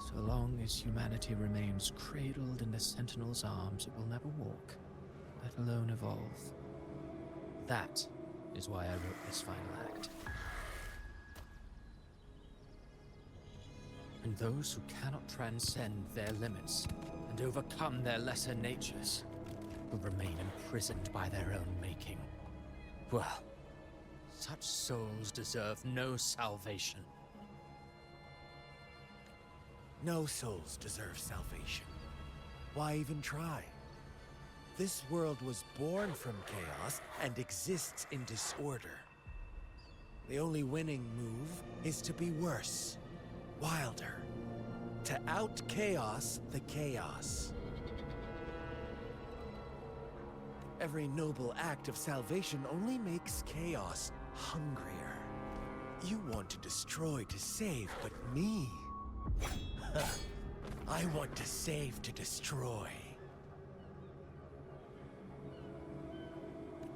So long as humanity remains cradled in the Sentinel's arms, it will never walk, let alone evolve. That is why I wrote this final act. And those who cannot transcend their limits and overcome their lesser natures will remain imprisoned by their own making. Well, such souls deserve no salvation. No souls deserve salvation. Why even try? This world was born from chaos and exists in disorder. The only winning move is to be worse, wilder, to out-chaos the chaos. Every noble act of salvation only makes chaos hungrier. You want to destroy to save, but me? I want to save to destroy.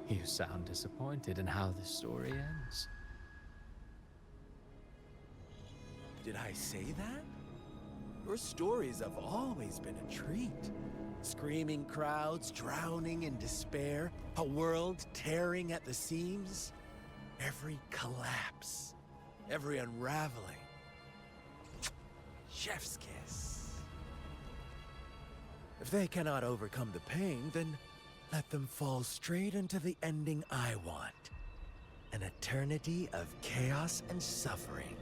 You sound disappointed in how this story ends. Did I say that? Your stories have always been a treat. Screaming crowds drowning in despair, a world tearing at the seams. Every collapse, every unraveling. Chef's kiss. If they cannot overcome the pain, then let them fall straight into the ending I want. An eternity of chaos and suffering.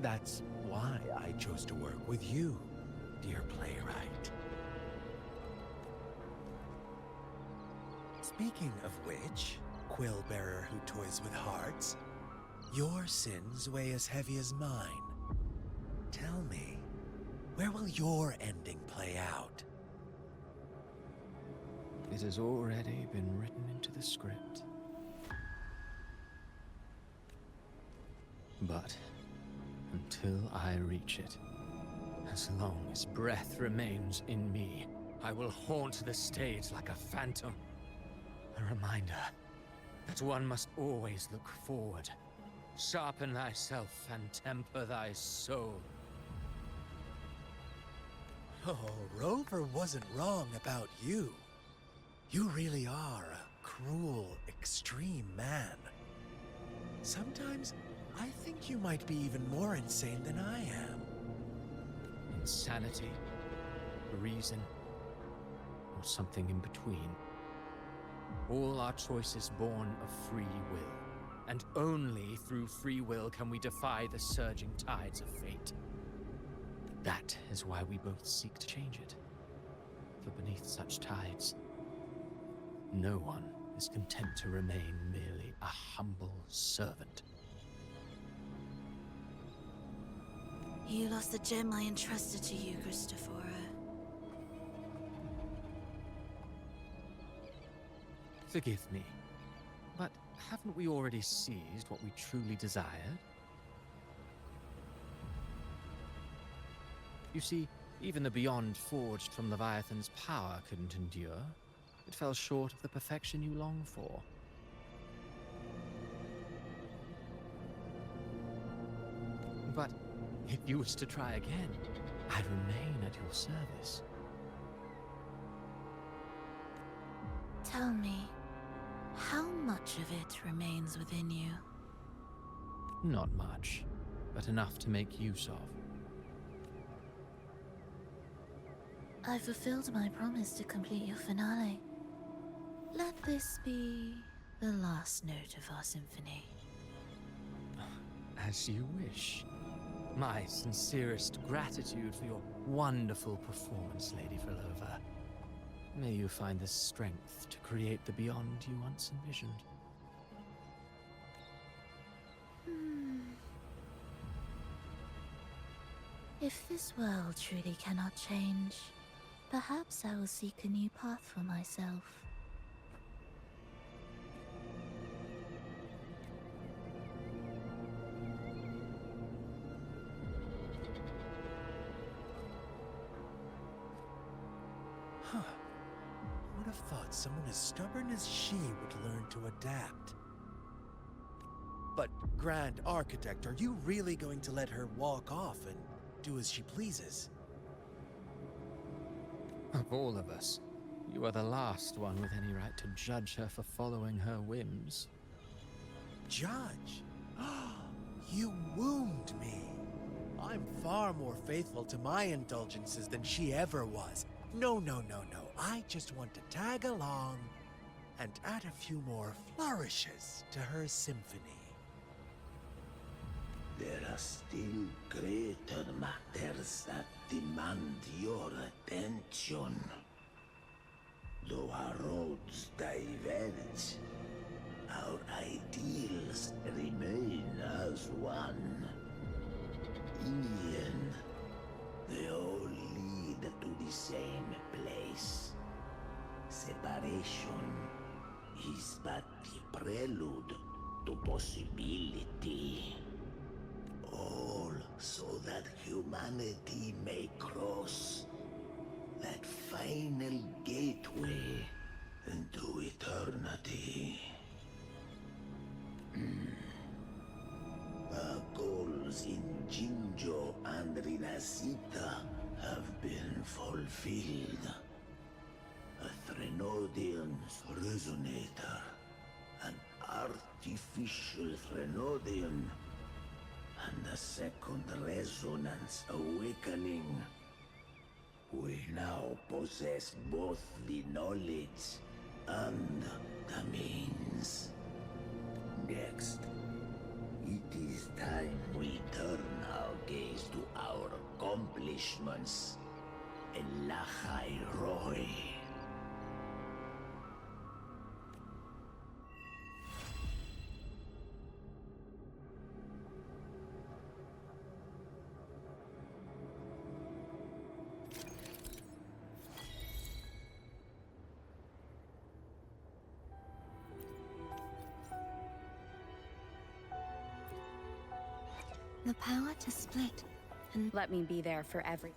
That's why I chose to work with you, dear playwright. Speaking of which, quill bearer who toys with hearts, your sins weigh as heavy as mine. Tell me, where will your ending play out? It has already been written into the script. But until I reach it, as long as breath remains in me, I will haunt the stage like a phantom. A reminder that one must always look forward. Sharpen thyself and temper thy soul. Oh, Rover wasn't wrong about you. You really are a cruel, extreme man. Sometimes I think you might be even more insane than I am. Insanity, reason, or something in between. All our choices born of free will, and only through free will can we defy the surging tides of fate. That is why we both seek to change it. For beneath such tides, no one is content to remain merely a humble servant. You lost the gem I entrusted to you, Christopher. Forgive me, but haven't we already seized what we truly desired? You see, even the beyond forged from Leviathan's power couldn't endure. It fell short of the perfection you long for. But if you was to try again, I'd remain at your service. Tell me, how much of it remains within you? Not much, but enough to make use of. I fulfilled my promise to complete your finale. Let this be the last note of our symphony. As you wish. My sincerest gratitude for your wonderful performance, Lady Filova. May you find the strength to create the beyond you once envisioned. If this world truly cannot change, perhaps I will seek a new path for myself. Huh. I would have thought someone as stubborn as she would learn to adapt. But, Grand Architect, are you really going to let her walk off and do as she pleases? Of all of us, you are the last one with any right to judge her for following her whims. Judge? You wound me. I'm far more faithful to my indulgences than she ever was. No, no, no, no. I just want to tag along and add a few more flourishes to her symphony. There are still greater matters that demand your attention. Though our roads diverge, our ideals remain as one. In the end, they all lead to the same place. Separation is but the prelude to possibility. All so that humanity may cross that final gateway into eternity. Our goals in Jinjo and Rinasita have been fulfilled. A Threnodian's resonator, an artificial Threnodian, and a second resonance awakening. We now possess both the knowledge and the means. Next, it is time we turn our gaze to our accomplishments in Lahai Roy. The power to split and let me be there for every.